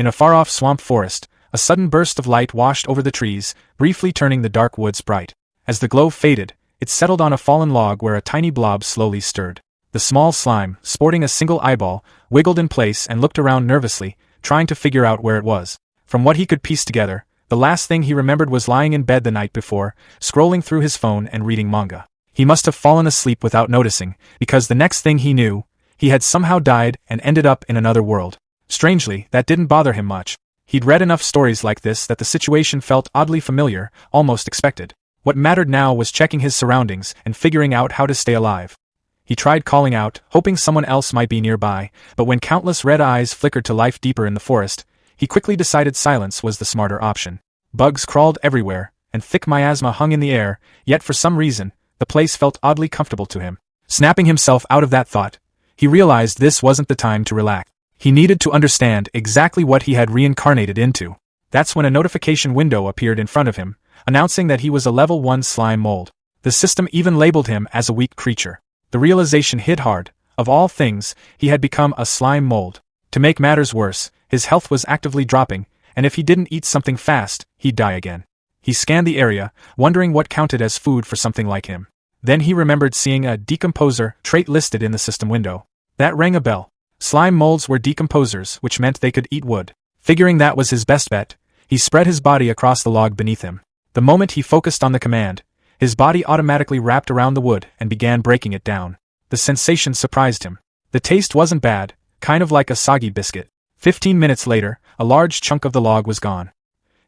In a far-off swamp forest, a sudden burst of light washed over the trees, briefly turning the dark woods bright. As the glow faded, it settled on a fallen log where a tiny blob slowly stirred. The small slime, sporting a single eyeball, wiggled in place and looked around nervously, trying to figure out where it was. From what he could piece together, the last thing he remembered was lying in bed the night before, scrolling through his phone and reading manga. He must have fallen asleep without noticing, because the next thing he knew, he had somehow died and ended up in another world. Strangely, that didn't bother him much. He'd read enough stories like this that the situation felt oddly familiar, almost expected. What mattered now was checking his surroundings and figuring out how to stay alive. He tried calling out, hoping someone else might be nearby, but when countless red eyes flickered to life deeper in the forest, he quickly decided silence was the smarter option. Bugs crawled everywhere, and thick miasma hung in the air, yet for some reason, the place felt oddly comfortable to him. Snapping himself out of that thought, he realized this wasn't the time to relax. He needed to understand exactly what he had reincarnated into. That's when a notification window appeared in front of him, announcing that he was a level 1 slime mold. The system even labeled him as a weak creature. The realization hit hard. Of all things, he had become a slime mold. To make matters worse, his health was actively dropping, and if he didn't eat something fast, he'd die again. He scanned the area, wondering what counted as food for something like him. Then he remembered seeing a decomposer trait listed in the system window. That rang a bell. Slime molds were decomposers, which meant they could eat wood. Figuring that was his best bet, he spread his body across the log beneath him. The moment he focused on the command, his body automatically wrapped around the wood and began breaking it down. The sensation surprised him. The taste wasn't bad, kind of like a soggy biscuit. 15 minutes later, a large chunk of the log was gone.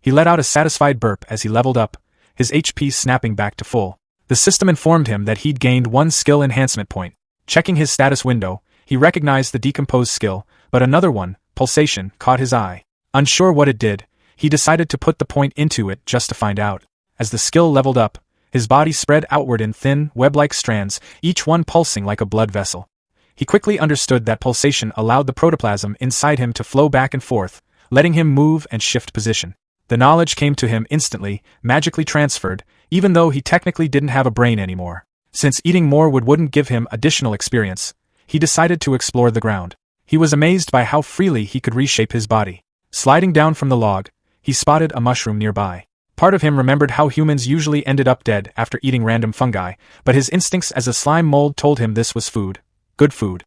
He let out a satisfied burp as he leveled up, his HP snapping back to full. The system informed him that he'd gained 1 skill enhancement point. Checking his status window, he recognized the decompose skill, but another one, pulsation, caught his eye. Unsure what it did, he decided to put the point into it just to find out. As the skill leveled up, his body spread outward in thin, web-like strands, each one pulsing like a blood vessel. He quickly understood that pulsation allowed the protoplasm inside him to flow back and forth, letting him move and shift position. The knowledge came to him instantly, magically transferred, even though he technically didn't have a brain anymore. Since eating more wood wouldn't give him additional experience, he decided to explore the ground. He was amazed by how freely he could reshape his body. Sliding down from the log, he spotted a mushroom nearby. Part of him remembered how humans usually ended up dead after eating random fungi, but his instincts as a slime mold told him this was food. Good food.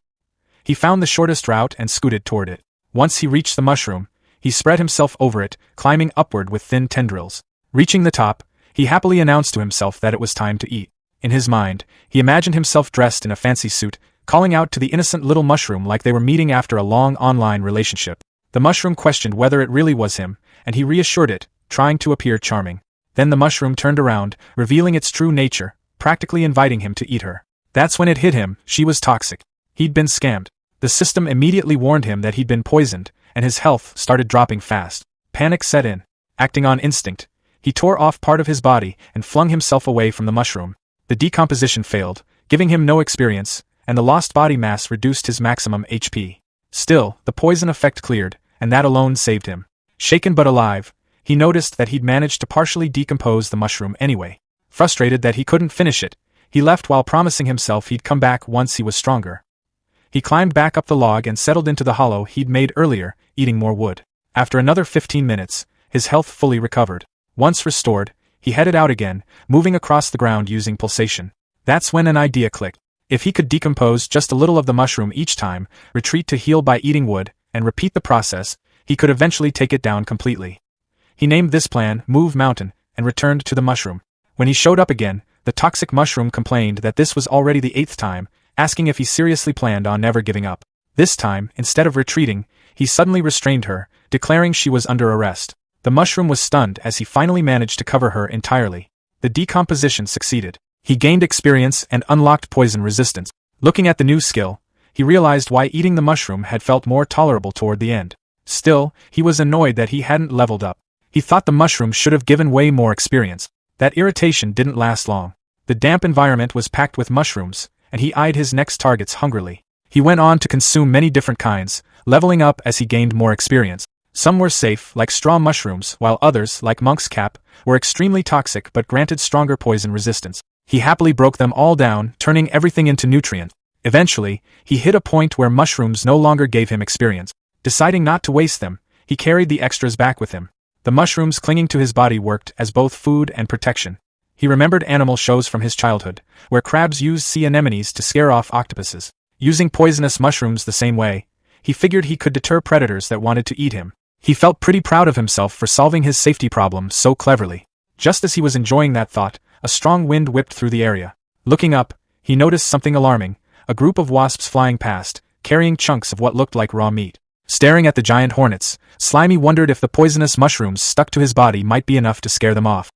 He found the shortest route and scooted toward it. Once he reached the mushroom, he spread himself over it, climbing upward with thin tendrils. Reaching the top, he happily announced to himself that it was time to eat. In his mind, he imagined himself dressed in a fancy suit, calling out to the innocent little mushroom like they were meeting after a long online relationship. The mushroom questioned whether it really was him, and he reassured it, trying to appear charming. Then the mushroom turned around, revealing its true nature, practically inviting him to eat her. That's when it hit him, she was toxic. He'd been scammed. The system immediately warned him that he'd been poisoned, and his health started dropping fast. Panic set in. Acting on instinct, he tore off part of his body and flung himself away from the mushroom. The decomposition failed, giving him no experience, and the lost body mass reduced his maximum HP. Still, the poison effect cleared, and that alone saved him. Shaken but alive, he noticed that he'd managed to partially decompose the mushroom anyway. Frustrated that he couldn't finish it, he left while promising himself he'd come back once he was stronger. He climbed back up the log and settled into the hollow he'd made earlier, eating more wood. After another 15 minutes, his health fully recovered. Once restored, he headed out again, moving across the ground using pulsation. That's when an idea clicked. If he could decompose just a little of the mushroom each time, retreat to heal by eating wood, and repeat the process, he could eventually take it down completely. He named this plan Move Mountain, and returned to the mushroom. When he showed up again, the toxic mushroom complained that this was already the 8th time, asking if he seriously planned on never giving up. This time, instead of retreating, he suddenly restrained her, declaring she was under arrest. The mushroom was stunned as he finally managed to cover her entirely. The decomposition succeeded. He gained experience and unlocked poison resistance. Looking at the new skill, he realized why eating the mushroom had felt more tolerable toward the end. Still, he was annoyed that he hadn't leveled up. He thought the mushroom should have given way more experience. That irritation didn't last long. The damp environment was packed with mushrooms, and he eyed his next targets hungrily. He went on to consume many different kinds, leveling up as he gained more experience. Some were safe, like straw mushrooms, while others, like monk's cap, were extremely toxic but granted stronger poison resistance. He happily broke them all down, turning everything into nutrients. Eventually, he hit a point where mushrooms no longer gave him experience. Deciding not to waste them, he carried the extras back with him. The mushrooms clinging to his body worked as both food and protection. He remembered animal shows from his childhood, where crabs used sea anemones to scare off octopuses. Using poisonous mushrooms the same way, he figured he could deter predators that wanted to eat him. He felt pretty proud of himself for solving his safety problem so cleverly. Just as he was enjoying that thought, a strong wind whipped through the area. Looking up, he noticed something alarming: a group of wasps flying past, carrying chunks of what looked like raw meat. Staring at the giant hornets, Slimy wondered if the poisonous mushrooms stuck to his body might be enough to scare them off.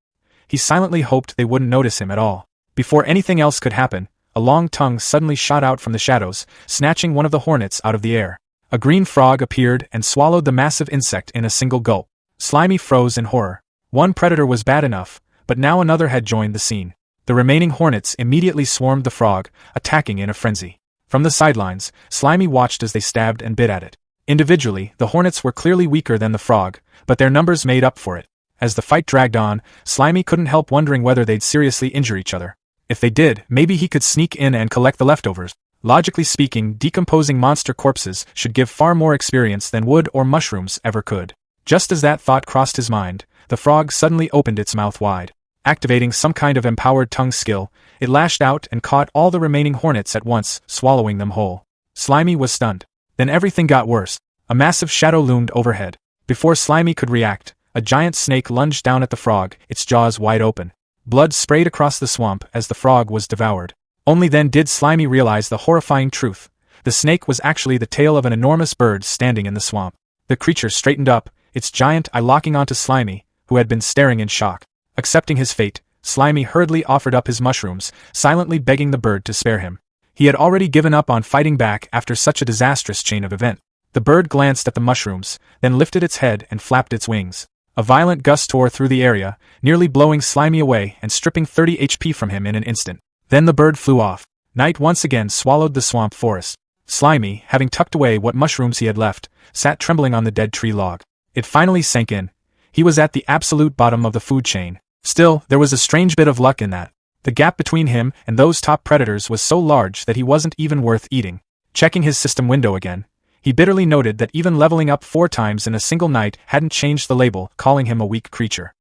He silently hoped they wouldn't notice him at all. Before anything else could happen, a long tongue suddenly shot out from the shadows, snatching one of the hornets out of the air. A green frog appeared and swallowed the massive insect in a single gulp. Slimy froze in horror. One predator was bad enough, but now another had joined the scene. The remaining hornets immediately swarmed the frog, attacking in a frenzy. From the sidelines, Slimy watched as they stabbed and bit at it. Individually, the hornets were clearly weaker than the frog, but their numbers made up for it. As the fight dragged on, Slimy couldn't help wondering whether they'd seriously injure each other. If they did, maybe he could sneak in and collect the leftovers. Logically speaking, decomposing monster corpses should give far more experience than wood or mushrooms ever could. Just as that thought crossed his mind, the frog suddenly opened its mouth wide. Activating some kind of empowered tongue skill, it lashed out and caught all the remaining hornets at once, swallowing them whole. Slimy was stunned. Then everything got worse. A massive shadow loomed overhead. Before Slimy could react, a giant snake lunged down at the frog, its jaws wide open. Blood sprayed across the swamp as the frog was devoured. Only then did Slimy realize the horrifying truth. The snake was actually the tail of an enormous bird standing in the swamp. The creature straightened up, its giant eye locking onto Slimy, who had been staring in shock. Accepting his fate, Slimy hurriedly offered up his mushrooms, silently begging the bird to spare him. He had already given up on fighting back after such a disastrous chain of events. The bird glanced at the mushrooms, then lifted its head and flapped its wings. A violent gust tore through the area, nearly blowing Slimy away and stripping 30 HP from him in an instant. Then the bird flew off. Night once again swallowed the swamp forest. Slimy, having tucked away what mushrooms he had left, sat trembling on the dead tree log. It finally sank in. He was at the absolute bottom of the food chain. Still, there was a strange bit of luck in that. The gap between him and those top predators was so large that he wasn't even worth eating. Checking his system window again, he bitterly noted that even leveling up 4 times in a single night hadn't changed the label, calling him a weak creature.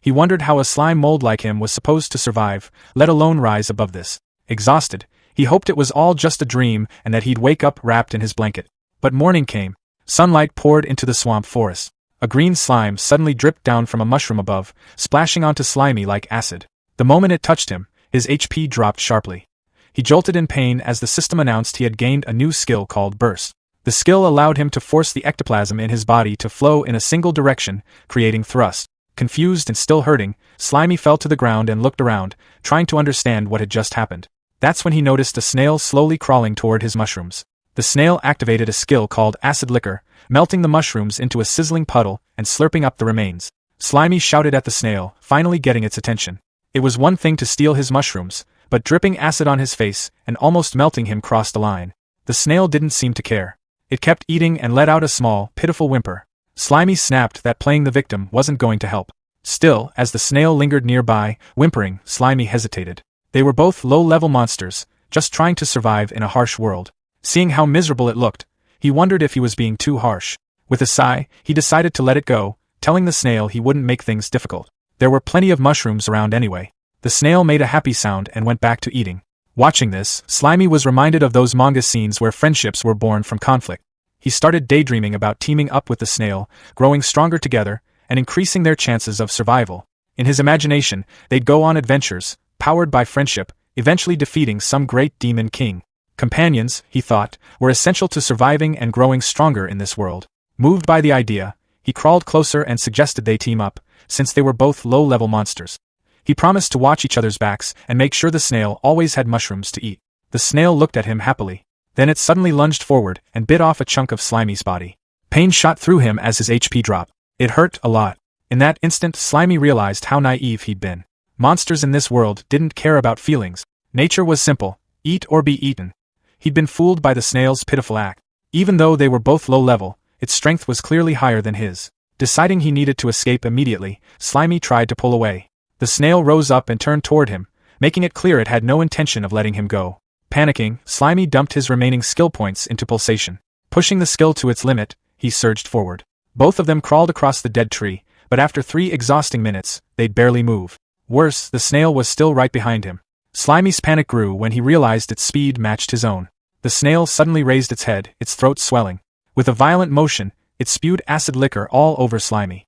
He wondered how a slime mold like him was supposed to survive, let alone rise above this. Exhausted, he hoped it was all just a dream and that he'd wake up wrapped in his blanket. But morning came. Sunlight poured into the swamp forest. A green slime suddenly dripped down from a mushroom above, splashing onto Slimy like acid. The moment it touched him, his HP dropped sharply. He jolted in pain as the system announced he had gained a new skill called Burst. The skill allowed him to force the ectoplasm in his body to flow in a single direction, creating thrust. Confused and still hurting, Slimy fell to the ground and looked around, trying to understand what had just happened. That's when he noticed a snail slowly crawling toward his mushrooms. The snail activated a skill called Acid Liquor, melting the mushrooms into a sizzling puddle and slurping up the remains. Slimy shouted at the snail, finally getting its attention. It was one thing to steal his mushrooms, but dripping acid on his face and almost melting him crossed the line. The snail didn't seem to care. It kept eating and let out a small, pitiful whimper. Slimy snapped that playing the victim wasn't going to help. Still, as the snail lingered nearby, whimpering, Slimy hesitated. They were both low-level monsters, just trying to survive in a harsh world. Seeing how miserable it looked, he wondered if he was being too harsh. With a sigh, he decided to let it go, telling the snail he wouldn't make things difficult. There were plenty of mushrooms around anyway. The snail made a happy sound and went back to eating. Watching this, Slimy was reminded of those manga scenes where friendships were born from conflict. He started daydreaming about teaming up with the snail, growing stronger together, and increasing their chances of survival. In his imagination, they'd go on adventures, powered by friendship, eventually defeating some great demon king. Companions, he thought, were essential to surviving and growing stronger in this world. Moved by the idea, he crawled closer and suggested they team up, since they were both low-level monsters. He promised to watch each other's backs and make sure the snail always had mushrooms to eat. The snail looked at him happily. Then it suddenly lunged forward and bit off a chunk of Slimy's body. Pain shot through him as his HP dropped. It hurt a lot. In that instant, Slimy realized how naive he'd been. Monsters in this world didn't care about feelings. Nature was simple: eat or be eaten. He'd been fooled by the snail's pitiful act. Even though they were both low-level, its strength was clearly higher than his. Deciding he needed to escape immediately, Slimy tried to pull away. The snail rose up and turned toward him, making it clear it had no intention of letting him go. Panicking, Slimy dumped his remaining skill points into pulsation. Pushing the skill to its limit, he surged forward. Both of them crawled across the dead tree, but after 3 exhausting minutes, they'd barely move. Worse, the snail was still right behind him. Slimy's panic grew when he realized its speed matched his own. The snail suddenly raised its head, its throat swelling. With a violent motion, it spewed acid liquor all over Slimy.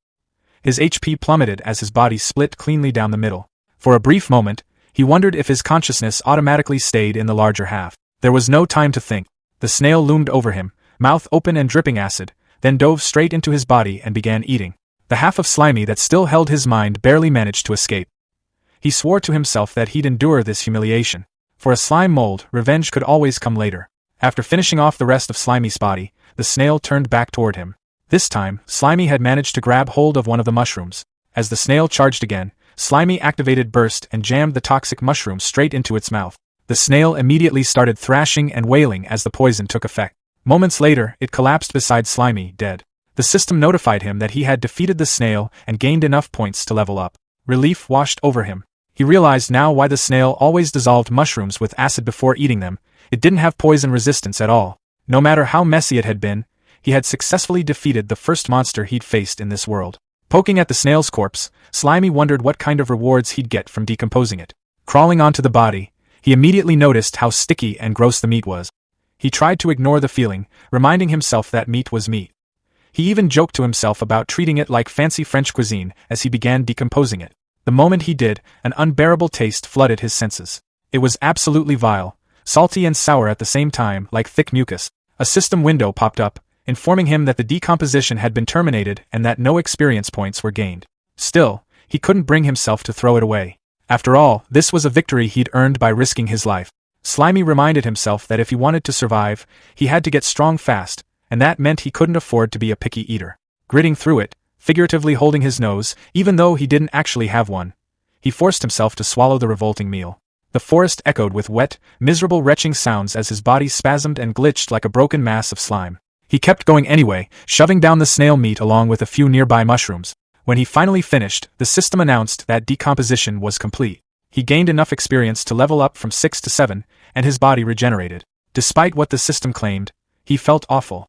His HP plummeted as his body split cleanly down the middle. For a brief moment, he wondered if his consciousness automatically stayed in the larger half. There was no time to think. The snail loomed over him, mouth open and dripping acid, then dove straight into his body and began eating. The half of Slimy that still held his mind barely managed to escape. He swore to himself that he'd endure this humiliation. For a slime mold, revenge could always come later. After finishing off the rest of Slimy's body, the snail turned back toward him. This time, Slimy had managed to grab hold of one of the mushrooms. As the snail charged again, Slimy activated Burst and jammed the toxic mushroom straight into its mouth. The snail immediately started thrashing and wailing as the poison took effect. Moments later, it collapsed beside Slimy, dead. The system notified him that he had defeated the snail and gained enough points to level up. Relief washed over him. He realized now why the snail always dissolved mushrooms with acid before eating them. It didn't have poison resistance at all. No matter how messy it had been, he had successfully defeated the first monster he'd faced in this world. Poking at the snail's corpse, Slimy wondered what kind of rewards he'd get from decomposing it. Crawling onto the body, he immediately noticed how sticky and gross the meat was. He tried to ignore the feeling, reminding himself that meat was meat. He even joked to himself about treating it like fancy French cuisine as he began decomposing it. The moment he did, an unbearable taste flooded his senses. It was absolutely vile, salty and sour at the same time, like thick mucus. A system window popped up, informing him that the decomposition had been terminated and that no experience points were gained. Still, he couldn't bring himself to throw it away. After all, this was a victory he'd earned by risking his life. Slimy reminded himself that if he wanted to survive, he had to get strong fast, and that meant he couldn't afford to be a picky eater. Gritting through it, figuratively holding his nose, even though he didn't actually have one, he forced himself to swallow the revolting meal. The forest echoed with wet, miserable retching sounds as his body spasmed and glitched like a broken mass of slime. He kept going anyway, shoving down the snail meat along with a few nearby mushrooms. When he finally finished, the system announced that decomposition was complete. He gained enough experience to level up from 6 to 7, and his body regenerated. Despite what the system claimed, he felt awful.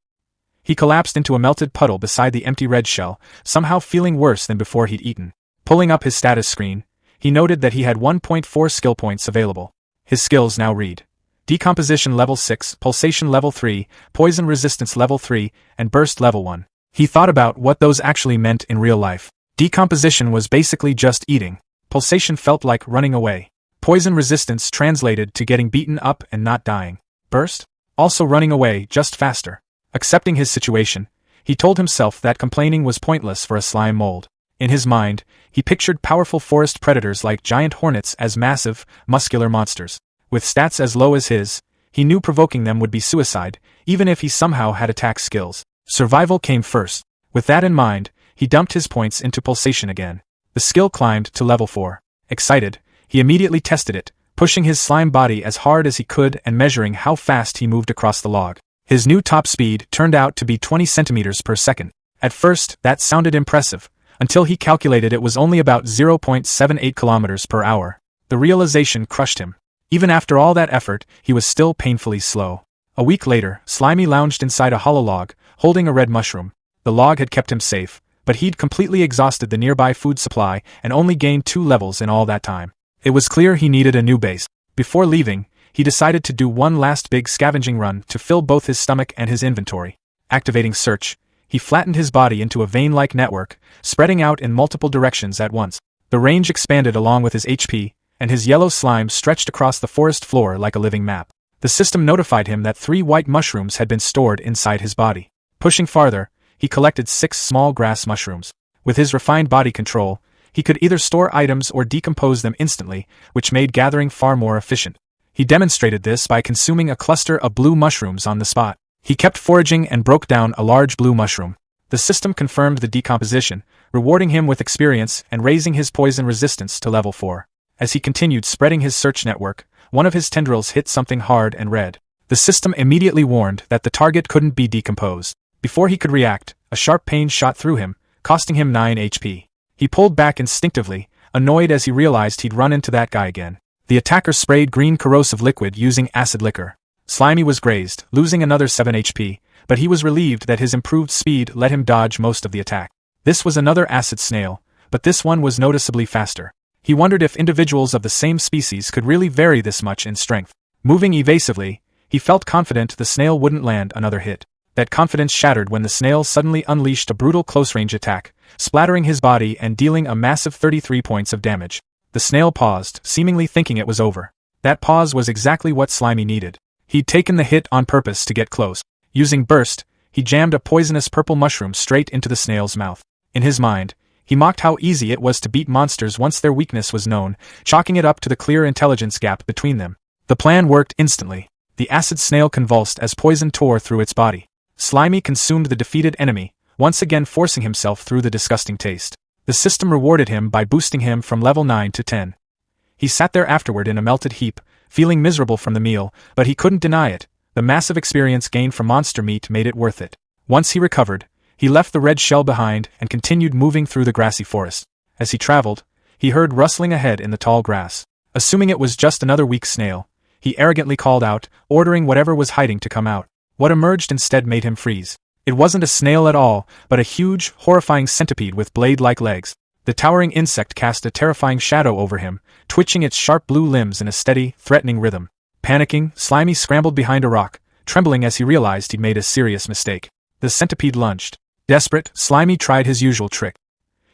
He collapsed into a melted puddle beside the empty red shell, somehow feeling worse than before he'd eaten. Pulling up his status screen, he noted that he had 1.4 skill points available. His skills now read: Decomposition level 6, Pulsation level 3, Poison resistance level 3, and Burst level 1. He thought about what those actually meant in real life. Decomposition was basically just eating. Pulsation felt like running away. Poison resistance translated to getting beaten up and not dying. Burst? Also running away, just faster. Accepting his situation, he told himself that complaining was pointless for a slime mold. In his mind, he pictured powerful forest predators like giant hornets as massive, muscular monsters. With stats as low as his, he knew provoking them would be suicide, even if he somehow had attack skills. Survival came first. With that in mind, he dumped his points into Pulsation again. The skill climbed to level 4. Excited, he immediately tested it, pushing his slime body as hard as he could and measuring how fast he moved across the log. His new top speed turned out to be 20 centimeters per second. At first, that sounded impressive, until he calculated it was only about 0.78 kilometers per hour. The realization crushed him. Even after all that effort, he was still painfully slow. A week later, Slimy lounged inside a hollow log, holding a red mushroom. The log had kept him safe, but he'd completely exhausted the nearby food supply and only gained 2 levels in all that time. It was clear he needed a new base. Before leaving, he decided to do one last big scavenging run to fill both his stomach and his inventory. Activating Search, he flattened his body into a vein-like network, spreading out in multiple directions at once. The range expanded along with his HP, and his yellow slime stretched across the forest floor like a living map. The system notified him that 3 white mushrooms had been stored inside his body. Pushing farther, he collected 6 small grass mushrooms. With his refined body control, he could either store items or decompose them instantly, which made gathering far more efficient. He demonstrated this by consuming a cluster of blue mushrooms on the spot. He kept foraging and broke down a large blue mushroom. The system confirmed the decomposition, rewarding him with experience and raising his poison resistance to level 4. As he continued spreading his search network, one of his tendrils hit something hard and red. The system immediately warned that the target couldn't be decomposed. Before he could react, a sharp pain shot through him, costing him 9 HP. He pulled back instinctively, annoyed as he realized he'd run into that guy again. The attacker sprayed green corrosive liquid using acid liquor. Slimy was grazed, losing another 7 HP, but he was relieved that his improved speed let him dodge most of the attack. This was another acid snail, but this one was noticeably faster. He wondered if individuals of the same species could really vary this much in strength. Moving evasively, he felt confident the snail wouldn't land another hit. That confidence shattered when the snail suddenly unleashed a brutal close-range attack, splattering his body and dealing a massive 33 points of damage. The snail paused, seemingly thinking it was over. That pause was exactly what Slimy needed. He'd taken the hit on purpose to get close. Using Burst, he jammed a poisonous purple mushroom straight into the snail's mouth. In his mind, he mocked how easy it was to beat monsters once their weakness was known, chalking it up to the clear intelligence gap between them. The plan worked instantly. The acid snail convulsed as poison tore through its body. Slimy consumed the defeated enemy, once again forcing himself through the disgusting taste. The system rewarded him by boosting him from level 9 to 10. He sat there afterward in a melted heap, feeling miserable from the meal, but he couldn't deny it. The massive experience gained from monster meat made it worth it. Once he recovered, he left the red shell behind and continued moving through the grassy forest. As he traveled, he heard rustling ahead in the tall grass. Assuming it was just another weak snail, he arrogantly called out, ordering whatever was hiding to come out. What emerged instead made him freeze. It wasn't a snail at all, but a huge, horrifying centipede with blade-like legs. The towering insect cast a terrifying shadow over him, twitching its sharp blue limbs in a steady, threatening rhythm. Panicking, Slimy scrambled behind a rock, trembling as he realized he'd made a serious mistake. The centipede lunged. Desperate, Slimy tried his usual trick.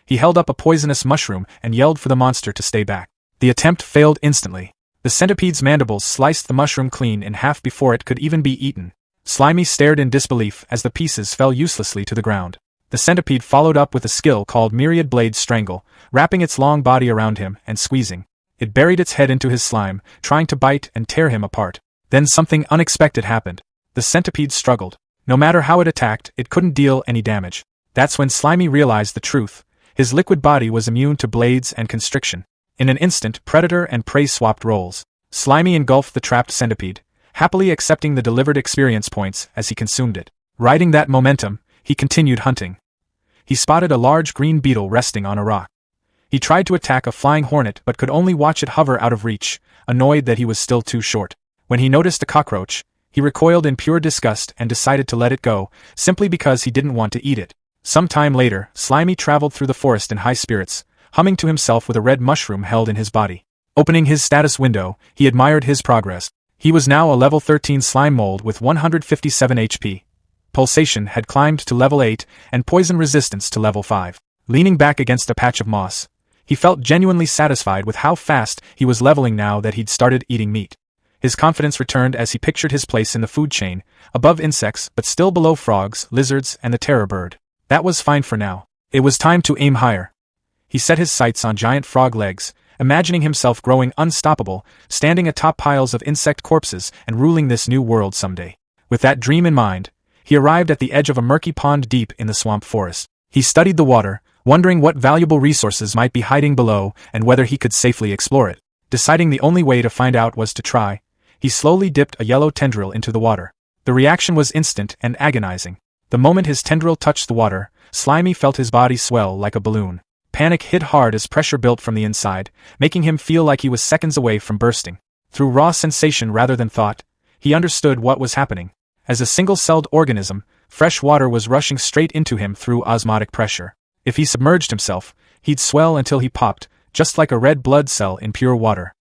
He held up a poisonous mushroom and yelled for the monster to stay back. The attempt failed instantly. The centipede's mandibles sliced the mushroom clean in half before it could even be eaten. Slimy stared in disbelief as the pieces fell uselessly to the ground. The centipede followed up with a skill called Myriad Blade Strangle, wrapping its long body around him and squeezing. It buried its head into his slime, trying to bite and tear him apart. Then something unexpected happened. The centipede struggled. No matter how it attacked, it couldn't deal any damage. That's when Slimy realized the truth. His liquid body was immune to blades and constriction. In an instant, predator and prey swapped roles. Slimy engulfed the trapped centipede, happily accepting the delivered experience points as he consumed it. Riding that momentum, he continued hunting. He spotted a large green beetle resting on a rock. He tried to attack a flying hornet but could only watch it hover out of reach, annoyed that he was still too short. When he noticed a cockroach, he recoiled in pure disgust and decided to let it go, simply because he didn't want to eat it. Some time later, Slimy traveled through the forest in high spirits, humming to himself with a red mushroom held in his body. Opening his status window, he admired his progress. He was now a level 13 slime mold with 157 HP. Pulsation had climbed to level 8, and poison resistance to level 5. Leaning back against a patch of moss, he felt genuinely satisfied with how fast he was leveling now that he'd started eating meat. His confidence returned as he pictured his place in the food chain, above insects but still below frogs, lizards, and the terror bird. That was fine for now. It was time to aim higher. He set his sights on giant frog legs, imagining himself growing unstoppable, standing atop piles of insect corpses and ruling this new world someday. With that dream in mind, he arrived at the edge of a murky pond deep in the swamp forest. He studied the water, wondering what valuable resources might be hiding below and whether he could safely explore it. Deciding the only way to find out was to try, he slowly dipped a yellow tendril into the water. The reaction was instant and agonizing. The moment his tendril touched the water, Slimy felt his body swell like a balloon. Panic hit hard as pressure built from the inside, making him feel like he was seconds away from bursting. Through raw sensation rather than thought, he understood what was happening. As a single-celled organism, fresh water was rushing straight into him through osmotic pressure. If he submerged himself, he'd swell until he popped, just like a red blood cell in pure water.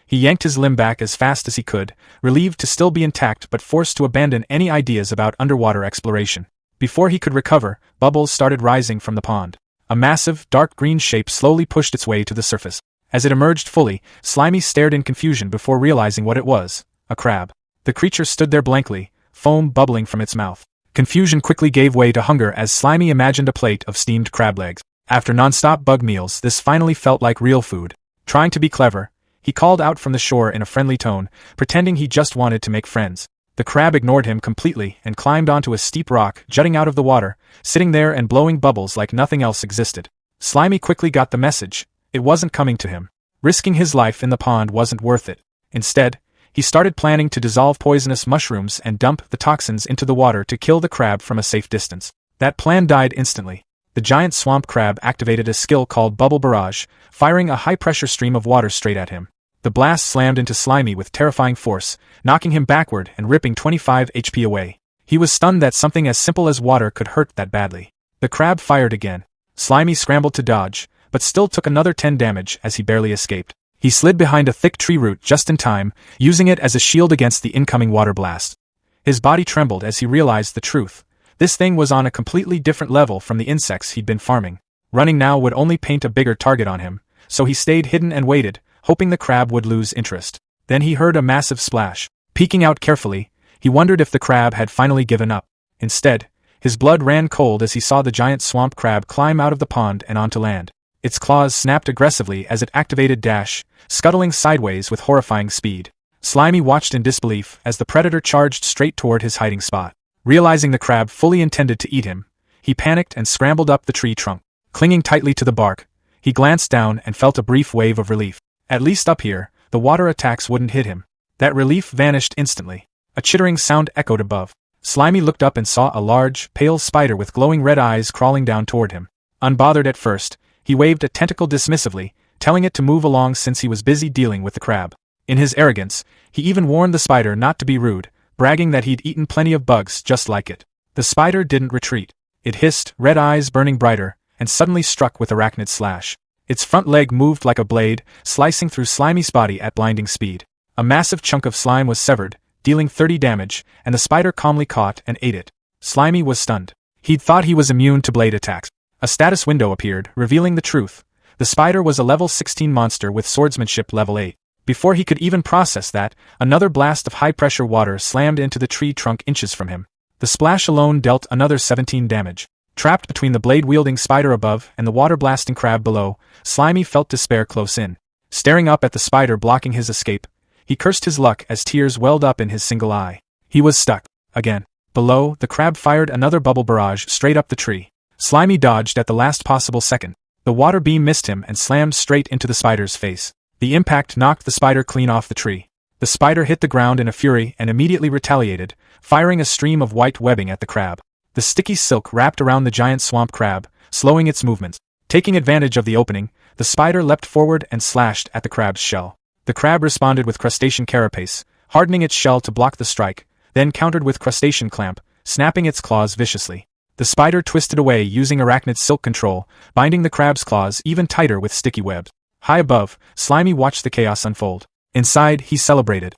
He yanked his limb back as fast as he could, relieved to still be intact but forced to abandon any ideas about underwater exploration. Before he could recover, bubbles started rising from the pond. A massive, dark green shape slowly pushed its way to the surface. As it emerged fully, Slimy stared in confusion before realizing what it was: a crab. The creature stood there blankly, foam bubbling from its mouth. Confusion quickly gave way to hunger as Slimy imagined a plate of steamed crab legs. After non-stop bug meals, this finally felt like real food. Trying to be clever, he called out from the shore in a friendly tone, pretending he just wanted to make friends. The crab ignored him completely and climbed onto a steep rock jutting out of the water, sitting there and blowing bubbles like nothing else existed. Slimy quickly got the message. It wasn't coming to him. Risking his life in the pond wasn't worth it. Instead, he started planning to dissolve poisonous mushrooms and dump the toxins into the water to kill the crab from a safe distance. That plan died instantly. The giant swamp crab activated a skill called Bubble Barrage, firing a high-pressure stream of water straight at him. The blast slammed into Slimy with terrifying force, knocking him backward and ripping 25 HP away. He was stunned that something as simple as water could hurt that badly. The crab fired again. Slimy scrambled to dodge, but still took another 10 damage as he barely escaped. He slid behind a thick tree root just in time, using it as a shield against the incoming water blast. His body trembled as he realized the truth. This thing was on a completely different level from the insects he'd been farming. Running now would only paint a bigger target on him, so he stayed hidden and waited, hoping the crab would lose interest. Then he heard a massive splash. Peeking out carefully, he wondered if the crab had finally given up. Instead, his blood ran cold as he saw the giant swamp crab climb out of the pond and onto land. Its claws snapped aggressively as it activated dash, scuttling sideways with horrifying speed. Slimy watched in disbelief as the predator charged straight toward his hiding spot. Realizing the crab fully intended to eat him, he panicked and scrambled up the tree trunk. Clinging tightly to the bark, he glanced down and felt a brief wave of relief. At least up here, the water attacks wouldn't hit him. That relief vanished instantly. A chittering sound echoed above. Slimy looked up and saw a large, pale spider with glowing red eyes crawling down toward him. Unbothered at first, he waved a tentacle dismissively, telling it to move along since he was busy dealing with the crab. In his arrogance, he even warned the spider not to be rude, bragging that he'd eaten plenty of bugs just like it. The spider didn't retreat. It hissed, red eyes burning brighter, and suddenly struck with arachnid slash. Its front leg moved like a blade, slicing through Slimy's body at blinding speed. A massive chunk of slime was severed, dealing 30 damage, and the spider calmly caught and ate it. Slimy was stunned. He'd thought he was immune to blade attacks. A status window appeared, revealing the truth. The spider was a level 16 monster with swordsmanship level 8. Before he could even process that, another blast of high-pressure water slammed into the tree trunk inches from him. The splash alone dealt another 17 damage. Trapped between the blade-wielding spider above and the water-blasting crab below, Slimy felt despair close in. Staring up at the spider blocking his escape, he cursed his luck as tears welled up in his single eye. He was stuck. Again. Below, the crab fired another bubble barrage straight up the tree. Slimy dodged at the last possible second. The water beam missed him and slammed straight into the spider's face. The impact knocked the spider clean off the tree. The spider hit the ground in a fury and immediately retaliated, firing a stream of white webbing at the crab. The sticky silk wrapped around the giant swamp crab, slowing its movements. Taking advantage of the opening, the spider leapt forward and slashed at the crab's shell. The crab responded with crustacean carapace, hardening its shell to block the strike, then countered with crustacean clamp, snapping its claws viciously. The spider twisted away using arachnid silk control, binding the crab's claws even tighter with sticky webs. High above, Slimy watched the chaos unfold. Inside, he celebrated.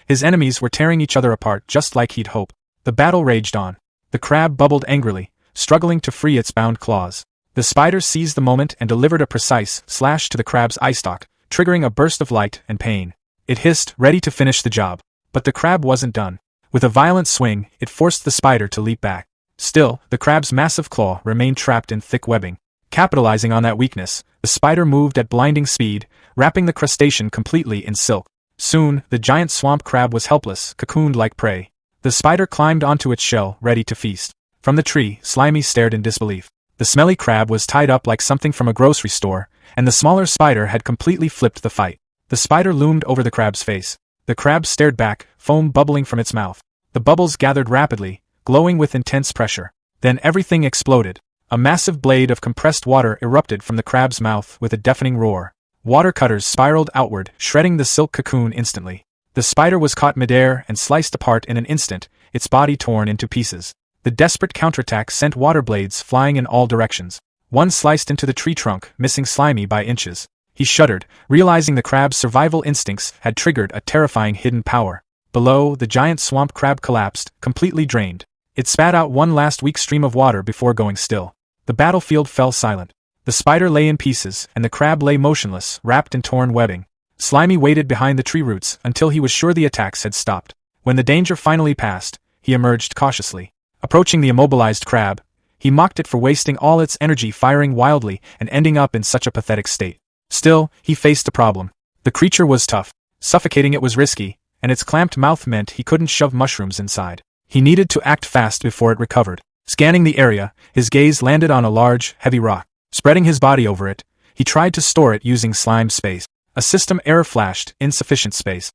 His enemies were tearing each other apart just like he'd hoped. The battle raged on. The crab bubbled angrily, struggling to free its bound claws. The spider seized the moment and delivered a precise slash to the crab's eye stalk, triggering a burst of light and pain. It hissed, ready to finish the job. But the crab wasn't done. With a violent swing, it forced the spider to leap back. Still, the crab's massive claw remained trapped in thick webbing. Capitalizing on that weakness, the spider moved at blinding speed, wrapping the crustacean completely in silk. Soon, the giant swamp crab was helpless, cocooned like prey. The spider climbed onto its shell, ready to feast. From the tree, Slimy stared in disbelief. The smelly crab was tied up like something from a grocery store, and the smaller spider had completely flipped the fight. The spider loomed over the crab's face. The crab stared back, foam bubbling from its mouth. The bubbles gathered rapidly, glowing with intense pressure. Then everything exploded. A massive blade of compressed water erupted from the crab's mouth with a deafening roar. Water cutters spiraled outward, shredding the silk cocoon instantly. The spider was caught midair and sliced apart in an instant, its body torn into pieces. The desperate counterattack sent water blades flying in all directions. One sliced into the tree trunk, missing Slimy by inches. He shuddered, realizing the crab's survival instincts had triggered a terrifying hidden power. Below, the giant swamp crab collapsed, completely drained. It spat out one last weak stream of water before going still. The battlefield fell silent. The spider lay in pieces, and the crab lay motionless, wrapped in torn webbing. Slimy waited behind the tree roots until he was sure the attacks had stopped. When the danger finally passed, he emerged cautiously. Approaching the immobilized crab, he mocked it for wasting all its energy firing wildly and ending up in such a pathetic state. Still, he faced a problem. The creature was tough. Suffocating it was risky, and its clamped mouth meant he couldn't shove mushrooms inside. He needed to act fast before it recovered. Scanning the area, his gaze landed on a large, heavy rock. Spreading his body over it, he tried to store it using slime space. A system error flashed, insufficient space.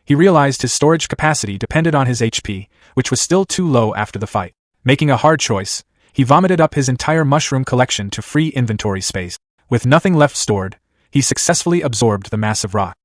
He realized his storage capacity depended on his HP, which was still too low after the fight. Making a hard choice, he vomited up his entire mushroom collection to free inventory space. With nothing left stored, he successfully absorbed the massive rock.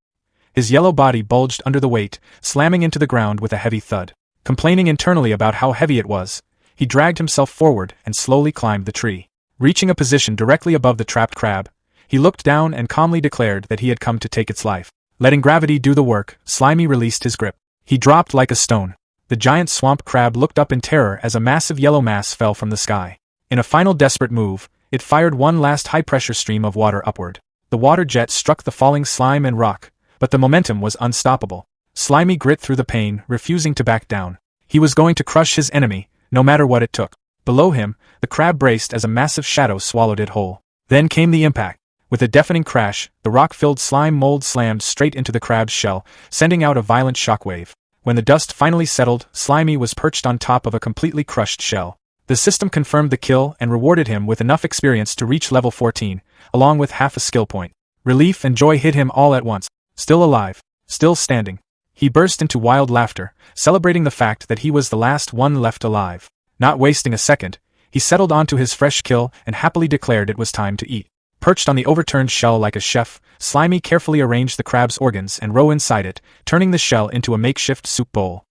His yellow body bulged under the weight, slamming into the ground with a heavy thud. Complaining internally about how heavy it was, he dragged himself forward and slowly climbed the tree. Reaching a position directly above the trapped crab, he looked down and calmly declared that he had come to take its life. Letting gravity do the work, Slimy released his grip. He dropped like a stone. The giant swamp crab looked up in terror as a massive yellow mass fell from the sky. In a final desperate move, it fired one last high-pressure stream of water upward. The water jet struck the falling slime and rock, but the momentum was unstoppable. Slimy grit through the pain, refusing to back down. He was going to crush his enemy, no matter what it took. Below him, the crab braced as a massive shadow swallowed it whole. Then came the impact. With a deafening crash, the rock-filled slime mold slammed straight into the crab's shell, sending out a violent shockwave. When the dust finally settled, Slimy was perched on top of a completely crushed shell. The system confirmed the kill and rewarded him with enough experience to reach level 14, along with half a skill point. Relief and joy hit him all at once. Still alive. Still standing. He burst into wild laughter, celebrating the fact that he was the last one left alive. Not wasting a second, he settled onto his fresh kill and happily declared it was time to eat. Perched on the overturned shell like a chef, Slimy carefully arranged the crab's organs and roe inside it, turning the shell into a makeshift soup bowl.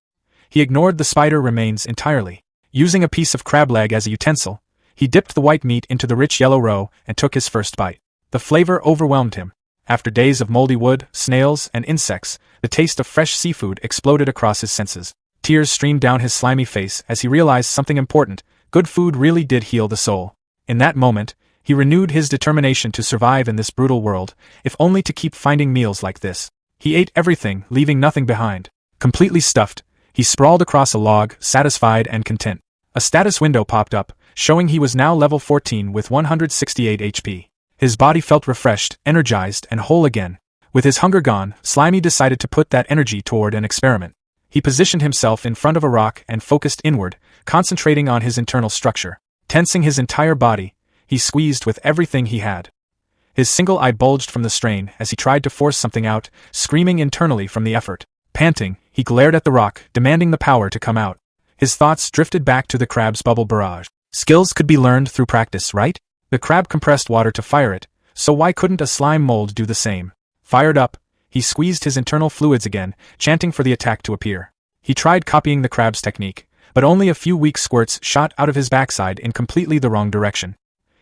He ignored the spider remains entirely. Using a piece of crab leg as a utensil, he dipped the white meat into the rich yellow roe and took his first bite. The flavor overwhelmed him. After days of moldy wood, snails, and insects, the taste of fresh seafood exploded across his senses. Tears streamed down his slimy face as he realized something important. Good food really did heal the soul. In that moment, he renewed his determination to survive in this brutal world, if only to keep finding meals like this. He ate everything, leaving nothing behind. Completely stuffed, he sprawled across a log, satisfied and content. A status window popped up, showing he was now level 14 with 168 HP. His body felt refreshed, energized, and whole again. With his hunger gone, Slimy decided to put that energy toward an experiment. He positioned himself in front of a rock and focused inward, concentrating on his internal structure. Tensing his entire body, he squeezed with everything he had. His single eye bulged from the strain as he tried to force something out, screaming internally from the effort. Panting, he glared at the rock, demanding the power to come out. His thoughts drifted back to the crab's bubble barrage. Skills could be learned through practice, right? The crab compressed water to fire it, so why couldn't a slime mold do the same? Fired up, he squeezed his internal fluids again, chanting for the attack to appear. He tried copying the crab's technique, but only a few weak squirts shot out of his backside in completely the wrong direction.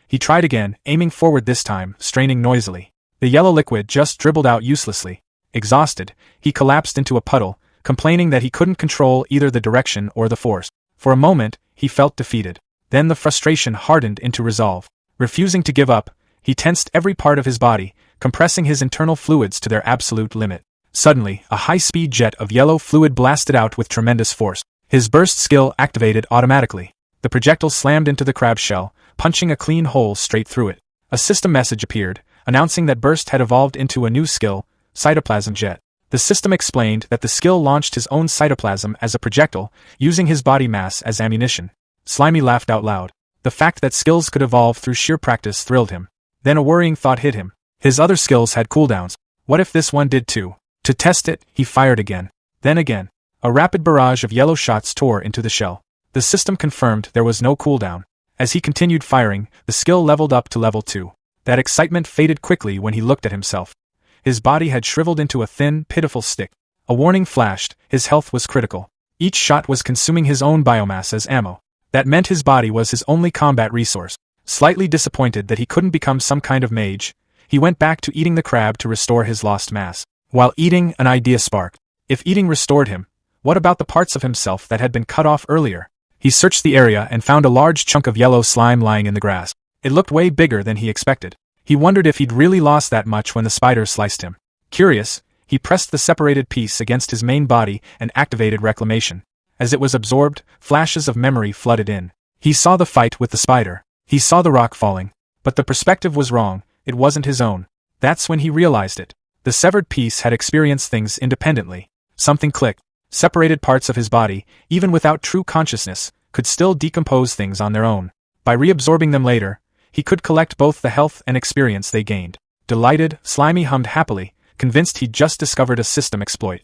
He tried again, aiming forward this time, straining noisily. The yellow liquid just dribbled out uselessly. Exhausted, he collapsed into a puddle, complaining that he couldn't control either the direction or the force. For a moment, he felt defeated. Then the frustration hardened into resolve. Refusing to give up, he tensed every part of his body, compressing his internal fluids to their absolute limit. Suddenly, a high-speed jet of yellow fluid blasted out with tremendous force. His burst skill activated automatically. The projectile slammed into the crab shell, punching a clean hole straight through it. A system message appeared, announcing that Burst had evolved into a new skill, Cytoplasm Jet. The system explained that the skill launched his own cytoplasm as a projectile, using his body mass as ammunition. Slimy laughed out loud. The fact that skills could evolve through sheer practice thrilled him. Then a worrying thought hit him. His other skills had cooldowns. What if this one did too? To test it, he fired again. Then again. A rapid barrage of yellow shots tore into the shell. The system confirmed there was no cooldown. As he continued firing, the skill leveled up to level 2. That excitement faded quickly when he looked at himself. His body had shriveled into a thin, pitiful stick. A warning flashed, his health was critical. Each shot was consuming his own biomass as ammo. That meant his body was his only combat resource. Slightly disappointed that he couldn't become some kind of mage, he went back to eating the crab to restore his lost mass. While eating, an idea sparked. If eating restored him, what about the parts of himself that had been cut off earlier? He searched the area and found a large chunk of yellow slime lying in the grass. It looked way bigger than he expected. He wondered if he'd really lost that much when the spider sliced him. Curious, he pressed the separated piece against his main body and activated reclamation. As it was absorbed, flashes of memory flooded in. He saw the fight with the spider. He saw the rock falling. But the perspective was wrong, it wasn't his own. That's when he realized it. The severed piece had experienced things independently. Something clicked. Separated parts of his body, even without true consciousness, could still decompose things on their own. By reabsorbing them later, he could collect both the health and experience they gained. Delighted, Slimy hummed happily, convinced he'd just discovered a system exploit.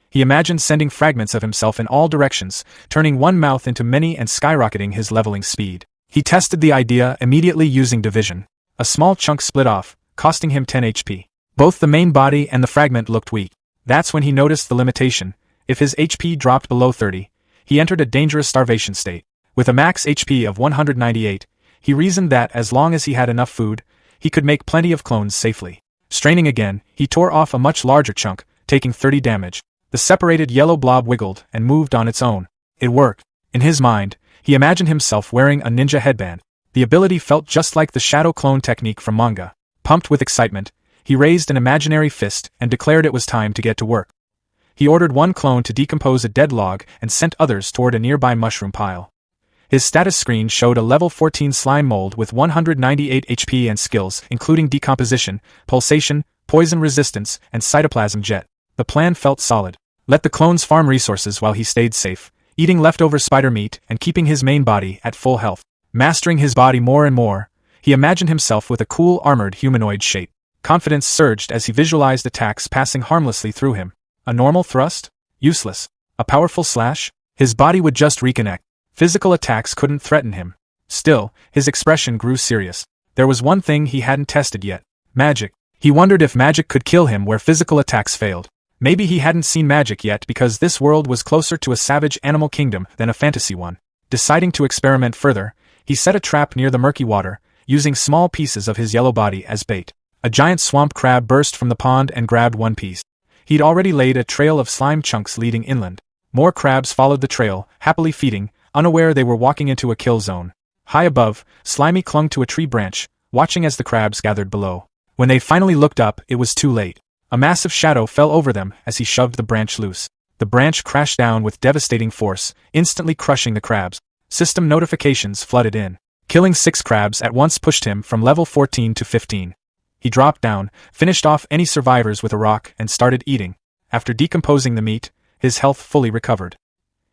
He imagined sending fragments of himself in all directions, turning one mouth into many and skyrocketing his leveling speed. He tested the idea immediately using division. A small chunk split off, costing him 10 HP. Both the main body and the fragment looked weak. That's when he noticed the limitation. If his HP dropped below 30, he entered a dangerous starvation state. With a max HP of 198, he reasoned that as long as he had enough food, he could make plenty of clones safely. Straining again, he tore off a much larger chunk, taking 30 damage. The separated yellow blob wiggled and moved on its own. It worked. In his mind, he imagined himself wearing a ninja headband. The ability felt just like the shadow clone technique from Manga. Pumped with excitement, he raised an imaginary fist and declared it was time to get to work. He ordered one clone to decompose a dead log and sent others toward a nearby mushroom pile. His status screen showed a level 14 slime mold with 198 HP and skills including decomposition, pulsation, poison resistance, and cytoplasm jet. The plan felt solid. Let the clones farm resources while he stayed safe, eating leftover spider meat and keeping his main body at full health. Mastering his body more and more, he imagined himself with a cool armored humanoid shape. Confidence surged as he visualized attacks passing harmlessly through him. A normal thrust? Useless. A powerful slash? His body would just reconnect. Physical attacks couldn't threaten him. Still, his expression grew serious. There was one thing he hadn't tested yet. Magic. He wondered if magic could kill him where physical attacks failed. Maybe he hadn't seen magic yet because this world was closer to a savage animal kingdom than a fantasy one. Deciding to experiment further, he set a trap near the murky water, using small pieces of his yellow body as bait. A giant swamp crab burst from the pond and grabbed one piece. He'd already laid a trail of slime chunks leading inland. More crabs followed the trail, happily feeding, unaware they were walking into a kill zone. High above, Slimy clung to a tree branch, watching as the crabs gathered below. When they finally looked up, it was too late. A massive shadow fell over them as he shoved the branch loose. The branch crashed down with devastating force, instantly crushing the crabs. System notifications flooded in. Killing 6 crabs at once pushed him from level 14 to 15. He dropped down, finished off any survivors with a rock, and started eating. After decomposing the meat, his health fully recovered.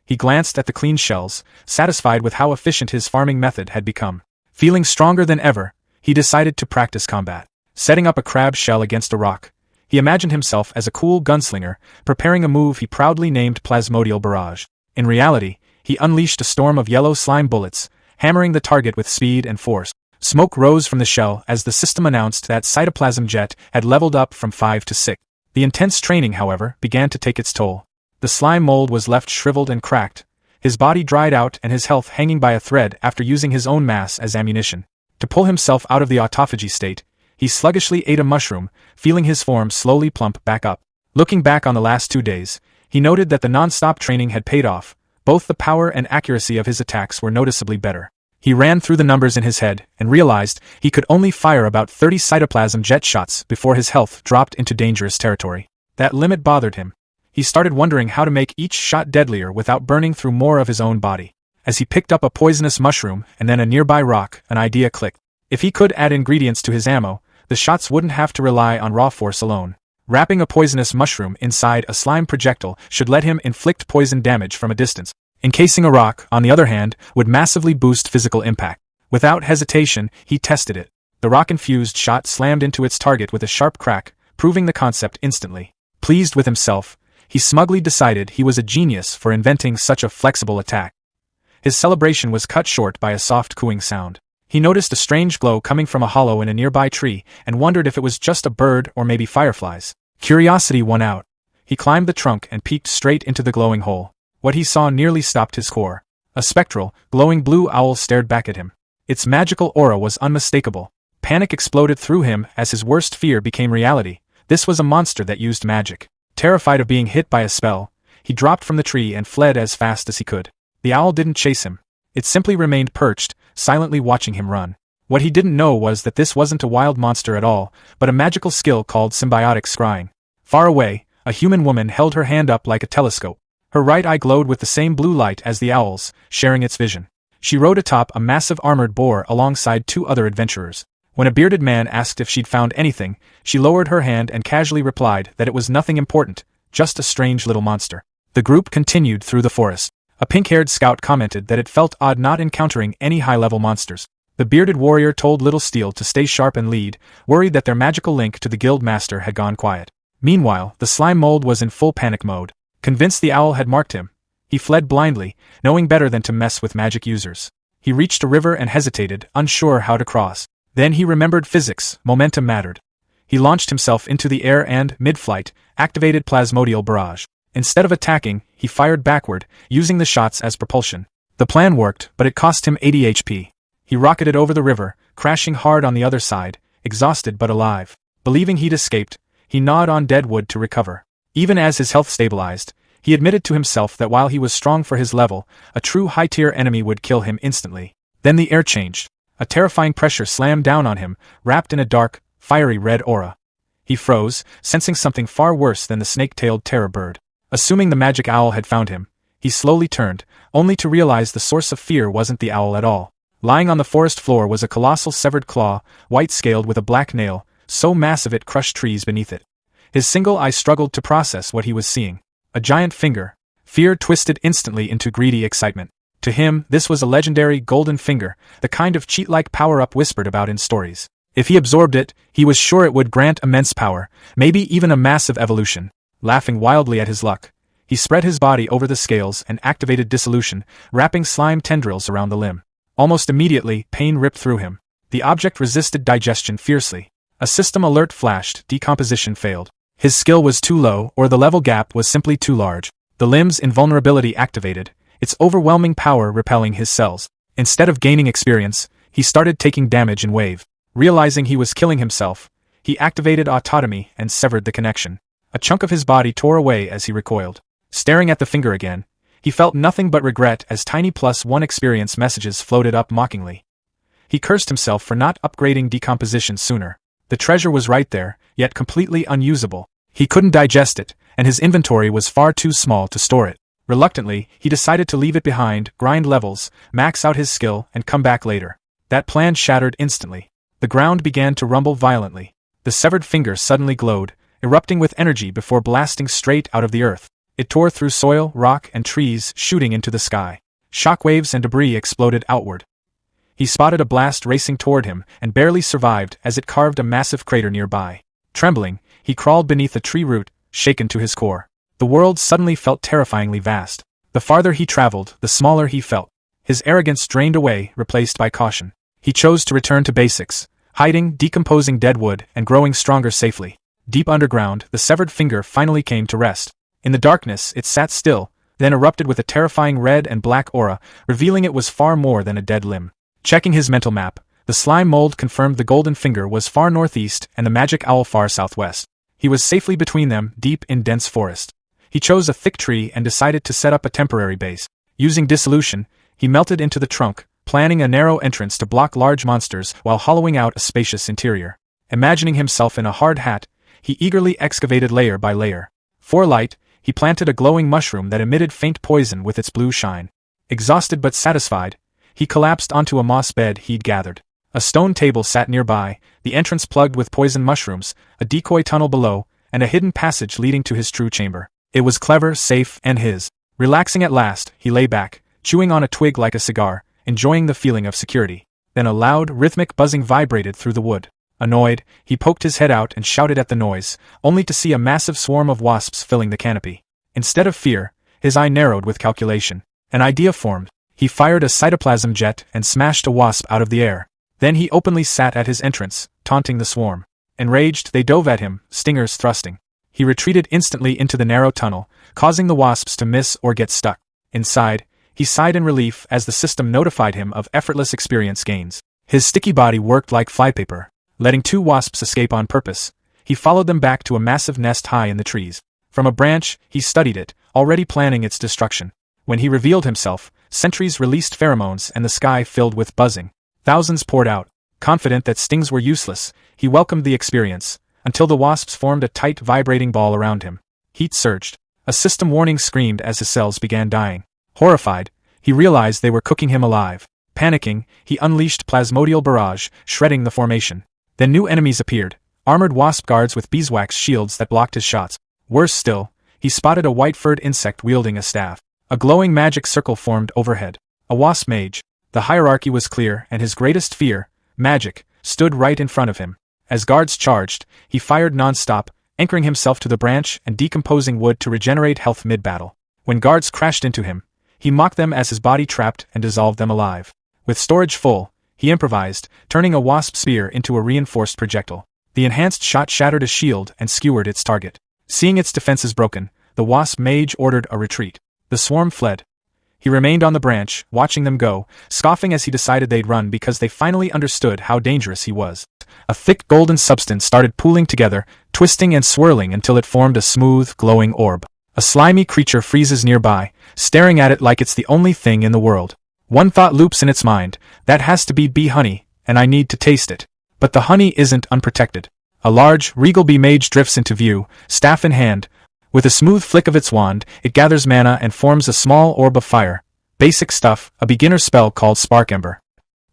He glanced at the clean shells, satisfied with how efficient his farming method had become. Feeling stronger than ever, he decided to practice combat. Setting up a crab shell against a rock, he imagined himself as a cool gunslinger, preparing a move he proudly named Plasmodial Barrage. In reality, he unleashed a storm of yellow slime bullets, hammering the target with speed and force. Smoke rose from the shell as the system announced that cytoplasm jet had leveled up from 5 to 6. The intense training, however, began to take its toll. The slime mold was left shriveled and cracked, his body dried out and his health hanging by a thread after using his own mass as ammunition. To pull himself out of the autophagy state, he sluggishly ate a mushroom, feeling his form slowly plump back up. Looking back on the last 2 days, he noted that the non-stop training had paid off. Both the power and accuracy of his attacks were noticeably better. He ran through the numbers in his head and realized he could only fire about 30 cytoplasm jet shots before his health dropped into dangerous territory. That limit bothered him. He started wondering how to make each shot deadlier without burning through more of his own body. As he picked up a poisonous mushroom and then a nearby rock, an idea clicked. If he could add ingredients to his ammo, the shots wouldn't have to rely on raw force alone. Wrapping a poisonous mushroom inside a slime projectile should let him inflict poison damage from a distance. Encasing a rock, on the other hand, would massively boost physical impact. Without hesitation, he tested it. The rock-infused shot slammed into its target with a sharp crack, proving the concept instantly. Pleased with himself, he smugly decided he was a genius for inventing such a flexible attack. His celebration was cut short by a soft cooing sound. He noticed a strange glow coming from a hollow in a nearby tree and wondered if it was just a bird or maybe fireflies. Curiosity won out. He climbed the trunk and peeked straight into the glowing hole. What he saw nearly stopped his core. A spectral, glowing blue owl stared back at him. Its magical aura was unmistakable. Panic exploded through him as his worst fear became reality. This was a monster that used magic. Terrified of being hit by a spell, he dropped from the tree and fled as fast as he could. The owl didn't chase him. It simply remained perched, silently watching him run. What he didn't know was that this wasn't a wild monster at all, but a magical skill called symbiotic scrying. Far away, a human woman held her hand up like a telescope. Her right eye glowed with the same blue light as the owl's, sharing its vision. She rode atop a massive armored boar alongside 2 other adventurers. When a bearded man asked if she'd found anything, she lowered her hand and casually replied that it was nothing important, just a strange little monster. The group continued through the forest. A pink-haired scout commented that it felt odd not encountering any high-level monsters. The bearded warrior told Little Steel to stay sharp and lead, worried that their magical link to the guild master had gone quiet. Meanwhile, the slime mold was in full panic mode. Convinced the owl had marked him, he fled blindly, knowing better than to mess with magic users. He reached a river and hesitated, unsure how to cross. Then he remembered physics, momentum mattered. He launched himself into the air and, mid-flight, activated Plasmodial Barrage. Instead of attacking, he fired backward, using the shots as propulsion. The plan worked, but it cost him 80 HP. He rocketed over the river, crashing hard on the other side, exhausted but alive. Believing he'd escaped, he gnawed on dead wood to recover. Even as his health stabilized, he admitted to himself that while he was strong for his level, a true high-tier enemy would kill him instantly. Then the air changed. A terrifying pressure slammed down on him, wrapped in a dark, fiery red aura. He froze, sensing something far worse than the snake-tailed terror bird. Assuming the magic owl had found him, he slowly turned, only to realize the source of fear wasn't the owl at all. Lying on the forest floor was a colossal severed claw, white-scaled with a black nail, so massive it crushed trees beneath it. His single eye struggled to process what he was seeing. A giant finger. Fear twisted instantly into greedy excitement. To him, this was a legendary golden finger, the kind of cheat-like power-up whispered about in stories. If he absorbed it, he was sure it would grant immense power, maybe even a massive evolution. Laughing wildly at his luck, he spread his body over the scales and activated dissolution, wrapping slime tendrils around the limb. Almost immediately, pain ripped through him. The object resisted digestion fiercely. A system alert flashed, decomposition failed. His skill was too low, or the level gap was simply too large. The limb's invulnerability activated, its overwhelming power repelling his cells. Instead of gaining experience, he started taking damage in wave. Realizing he was killing himself, he activated autotomy and severed the connection. A chunk of his body tore away as he recoiled. Staring at the finger again, he felt nothing but regret as tiny +1 experience messages floated up mockingly. He cursed himself for not upgrading decomposition sooner. The treasure was right there, yet completely unusable. He couldn't digest it, and his inventory was far too small to store it. Reluctantly, he decided to leave it behind, grind levels, max out his skill, and come back later. That plan shattered instantly. The ground began to rumble violently. The severed finger suddenly glowed, erupting with energy before blasting straight out of the earth. It tore through soil, rock, and trees, shooting into the sky. Shockwaves and debris exploded outward. He spotted a blast racing toward him, and barely survived as it carved a massive crater nearby. Trembling, he crawled beneath a tree root, shaken to his core. The world suddenly felt terrifyingly vast. The farther he traveled, the smaller he felt. His arrogance drained away, replaced by caution. He chose to return to basics, hiding, decomposing dead wood, and growing stronger safely. Deep underground, the severed finger finally came to rest. In the darkness, it sat still, then erupted with a terrifying red and black aura, revealing it was far more than a dead limb. Checking his mental map, the slime mold confirmed the golden finger was far northeast and the magic owl far southwest. He was safely between them, deep in dense forest. He chose a thick tree and decided to set up a temporary base. Using dissolution, he melted into the trunk, planning a narrow entrance to block large monsters while hollowing out a spacious interior. Imagining himself in a hard hat, he eagerly excavated layer by layer. For light, he planted a glowing mushroom that emitted faint poison with its blue shine. Exhausted but satisfied, he collapsed onto a moss bed he'd gathered. A stone table sat nearby, the entrance plugged with poison mushrooms, a decoy tunnel below, and a hidden passage leading to his true chamber. It was clever, safe, and his. Relaxing at last, he lay back, chewing on a twig like a cigar, enjoying the feeling of security. Then a loud, rhythmic buzzing vibrated through the wood. Annoyed, he poked his head out and shouted at the noise, only to see a massive swarm of wasps filling the canopy. Instead of fear, his eye narrowed with calculation. An idea formed. He fired a cytoplasm jet and smashed a wasp out of the air. Then he openly sat at his entrance, taunting the swarm. Enraged, they dove at him, stingers thrusting. He retreated instantly into the narrow tunnel, causing the wasps to miss or get stuck. Inside, he sighed in relief as the system notified him of effortless experience gains. His sticky body worked like flypaper. Letting 2 wasps escape on purpose, he followed them back to a massive nest high in the trees. From a branch, he studied it, already planning its destruction. When he revealed himself, sentries released pheromones and the sky filled with buzzing. Thousands poured out. Confident that stings were useless, he welcomed the experience, until the wasps formed a tight vibrating ball around him. Heat surged. A system warning screamed as his cells began dying. Horrified, he realized they were cooking him alive. Panicking, he unleashed plasmodial barrage, shredding the formation. Then new enemies appeared, armored wasp guards with beeswax shields that blocked his shots. Worse still, he spotted a white-furred insect wielding a staff. A glowing magic circle formed overhead. A wasp mage. The hierarchy was clear, and his greatest fear, magic, stood right in front of him. As guards charged, he fired non-stop, anchoring himself to the branch and decomposing wood to regenerate health mid-battle. When guards crashed into him, he mocked them as his body trapped and dissolved them alive. With storage full, he improvised, turning a wasp spear into a reinforced projectile. The enhanced shot shattered a shield and skewered its target. Seeing its defenses broken, the wasp mage ordered a retreat. The swarm fled. He remained on the branch, watching them go, scoffing as he decided they'd run because they finally understood how dangerous he was. A thick golden substance started pooling together, twisting and swirling until it formed a smooth, glowing orb. A slimy creature freezes nearby, staring at it like it's the only thing in the world. One thought loops in its mind: that has to be bee honey, and I need to taste it. But the honey isn't unprotected. A large, regal bee mage drifts into view, staff in hand. With a smooth flick of its wand, it gathers mana and forms a small orb of fire. Basic stuff, a beginner spell called Spark Ember.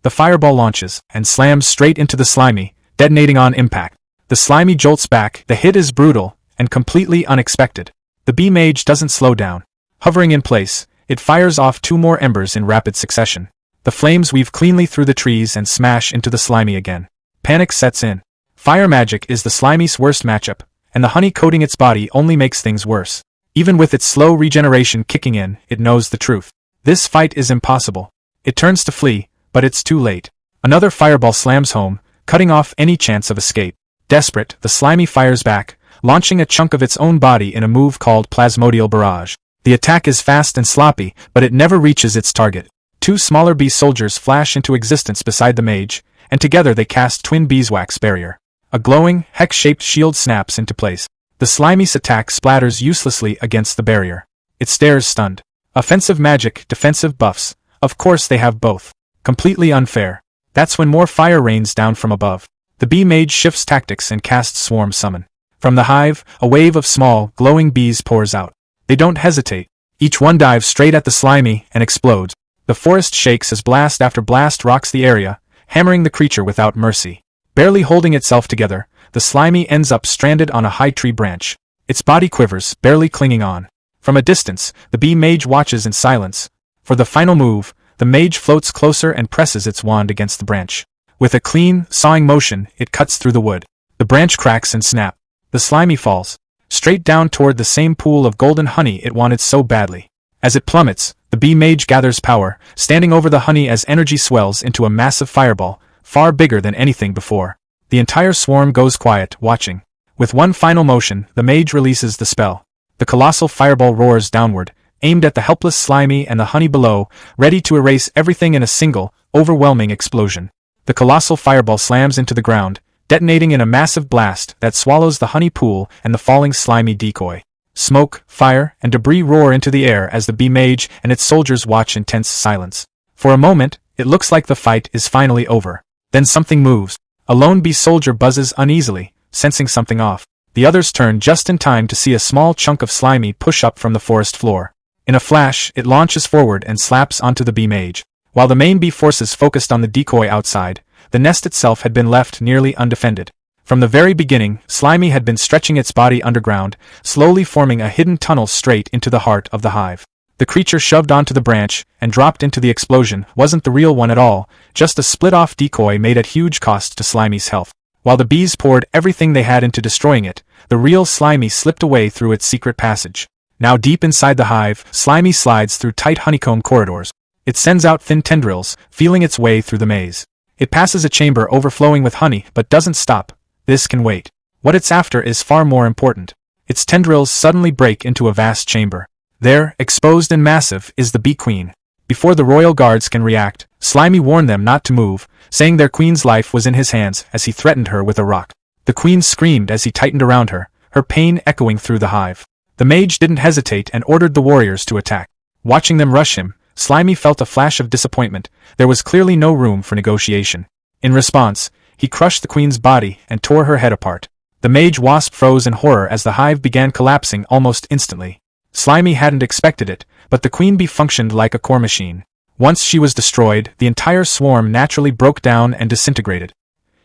The fireball launches, and slams straight into the slimy, detonating on impact. The slimy jolts back, the hit is brutal, and completely unexpected. The bee mage doesn't slow down. Hovering in place, it fires off 2 more embers in rapid succession. The flames weave cleanly through the trees and smash into the slimy again. Panic sets in. Fire magic is the slimy's worst matchup, and the honey coating its body only makes things worse. Even with its slow regeneration kicking in, it knows the truth. This fight is impossible. It turns to flee, but it's too late. Another fireball slams home, cutting off any chance of escape. Desperate, the slimy fires back, launching a chunk of its own body in a move called Plasmodial Barrage. The attack is fast and sloppy, but it never reaches its target. 2 smaller bee soldiers flash into existence beside the mage, and together they cast twin beeswax barrier. A glowing, hex-shaped shield snaps into place. The slimy's attack splatters uselessly against the barrier. It stares stunned. Offensive magic, defensive buffs. Of course they have both. Completely unfair. That's when more fire rains down from above. The bee mage shifts tactics and casts Swarm Summon. From the hive, a wave of small, glowing bees pours out. They don't hesitate. Each one dives straight at the slimy and explodes. The forest shakes as blast after blast rocks the area, hammering the creature without mercy. Barely holding itself together, the slimy ends up stranded on a high tree branch. Its body quivers, barely clinging on. From a distance, the bee mage watches in silence. For the final move, the mage floats closer and presses its wand against the branch. With a clean, sawing motion, it cuts through the wood. The branch cracks and snaps. The slimy falls, straight down toward the same pool of golden honey it wanted so badly. As it plummets, the bee mage gathers power, standing over the honey as energy swells into a massive fireball, far bigger than anything before. The entire swarm goes quiet, watching. With one final motion, the mage releases the spell. The colossal fireball roars downward, aimed at the helpless slimy and the honey below, ready to erase everything in a single, overwhelming explosion. The colossal fireball slams into the ground, detonating in a massive blast that swallows the honey pool and the falling slimy decoy. Smoke, fire, and debris roar into the air as the bee mage and its soldiers watch in tense silence. For a moment, it looks like the fight is finally over. Then something moves. A lone bee soldier buzzes uneasily, sensing something off. The others turn just in time to see a small chunk of slimy push up from the forest floor. In a flash, it launches forward and slaps onto the bee mage. While the main bee forces focused on the decoy outside, the nest itself had been left nearly undefended. From the very beginning, Slimy had been stretching its body underground, slowly forming a hidden tunnel straight into the heart of the hive. The creature shoved onto the branch and dropped into the explosion wasn't the real one at all, just a split-off decoy made at huge cost to Slimy's health. While the bees poured everything they had into destroying it, the real Slimy slipped away through its secret passage. Now deep inside the hive, Slimy slides through tight honeycomb corridors. It sends out thin tendrils, feeling its way through the maze. It passes a chamber overflowing with honey but doesn't stop. This can wait. What it's after is far more important. Its tendrils suddenly break into a vast chamber. There, exposed and massive, is the bee queen. Before the royal guards can react, Slimy warned them not to move, saying their queen's life was in his hands as he threatened her with a rock. The queen screamed as he tightened around her, her pain echoing through the hive. The mage didn't hesitate and ordered the warriors to attack. Watching them rush him, Slimy felt a flash of disappointment. There was clearly no room for negotiation. In response, he crushed the queen's body and tore her head apart. The mage wasp froze in horror as the hive began collapsing almost instantly. Slimy hadn't expected it, but the queen bee functioned like a core machine. Once she was destroyed, the entire swarm naturally broke down and disintegrated.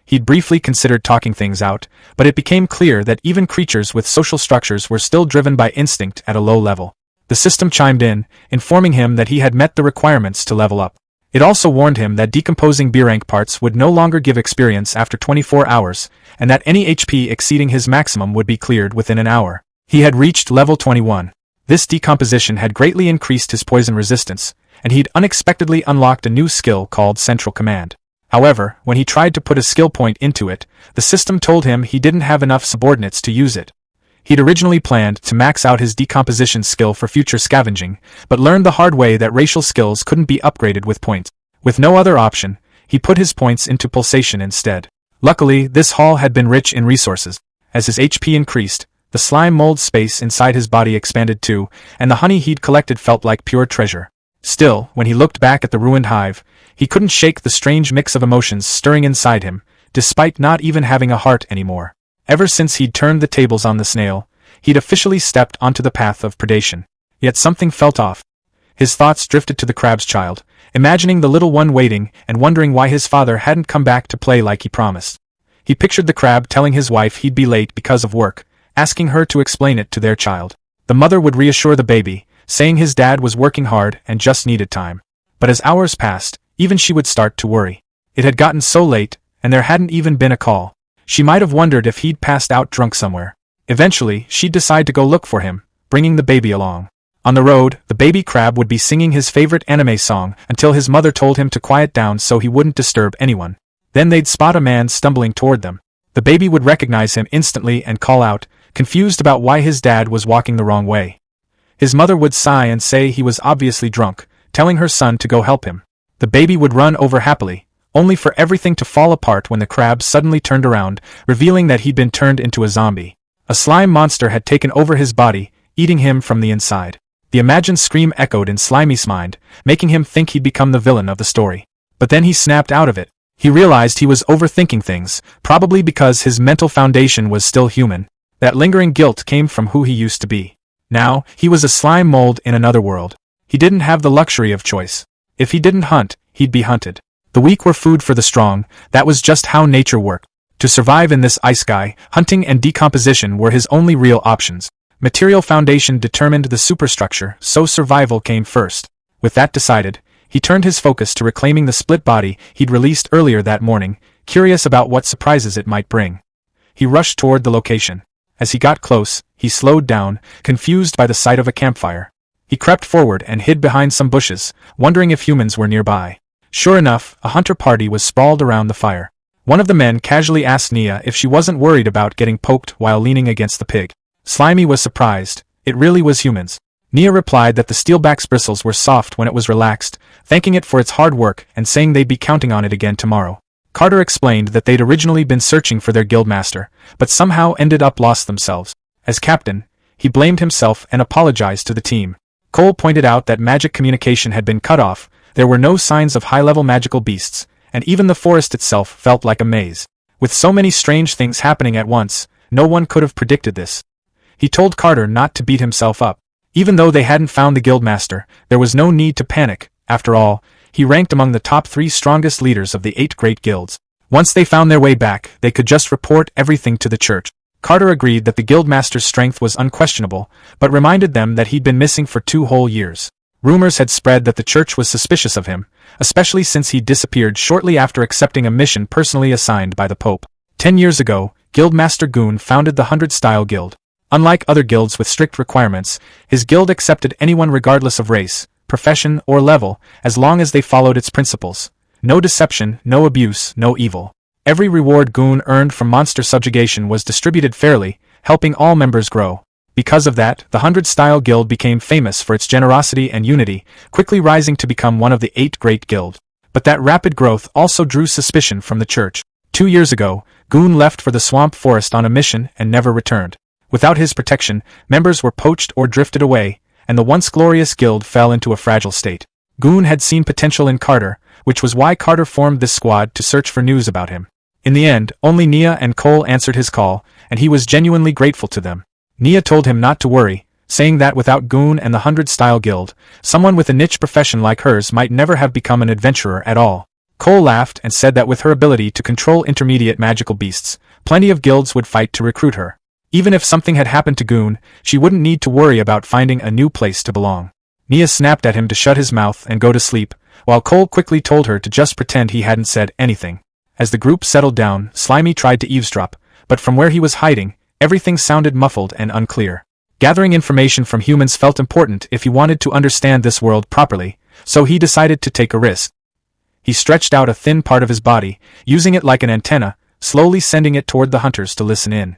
He'd briefly considered talking things out, but it became clear that even creatures with social structures were still driven by instinct at a low level. The system chimed in, informing him that he had met the requirements to level up. It also warned him that decomposing B-rank parts would no longer give experience after 24 hours, and that any HP exceeding his maximum would be cleared within an hour. He had reached level 21. This decomposition had greatly increased his poison resistance, and he'd unexpectedly unlocked a new skill called Central Command. However, when he tried to put a skill point into it, the system told him he didn't have enough subordinates to use it. He'd originally planned to max out his decomposition skill for future scavenging, but learned the hard way that racial skills couldn't be upgraded with points. With no other option, he put his points into pulsation instead. Luckily, this haul had been rich in resources. As his HP increased, the slime mold space inside his body expanded too, and the honey he'd collected felt like pure treasure. Still, when he looked back at the ruined hive, he couldn't shake the strange mix of emotions stirring inside him, despite not even having a heart anymore. Ever since he'd turned the tables on the snail, he'd officially stepped onto the path of predation. Yet something felt off. His thoughts drifted to the crab's child, imagining the little one waiting and wondering why his father hadn't come back to play like he promised. He pictured the crab telling his wife he'd be late because of work, asking her to explain it to their child. The mother would reassure the baby, saying his dad was working hard and just needed time. But as hours passed, even she would start to worry. It had gotten so late, and there hadn't even been a call. She might have wondered if he'd passed out drunk somewhere. Eventually, she'd decide to go look for him, bringing the baby along. On the road, the baby crab would be singing his favorite anime song until his mother told him to quiet down so he wouldn't disturb anyone. Then they'd spot a man stumbling toward them. The baby would recognize him instantly and call out, confused about why his dad was walking the wrong way. His mother would sigh and say he was obviously drunk, telling her son to go help him. The baby would run over happily, only for everything to fall apart when the crab suddenly turned around, revealing that he'd been turned into a zombie. A slime monster had taken over his body, eating him from the inside. The imagined scream echoed in Slimy's mind, making him think he'd become the villain of the story. But then he snapped out of it. He realized he was overthinking things, probably because his mental foundation was still human. That lingering guilt came from who he used to be. Now, he was a slime mold in another world. He didn't have the luxury of choice. If he didn't hunt, he'd be hunted. The weak were food for the strong, that was just how nature worked. To survive in this ice sky, hunting and decomposition were his only real options. Material foundation determined the superstructure, so survival came first. With that decided, he turned his focus to reclaiming the split body he'd released earlier that morning, curious about what surprises it might bring. He rushed toward the location. As he got close, he slowed down, confused by the sight of a campfire. He crept forward and hid behind some bushes, wondering if humans were nearby. Sure enough, a hunter party was sprawled around the fire. One of the men casually asked Nia if she wasn't worried about getting poked while leaning against the pig. Slimy was surprised. It really was humans. Nia replied that the steelback's bristles were soft when it was relaxed, thanking it for its hard work and saying they'd be counting on it again tomorrow. Carter explained that they'd originally been searching for their guildmaster, but somehow ended up lost themselves. As captain, he blamed himself and apologized to the team. Cole pointed out that magic communication had been cut off, there were no signs of high-level magical beasts, and even the forest itself felt like a maze. With so many strange things happening at once, no one could have predicted this. He told Carter not to beat himself up. Even though they hadn't found the guildmaster, there was no need to panic. After all, he ranked among the top 3 strongest leaders of the 8 great guilds. Once they found their way back, they could just report everything to the church. Carter agreed that the guildmaster's strength was unquestionable, but reminded them that he'd been missing for 2 whole years. Rumors had spread that the church was suspicious of him, especially since he disappeared shortly after accepting a mission personally assigned by the Pope. 10 years ago, Guildmaster Goon founded the 100-Style Guild. Unlike other guilds with strict requirements, his guild accepted anyone regardless of race, profession, or level, as long as they followed its principles. No deception, no abuse, no evil. Every reward Goon earned from monster subjugation was distributed fairly, helping all members grow. Because of that, the 100-Style Guild became famous for its generosity and unity, quickly rising to become one of the 8 great guilds. But that rapid growth also drew suspicion from the church. 2 years ago, Goon left for the swamp forest on a mission and never returned. Without his protection, members were poached or drifted away, and the once glorious guild fell into a fragile state. Goon had seen potential in Carter, which was why Carter formed this squad to search for news about him. In the end, only Nia and Cole answered his call, and he was genuinely grateful to them. Nia told him not to worry, saying that without Goon and the 100-Style Guild, someone with a niche profession like hers might never have become an adventurer at all. Cole laughed and said that with her ability to control intermediate magical beasts, plenty of guilds would fight to recruit her. Even if something had happened to Goon, she wouldn't need to worry about finding a new place to belong. Nia snapped at him to shut his mouth and go to sleep, while Cole quickly told her to just pretend he hadn't said anything. As the group settled down, Slimy tried to eavesdrop, but from where he was hiding, everything sounded muffled and unclear. Gathering information from humans felt important if he wanted to understand this world properly, so he decided to take a risk. He stretched out a thin part of his body, using it like an antenna, slowly sending it toward the hunters to listen in.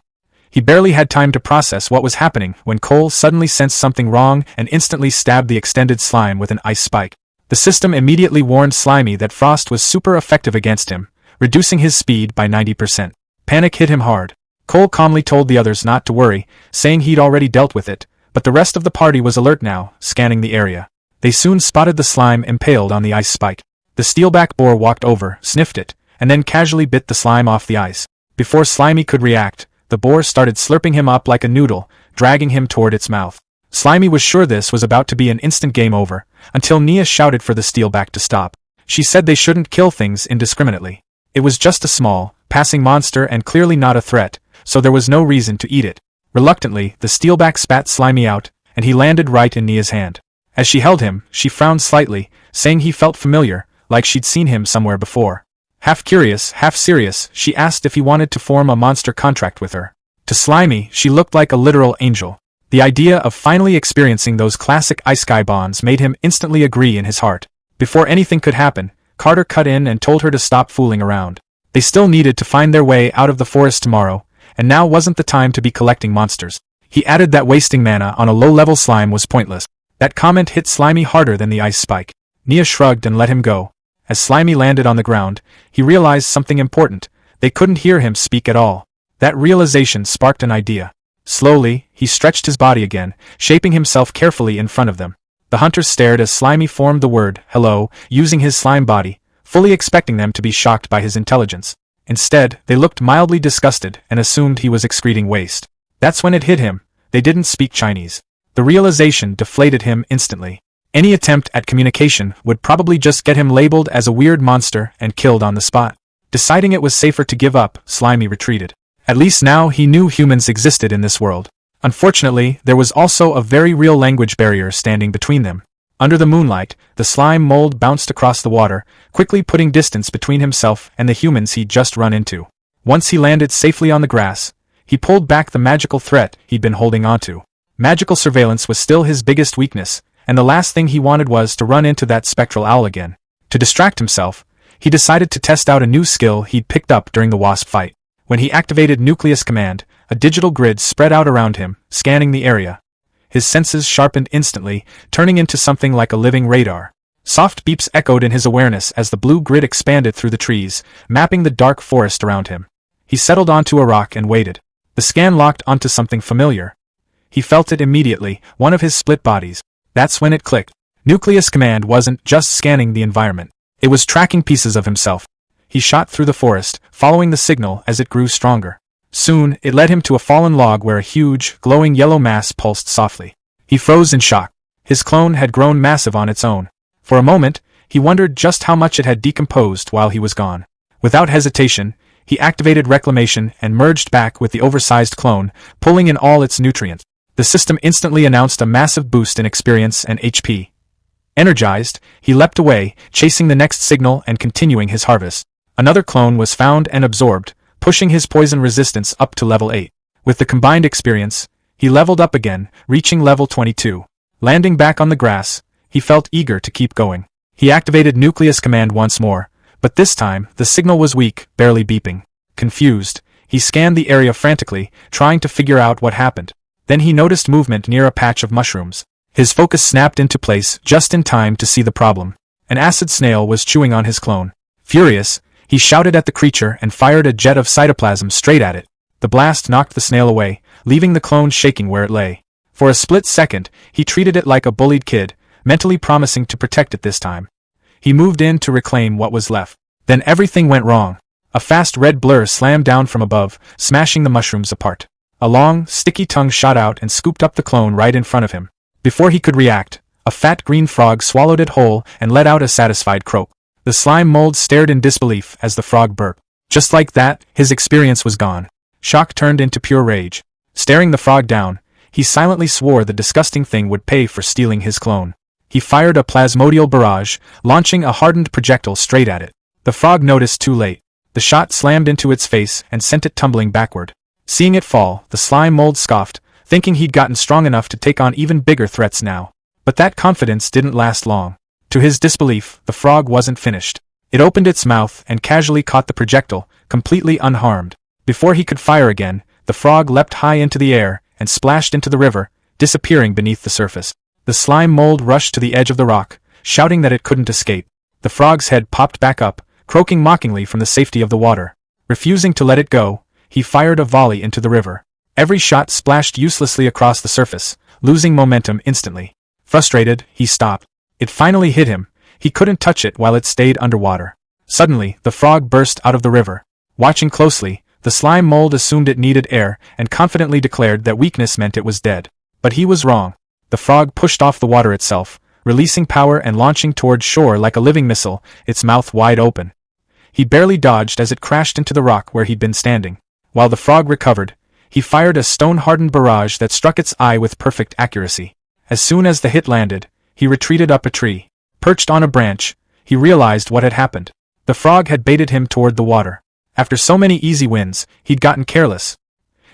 He barely had time to process what was happening when Cole suddenly sensed something wrong and instantly stabbed the extended slime with an ice spike. The system immediately warned Slimy that Frost was super effective against him, reducing his speed by 90%. Panic hit him hard. Cole calmly told the others not to worry, saying he'd already dealt with it, but the rest of the party was alert now, scanning the area. They soon spotted the slime impaled on the ice spike. The steelback boar walked over, sniffed it, and then casually bit the slime off the ice. Before Slimy could react, the boar started slurping him up like a noodle, dragging him toward its mouth. Slimy was sure this was about to be an instant game over, until Nia shouted for the steelback to stop. She said they shouldn't kill things indiscriminately. It was just a small, passing monster and clearly not a threat, so there was no reason to eat it. Reluctantly, the steelback spat Slimy out, and he landed right in Nia's hand. As she held him, she frowned slightly, saying he felt familiar, like she'd seen him somewhere before. Half curious, half serious, she asked if he wanted to form a monster contract with her. To Slimy, she looked like a literal angel. The idea of finally experiencing those classic ice-sky bonds made him instantly agree in his heart. Before anything could happen, Carter cut in and told her to stop fooling around. They still needed to find their way out of the forest tomorrow, and now wasn't the time to be collecting monsters. He added that wasting mana on a low-level slime was pointless. That comment hit Slimy harder than the ice spike. Nia shrugged and let him go. As Slimy landed on the ground, he realized something important. They couldn't hear him speak at all. That realization sparked an idea. Slowly, he stretched his body again, shaping himself carefully in front of them. The hunters stared as Slimy formed the word, hello, using his slime body, fully expecting them to be shocked by his intelligence. Instead, they looked mildly disgusted and assumed he was excreting waste. That's when it hit him. They didn't speak Chinese. The realization deflated him instantly. Any attempt at communication would probably just get him labeled as a weird monster and killed on the spot. Deciding it was safer to give up, Slimy retreated. At least now he knew humans existed in this world. Unfortunately, there was also a very real language barrier standing between them. Under the moonlight, the slime mold bounced across the water, quickly putting distance between himself and the humans he'd just run into. Once he landed safely on the grass, he pulled back the magical threat he'd been holding onto. Magical surveillance was still his biggest weakness, and the last thing he wanted was to run into that spectral owl again. To distract himself, he decided to test out a new skill he'd picked up during the wasp fight. When he activated Nucleus Command, a digital grid spread out around him, scanning the area. His senses sharpened instantly, turning into something like a living radar. Soft beeps echoed in his awareness as the blue grid expanded through the trees, mapping the dark forest around him. He settled onto a rock and waited. The scan locked onto something familiar. He felt it immediately, one of his split bodies. That's when it clicked. Nucleus Command wasn't just scanning the environment. It was tracking pieces of himself. He shot through the forest, following the signal as it grew stronger. Soon, it led him to a fallen log where a huge, glowing yellow mass pulsed softly. He froze in shock. His clone had grown massive on its own. For a moment, he wondered just how much it had decomposed while he was gone. Without hesitation, he activated Reclamation and merged back with the oversized clone, pulling in all its nutrients. The system instantly announced a massive boost in experience and HP. Energized, he leapt away, chasing the next signal and continuing his harvest. Another clone was found and absorbed, pushing his poison resistance up to level 8. With the combined experience, he leveled up again, reaching level 22. Landing back on the grass, he felt eager to keep going. He activated Nucleus Command once more, but this time, the signal was weak, barely beeping. Confused, he scanned the area frantically, trying to figure out what happened. Then he noticed movement near a patch of mushrooms. His focus snapped into place just in time to see the problem. An acid snail was chewing on his clone. Furious, he shouted at the creature and fired a jet of cytoplasm straight at it. The blast knocked the snail away, leaving the clone shaking where it lay. For a split second, he treated it like a bullied kid, mentally promising to protect it this time. He moved in to reclaim what was left. Then everything went wrong. A fast red blur slammed down from above, smashing the mushrooms apart. A long, sticky tongue shot out and scooped up the clone right in front of him. Before he could react, a fat green frog swallowed it whole and let out a satisfied croak. The slime mold stared in disbelief as the frog burped. Just like that, his experience was gone. Shock turned into pure rage. Staring the frog down, he silently swore the disgusting thing would pay for stealing his clone. He fired a plasmodial barrage, launching a hardened projectile straight at it. The frog noticed too late. The shot slammed into its face and sent it tumbling backward. Seeing it fall, the slime mold scoffed, thinking he'd gotten strong enough to take on even bigger threats now. But that confidence didn't last long. To his disbelief, the frog wasn't finished. It opened its mouth and casually caught the projectile, completely unharmed. Before he could fire again, the frog leapt high into the air and splashed into the river, disappearing beneath the surface. The slime mold rushed to the edge of the rock, shouting that it couldn't escape. The frog's head popped back up, croaking mockingly from the safety of the water. Refusing to let it go, he fired a volley into the river. Every shot splashed uselessly across the surface, losing momentum instantly. Frustrated, he stopped. It finally hit him. He couldn't touch it while it stayed underwater. Suddenly, the frog burst out of the river. Watching closely, the slime mold assumed it needed air and confidently declared that weakness meant it was dead. But he was wrong. The frog pushed off the water itself, releasing power and launching toward shore like a living missile, its mouth wide open. He barely dodged as it crashed into the rock where he'd been standing. While the frog recovered, he fired a stone-hardened barrage that struck its eye with perfect accuracy. As soon as the hit landed, he retreated up a tree. Perched on a branch, he realized what had happened. The frog had baited him toward the water. After so many easy wins, he'd gotten careless.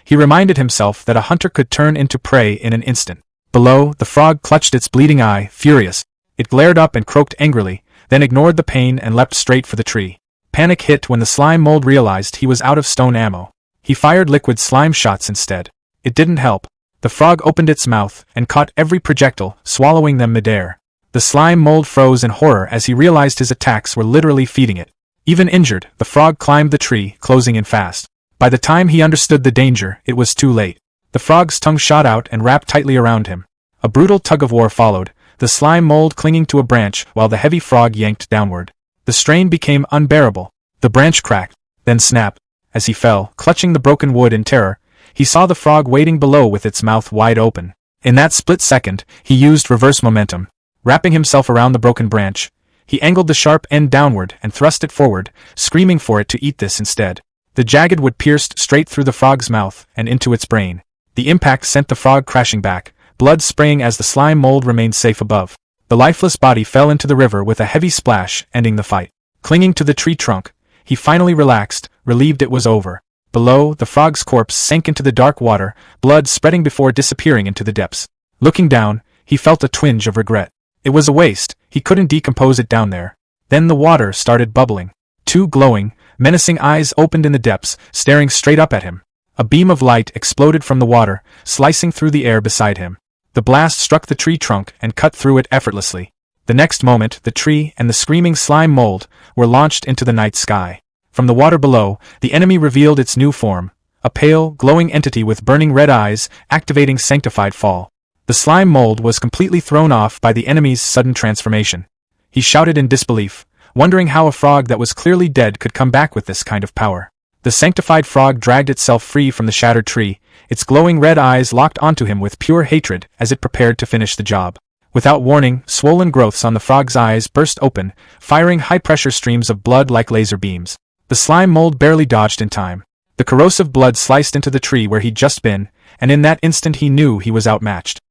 He reminded himself that a hunter could turn into prey in an instant. Below, the frog clutched its bleeding eye, furious. It glared up and croaked angrily, then ignored the pain and leapt straight for the tree. Panic hit when the slime mold realized he was out of stone ammo. He fired liquid slime shots instead. It didn't help. The frog opened its mouth and caught every projectile, swallowing them midair. The slime mold froze in horror as he realized his attacks were literally feeding it. Even injured, the frog climbed the tree, closing in fast. By the time he understood the danger, it was too late. The frog's tongue shot out and wrapped tightly around him. A brutal tug-of-war followed, the slime mold clinging to a branch while the heavy frog yanked downward. The strain became unbearable. The branch cracked, then snapped. As he fell, clutching the broken wood in terror, he saw the frog waiting below with its mouth wide open. In that split second, he used reverse momentum. Wrapping himself around the broken branch, he angled the sharp end downward and thrust it forward, screaming for it to eat this instead. The jagged wood pierced straight through the frog's mouth and into its brain. The impact sent the frog crashing back, blood spraying as the slime mold remained safe above. The lifeless body fell into the river with a heavy splash, ending the fight. Clinging to the tree trunk, he finally relaxed, relieved it was over. Below, the frog's corpse sank into the dark water, blood spreading before disappearing into the depths. Looking down, he felt a twinge of regret. It was a waste, he couldn't decompose it down there. Then the water started bubbling. Two glowing, menacing eyes opened in the depths, staring straight up at him. A beam of light exploded from the water, slicing through the air beside him. The blast struck the tree trunk and cut through it effortlessly. The next moment, the tree and the screaming slime mold were launched into the night sky. From the water below, the enemy revealed its new form, a pale, glowing entity with burning red eyes, activating sanctified fall. The slime mold was completely thrown off by the enemy's sudden transformation. He shouted in disbelief, wondering how a frog that was clearly dead could come back with this kind of power. The sanctified frog dragged itself free from the shattered tree, its glowing red eyes locked onto him with pure hatred as it prepared to finish the job. Without warning, swollen growths on the frog's eyes burst open, firing high-pressure streams of blood like laser beams. The slime mold barely dodged in time. The corrosive blood sliced into the tree where he'd just been, and in that instant he knew he was outmatched.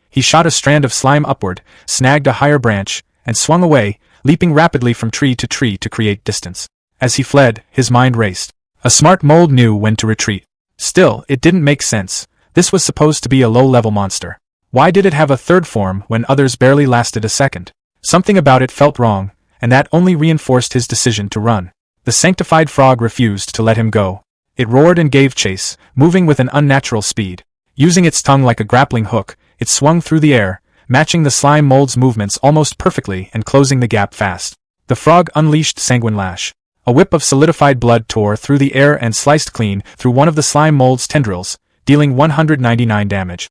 He shot a strand of slime upward, snagged a higher branch, and swung away, leaping rapidly from tree to create distance. As he fled, his mind raced. A smart mold knew when to retreat. Still, it didn't make sense. This was supposed to be a low-level monster. Why did it have a third form when others barely lasted a second? Something about it felt wrong, and that only reinforced his decision to run. The sanctified frog refused to let him go. It roared and gave chase, moving with an unnatural speed. Using its tongue like a grappling hook, it swung through the air, matching the slime mold's movements almost perfectly and closing the gap fast. The frog unleashed sanguine lash. A whip of solidified blood tore through the air and sliced clean through one of the slime mold's tendrils, dealing 199 damage.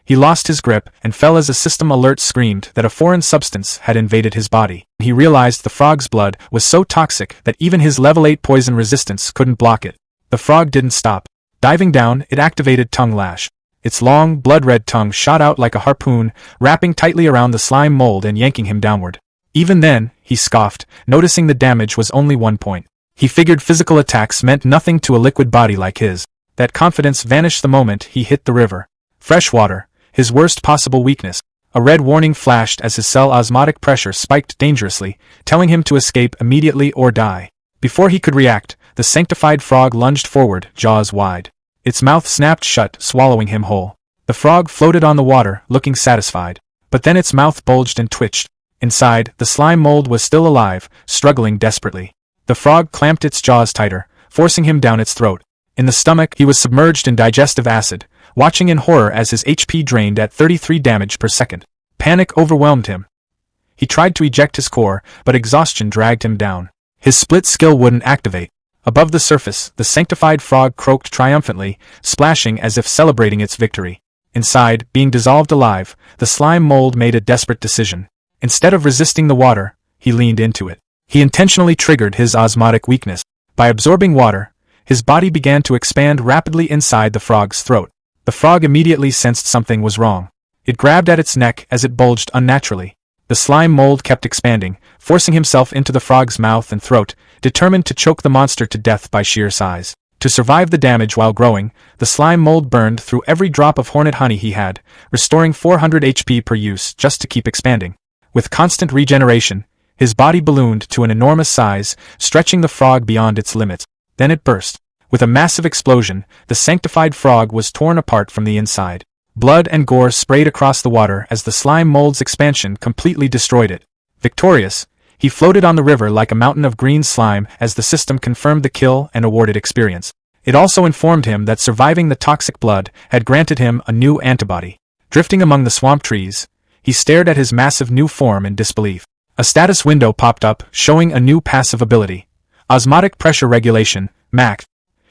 He lost his grip and fell as a system alert screamed that a foreign substance had invaded his body. He realized the frog's blood was so toxic that even his level 8 poison resistance couldn't block it. The frog didn't stop. Diving down, it activated tongue lash. Its long, blood-red tongue shot out like a harpoon, wrapping tightly around the slime mold and yanking him downward. Even then, he scoffed, noticing the damage was only 1 point. He figured physical attacks meant nothing to a liquid body like his. That confidence vanished the moment he hit the river. Fresh water, his worst possible weakness. A red warning flashed as his cell osmotic pressure spiked dangerously, telling him to escape immediately or die. Before he could react, the sanctified frog lunged forward, jaws wide. Its mouth snapped shut, swallowing him whole. The frog floated on the water, looking satisfied. But then its mouth bulged and twitched. Inside, the slime mold was still alive, struggling desperately. The frog clamped its jaws tighter, forcing him down its throat. In the stomach, he was submerged in digestive acid, watching in horror as his HP drained at 33 damage per second. Panic overwhelmed him. He tried to eject his core, but exhaustion dragged him down. His split skill wouldn't activate. Above the surface, the sanctified frog croaked triumphantly, splashing as if celebrating its victory. Inside, being dissolved alive, the slime mold made a desperate decision. Instead of resisting the water, he leaned into it. He intentionally triggered his osmotic weakness. By absorbing water, his body began to expand rapidly inside the frog's throat. The frog immediately sensed something was wrong. It grabbed at its neck as it bulged unnaturally. The slime mold kept expanding, forcing himself into the frog's mouth and throat, determined to choke the monster to death by sheer size. To survive the damage while growing, the slime mold burned through every drop of hornet honey he had, restoring 400 HP per use just to keep expanding. With constant regeneration, his body ballooned to an enormous size, stretching the frog beyond its limits. Then it burst. With a massive explosion, the sanctified frog was torn apart from the inside. Blood and gore sprayed across the water as the slime mold's expansion completely destroyed it. Victorious, he floated on the river like a mountain of green slime as the system confirmed the kill and awarded experience. It also informed him that surviving the toxic blood had granted him a new antibody. Drifting among the swamp trees, he stared at his massive new form in disbelief. A status window popped up, showing a new passive ability. Osmotic Pressure Regulation, MAX.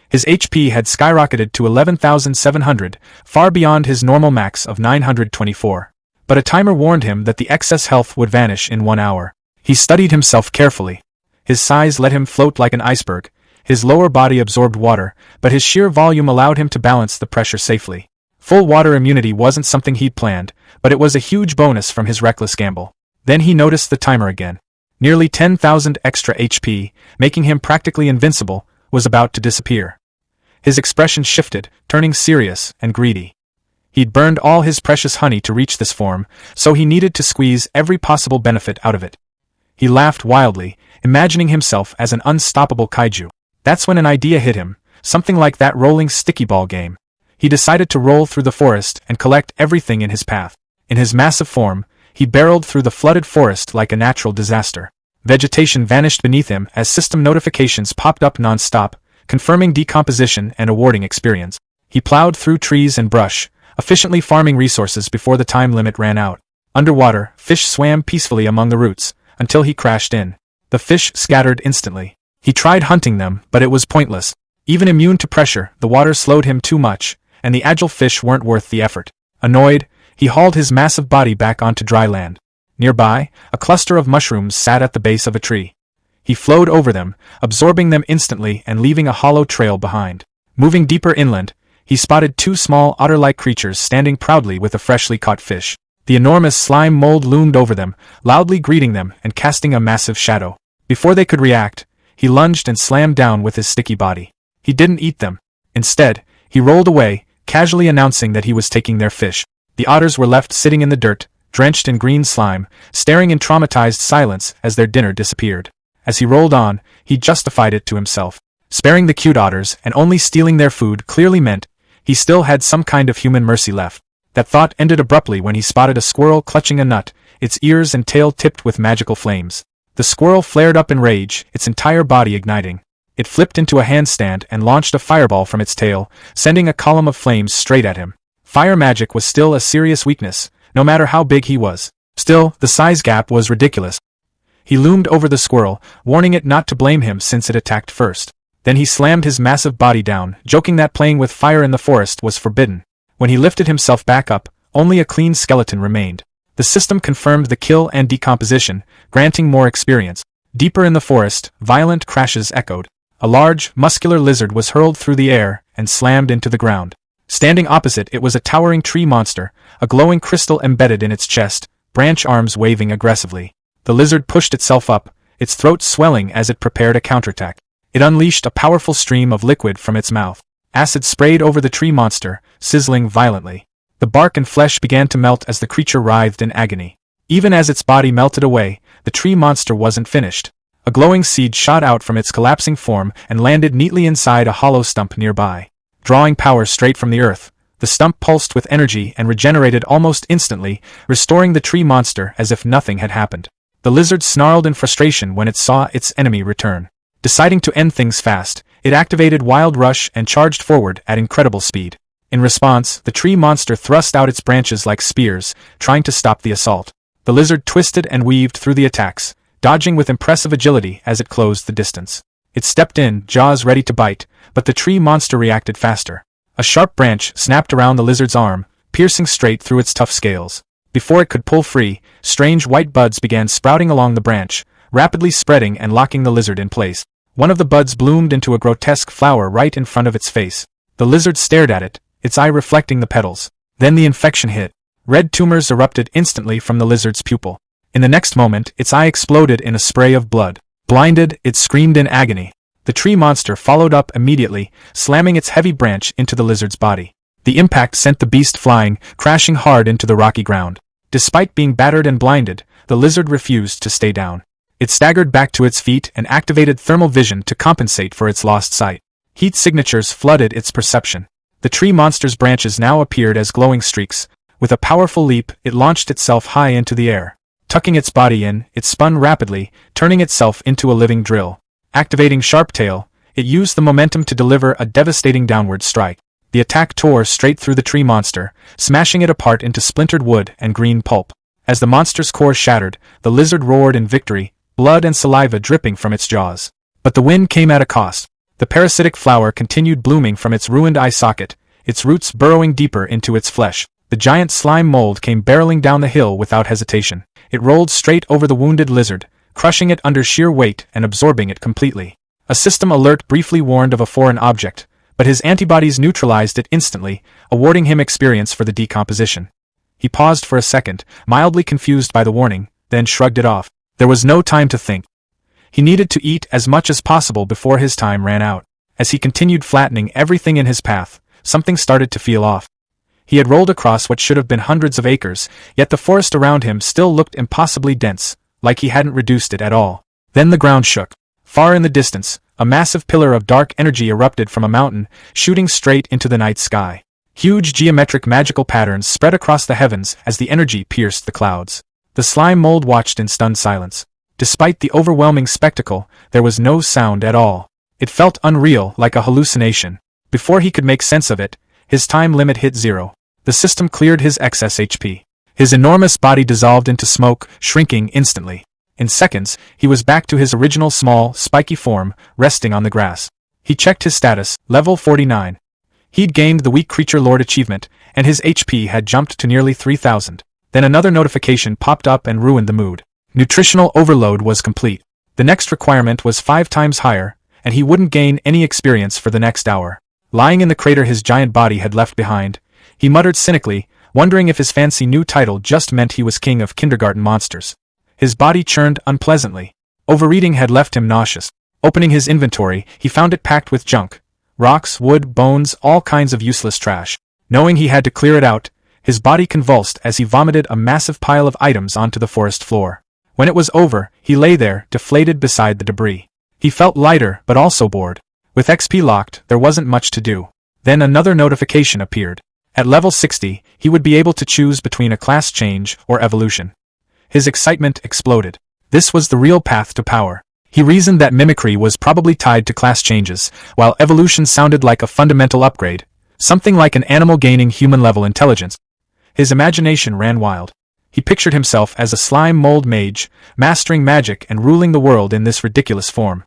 His HP had skyrocketed to 11,700, far beyond his normal max of 924. But a timer warned him that the excess health would vanish in 1 hour. He studied himself carefully. His size let him float like an iceberg. His lower body absorbed water, but his sheer volume allowed him to balance the pressure safely. Full water immunity wasn't something he'd planned, but it was a huge bonus from his reckless gamble. Then he noticed the timer again. Nearly 10,000 extra HP, making him practically invincible, was about to disappear. His expression shifted, turning serious and greedy. He'd burned all his precious honey to reach this form, so he needed to squeeze every possible benefit out of it. He laughed wildly, imagining himself as an unstoppable kaiju. That's when an idea hit him, something like that rolling sticky ball game. He decided to roll through the forest and collect everything in his path. In his massive form, he barreled through the flooded forest like a natural disaster. Vegetation vanished beneath him as system notifications popped up non-stop, confirming decomposition and awarding experience. He plowed through trees and brush, efficiently farming resources before the time limit ran out. Underwater, fish swam peacefully among the roots, until he crashed in. The fish scattered instantly. He tried hunting them, but it was pointless. Even immune to pressure, the water slowed him too much, and the agile fish weren't worth the effort. Annoyed, he hauled his massive body back onto dry land. Nearby, a cluster of mushrooms sat at the base of a tree. He flowed over them, absorbing them instantly and leaving a hollow trail behind. Moving deeper inland, he spotted 2 small otter-like creatures standing proudly with a freshly caught fish. The enormous slime mold loomed over them, loudly greeting them and casting a massive shadow. Before they could react, he lunged and slammed down with his sticky body. He didn't eat them. Instead, he rolled away, casually announcing that he was taking their fish. The otters were left sitting in the dirt, drenched in green slime, staring in traumatized silence as their dinner disappeared. As he rolled on, he justified it to himself. Sparing the cute otters and only stealing their food clearly meant he still had some kind of human mercy left. That thought ended abruptly when he spotted a squirrel clutching a nut, its ears and tail tipped with magical flames. The squirrel flared up in rage, its entire body igniting. It flipped into a handstand and launched a fireball from its tail, sending a column of flames straight at him. Fire magic was still a serious weakness, no matter how big he was. Still, the size gap was ridiculous. He loomed over the squirrel, warning it not to blame him since it attacked first. Then he slammed his massive body down, joking that playing with fire in the forest was forbidden. When he lifted himself back up, only a clean skeleton remained. The system confirmed the kill and decomposition, granting more experience. Deeper in the forest, violent crashes echoed. A large, muscular lizard was hurled through the air and slammed into the ground. Standing opposite it was a towering tree monster, a glowing crystal embedded in its chest, branch arms waving aggressively. The lizard pushed itself up, its throat swelling as it prepared a counterattack. It unleashed a powerful stream of liquid from its mouth. Acid sprayed over the tree monster, sizzling violently. The bark and flesh began to melt as the creature writhed in agony. Even as its body melted away, the tree monster wasn't finished. A glowing seed shot out from its collapsing form and landed neatly inside a hollow stump nearby. Drawing power straight from the earth, the stump pulsed with energy and regenerated almost instantly, restoring the tree monster as if nothing had happened. The lizard snarled in frustration when it saw its enemy return. Deciding to end things fast, It activated Wild Rush and charged forward at incredible speed. In response, the tree monster thrust out its branches like spears, trying to stop the assault. The lizard twisted and weaved through the attacks, dodging with impressive agility as it closed the distance. It stepped in, jaws ready to bite, but the tree monster reacted faster. A sharp branch snapped around the lizard's arm, piercing straight through its tough scales. Before it could pull free, strange white buds began sprouting along the branch, rapidly spreading and locking the lizard in place. One of the buds bloomed into a grotesque flower right in front of its face. The lizard stared at it, its eye reflecting the petals. Then the infection hit. Red tumors erupted instantly from the lizard's pupil. In the next moment, its eye exploded in a spray of blood. Blinded, it screamed in agony. The tree monster followed up immediately, slamming its heavy branch into the lizard's body. The impact sent the beast flying, crashing hard into the rocky ground. Despite being battered and blinded, the lizard refused to stay down. It staggered back to its feet and activated thermal vision to compensate for its lost sight. Heat signatures flooded its perception. The tree monster's branches now appeared as glowing streaks. With a powerful leap, it launched itself high into the air. Tucking its body in, it spun rapidly, turning itself into a living drill. Activating Sharp Tail, it used the momentum to deliver a devastating downward strike. The attack tore straight through the tree monster, smashing it apart into splintered wood and green pulp. As the monster's core shattered, the lizard roared in victory, blood and saliva dripping from its jaws. But the win came at a cost. The parasitic flower continued blooming from its ruined eye socket, its roots burrowing deeper into its flesh. The giant slime mold came barreling down the hill without hesitation. It rolled straight over the wounded lizard, crushing it under sheer weight and absorbing it completely. A system alert briefly warned of a foreign object, but his antibodies neutralized it instantly, awarding him experience for the decomposition. He paused for a second, mildly confused by the warning, then shrugged it off. There was no time to think. He needed to eat as much as possible before his time ran out. As he continued flattening everything in his path, something started to feel off. He had rolled across what should have been hundreds of acres, yet the forest around him still looked impossibly dense, like he hadn't reduced it at all. Then the ground shook. Far in the distance, a massive pillar of dark energy erupted from a mountain, shooting straight into the night sky. Huge geometric magical patterns spread across the heavens as the energy pierced the clouds. The slime mold watched in stunned silence. Despite the overwhelming spectacle, there was no sound at all. It felt unreal, like a hallucination. Before he could make sense of it, his time limit hit 0. The system cleared his excess HP. His enormous body dissolved into smoke, shrinking instantly. In seconds, he was back to his original small, spiky form, resting on the grass. He checked his status, level 49. He'd gained the Weak Creature Lord achievement, and his HP had jumped to nearly 3,000. Then another notification popped up and ruined the mood. Nutritional overload was complete. The next requirement was 5 times higher, and he wouldn't gain any experience for the next hour. Lying in the crater his giant body had left behind, he muttered cynically, wondering if his fancy new title just meant he was king of kindergarten monsters. His body churned unpleasantly. Overeating had left him nauseous. Opening his inventory, he found it packed with junk. Rocks, wood, bones, all kinds of useless trash. Knowing he had to clear it out, his body convulsed as he vomited a massive pile of items onto the forest floor. When it was over, he lay there, deflated beside the debris. He felt lighter, but also bored. With XP locked, there wasn't much to do. Then another notification appeared. At level 60, he would be able to choose between a class change or evolution. His excitement exploded. This was the real path to power. He reasoned that mimicry was probably tied to class changes, while evolution sounded like a fundamental upgrade, something like an animal gaining human-level intelligence. His imagination ran wild. He pictured himself as a slime mold mage, mastering magic and ruling the world in this ridiculous form.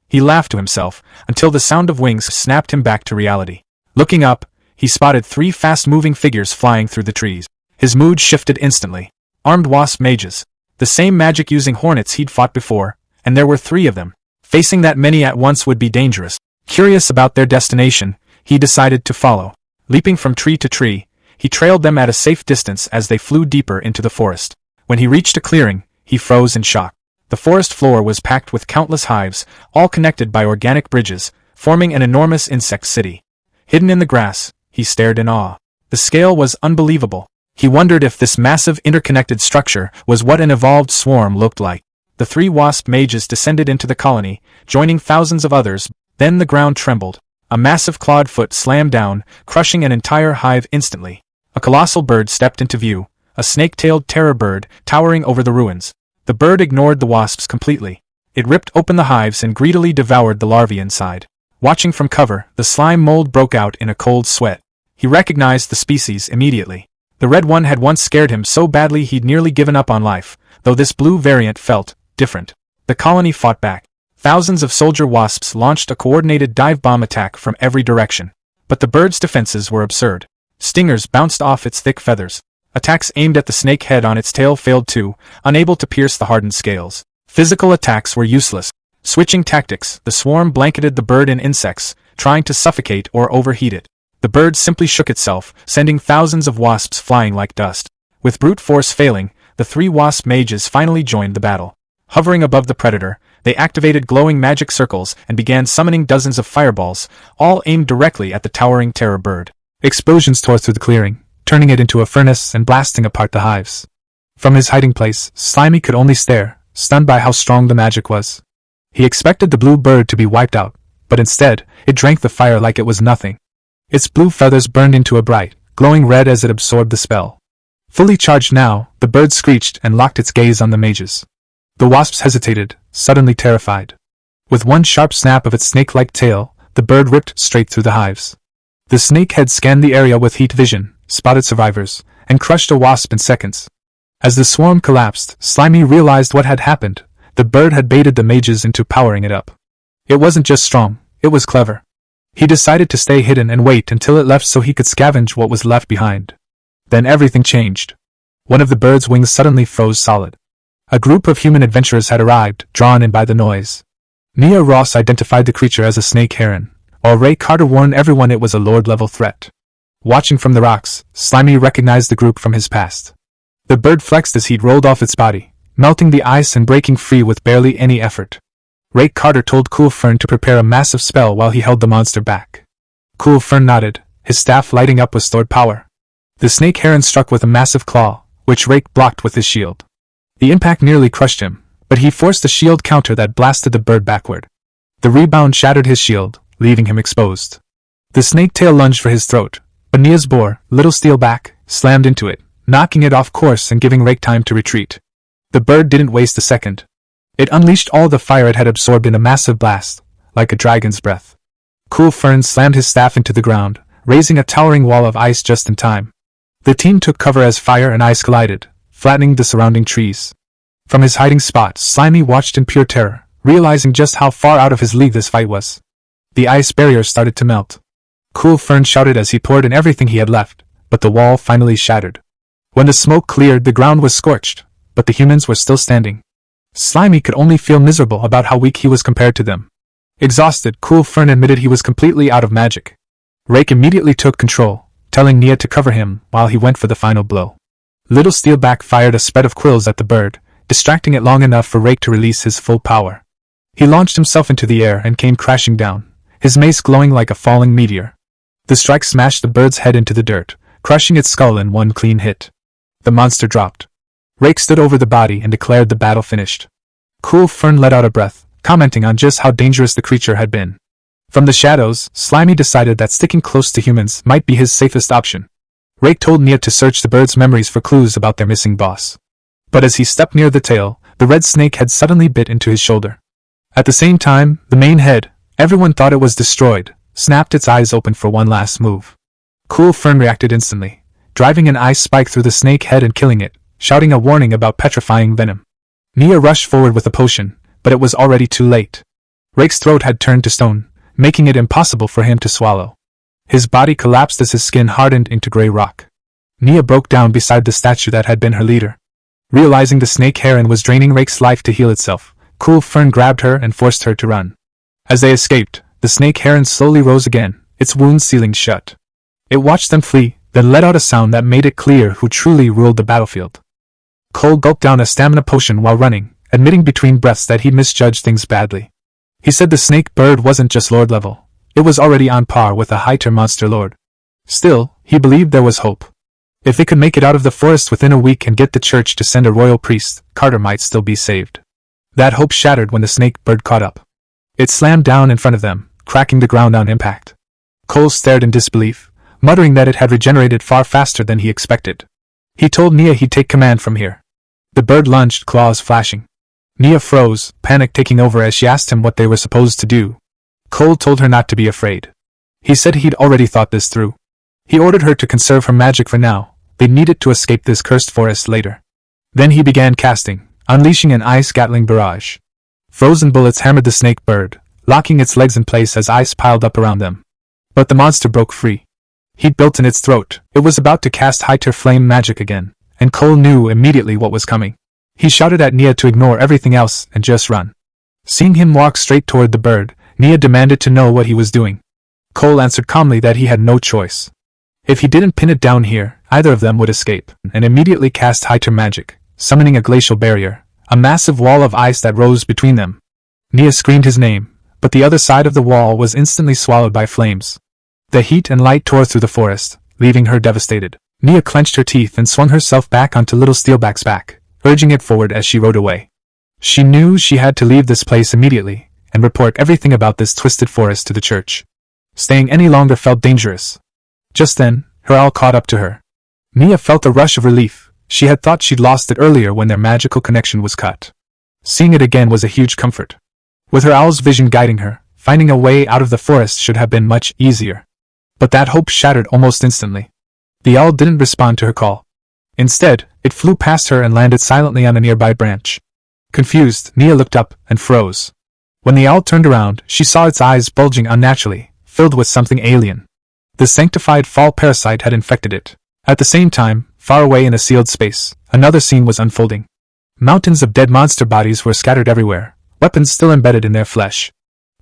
He laughed to himself, until the sound of wings snapped him back to reality. Looking up, he spotted 3 fast-moving figures flying through the trees. His mood shifted instantly. Armed wasp mages. The same magic-using hornets he'd fought before, and there were 3 of them. Facing that many at once would be dangerous. Curious about their destination, he decided to follow. Leaping from tree to tree, he trailed them at a safe distance as they flew deeper into the forest. When he reached a clearing, he froze in shock. The forest floor was packed with countless hives, all connected by organic bridges, forming an enormous insect city. Hidden in the grass, he stared in awe. The scale was unbelievable. He wondered if this massive interconnected structure was what an evolved swarm looked like. The 3 wasp mages descended into the colony, joining thousands of others. Then the ground trembled. A massive clawed foot slammed down, crushing an entire hive instantly. A colossal bird stepped into view, a snake-tailed terror bird, towering over the ruins. The bird ignored the wasps completely. It ripped open the hives and greedily devoured the larvae inside. Watching from cover, the slime mold broke out in a cold sweat. He recognized the species immediately. The red one had once scared him so badly he'd nearly given up on life, though this blue variant felt different. The colony fought back. Thousands of soldier wasps launched a coordinated dive bomb attack from every direction. But the bird's defenses were absurd. Stingers bounced off its thick feathers. Attacks aimed at the snake head on its tail failed too, unable to pierce the hardened scales. Physical attacks were useless. Switching tactics, the swarm blanketed the bird in insects, trying to suffocate or overheat it. The bird simply shook itself, sending thousands of wasps flying like dust. With brute force failing, the 3 wasp mages finally joined the battle. Hovering above the predator, they activated glowing magic circles and began summoning dozens of fireballs, all aimed directly at the towering terror bird. Explosions tore through the clearing, turning it into a furnace and blasting apart the hives. From his hiding place, Slimy could only stare, stunned by how strong the magic was. He expected the blue bird to be wiped out, but instead, it drank the fire like it was nothing. Its blue feathers burned into a bright, glowing red as it absorbed the spell. Fully charged now, the bird screeched and locked its gaze on the mages. The wasps hesitated, suddenly terrified. With one sharp snap of its snake-like tail, the bird ripped straight through the hives. The snake head scanned the area with heat vision, spotted survivors, and crushed a wasp in seconds. As the swarm collapsed, Slimy realized what had happened. The bird had baited the mages into powering it up. It wasn't just strong, it was clever. He decided to stay hidden and wait until it left so he could scavenge what was left behind. Then everything changed. One of the bird's wings suddenly froze solid. A group of human adventurers had arrived, drawn in by the noise. Nia Ross identified the creature as a snake heron, while Ray Carter warned everyone it was a Lord-level threat. Watching from the rocks, Slimy recognized the group from his past. The bird flexed as heat rolled off its body, melting the ice and breaking free with barely any effort. Ray Carter told Cool Fern to prepare a massive spell while he held the monster back. Cool Fern nodded, his staff lighting up with stored power. The snake heron struck with a massive claw, which Rake blocked with his shield. The impact nearly crushed him, but he forced a shield counter that blasted the bird backward. The rebound shattered his shield, leaving him exposed. The snake tail lunged for his throat, but Nia's boar, Little Steel Back, slammed into it, knocking it off course and giving Rake time to retreat. The bird didn't waste a second. It unleashed all the fire it had absorbed in a massive blast, like a dragon's breath. Cool Fern slammed his staff into the ground, raising a towering wall of ice just in time. The team took cover as fire and ice collided, flattening the surrounding trees. From his hiding spot, Slimy watched in pure terror, realizing just how far out of his league this fight was. The ice barrier started to melt. Cool Fern shouted as he poured in everything he had left, but the wall finally shattered. When the smoke cleared, the ground was scorched, but the humans were still standing. Slimy could only feel miserable about how weak he was compared to them. Exhausted, Cool Fern admitted he was completely out of magic. Rake immediately took control, telling Nia to cover him while he went for the final blow. Little Steelback fired a spread of quills at the bird, distracting it long enough for Rake to release his full power. He launched himself into the air and came crashing down, his mace glowing like a falling meteor. The strike smashed the bird's head into the dirt, crushing its skull in one clean hit. The monster dropped. Rake stood over the body and declared the battle finished. Cool Fern let out a breath, commenting on just how dangerous the creature had been. From the shadows, Slimy decided that sticking close to humans might be his safest option. Rake told Nia to search the bird's memories for clues about their missing boss. But as he stepped near the tail, the red snake had suddenly bit into his shoulder. At the same time, the main head, everyone thought it was destroyed, snapped its eyes open for one last move. Cool Fern reacted instantly, driving an ice spike through the snake head and killing it, shouting a warning about petrifying venom. Nia rushed forward with a potion, but it was already too late. Rake's throat had turned to stone, making it impossible for him to swallow. His body collapsed as his skin hardened into gray rock. Nia broke down beside the statue that had been her leader. Realizing the snake heron was draining Rake's life to heal itself, Cool Fern grabbed her and forced her to run. As they escaped, the snake heron slowly rose again, its wounds sealing shut. It watched them flee, then let out a sound that made it clear who truly ruled the battlefield. Cole gulped down a stamina potion while running, admitting between breaths that he'd misjudged things badly. He said the snake bird wasn't just lord level, it was already on par with a high-tier monster lord. Still, he believed there was hope. If it could make it out of the forest within a week and get the church to send a royal priest, Carter might still be saved. That hope shattered when the snake bird caught up. It slammed down in front of them, cracking the ground on impact. Cole stared in disbelief, muttering that it had regenerated far faster than he expected. He told Nia he'd take command from here. The bird lunged, claws flashing. Nia froze, panic taking over as she asked him what they were supposed to do. Cole told her not to be afraid. He said he'd already thought this through. He ordered her to conserve her magic for now. They needed to escape this cursed forest later. Then he began casting, unleashing an ice-gatling barrage. Frozen bullets hammered the snake bird, locking its legs in place as ice piled up around them. But the monster broke free. Heat built in its throat. It was about to cast high-tier flame magic again, and Cole knew immediately what was coming. He shouted at Nia to ignore everything else and just run. Seeing him walk straight toward the bird, Nia demanded to know what he was doing. Cole answered calmly that he had no choice. If he didn't pin it down here, either of them would escape, and immediately cast high-tier magic, summoning a glacial barrier, a massive wall of ice that rose between them. Nia screamed his name, but the other side of the wall was instantly swallowed by flames. The heat and light tore through the forest, leaving her devastated. Nia clenched her teeth and swung herself back onto Little Steelback's back, urging it forward as she rode away. She knew she had to leave this place immediately, and report everything about this twisted forest to the church. Staying any longer felt dangerous. Just then, her owl caught up to her. Nia felt a rush of relief. She had thought she'd lost it earlier when their magical connection was cut. Seeing it again was a huge comfort. With her owl's vision guiding her, finding a way out of the forest should have been much easier. But that hope shattered almost instantly. The owl didn't respond to her call. Instead, it flew past her and landed silently on a nearby branch. Confused, Nia looked up and froze. When the owl turned around, she saw its eyes bulging unnaturally, filled with something alien. The sanctified fall parasite had infected it. At the same time, far away in a sealed space, another scene was unfolding. Mountains of dead monster bodies were scattered everywhere, weapons still embedded in their flesh.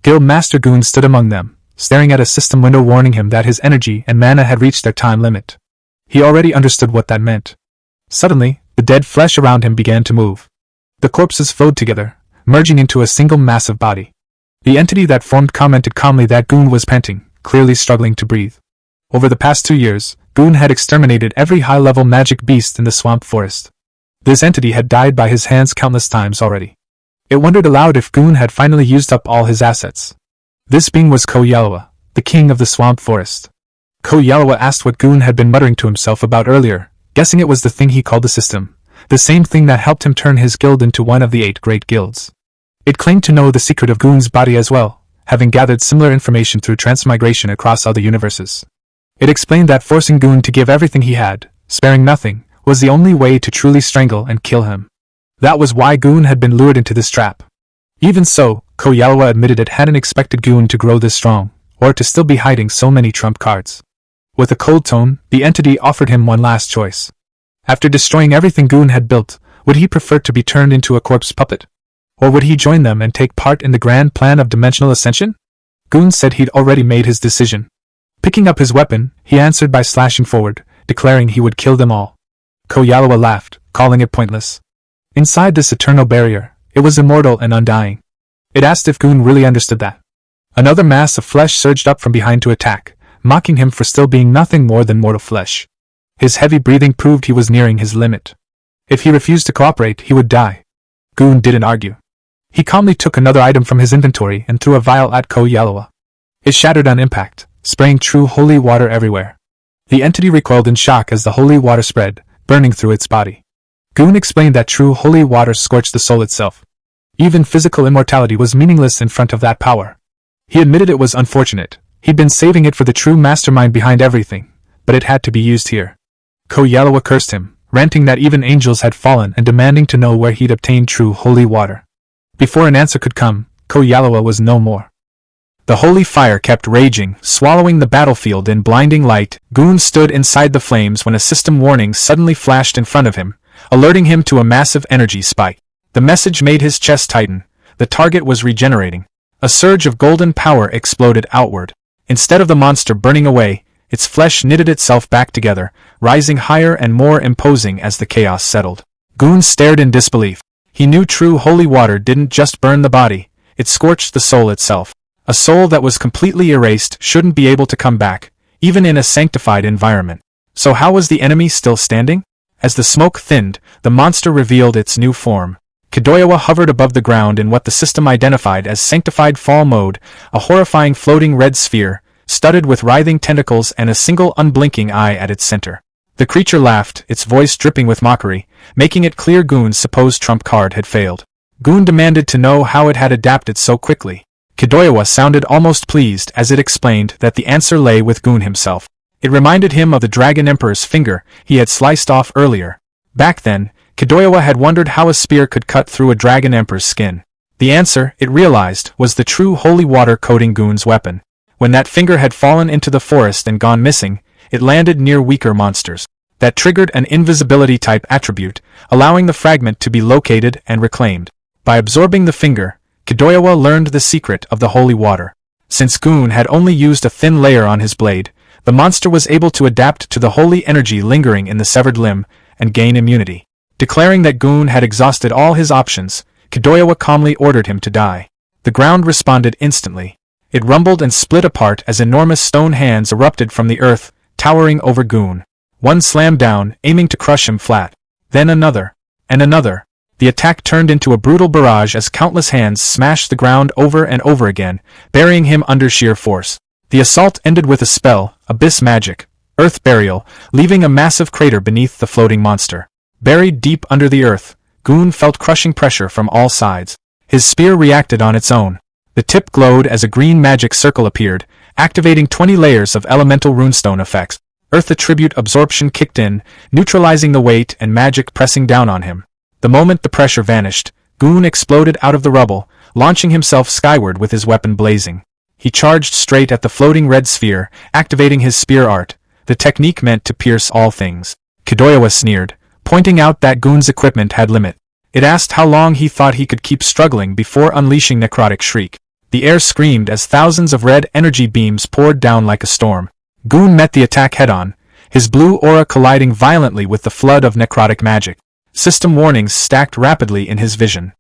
Guild Master Goon stood among them, staring at a system window warning him that his energy and mana had reached their time limit. He already understood what that meant. Suddenly, the dead flesh around him began to move. The corpses flowed together, merging into a single massive body. The entity that formed commented calmly that Goon was panting, clearly struggling to breathe. Over the past 2 years, Goon had exterminated every high-level magic beast in the swamp forest. This entity had died by his hands countless times already. It wondered aloud if Goon had finally used up all his assets. This being was Ko Yalwa, the king of the swamp forest. Ko Yalwa asked what Goon had been muttering to himself about earlier, guessing it was the thing he called the system, the same thing that helped him turn his guild into one of the 8 great guilds. It claimed to know the secret of Goon's body as well, having gathered similar information through transmigration across other universes. It explained that forcing Goon to give everything he had, sparing nothing, was the only way to truly strangle and kill him. That was why Goon had been lured into this trap. Even so, Ko Yalwa admitted it hadn't expected Goon to grow this strong, or to still be hiding so many trump cards. With a cold tone, the entity offered him one last choice. After destroying everything Goon had built, would he prefer to be turned into a corpse puppet? Or would he join them and take part in the grand plan of dimensional ascension? Goon said he'd already made his decision. Picking up his weapon, he answered by slashing forward, declaring he would kill them all. Ko Yalwa laughed, calling it pointless. Inside this eternal barrier, it was immortal and undying. It asked if Goon really understood that. Another mass of flesh surged up from behind to attack, mocking him for still being nothing more than mortal flesh. His heavy breathing proved he was nearing his limit. If he refused to cooperate, he would die. Goon didn't argue. He calmly took another item from his inventory and threw a vial at Ko Yalwa. It shattered on impact, spraying true holy water everywhere. The entity recoiled in shock as the holy water spread, burning through its body. Goon explained that true holy water scorched the soul itself. Even physical immortality was meaningless in front of that power. He admitted it was unfortunate. He'd been saving it for the true mastermind behind everything, but it had to be used here. Ko Yalwa cursed him, ranting that even angels had fallen and demanding to know where he'd obtained true holy water. Before an answer could come, Ko Yalwa was no more. The holy fire kept raging, swallowing the battlefield in blinding light. Goon stood inside the flames when a system warning suddenly flashed in front of him, alerting him to a massive energy spike. The message made his chest tighten. The target was regenerating. A surge of golden power exploded outward. Instead of the monster burning away, its flesh knitted itself back together, rising higher and more imposing as the chaos settled. Goon stared in disbelief. He knew true holy water didn't just burn the body, it scorched the soul itself. A soul that was completely erased shouldn't be able to come back, even in a sanctified environment. So how was the enemy still standing? As the smoke thinned, the monster revealed its new form. Kidoyawa hovered above the ground in what the system identified as sanctified fall mode, a horrifying floating red sphere, studded with writhing tentacles and a single unblinking eye at its center. The creature laughed, its voice dripping with mockery, making it clear Goon's supposed trump card had failed. Goon demanded to know how it had adapted so quickly. Kidoyawa sounded almost pleased as it explained that the answer lay with Goon himself. It reminded him of the Dragon Emperor's finger he had sliced off earlier. Back then, Kidoyawa had wondered how a spear could cut through a Dragon Emperor's skin. The answer, it realized, was the true holy water coating Goon's weapon. When that finger had fallen into the forest and gone missing, it landed near weaker monsters. That triggered an invisibility-type attribute, allowing the fragment to be located and reclaimed. By absorbing the finger, Kidoyawa learned the secret of the holy water. Since Goon had only used a thin layer on his blade, the monster was able to adapt to the holy energy lingering in the severed limb and gain immunity. Declaring that Goon had exhausted all his options, Kidoyawa calmly ordered him to die. The ground responded instantly. It rumbled and split apart as enormous stone hands erupted from the earth, towering over Goon. One slammed down, aiming to crush him flat. Then another. And another. The attack turned into a brutal barrage as countless hands smashed the ground over and over again, burying him under sheer force. The assault ended with a spell, abyss magic, earth burial, leaving a massive crater beneath the floating monster. Buried deep under the earth, Goon felt crushing pressure from all sides. His spear reacted on its own. The tip glowed as a green magic circle appeared, activating 20 layers of elemental runestone effects. Earth attribute absorption kicked in, neutralizing the weight and magic pressing down on him. The moment the pressure vanished, Goon exploded out of the rubble, launching himself skyward with his weapon blazing. He charged straight at the floating red sphere, activating his spear art, the technique meant to pierce all things. Kidoyawa sneered, pointing out that Goon's equipment had limit. It asked how long he thought he could keep struggling before unleashing necrotic shriek. The air screamed as thousands of red energy beams poured down like a storm. Goon met the attack head-on, his blue aura colliding violently with the flood of necrotic magic. System warnings stacked rapidly in his vision.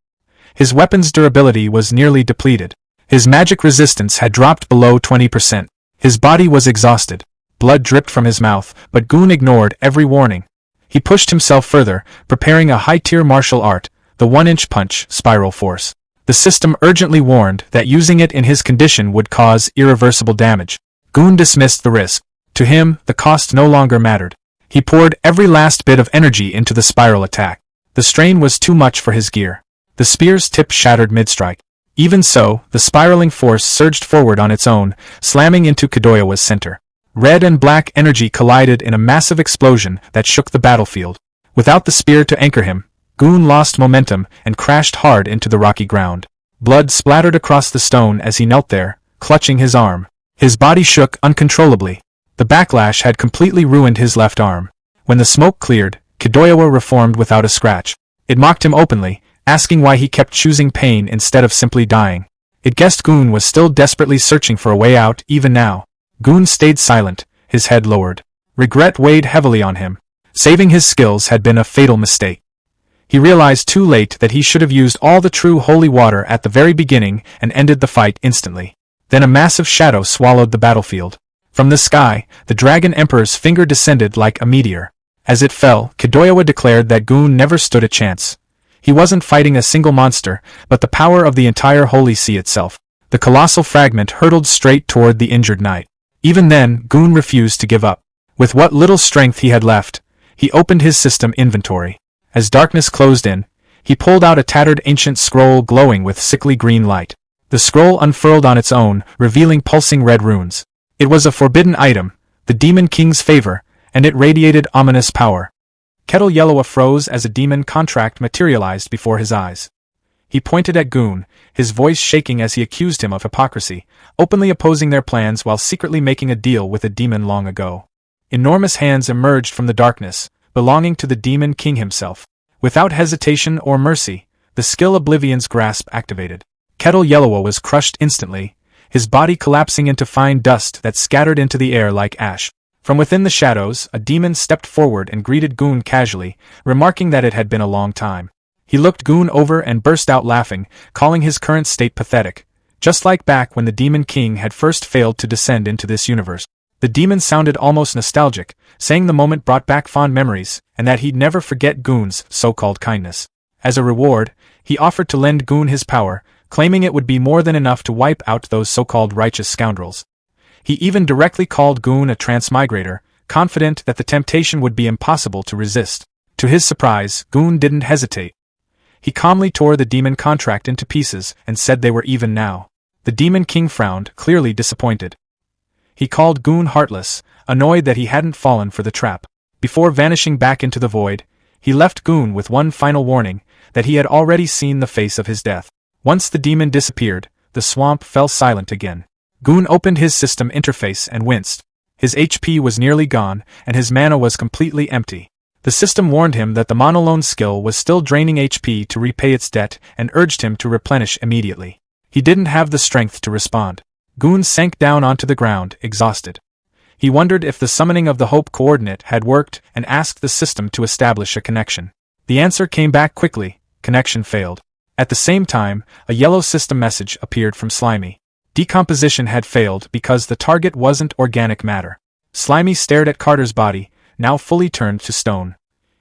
His weapon's durability was nearly depleted. His magic resistance had dropped below 20%. His body was exhausted. Blood dripped from his mouth, but Goon ignored every warning. He pushed himself further, preparing a high-tier martial art, the 1-inch punch, spiral force. The system urgently warned that using it in his condition would cause irreversible damage. Goon dismissed the risk. To him, the cost no longer mattered. He poured every last bit of energy into the spiral attack. The strain was too much for his gear. The spear's tip shattered mid-strike. Even so, the spiraling force surged forward on its own, slamming into Kidoyawa's center. Red and black energy collided in a massive explosion that shook the battlefield. Without the spear to anchor him, Goon lost momentum and crashed hard into the rocky ground. Blood splattered across the stone as he knelt there, clutching his arm. His body shook uncontrollably. The backlash had completely ruined his left arm. When the smoke cleared, Kidoyawa reformed without a scratch. It mocked him openly, asking why he kept choosing pain instead of simply dying. It guessed Goon was still desperately searching for a way out even now. Goon stayed silent, his head lowered. Regret weighed heavily on him. Saving his skills had been a fatal mistake. He realized too late that he should have used all the true holy water at the very beginning and ended the fight instantly. Then a massive shadow swallowed the battlefield. From the sky, the Dragon Emperor's finger descended like a meteor. As it fell, Kidoyawa declared that Goon never stood a chance. He wasn't fighting a single monster, but the power of the entire holy sea itself. The colossal fragment hurtled straight toward the injured knight. Even then, Goon refused to give up. With what little strength he had left, he opened his system inventory. As darkness closed in, he pulled out a tattered ancient scroll glowing with sickly green light. The scroll unfurled on its own, revealing pulsing red runes. It was a forbidden item, the Demon King's favor, and it radiated ominous power. Kettle Yellowa froze as a demon contract materialized before his eyes. He pointed at Goon, his voice shaking as he accused him of hypocrisy, openly opposing their plans while secretly making a deal with a demon long ago. Enormous hands emerged from the darkness, belonging to the Demon King himself. Without hesitation or mercy, the skill Oblivion's grasp activated. Kettle Yellowa was crushed instantly, his body collapsing into fine dust that scattered into the air like ash. From within the shadows, a demon stepped forward and greeted Goon casually, remarking that it had been a long time. He looked Goon over and burst out laughing, calling his current state pathetic, just like back when the Demon King had first failed to descend into this universe. The demon sounded almost nostalgic, saying the moment brought back fond memories, and that he'd never forget Goon's so-called kindness. As a reward, he offered to lend Goon his power, claiming it would be more than enough to wipe out those so-called righteous scoundrels. He even directly called Goon a transmigrator, confident that the temptation would be impossible to resist. To his surprise, Goon didn't hesitate. He calmly tore the demon contract into pieces and said they were even now. The Demon King frowned, clearly disappointed. He called Goon heartless, annoyed that he hadn't fallen for the trap. Before vanishing back into the void, he left Goon with one final warning, that he had already seen the face of his death. Once the demon disappeared, the swamp fell silent again. Goon opened his system interface and winced. His HP was nearly gone, and his mana was completely empty. The system warned him that the monolone skill was still draining HP to repay its debt and urged him to replenish immediately. He didn't have the strength to respond. Goon sank down onto the ground, exhausted. He wondered if the summoning of the Hope coordinate had worked and asked the system to establish a connection. The answer came back quickly: connection failed. At the same time, a yellow system message appeared from Slimy. Decomposition had failed because the target wasn't organic matter. Slimy stared at Carter's body, now fully turned to stone.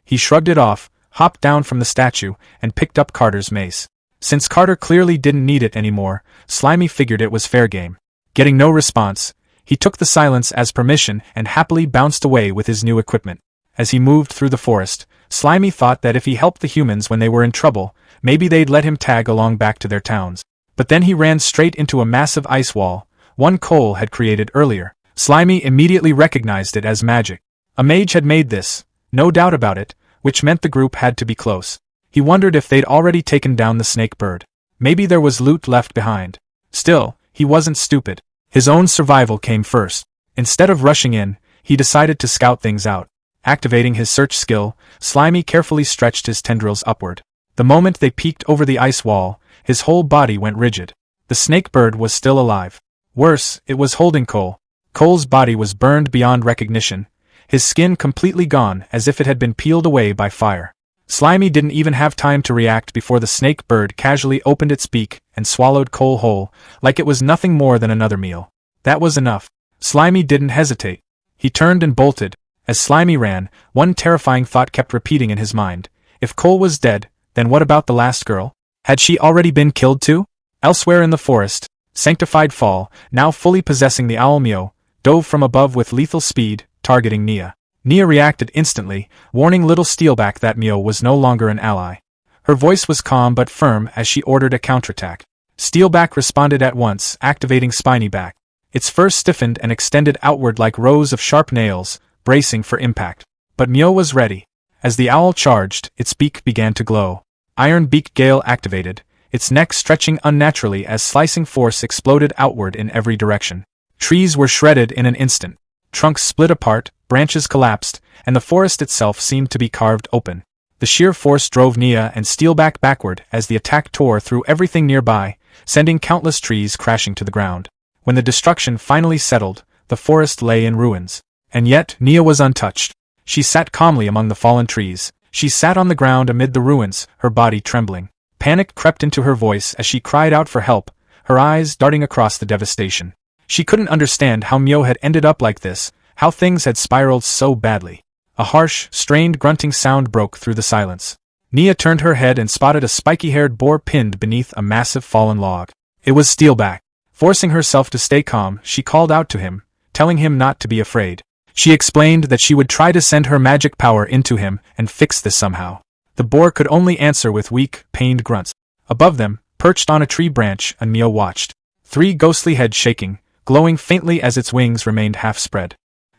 He shrugged it off, hopped down from the statue, and picked up Carter's mace. Since Carter clearly didn't need it anymore, Slimy figured it was fair game. Getting no response, he took the silence as permission and happily bounced away with his new equipment. As he moved through the forest, Slimy thought that if he helped the humans when they were in trouble, maybe they'd let him tag along back to their towns. But then he ran straight into a massive ice wall, one Cole had created earlier. Slimy immediately recognized it as magic. A mage had made this, no doubt about it, which meant the group had to be close. He wondered if they'd already taken down the snake bird. Maybe there was loot left behind. Still, he wasn't stupid. His own survival came first. Instead of rushing in, he decided to scout things out. Activating his search skill, Slimy carefully stretched his tendrils upward. The moment they peeked over the ice wall, his whole body went rigid. The snake bird was still alive. Worse, it was holding Cole. Cole's body was burned beyond recognition, his skin completely gone as if it had been peeled away by fire. Slimy didn't even have time to react before the snake bird casually opened its beak and swallowed Cole whole, like it was nothing more than another meal. That was enough. Slimy didn't hesitate. He turned and bolted. As Slimy ran, one terrifying thought kept repeating in his mind. If Cole was dead, then what about the last girl? Had she already been killed too? Elsewhere in the forest, Sanctified Fall, now fully possessing the owl Myo, dove from above with lethal speed, targeting Nia. Nia reacted instantly, warning little Steelback that Myo was no longer an ally. Her voice was calm but firm as she ordered a counterattack. Steelback responded at once, activating Spinyback. Its fur stiffened and extended outward like rows of sharp nails, bracing for impact. But Myo was ready. As the owl charged, its beak began to glow. Iron Beak Gale activated, its neck stretching unnaturally as slicing force exploded outward in every direction. Trees were shredded in an instant. Trunks split apart, branches collapsed, and the forest itself seemed to be carved open. The sheer force drove Nia and Steelback backward as the attack tore through everything nearby, sending countless trees crashing to the ground. When the destruction finally settled, the forest lay in ruins. And yet, Nia was untouched. She sat calmly among the fallen trees. She sat on the ground amid the ruins, her body trembling. Panic crept into her voice as she cried out for help, her eyes darting across the devastation. She couldn't understand how Myo had ended up like this, how things had spiraled so badly. A harsh, strained grunting sound broke through the silence. Nia turned her head and spotted a spiky-haired boar pinned beneath a massive fallen log. It was Steelback. Forcing herself to stay calm, she called out to him, telling him not to be afraid. She explained that she would try to send her magic power into him and fix this somehow. The boar could only answer with weak, pained grunts. Above them, perched on a tree branch, Myo watched. 3 ghostly heads shaking, glowing faintly as its wings remained half-spread.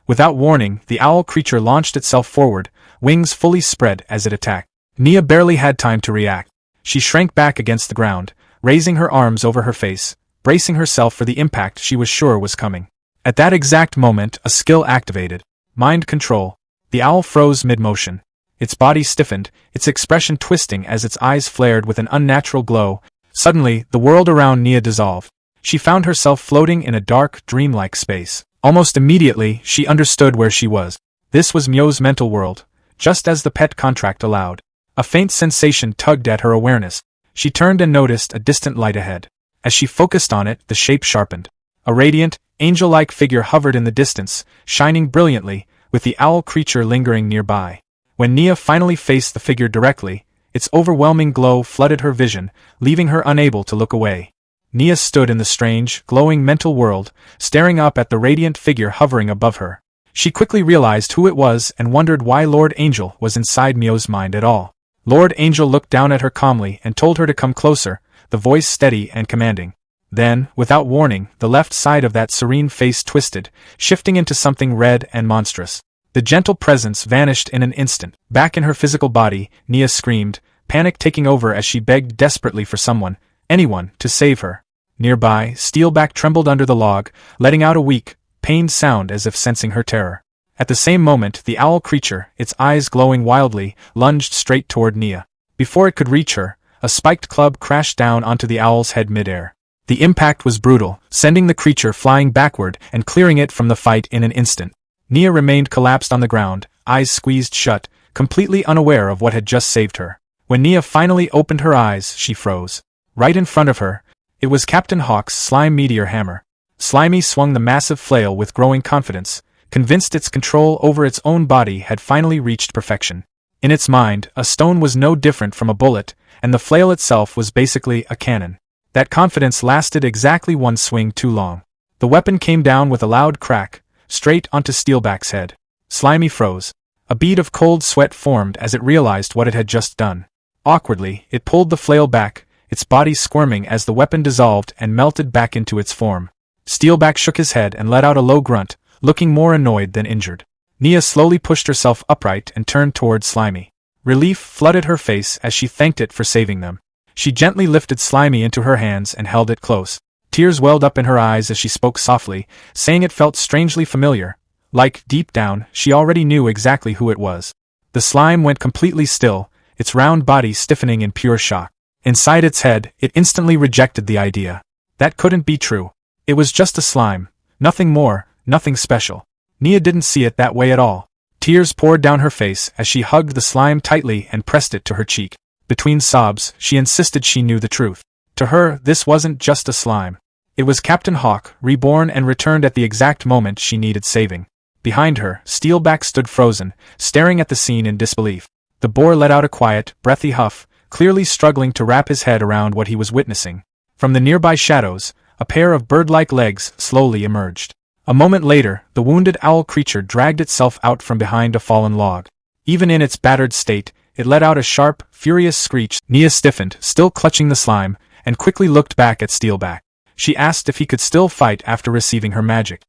Without warning, the owl creature launched itself forward, wings fully spread as it attacked. Nia barely had time to react. She shrank back against the ground, raising her arms over her face, bracing herself for the impact she was sure was coming. At that exact moment, a skill activated. Mind control. The owl froze mid-motion. Its body stiffened, its expression twisting as its eyes flared with an unnatural glow. Suddenly, the world around Nia dissolved. She found herself floating in a dark, dreamlike space. Almost immediately, she understood where she was. This was Myo's mental world, just as the pet contract allowed. A faint sensation tugged at her awareness. She turned and noticed a distant light ahead. As she focused on it, the shape sharpened. A radiant, angel-like figure hovered in the distance, shining brilliantly, with the owl creature lingering nearby. When Nia finally faced the figure directly, its overwhelming glow flooded her vision, leaving her unable to look away. Nia stood in the strange, glowing mental world, staring up at the radiant figure hovering above her. She quickly realized who it was and wondered why Lord Angel was inside Myo's mind at all. Lord Angel looked down at her calmly and told her to come closer, the voice steady and commanding. Then, without warning, the left side of that serene face twisted, shifting into something red and monstrous. The gentle presence vanished in an instant. Back in her physical body, Nia screamed, panic taking over as she begged desperately for someone, anyone, to save her. Nearby, Steelback trembled under the log, letting out a weak, pained sound as if sensing her terror. At the same moment, the owl creature, its eyes glowing wildly, lunged straight toward Nia. Before it could reach her, a spiked club crashed down onto the owl's head midair. The impact was brutal, sending the creature flying backward and clearing it from the fight in an instant. Nia remained collapsed on the ground, eyes squeezed shut, completely unaware of what had just saved her. When Nia finally opened her eyes, she froze. Right in front of her, it was Captain Hawk's slime meteor hammer. Slimy swung the massive flail with growing confidence, convinced its control over its own body had finally reached perfection. In its mind, a stone was no different from a bullet, and the flail itself was basically a cannon. That confidence lasted exactly one swing too long. The weapon came down with a loud crack, straight onto Steelback's head. Slimy froze. A bead of cold sweat formed as it realized what it had just done. Awkwardly, it pulled the flail back, its body squirming as the weapon dissolved and melted back into its form. Steelback shook his head and let out a low grunt, looking more annoyed than injured. Nia slowly pushed herself upright and turned toward Slimy. Relief flooded her face as she thanked it for saving them. She gently lifted Slimy into her hands and held it close. Tears welled up in her eyes as she spoke softly, saying it felt strangely familiar. Like, deep down, she already knew exactly who it was. The slime went completely still, its round body stiffening in pure shock. Inside its head, it instantly rejected the idea. That couldn't be true. It was just a slime. Nothing more, nothing special. Nia didn't see it that way at all. Tears poured down her face as she hugged the slime tightly and pressed it to her cheek. Between sobs, she insisted she knew the truth. To her, this wasn't just a slime. It was Captain Hawk, reborn and returned at the exact moment she needed saving. Behind her, Steelback stood frozen, staring at the scene in disbelief. The boar let out a quiet, breathy huff, clearly struggling to wrap his head around what he was witnessing. From the nearby shadows, a pair of bird-like legs slowly emerged. A moment later, the wounded owl creature dragged itself out from behind a fallen log. Even in its battered state, it let out a sharp, furious screech. Nia stiffened, still clutching the slime, and quickly looked back at Steelback. She asked if he could still fight after receiving her magic.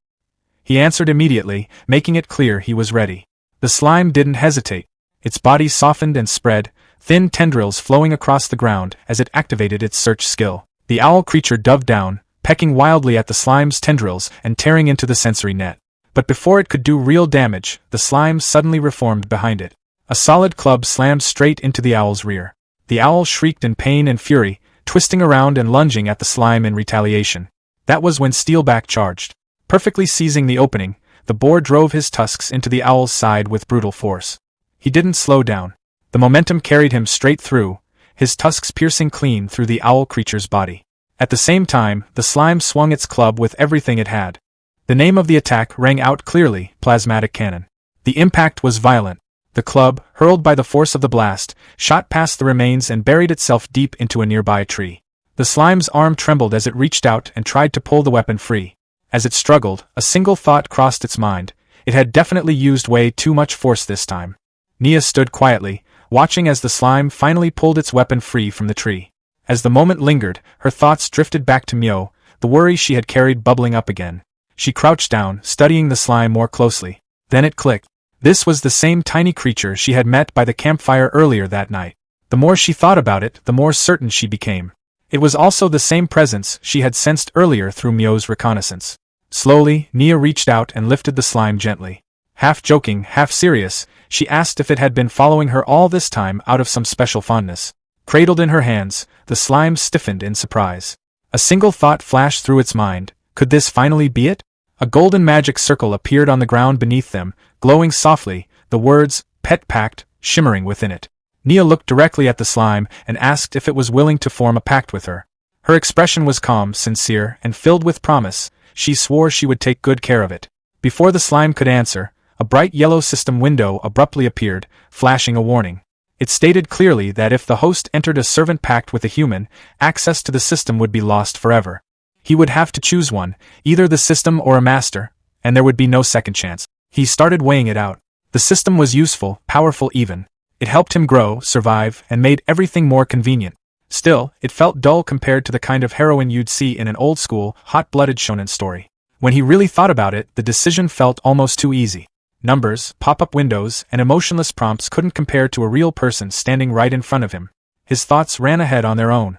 He answered immediately, making it clear he was ready. The slime didn't hesitate. Its body softened and spread, thin tendrils flowing across the ground as it activated its search skill. The owl creature dove down, pecking wildly at the slime's tendrils and tearing into the sensory net. But before it could do real damage, the slime suddenly reformed behind it. A solid club slammed straight into the owl's rear. The owl shrieked in pain and fury, twisting around and lunging at the slime in retaliation. That was when Steelback charged. Perfectly seizing the opening, the boar drove his tusks into the owl's side with brutal force. He didn't slow down. The momentum carried him straight through, his tusks piercing clean through the owl creature's body. At the same time, the slime swung its club with everything it had. The name of the attack rang out clearly, plasmatic cannon. The impact was violent. The club, hurled by the force of the blast, shot past the remains and buried itself deep into a nearby tree. The slime's arm trembled as it reached out and tried to pull the weapon free. As it struggled, a single thought crossed its mind. It had definitely used way too much force this time. Nia stood quietly, watching as the slime finally pulled its weapon free from the tree. As the moment lingered, her thoughts drifted back to Myo, the worry she had carried bubbling up again. She crouched down, studying the slime more closely. Then it clicked. This was the same tiny creature she had met by the campfire earlier that night. The more she thought about it, the more certain she became. It was also the same presence she had sensed earlier through Myo's reconnaissance. Slowly, Nia reached out and lifted the slime gently. Half joking, half serious, she asked if it had been following her all this time out of some special fondness. Cradled in her hands, the slime stiffened in surprise. A single thought flashed through its mind. Could this finally be it? A golden magic circle appeared on the ground beneath them, glowing softly, the words, "Pet Pact," shimmering within it. Nia looked directly at the slime and asked if it was willing to form a pact with her. Her expression was calm, sincere, and filled with promise. She swore she would take good care of it. Before the slime could answer, a bright yellow system window abruptly appeared, flashing a warning. It stated clearly that if the host entered a servant pact with a human, access to the system would be lost forever. He would have to choose one, either the system or a master, and there would be no second chance. He started weighing it out. The system was useful, powerful even. It helped him grow, survive, and made everything more convenient. Still, it felt dull compared to the kind of heroine you'd see in an old-school, hot-blooded shonen story. When he really thought about it, the decision felt almost too easy. Numbers, pop-up windows, and emotionless prompts couldn't compare to a real person standing right in front of him. His thoughts ran ahead on their own.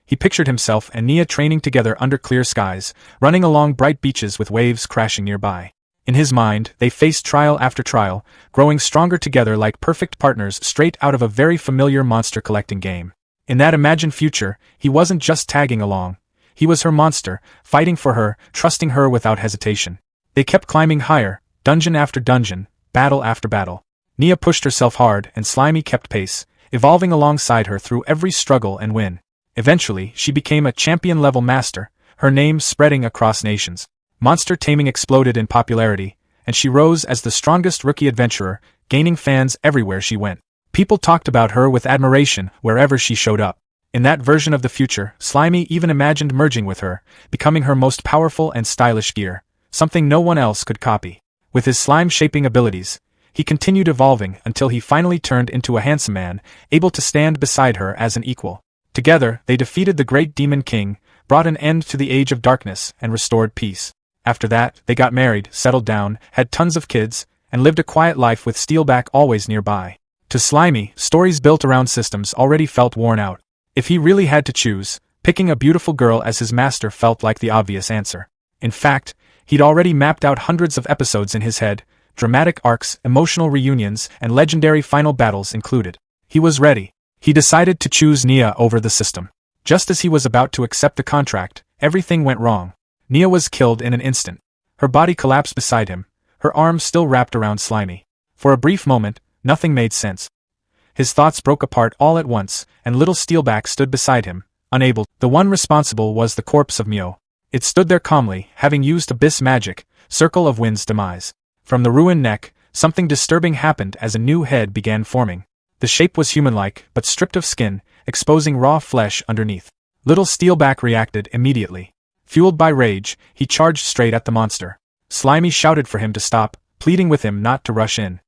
He pictured himself and Nia training together under clear skies, running along bright beaches with waves crashing nearby. In his mind, they faced trial after trial, growing stronger together like perfect partners straight out of a very familiar monster-collecting game. In that imagined future, he wasn't just tagging along. He was her monster, fighting for her, trusting her without hesitation. They kept climbing higher, dungeon after dungeon, battle after battle. Nia pushed herself hard and Slimy kept pace, evolving alongside her through every struggle and win. Eventually, she became a champion-level master, her name spreading across nations. Monster taming exploded in popularity, and she rose as the strongest rookie adventurer, gaining fans everywhere she went. People talked about her with admiration wherever she showed up. In that version of the future, Slimy even imagined merging with her, becoming her most powerful and stylish gear, something no one else could copy. With his slime-shaping abilities, he continued evolving until he finally turned into a handsome man, able to stand beside her as an equal. Together, they defeated the great demon king, brought an end to the age of darkness, and restored peace. After that, they got married, settled down, had tons of kids, and lived a quiet life with Steelback always nearby. To Slimy, stories built around systems already felt worn out. If he really had to choose, picking a beautiful girl as his master felt like the obvious answer. In fact, he'd already mapped out hundreds of episodes in his head, dramatic arcs, emotional reunions, and legendary final battles included. He was ready. He decided to choose Nia over the system. Just as he was about to accept the contract, everything went wrong. Nia was killed in an instant. Her body collapsed beside him, her arms still wrapped around Slimy. For a brief moment, nothing made sense. His thoughts broke apart all at once, and little Steelback stood beside him, unable. The one responsible was the corpse of Myo. It stood there calmly, having used abyss magic, Circle of Wind's demise. From the ruined neck, something disturbing happened as a new head began forming. The shape was human-like, but stripped of skin, exposing raw flesh underneath. Little Steelback reacted immediately. Fueled by rage, he charged straight at the monster. Slimy shouted for him to stop, pleading with him not to rush in.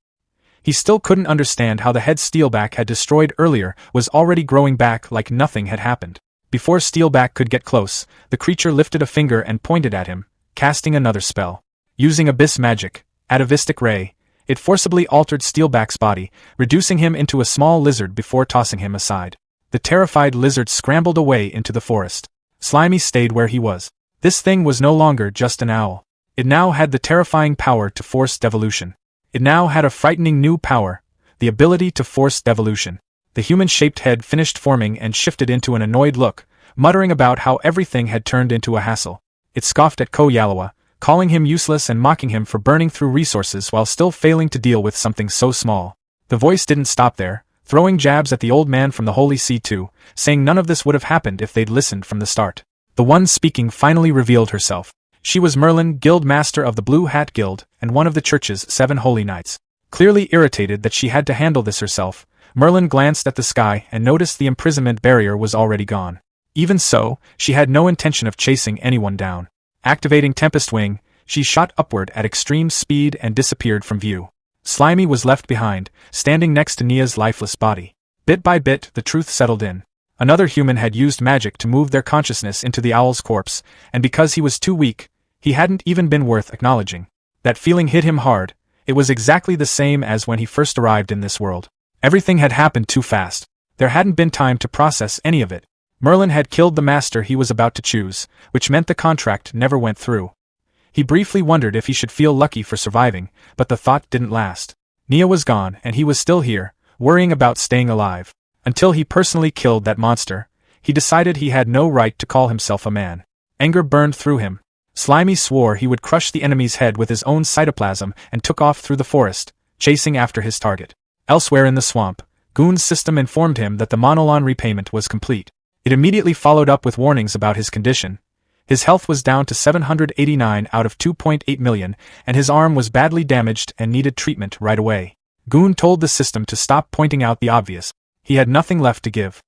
He still couldn't understand how the head Steelback had destroyed earlier was already growing back like nothing had happened. Before Steelback could get close, the creature lifted a finger and pointed at him, casting another spell. Using abyss magic, atavistic ray, it forcibly altered Steelback's body, reducing him into a small lizard before tossing him aside. The terrified lizard scrambled away into the forest. Slimy stayed where he was. This thing was no longer just an owl. It now had the terrifying power to force devolution. It now had a frightening new power, the ability to force devolution. The human-shaped head finished forming and shifted into an annoyed look, muttering about how everything had turned into a hassle. It scoffed at Ko Yalawa, calling him useless and mocking him for burning through resources while still failing to deal with something so small. The voice didn't stop there, throwing jabs at the old man from the Holy See too, saying none of this would have happened if they'd listened from the start. The one speaking finally revealed herself. She was Merlin, Guild Master of the Blue Hat Guild, and one of the church's 7 holy knights. Clearly irritated that she had to handle this herself, Merlin glanced at the sky and noticed the imprisonment barrier was already gone. Even so, she had no intention of chasing anyone down. Activating Tempest Wing, she shot upward at extreme speed and disappeared from view. Slimy was left behind, standing next to Nia's lifeless body. Bit by bit, the truth settled in. Another human had used magic to move their consciousness into the owl's corpse, and because he was too weak, he hadn't even been worth acknowledging. That feeling hit him hard. It was exactly the same as when he first arrived in this world. Everything had happened too fast. There hadn't been time to process any of it. Merlin had killed the master he was about to choose, which meant the contract never went through. He briefly wondered if he should feel lucky for surviving, but the thought didn't last. Nia was gone and he was still here, worrying about staying alive. Until he personally killed that monster, he decided he had no right to call himself a man. Anger burned through him. Slimy swore he would crush the enemy's head with his own cytoplasm and took off through the forest, chasing after his target. Elsewhere in the swamp, Goon's system informed him that the Monolon repayment was complete. It immediately followed up with warnings about his condition. His health was down to 789 out of 2.8 million, and his arm was badly damaged and needed treatment right away. Goon told the system to stop pointing out the obvious. He had nothing left to give.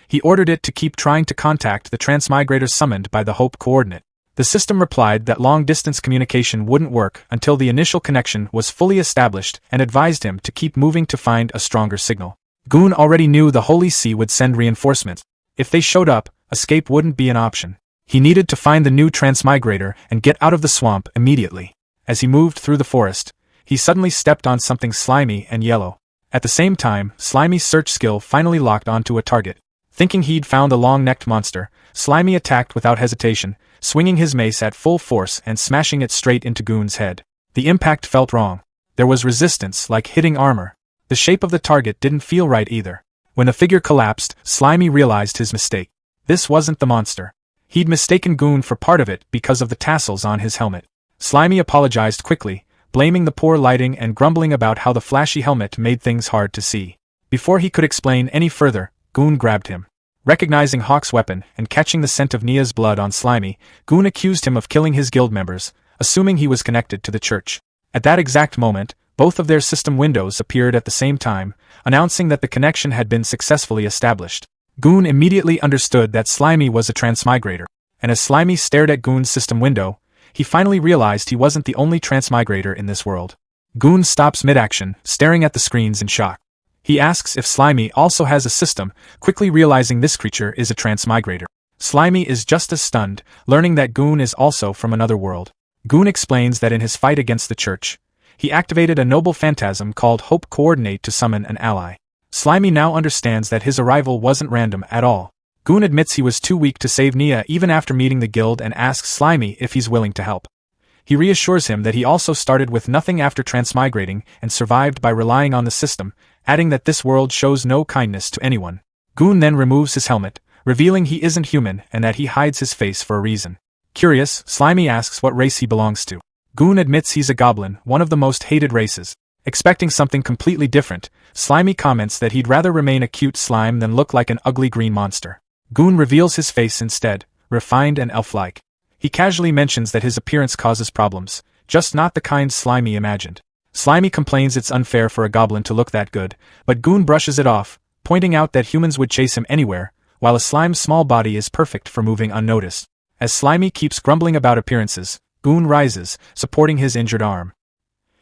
He ordered it to keep trying to contact the transmigrators summoned by the Hope coordinate. The system replied that long-distance communication wouldn't work until the initial connection was fully established and advised him to keep moving to find a stronger signal. Goon already knew the Holy See would send reinforcements. If they showed up, escape wouldn't be an option. He needed to find the new transmigrator and get out of the swamp immediately. As he moved through the forest, he suddenly stepped on something slimy and yellow. At the same time, Slimy's search skill finally locked onto a target. Thinking he'd found a long-necked monster, Slimy attacked without hesitation, swinging his mace at full force and smashing it straight into Goon's head. The impact felt wrong. There was resistance, like hitting armor. The shape of the target didn't feel right either. When the figure collapsed, Slimy realized his mistake. This wasn't the monster. He'd mistaken Goon for part of it because of the tassels on his helmet. Slimy apologized quickly, blaming the poor lighting and grumbling about how the flashy helmet made things hard to see. Before he could explain any further, Goon grabbed him. Recognizing Hawk's weapon and catching the scent of Nia's blood on Slimy, Goon accused him of killing his guild members, assuming he was connected to the church. At that exact moment, both of their system windows appeared at the same time, announcing that the connection had been successfully established. Goon immediately understood that Slimy was a transmigrator, and as Slimy stared at Goon's system window, he finally realized he wasn't the only transmigrator in this world. Goon stops mid-action, staring at the screens in shock. He asks if Slimy also has a system, quickly realizing this creature is a transmigrator. Slimy is just as stunned, learning that Goon is also from another world. Goon explains that in his fight against the church, he activated a noble phantasm called Hope Coordinate to summon an ally. Slimy now understands that his arrival wasn't random at all. Goon admits he was too weak to save Nia even after meeting the guild and asks Slimy if he's willing to help. He reassures him that he also started with nothing after transmigrating and survived by relying on the system, adding that this world shows no kindness to anyone. Goon then removes his helmet, revealing he isn't human and that he hides his face for a reason. Curious, Slimy asks what race he belongs to. Goon admits he's a goblin, one of the most hated races. Expecting something completely different, Slimy comments that he'd rather remain a cute slime than look like an ugly green monster. Goon reveals his face instead, refined and elf-like. He casually mentions that his appearance causes problems, just not the kind Slimy imagined. Slimy complains it's unfair for a goblin to look that good, but Goon brushes it off, pointing out that humans would chase him anywhere, while a slime's small body is perfect for moving unnoticed. As Slimy keeps grumbling about appearances, Goon rises, supporting his injured arm.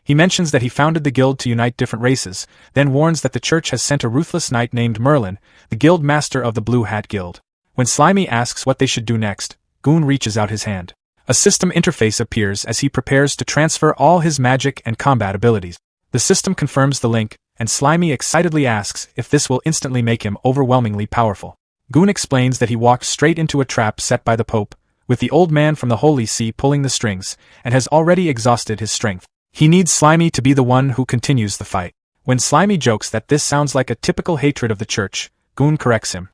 He mentions that he founded the guild to unite different races, then warns that the church has sent a ruthless knight named Merlin, the guild master of the Blue Hat Guild. When Slimy asks what they should do next, Goon reaches out his hand. A system interface appears as he prepares to transfer all his magic and combat abilities. The system confirms the link, and Slimy excitedly asks if this will instantly make him overwhelmingly powerful. Goon explains that he walked straight into a trap set by the Pope, with the old man from the Holy See pulling the strings, and has already exhausted his strength. He needs Slimy to be the one who continues the fight. When Slimy jokes that this sounds like a typical hatred of the church, Goon corrects him.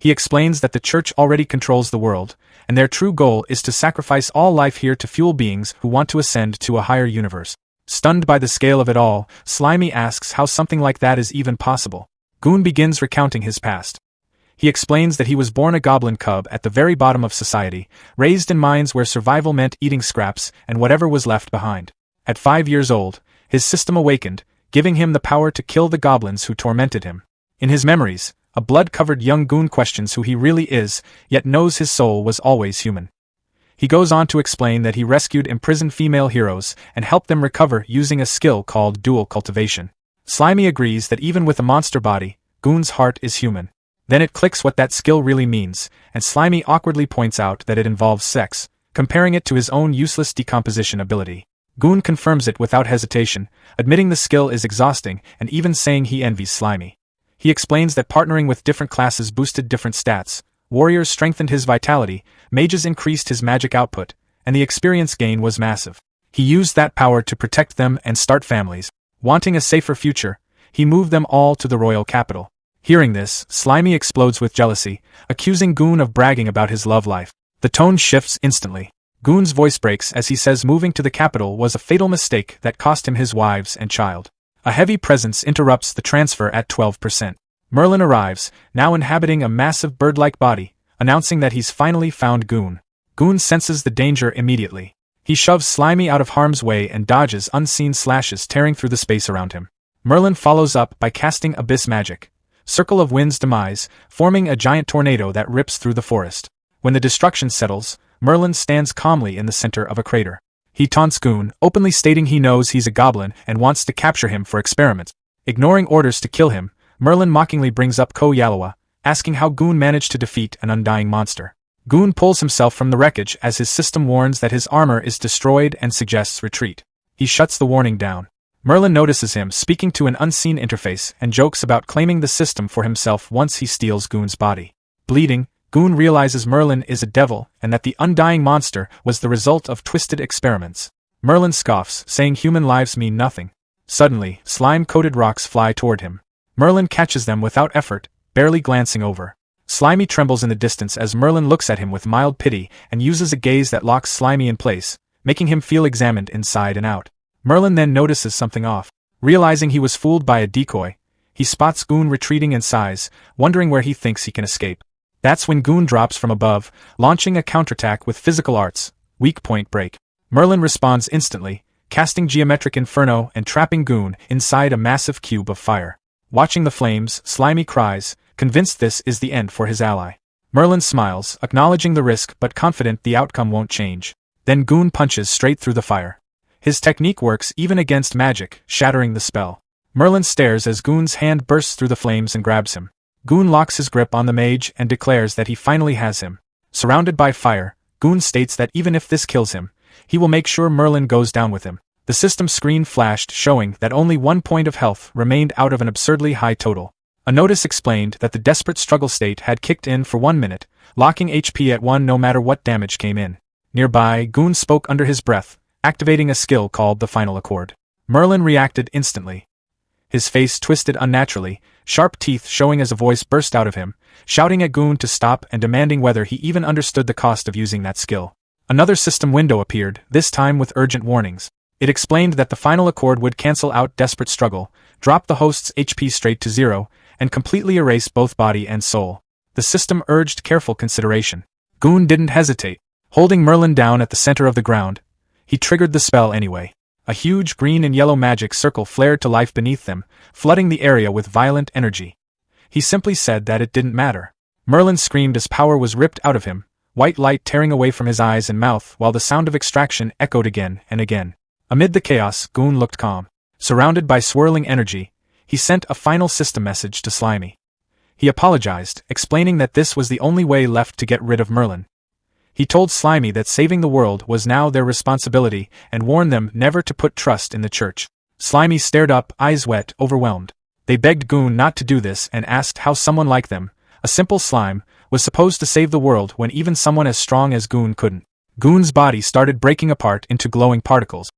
He explains that the church already controls the world, and their true goal is to sacrifice all life here to fuel beings who want to ascend to a higher universe. Stunned by the scale of it all, Slimy asks how something like that is even possible. Goon begins recounting his past. He explains that he was born a goblin cub at the very bottom of society, raised in mines where survival meant eating scraps and whatever was left behind. At 5 years old, his system awakened, giving him the power to kill the goblins who tormented him. In his memories, a blood-covered young Goon questions who he really is, yet knows his soul was always human. He goes on to explain that he rescued imprisoned female heroes and helped them recover using a skill called dual cultivation. Slimy agrees that even with a monster body, Goon's heart is human. Then it clicks what that skill really means, and Slimy awkwardly points out that it involves sex, comparing it to his own useless decomposition ability. Goon confirms it without hesitation, admitting the skill is exhausting and even saying he envies Slimy. He explains that partnering with different classes boosted different stats, warriors strengthened his vitality, mages increased his magic output, and the experience gain was massive. He used that power to protect them and start families. Wanting a safer future, he moved them all to the royal capital. Hearing this, Slimy explodes with jealousy, accusing Goon of bragging about his love life. The tone shifts instantly. Goon's voice breaks as he says moving to the capital was a fatal mistake that cost him his wives and child. A heavy presence interrupts the transfer at 12%. Merlin arrives, now inhabiting a massive bird-like body, announcing that he's finally found Goon. Goon senses the danger immediately. He shoves Slimy out of harm's way and dodges unseen slashes tearing through the space around him. Merlin follows up by casting Abyss Magic, Circle of Wind's demise, forming a giant tornado that rips through the forest. When the destruction settles, Merlin stands calmly in the center of a crater. He taunts Goon, openly stating he knows he's a goblin and wants to capture him for experiments. Ignoring orders to kill him, Merlin mockingly brings up Ko Yalawa, asking how Goon managed to defeat an undying monster. Goon pulls himself from the wreckage as his system warns that his armor is destroyed and suggests retreat. He shuts the warning down. Merlin notices him speaking to an unseen interface and jokes about claiming the system for himself once he steals Goon's body. Bleeding, Goon realizes Merlin is a devil and that the undying monster was the result of twisted experiments. Merlin scoffs, saying human lives mean nothing. Suddenly, slime-coated rocks fly toward him. Merlin catches them without effort, barely glancing over. Slimy trembles in the distance as Merlin looks at him with mild pity and uses a gaze that locks Slimy in place, making him feel examined inside and out. Merlin then notices something off. Realizing he was fooled by a decoy, he spots Goon retreating and sighs, wondering where he thinks he can escape. That's when Goon drops from above, launching a counterattack with physical arts, weak point break. Merlin responds instantly, casting Geometric Inferno and trapping Goon inside a massive cube of fire. Watching the flames, Slimy cries, convinced this is the end for his ally. Merlin smiles, acknowledging the risk but confident the outcome won't change. Then Goon punches straight through the fire. His technique works even against magic, shattering the spell. Merlin stares as Goon's hand bursts through the flames and grabs him. Goon locks his grip on the mage and declares that he finally has him. Surrounded by fire, Goon states that even if this kills him, he will make sure Merlin goes down with him. The system screen flashed showing that only 1 point of health remained out of an absurdly high total. A notice explained that the desperate struggle state had kicked in for 1 minute, locking HP at 1 no matter what damage came in. Nearby, Goon spoke under his breath, activating a skill called the Final Accord. Merlin reacted instantly. His face twisted unnaturally, sharp teeth showing as a voice burst out of him, shouting at Goon to stop and demanding whether he even understood the cost of using that skill. Another system window appeared, this time with urgent warnings. It explained that the Final Accord would cancel out desperate struggle, drop the host's HP straight to 0, and completely erase both body and soul. The system urged careful consideration. Goon didn't hesitate. Holding Merlin down at the center of the ground, he triggered the spell anyway. A huge green and yellow magic circle flared to life beneath them, flooding the area with violent energy. He simply said that it didn't matter. Merlin screamed as power was ripped out of him, white light tearing away from his eyes and mouth while the sound of extraction echoed again and again. Amid the chaos, Goon looked calm. Surrounded by swirling energy, he sent a final system message to Slimy. He apologized, explaining that this was the only way left to get rid of Merlin. He told Slimy that saving the world was now their responsibility and warned them never to put trust in the church. Slimy stared up, eyes wet, overwhelmed. They begged Goon not to do this and asked how someone like them, a simple slime, was supposed to save the world when even someone as strong as Goon couldn't. Goon's body started breaking apart into glowing particles.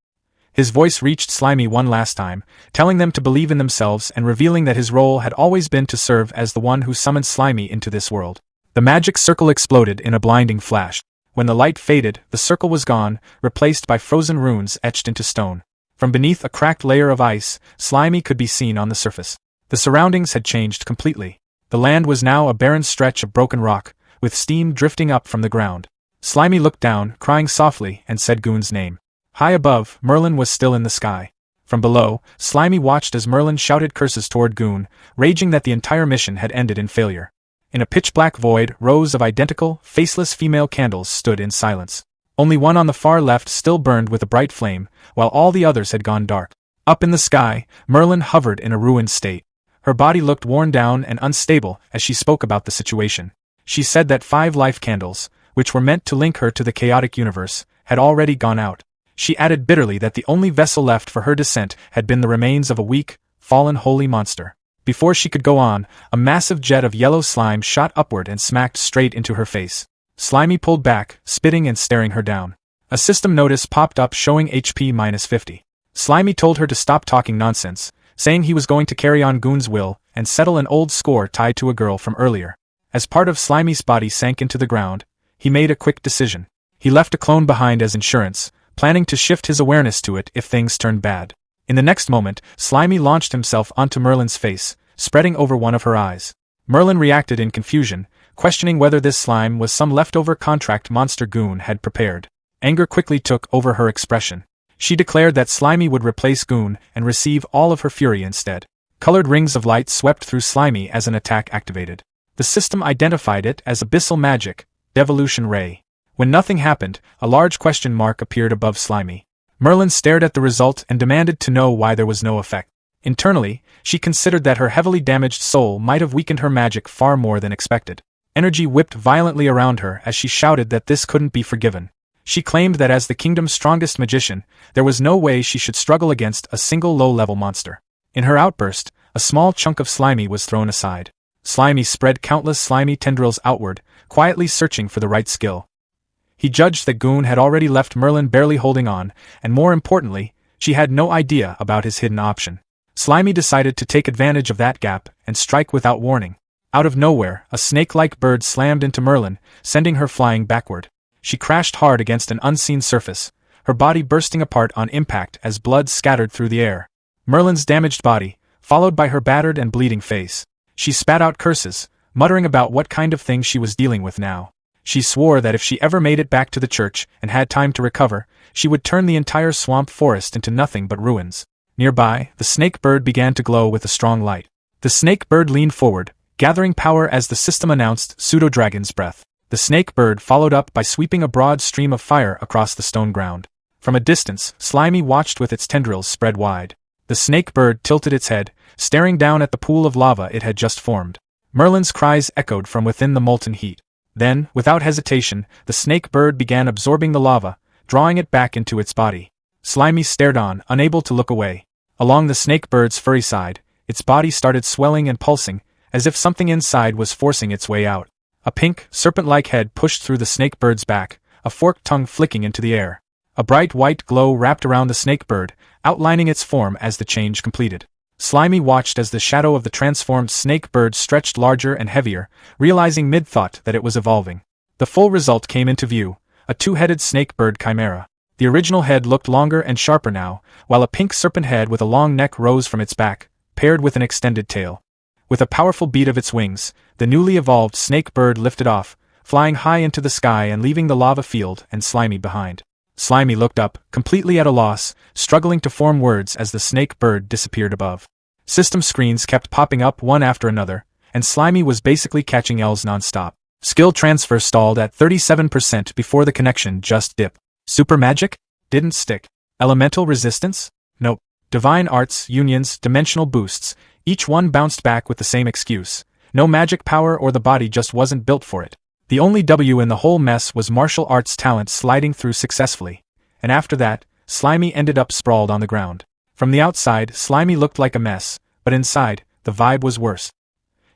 His voice reached Slimy one last time, telling them to believe in themselves and revealing that his role had always been to serve as the one who summoned Slimy into this world. The magic circle exploded in a blinding flash. When the light faded, the circle was gone, replaced by frozen runes etched into stone. From beneath a cracked layer of ice, Slimy could be seen on the surface. The surroundings had changed completely. The land was now a barren stretch of broken rock, with steam drifting up from the ground. Slimy looked down, crying softly, and said Goon's name. High above, Merlin was still in the sky. From below, Slimy watched as Merlin shouted curses toward Goon, raging that the entire mission had ended in failure. In a pitch-black void, rows of identical, faceless female candles stood in silence. Only one on the far left still burned with a bright flame, while all the others had gone dark. Up in the sky, Merlin hovered in a ruined state. Her body looked worn down and unstable as she spoke about the situation. She said that 5 life candles, which were meant to link her to the chaotic universe, had already gone out. She added bitterly that the only vessel left for her descent had been the remains of a weak, fallen holy monster. Before she could go on, a massive jet of yellow slime shot upward and smacked straight into her face. Slimy pulled back, spitting and staring her down. A system notice popped up showing HP -50. Slimy told her to stop talking nonsense, saying he was going to carry on Goon's will and settle an old score tied to a girl from earlier. As part of Slimy's body sank into the ground, he made a quick decision. He left a clone behind as insurance, planning to shift his awareness to it if things turned bad. In the next moment, Slimy launched himself onto Merlin's face, spreading over one of her eyes. Merlin reacted in confusion, questioning whether this slime was some leftover contract monster Goon had prepared. Anger quickly took over her expression. She declared that Slimy would replace Goon and receive all of her fury instead. Colored rings of light swept through Slimy as an attack activated. The system identified it as abyssal magic, devolution ray. When nothing happened, a large question mark appeared above Slimy. Merlin stared at the result and demanded to know why there was no effect. Internally, she considered that her heavily damaged soul might have weakened her magic far more than expected. Energy whipped violently around her as she shouted that this couldn't be forgiven. She claimed that as the kingdom's strongest magician, there was no way she should struggle against a single low-level monster. In her outburst, a small chunk of Slimy was thrown aside. Slimy spread countless slimy tendrils outward, quietly searching for the right skill. He judged that Goon had already left Merlin barely holding on, and more importantly, she had no idea about his hidden option. Slimy decided to take advantage of that gap and strike without warning. Out of nowhere, a snake-like bird slammed into Merlin, sending her flying backward. She crashed hard against an unseen surface, her body bursting apart on impact as blood scattered through the air. Merlin's damaged body, followed by her battered and bleeding face. She spat out curses, muttering about what kind of thing she was dealing with now. She swore that if she ever made it back to the church and had time to recover, she would turn the entire swamp forest into nothing but ruins. Nearby, the snake bird began to glow with a strong light. The snake bird leaned forward, gathering power as the system announced Pseudo-Dragon's Breath. The snake bird followed up by sweeping a broad stream of fire across the stone ground. From a distance, Slimy watched with its tendrils spread wide. The snake bird tilted its head, staring down at the pool of lava it had just formed. Merlin's cries echoed from within the molten heat. Then, without hesitation, the snake bird began absorbing the lava, drawing it back into its body. Slimy stared on, unable to look away. Along the snake bird's furry side, its body started swelling and pulsing, as if something inside was forcing its way out. A pink, serpent-like head pushed through the snake bird's back, a forked tongue flicking into the air. A bright white glow wrapped around the snake bird, outlining its form as the change completed. Slimy watched as the shadow of the transformed snake bird stretched larger and heavier, realizing mid-thought that it was evolving. The full result came into view, a two-headed snake bird chimera. The original head looked longer and sharper now, while a pink serpent head with a long neck rose from its back, paired with an extended tail. With a powerful beat of its wings, the newly evolved snake bird lifted off, flying high into the sky and leaving the lava field and Slimy behind. Slimy looked up, completely at a loss, struggling to form words as the snake bird disappeared above. System screens kept popping up one after another, and Slimy was basically catching L's non-stop. Skill transfer stalled at 37% before the connection just dipped. Super magic? Didn't stick. Elemental resistance? Nope. Divine arts, unions, dimensional boosts, each one bounced back with the same excuse. No magic power or the body just wasn't built for it. The only W in the whole mess was martial arts talent sliding through successfully. And after that, Slimy ended up sprawled on the ground. From the outside, Slimy looked like a mess, but inside, the vibe was worse.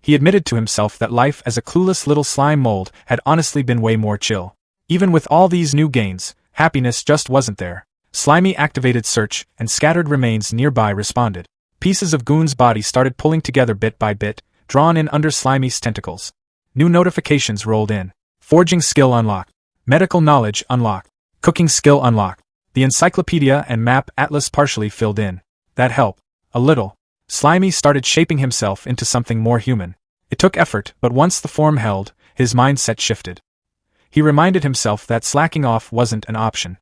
He admitted to himself that life as a clueless little slime mold had honestly been way more chill. Even with all these new gains, happiness just wasn't there. Slimy activated search, and scattered remains nearby responded. Pieces of Goon's body started pulling together bit by bit, drawn in under Slimy's tentacles. New notifications rolled in. Forging skill unlocked. Medical knowledge unlocked. Cooking skill unlocked. The encyclopedia and map atlas partially filled in. That helped. A little. Slimy started shaping himself into something more human. It took effort, but once the form held, his mindset shifted. He reminded himself that slacking off wasn't an option.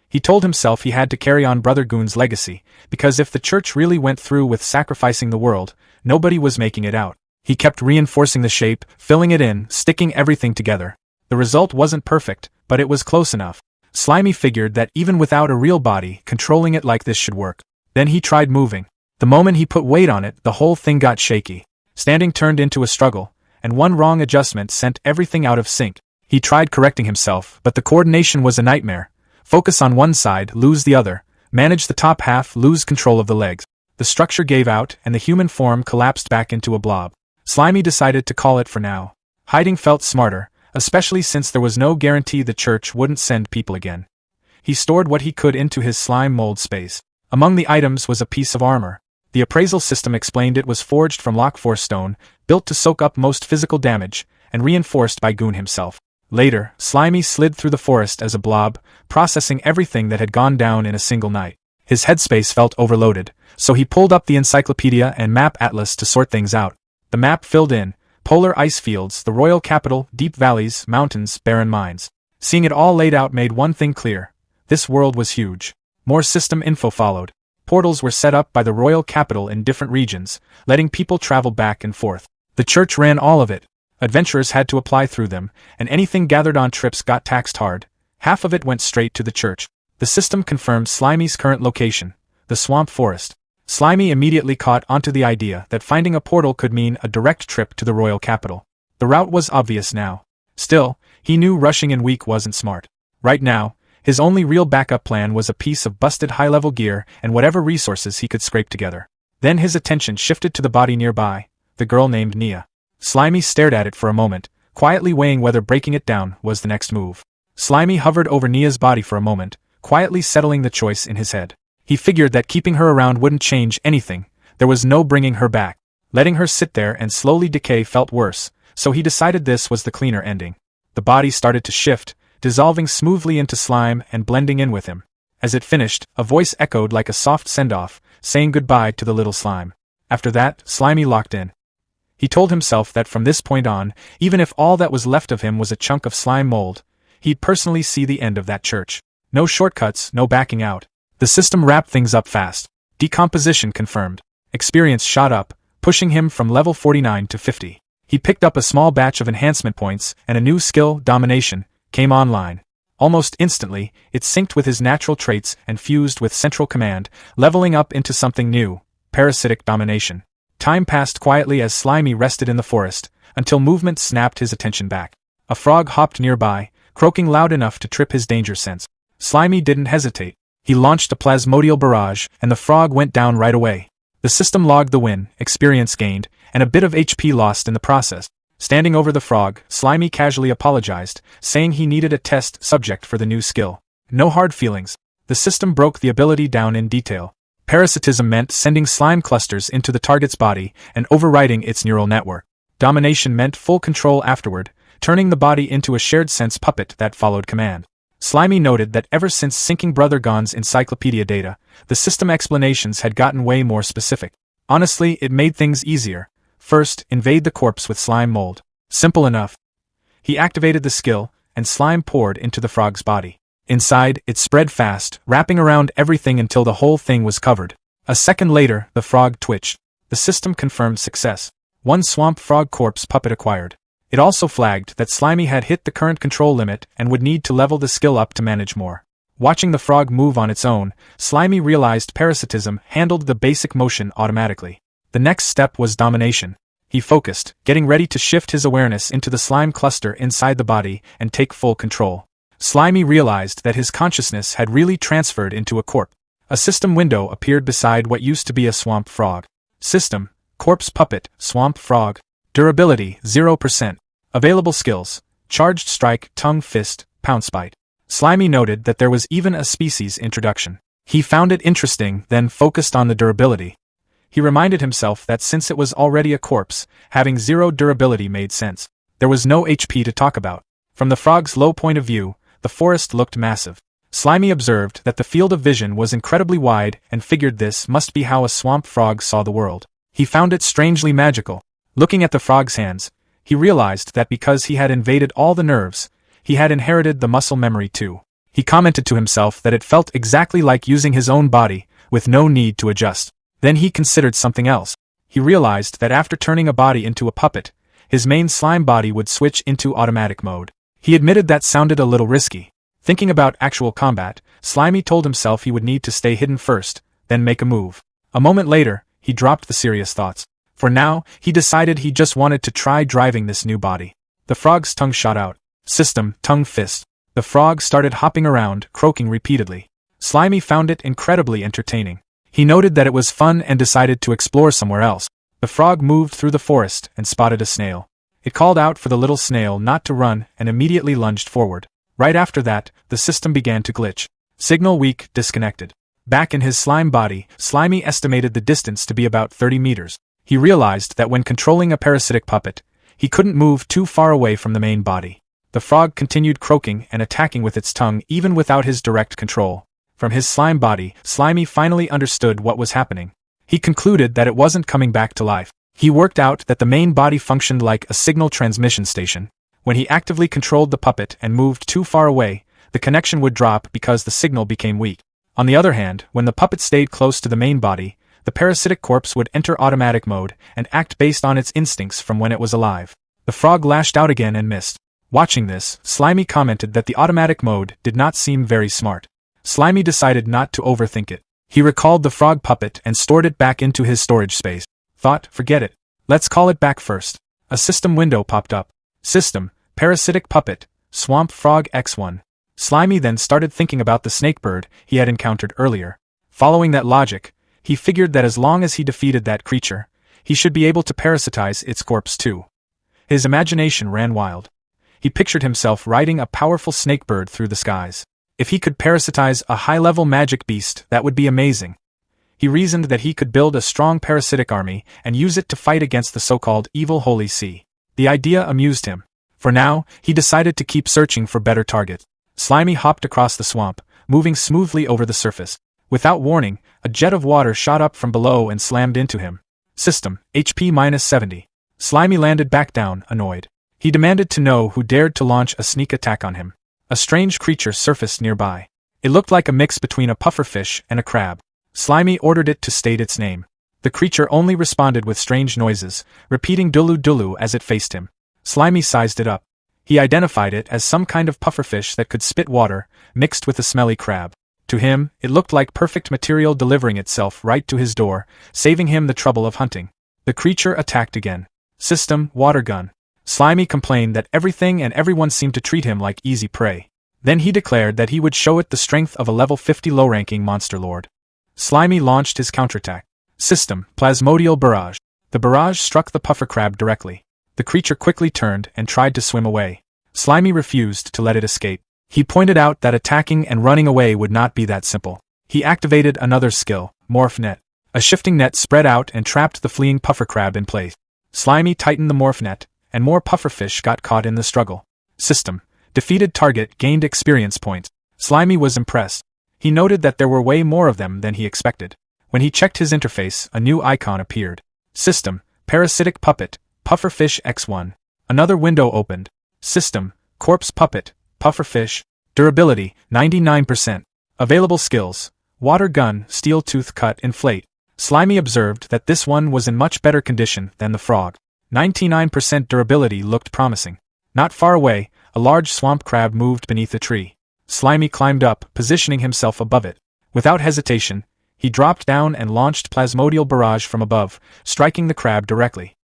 He told himself he had to carry on Brother Goon's legacy, because if the church really went through with sacrificing the world, nobody was making it out. He kept reinforcing the shape, filling it in, sticking everything together. The result wasn't perfect, but it was close enough. Slimy figured that even without a real body, controlling it like this should work. Then he tried moving. The moment he put weight on it, the whole thing got shaky. Standing turned into a struggle, and one wrong adjustment sent everything out of sync. He tried correcting himself, but the coordination was a nightmare. Focus on one side, lose the other. Manage the top half, lose control of the legs. The structure gave out, and the human form collapsed back into a blob. Slimy decided to call it for now. Hiding felt smarter, especially since there was no guarantee the church wouldn't send people again. He stored what he could into his slime mold space. Among the items was a piece of armor. The appraisal system explained it was forged from Lockforce stone, built to soak up most physical damage, and reinforced by Goon himself. Later, Slimy slid through the forest as a blob, processing everything that had gone down in a single night. His headspace felt overloaded, so he pulled up the encyclopedia and map atlas to sort things out. The map filled in polar ice fields, the royal capital, deep valleys, mountains, barren mines. Seeing it all laid out made one thing clear. This world was huge. More system info followed. Portals were set up by the royal capital in different regions, letting people travel back and forth. The church ran all of it. Adventurers had to apply through them, and anything gathered on trips got taxed hard. Half of it went straight to the church. The system confirmed Slimy's current location, the swamp forest. Slimy immediately caught onto the idea that finding a portal could mean a direct trip to the royal capital. The route was obvious now. Still, he knew rushing in weak wasn't smart. Right now, his only real backup plan was a piece of busted high-level gear and whatever resources he could scrape together. Then his attention shifted to the body nearby, the girl named Nia. Slimy stared at it for a moment, quietly weighing whether breaking it down was the next move. Slimy hovered over Nia's body for a moment, quietly settling the choice in his head. He figured that keeping her around wouldn't change anything. There was no bringing her back. Letting her sit there and slowly decay felt worse, so he decided this was the cleaner ending. The body started to shift, dissolving smoothly into slime and blending in with him. As it finished, a voice echoed like a soft send-off, saying goodbye to the little slime. After that, Slimy locked in. He told himself that from this point on, even if all that was left of him was a chunk of slime mold, he'd personally see the end of that church. No shortcuts, no backing out. The system wrapped things up fast. Decomposition confirmed. Experience shot up, pushing him from level 49 to 50. He picked up a small batch of enhancement points, and a new skill, Domination, came online. Almost instantly, it synced with his natural traits and fused with Central Command, leveling up into something new, Parasitic Domination. Time passed quietly as Slimy rested in the forest, until movement snapped his attention back. A frog hopped nearby, croaking loud enough to trip his danger sense. Slimy didn't hesitate. He launched a plasmodial barrage, and the frog went down right away. The system logged the win, experience gained, and a bit of HP lost in the process. Standing over the frog, Slimy casually apologized, saying he needed a test subject for the new skill. No hard feelings. The system broke the ability down in detail. Parasitism meant sending slime clusters into the target's body and overriding its neural network. Domination meant full control afterward, turning the body into a shared sense puppet that followed command. Slimy noted that ever since syncing Brother Gon's encyclopedia data, the system explanations had gotten way more specific. Honestly, it made things easier. First, invade the corpse with slime mold. Simple enough. He activated the skill, and slime poured into the frog's body. Inside, it spread fast, wrapping around everything until the whole thing was covered. A second later, the frog twitched. The system confirmed success. One swamp frog corpse puppet acquired. It also flagged that Slimy had hit the current control limit and would need to level the skill up to manage more. Watching the frog move on its own, Slimy realized parasitism handled the basic motion automatically. The next step was domination. He focused, getting ready to shift his awareness into the slime cluster inside the body and take full control. Slimy realized that his consciousness had really transferred into a corpse. A system window appeared beside what used to be a swamp frog. System, corpse puppet, swamp frog. Durability, 0%. Available skills, charged strike, tongue fist, pounce bite. Slimy noted that there was even a species introduction. He found it interesting, then focused on the durability. He reminded himself that since it was already a corpse, having 0 durability made sense. There was no HP to talk about. From the frog's low point of view, the forest looked massive. Slimy observed that the field of vision was incredibly wide and figured this must be how a swamp frog saw the world. He found it strangely magical. Looking at the frog's hands, he realized that because he had invaded all the nerves, he had inherited the muscle memory too. He commented to himself that it felt exactly like using his own body, with no need to adjust. Then he considered something else. He realized that after turning a body into a puppet, his main slime body would switch into automatic mode. He admitted that sounded a little risky. Thinking about actual combat, Slimy told himself he would need to stay hidden first, then make a move. A moment later, he dropped the serious thoughts. For now, he decided he just wanted to try driving this new body. The frog's tongue shot out. System, tongue fist. The frog started hopping around, croaking repeatedly. Slimy found it incredibly entertaining. He noted that it was fun and decided to explore somewhere else. The frog moved through the forest and spotted a snail. It called out for the little snail not to run and immediately lunged forward. Right after that, the system began to glitch. Signal weak, disconnected. Back in his slime body, Slimy estimated the distance to be about 30 meters. He realized that when controlling a parasitic puppet, he couldn't move too far away from the main body. The frog continued croaking and attacking with its tongue even without his direct control. From his slime body, Slimy finally understood what was happening. He concluded that it wasn't coming back to life. He worked out that the main body functioned like a signal transmission station. When he actively controlled the puppet and moved too far away, the connection would drop because the signal became weak. On the other hand, when the puppet stayed close to the main body, the parasitic corpse would enter automatic mode and act based on its instincts from when it was alive. The frog lashed out again and missed. Watching this, Slimy commented that the automatic mode did not seem very smart. Slimy decided not to overthink it. He recalled the frog puppet and stored it back into his storage space. Thought, forget it. Let's call it back first. A system window popped up. System, parasitic puppet, swamp frog X1. Slimy then started thinking about the snakebird he had encountered earlier. Following that logic, he figured that as long as he defeated that creature, he should be able to parasitize its corpse too. His imagination ran wild. He pictured himself riding a powerful snakebird through the skies. If he could parasitize a high-level magic beast, that would be amazing. He reasoned that he could build a strong parasitic army and use it to fight against the so-called evil Holy See. The idea amused him. For now, he decided to keep searching for better targets. Slimy hopped across the swamp, moving smoothly over the surface. Without warning, a jet of water shot up from below and slammed into him. System, HP-70. Slimy landed back down, annoyed. He demanded to know who dared to launch a sneak attack on him. A strange creature surfaced nearby. It looked like a mix between a pufferfish and a crab. Slimy ordered it to state its name. The creature only responded with strange noises, repeating dulu dulu as it faced him. Slimy sized it up. He identified it as some kind of pufferfish that could spit water, mixed with a smelly crab. To him, it looked like perfect material delivering itself right to his door, saving him the trouble of hunting. The creature attacked again. System, water gun. Slimy complained that everything and everyone seemed to treat him like easy prey. Then he declared that he would show it the strength of a level 50 low-ranking monster lord. Slimy launched his counterattack. System, plasmodial barrage. The barrage struck the puffer crab directly. The creature quickly turned and tried to swim away. Slimy refused to let it escape. He pointed out that attacking and running away would not be that simple. He activated another skill, Morph Net. A shifting net spread out and trapped the fleeing puffer crab in place. Slimy tightened the morph net, and more pufferfish got caught in the struggle. System, defeated target gained experience points. Slimy was impressed. He noted that there were way more of them than he expected. When he checked his interface, a new icon appeared. System, parasitic puppet, pufferfish X1. Another window opened. System, corpse puppet, pufferfish. Durability, 99%. Available skills, water gun, steel tooth cut, inflate. Slimy observed that this one was in much better condition than the frog. 99% durability looked promising. Not far away, a large swamp crab moved beneath a tree. Slimy climbed up, positioning himself above it. Without hesitation, he dropped down and launched plasmodial barrage from above, striking the crab directly.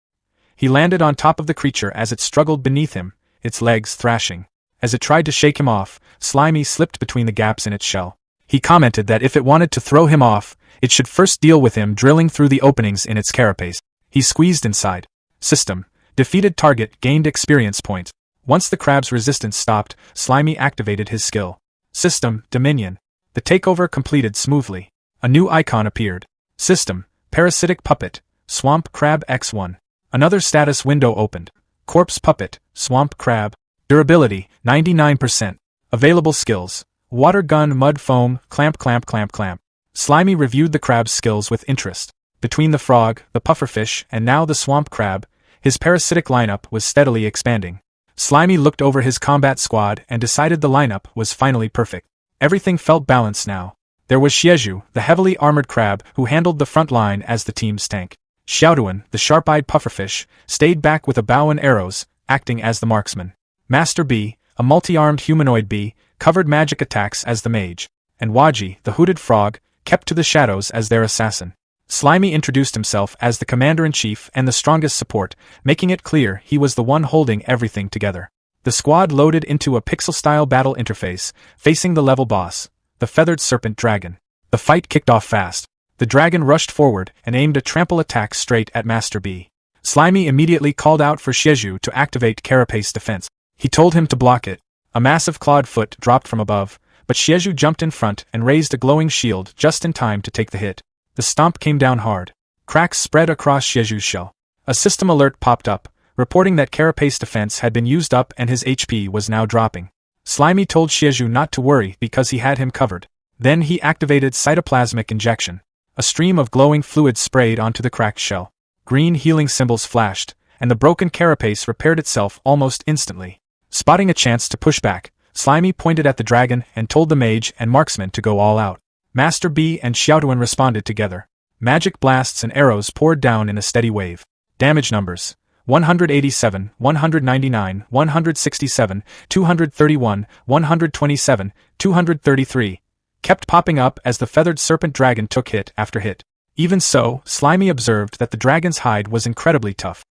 He landed on top of the creature as it struggled beneath him, its legs thrashing. As it tried to shake him off, Slimy slipped between the gaps in its shell. He commented that if it wanted to throw him off, it should first deal with him drilling through the openings in its carapace. He squeezed inside. System, defeated target gained experience points. Once the crab's resistance stopped, Slimy activated his skill. System, Dominion. The takeover completed smoothly. A new icon appeared. System, parasitic puppet, swamp crab X1. Another status window opened. Corpse puppet, swamp crab. Durability, 99%. Available skills, water gun, mud foam, clamp clamp clamp clamp. Slimy reviewed the crab's skills with interest. Between the frog, the pufferfish, and now the swamp crab, his parasitic lineup was steadily expanding. Slimy looked over his combat squad and decided the lineup was finally perfect. Everything felt balanced now. There was Xieju, the heavily armored crab who handled the front line as the team's tank. Xiaoduan, the sharp-eyed pufferfish, stayed back with a bow and arrows, acting as the marksman. Master B, a multi-armed humanoid bee, covered magic attacks as the mage. And Waji, the hooded frog, kept to the shadows as their assassin. Slimy introduced himself as the commander-in-chief and the strongest support, making it clear he was the one holding everything together. The squad loaded into a pixel-style battle interface, facing the level boss, the feathered serpent dragon. The fight kicked off fast. The dragon rushed forward and aimed a trample attack straight at Master B. Slimy immediately called out for Xieju to activate carapace defense. He told him to block it. A massive clawed foot dropped from above, but Xieju jumped in front and raised a glowing shield just in time to take the hit. The stomp came down hard. Cracks spread across Xieju's shell. A system alert popped up, reporting that carapace defense had been used up and his HP was now dropping. Slimy told Xieju not to worry because he had him covered. Then he activated cytoplasmic injection. A stream of glowing fluid sprayed onto the cracked shell. Green healing symbols flashed, and the broken carapace repaired itself almost instantly. Spotting a chance to push back, Slimy pointed at the dragon and told the mage and marksman to go all out. Master B and Xiaoduan responded together. Magic blasts and arrows poured down in a steady wave. Damage numbers: 187, 199, 167, 231, 127, 233. kept popping up as the feathered serpent dragon took hit after hit. Even so, Slimy observed that the dragon's hide was incredibly tough.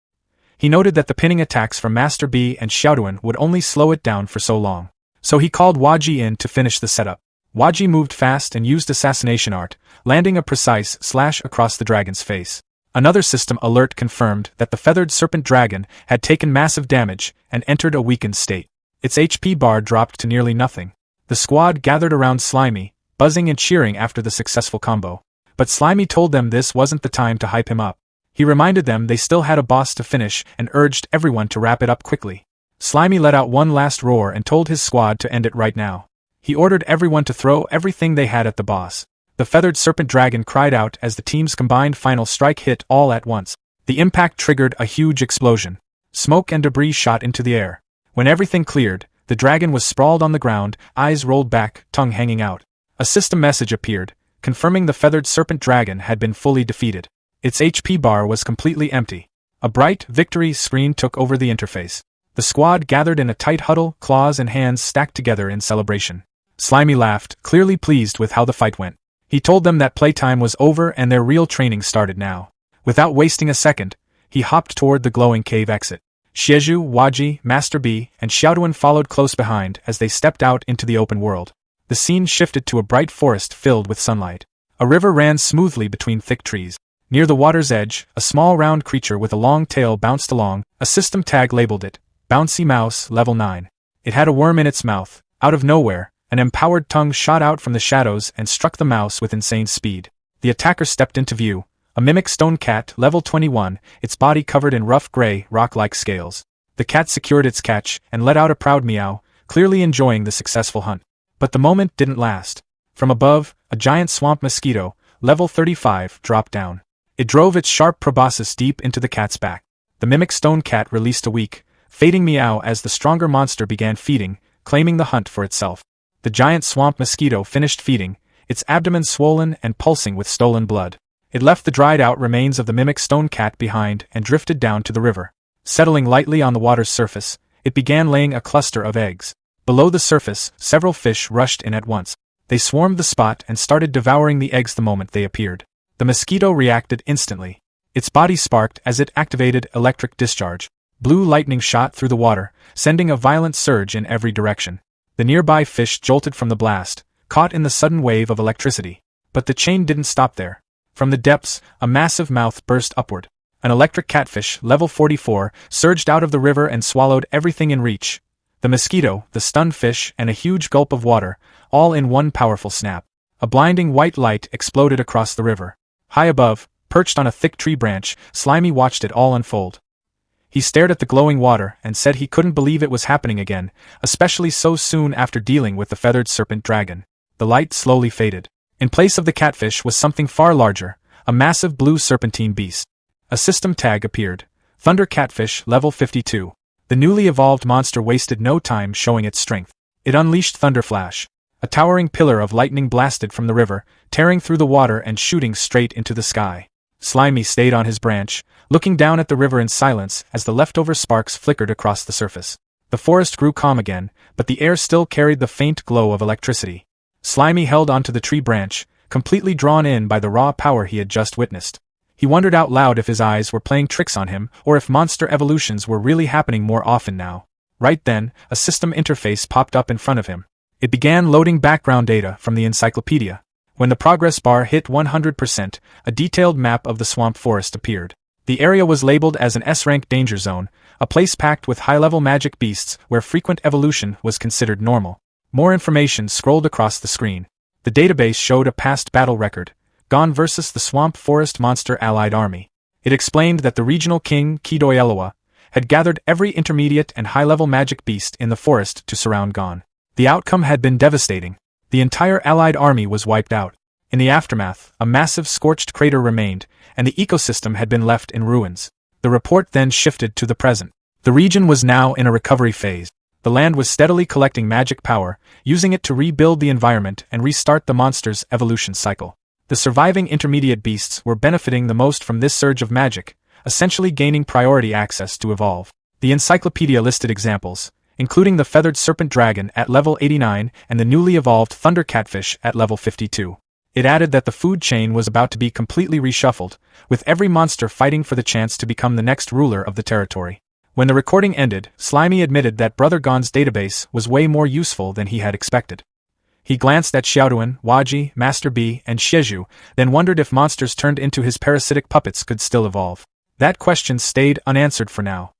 He noted that the pinning attacks from Master B and Xiaoduan would only slow it down for so long. So he called Waji in to finish the setup. Waji moved fast and used assassination art, landing a precise slash across the dragon's face. Another system alert confirmed that the feathered serpent dragon had taken massive damage and entered a weakened state. Its HP bar dropped to nearly nothing. The squad gathered around Slimy, buzzing and cheering after the successful combo. But Slimy told them this wasn't the time to hype him up. He reminded them they still had a boss to finish and urged everyone to wrap it up quickly. Slimy let out one last roar and told his squad to end it right now. He ordered everyone to throw everything they had at the boss. The feathered serpent dragon cried out as the team's combined final strike hit all at once. The impact triggered a huge explosion. Smoke and debris shot into the air. When everything cleared, the dragon was sprawled on the ground, eyes rolled back, tongue hanging out. A system message appeared, confirming the feathered serpent dragon had been fully defeated. Its HP bar was completely empty. A bright victory screen took over the interface. The squad gathered in a tight huddle, claws and hands stacked together in celebration. Slimy laughed, clearly pleased with how the fight went. He told them that playtime was over and their real training started now. Without wasting a second, he hopped toward the glowing cave exit. Xieju, Waji, Master B, and Xiaoduan followed close behind as they stepped out into the open world. The scene shifted to a bright forest filled with sunlight. A river ran smoothly between thick trees. Near the water's edge, a small round creature with a long tail bounced along. A system tag labeled it, Bouncy Mouse, Level 9. It had a worm in its mouth. Out of nowhere, an empowered tongue shot out from the shadows and struck the mouse with insane speed. The attacker stepped into view. A mimic stone cat, Level 21, its body covered in rough gray, rock-like scales. The cat secured its catch and let out a proud meow, clearly enjoying the successful hunt. But the moment didn't last. From above, a giant swamp mosquito, Level 35, dropped down. It drove its sharp proboscis deep into the cat's back. The mimic stone cat released a weak, fading meow as the stronger monster began feeding, claiming the hunt for itself. The giant swamp mosquito finished feeding, its abdomen swollen and pulsing with stolen blood. It left the dried-out remains of the mimic stone cat behind and drifted down to the river. Settling lightly on the water's surface, it began laying a cluster of eggs. Below the surface, several fish rushed in at once. They swarmed the spot and started devouring the eggs the moment they appeared. The mosquito reacted instantly. Its body sparked as it activated electric discharge. Blue lightning shot through the water, sending a violent surge in every direction. The nearby fish jolted from the blast, caught in the sudden wave of electricity. But the chain didn't stop there. From the depths, a massive mouth burst upward. An electric catfish, Level 44, surged out of the river and swallowed everything in reach. The mosquito, the stunned fish, and a huge gulp of water, all in one powerful snap. A blinding white light exploded across the river. High above, perched on a thick tree branch, Slimy watched it all unfold. He stared at the glowing water and said he couldn't believe it was happening again, especially so soon after dealing with the feathered serpent dragon. The light slowly faded. In place of the catfish was something far larger, a massive blue serpentine beast. A system tag appeared. Thunder Catfish, Level 52. The newly evolved monster wasted no time showing its strength. It unleashed Thunder Flash. A towering pillar of lightning blasted from the river, tearing through the water and shooting straight into the sky. Slimy stayed on his branch, looking down at the river in silence as the leftover sparks flickered across the surface. The forest grew calm again, but the air still carried the faint glow of electricity. Slimy held onto the tree branch, completely drawn in by the raw power he had just witnessed. He wondered out loud if his eyes were playing tricks on him or if monster evolutions were really happening more often now. Right then, a system interface popped up in front of him. It began loading background data from the encyclopedia. When the progress bar hit 100%, a detailed map of the swamp forest appeared. The area was labeled as an S-rank danger zone, a place packed with high-level magic beasts where frequent evolution was considered normal. More information scrolled across the screen. The database showed a past battle record, Gon versus the Swamp Forest Monster Allied Army. It explained that the regional king, Kidoielawa, had gathered every intermediate and high-level magic beast in the forest to surround Gon. The outcome had been devastating. The entire Allied army was wiped out. In the aftermath, a massive scorched crater remained, and the ecosystem had been left in ruins. The report then shifted to the present. The region was now in a recovery phase. The land was steadily collecting magic power, using it to rebuild the environment and restart the monster's evolution cycle. The surviving intermediate beasts were benefiting the most from this surge of magic, essentially gaining priority access to evolve. The encyclopedia listed examples: including the feathered serpent dragon at level 89 and the newly evolved thunder catfish at level 52. It added that the food chain was about to be completely reshuffled, with every monster fighting for the chance to become the next ruler of the territory. When the recording ended, Slimy admitted that Brother Gon's database was way more useful than he had expected. He glanced at Xiaoduan, Waji, Master B, and Xieju, then wondered if monsters turned into his parasitic puppets could still evolve. That question stayed unanswered for now.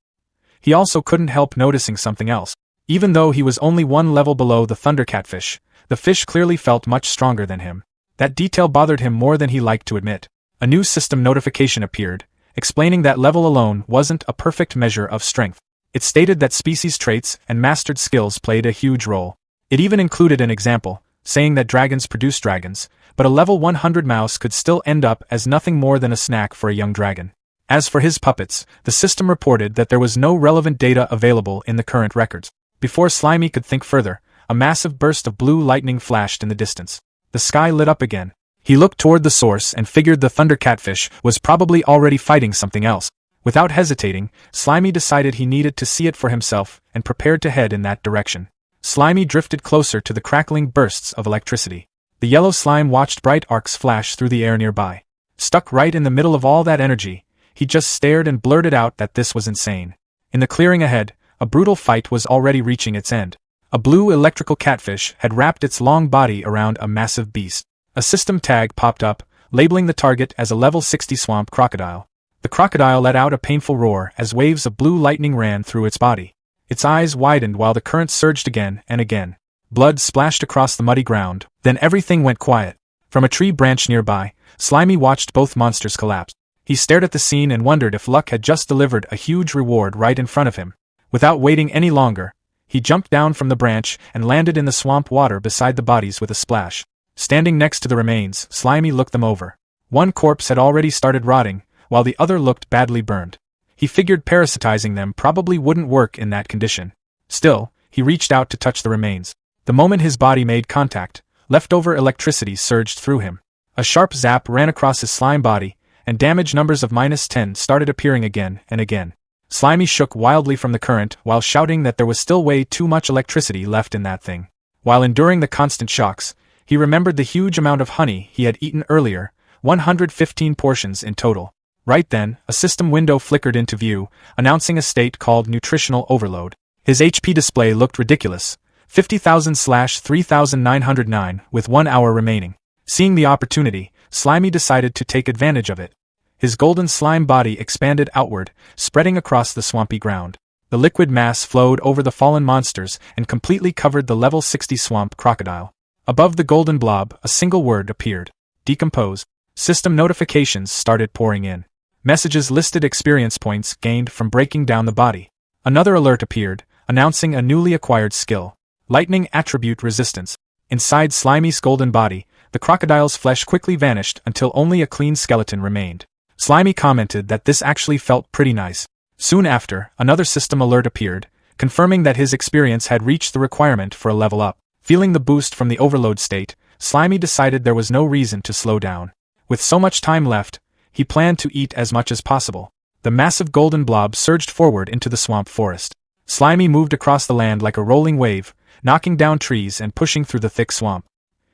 He also couldn't help noticing something else. Even though he was only one level below the thunder catfish, the fish clearly felt much stronger than him. That detail bothered him more than he liked to admit. A new system notification appeared, explaining that level alone wasn't a perfect measure of strength. It stated that species traits and mastered skills played a huge role. It even included an example, saying that dragons produce dragons, but a level 100 mouse could still end up as nothing more than a snack for a young dragon. As for his puppets, the system reported that there was no relevant data available in the current records. Before Slimy could think further, a massive burst of blue lightning flashed in the distance. The sky lit up again. He looked toward the source and figured the thunder catfish was probably already fighting something else. Without hesitating, Slimy decided he needed to see it for himself and prepared to head in that direction. Slimy drifted closer to the crackling bursts of electricity. The yellow slime watched bright arcs flash through the air nearby. Stuck right in the middle of all that energy, he just stared and blurted out that this was insane. In the clearing ahead, a brutal fight was already reaching its end. A blue electrical catfish had wrapped its long body around a massive beast. A system tag popped up, labeling the target as a level 60 swamp crocodile. The crocodile let out a painful roar as waves of blue lightning ran through its body. Its eyes widened while the current surged again and again. Blood splashed across the muddy ground, then everything went quiet. From a tree branch nearby, Slimy watched both monsters collapse. He stared at the scene and wondered if luck had just delivered a huge reward right in front of him. Without waiting any longer, he jumped down from the branch and landed in the swamp water beside the bodies with a splash. Standing next to the remains, Slimy looked them over. One corpse had already started rotting, while the other looked badly burned. He figured parasitizing them probably wouldn't work in that condition. Still, he reached out to touch the remains. The moment his body made contact, leftover electricity surged through him. A sharp zap ran across his slime body, and damage numbers of -10 started appearing again and again. Slimy shook wildly from the current while shouting that there was still way too much electricity left in that thing. While enduring the constant shocks, he remembered the huge amount of honey he had eaten earlier, 115 portions in total. Right then, a system window flickered into view, announcing a state called nutritional overload. His HP display looked ridiculous, 50,000/3,909 with 1 hour remaining. Seeing the opportunity, Slimy decided to take advantage of it. His golden slime body expanded outward, spreading across the swampy ground. The liquid mass flowed over the fallen monsters and completely covered the level 60 swamp crocodile. Above the golden blob, a single word appeared: decompose. System notifications started pouring in. Messages listed experience points gained from breaking down the body. Another alert appeared, announcing a newly acquired skill: lightning attribute resistance. Inside Slimy's golden body, the crocodile's flesh quickly vanished until only a clean skeleton remained. Slimy commented that this actually felt pretty nice. Soon after, another system alert appeared, confirming that his experience had reached the requirement for a level up. Feeling the boost from the overload state, Slimy decided there was no reason to slow down. With so much time left, he planned to eat as much as possible. The massive golden blob surged forward into the swamp forest. Slimy moved across the land like a rolling wave, knocking down trees and pushing through the thick swamp.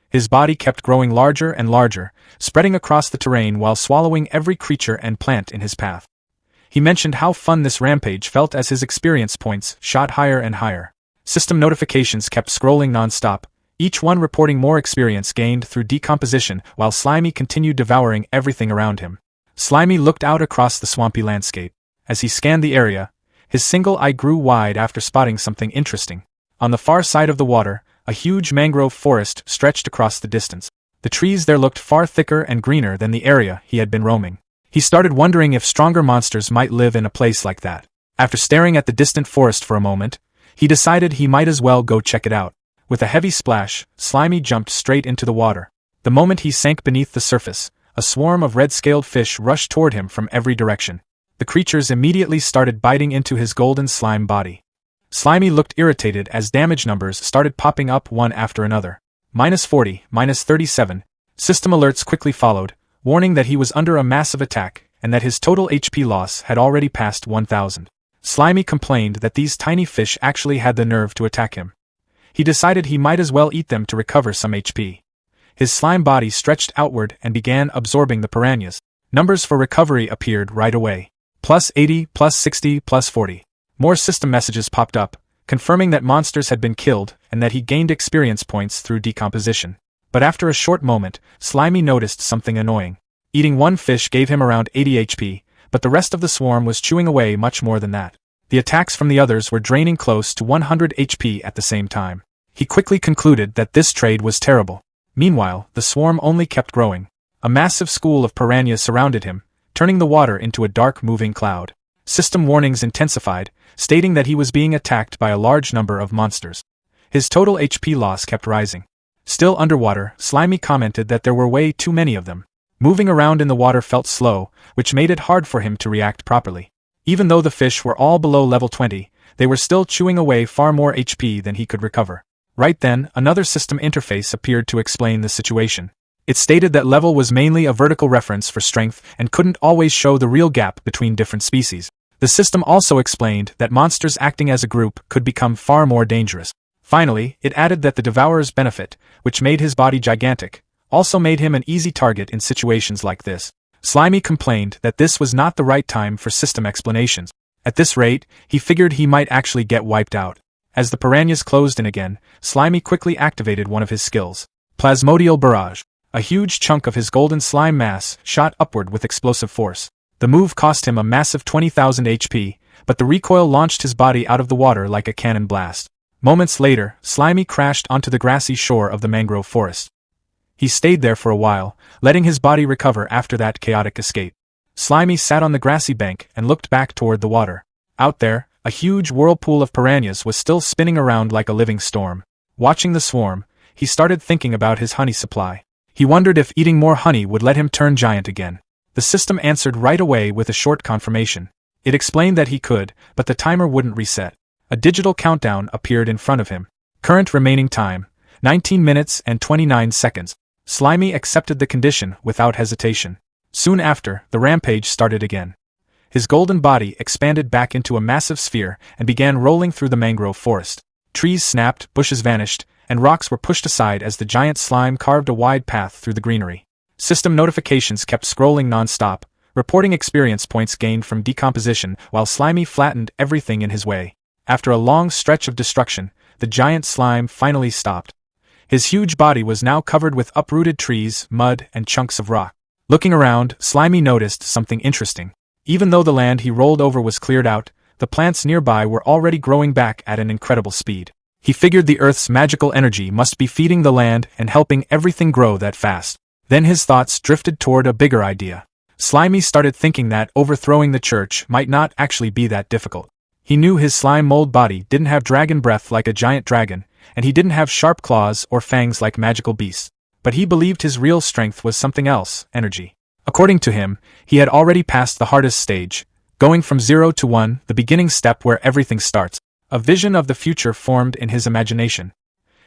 His body kept growing larger and larger, spreading across the terrain while swallowing every creature and plant in his path. He mentioned how fun this rampage felt as his experience points shot higher and higher. System notifications kept scrolling non-stop, each one reporting more experience gained through decomposition while Slimy continued devouring everything around him. Slimy looked out across the swampy landscape. As he scanned the area, his single eye grew wide after spotting something interesting. On the far side of the water, a huge mangrove forest stretched across the distance. The trees there looked far thicker and greener than the area he had been roaming. He started wondering if stronger monsters might live in a place like that. After staring at the distant forest for a moment, he decided he might as well go check it out. With a heavy splash, Slimy jumped straight into the water. The moment he sank beneath the surface, a swarm of red-scaled fish rushed toward him from every direction. The creatures immediately started biting into his golden slime body. Slimy looked irritated as damage numbers started popping up one after another. -40, -37. System alerts quickly followed, warning that he was under a massive attack and that his total HP loss had already passed 1,000. Slimy complained that these tiny fish actually had the nerve to attack him. He decided he might as well eat them to recover some HP. His slime body stretched outward and began absorbing the piranhas. Numbers for recovery appeared right away. +80, +60, +40. More system messages popped up, confirming that monsters had been killed and that he gained experience points through decomposition. But after a short moment, Slimy noticed something annoying. Eating one fish gave him around 80 HP, but the rest of the swarm was chewing away much more than that. The attacks from the others were draining close to 100 HP at the same time. He quickly concluded that this trade was terrible. Meanwhile, the swarm only kept growing. A massive school of piranhas surrounded him, turning the water into a dark moving cloud. System warnings intensified, stating that he was being attacked by a large number of monsters. His total HP loss kept rising. Still underwater, Slimy commented that there were way too many of them. Moving around in the water felt slow, which made it hard for him to react properly. Even though the fish were all below level 20, they were still chewing away far more HP than he could recover. Right then, another system interface appeared to explain the situation. It stated that level was mainly a vertical reference for strength and couldn't always show the real gap between different species. The system also explained that monsters acting as a group could become far more dangerous. Finally, it added that the Devourer's benefit, which made his body gigantic, also made him an easy target in situations like this. Slimy complained that this was not the right time for system explanations. At this rate, he figured he might actually get wiped out. As the piranhas closed in again, Slimy quickly activated one of his skills. Plasmodial Barrage. A huge chunk of his golden slime mass shot upward with explosive force. The move cost him a massive 20,000 HP, but the recoil launched his body out of the water like a cannon blast. Moments later, Slimy crashed onto the grassy shore of the mangrove forest. He stayed there for a while, letting his body recover after that chaotic escape. Slimy sat on the grassy bank and looked back toward the water. Out there, a huge whirlpool of piranhas was still spinning around like a living storm. Watching the swarm, he started thinking about his honey supply. He wondered if eating more honey would let him turn giant again. The system answered right away with a short confirmation. It explained that he could, but the timer wouldn't reset. A digital countdown appeared in front of him. Current remaining time, 19 minutes and 29 seconds. Slimy accepted the condition without hesitation. Soon after, the rampage started again. His golden body expanded back into a massive sphere and began rolling through the mangrove forest. Trees snapped, bushes vanished, and rocks were pushed aside as the giant slime carved a wide path through the greenery. System notifications kept scrolling non-stop, reporting experience points gained from decomposition while Slimy flattened everything in his way. After a long stretch of destruction, the giant slime finally stopped. His huge body was now covered with uprooted trees, mud, and chunks of rock. Looking around, Slimy noticed something interesting. Even though the land he rolled over was cleared out, the plants nearby were already growing back at an incredible speed. He figured the Earth's magical energy must be feeding the land and helping everything grow that fast. Then his thoughts drifted toward a bigger idea. Slimy started thinking that overthrowing the church might not actually be that difficult. He knew his slime mold body didn't have dragon breath like a giant dragon, and he didn't have sharp claws or fangs like magical beasts. But he believed his real strength was something else, energy. According to him, he had already passed the hardest stage, going from 0 to 1, the beginning step where everything starts. A vision of the future formed in his imagination.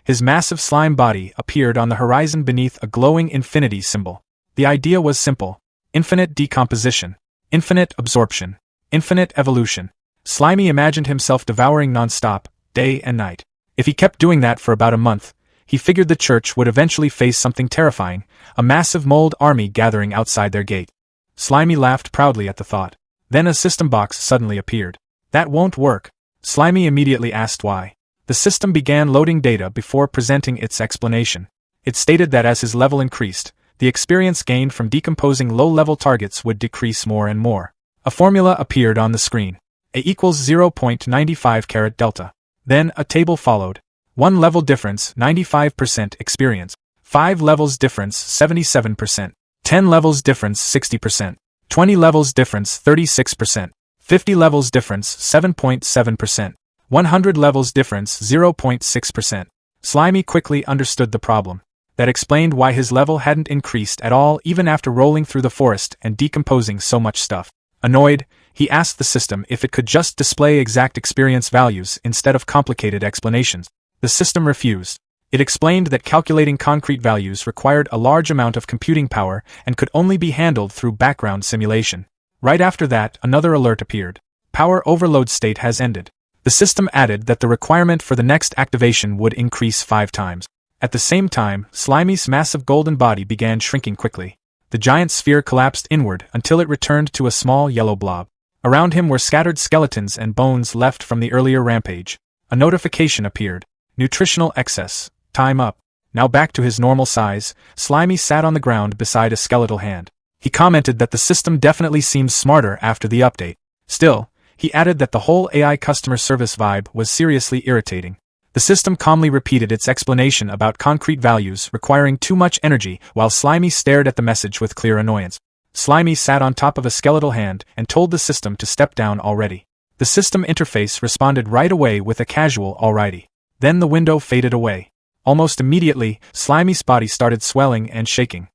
His massive slime body appeared on the horizon beneath a glowing infinity symbol. The idea was simple: infinite decomposition, infinite absorption, infinite evolution. Slimy imagined himself devouring non-stop, day and night. If he kept doing that for about a month, he figured the church would eventually face something terrifying, a massive mold army gathering outside their gate. Slimy laughed proudly at the thought. Then a system box suddenly appeared. That won't work. Slimy immediately asked why. The system began loading data before presenting its explanation. It stated that as his level increased, the experience gained from decomposing low-level targets would decrease more and more. A formula appeared on the screen. A equals 0.95 carat delta. Then a table followed. 1 level difference, 95% experience. 5 levels difference, 77%. 10 levels difference, 60%. 20 levels difference, 36%. 50 levels difference, 7.7%. 100 levels difference, 0.6%. Slimy quickly understood the problem. That explained why his level hadn't increased at all even after rolling through the forest and decomposing so much stuff. Annoyed, he asked the system if it could just display exact experience values instead of complicated explanations. The system refused. It explained that calculating concrete values required a large amount of computing power and could only be handled through background simulation. Right after that, another alert appeared. Power overload state has ended. The system added that the requirement for the next activation would increase 5 times. At the same time, Slimy's massive golden body began shrinking quickly. The giant sphere collapsed inward until it returned to a small yellow blob. Around him were scattered skeletons and bones left from the earlier rampage. A notification appeared. Nutritional excess. Time up. Now back to his normal size, Slimy sat on the ground beside a skeletal hand. He commented that the system definitely seems smarter after the update. Still, he added that the whole AI customer service vibe was seriously irritating. The system calmly repeated its explanation about concrete values requiring too much energy while Slimy stared at the message with clear annoyance. Slimy sat on top of a skeletal hand and told the system to step down already. The system interface responded right away with a casual alrighty. Then the window faded away. Almost immediately, Slimy's body started swelling and shaking.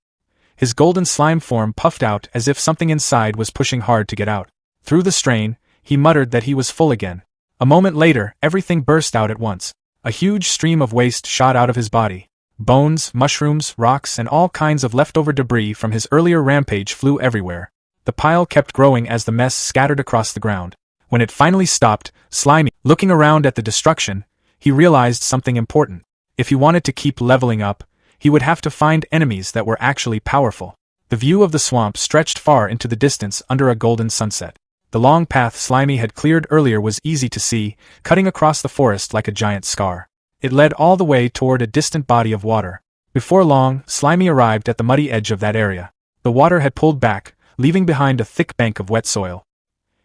His golden slime form puffed out as if something inside was pushing hard to get out. Through the strain, he muttered that he was full again. A moment later, everything burst out at once. A huge stream of waste shot out of his body. Bones, mushrooms, rocks, and all kinds of leftover debris from his earlier rampage flew everywhere. The pile kept growing as the mess scattered across the ground. When it finally stopped, Slimy, looking around at the destruction, he realized something important. If he wanted to keep leveling up, he would have to find enemies that were actually powerful. The view of the swamp stretched far into the distance under a golden sunset. The long path Slimy had cleared earlier was easy to see, cutting across the forest like a giant scar. It led all the way toward a distant body of water. Before long, Slimy arrived at the muddy edge of that area. The water had pulled back, leaving behind a thick bank of wet soil.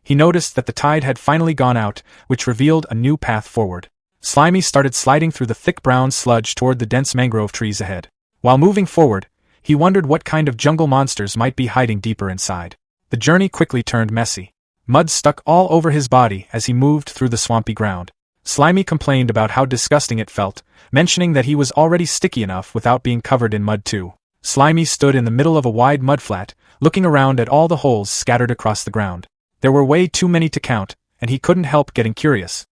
He noticed that the tide had finally gone out, which revealed a new path forward. Slimy started sliding through the thick brown sludge toward the dense mangrove trees ahead. While moving forward, he wondered what kind of jungle monsters might be hiding deeper inside. The journey quickly turned messy. Mud stuck all over his body as he moved through the swampy ground. Slimy complained about how disgusting it felt, mentioning that he was already sticky enough without being covered in mud too. Slimy stood in the middle of a wide mudflat, looking around at all the holes scattered across the ground. There were way too many to count, and he couldn't help getting curious.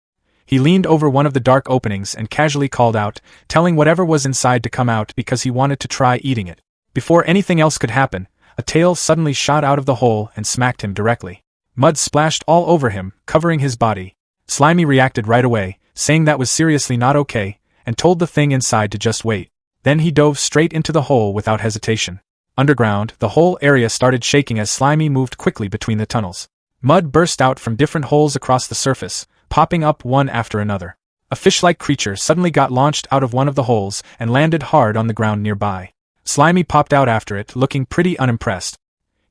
He leaned over one of the dark openings and casually called out, telling whatever was inside to come out because he wanted to try eating it. Before anything else could happen, a tail suddenly shot out of the hole and smacked him directly. Mud splashed all over him, covering his body. Slimy reacted right away, saying that was seriously not okay, and told the thing inside to just wait. Then he dove straight into the hole without hesitation. Underground, the whole area started shaking as Slimy moved quickly between the tunnels. Mud burst out from different holes across the surface, popping up one after another. A fish-like creature suddenly got launched out of one of the holes and landed hard on the ground nearby. Slimy popped out after it, looking pretty unimpressed.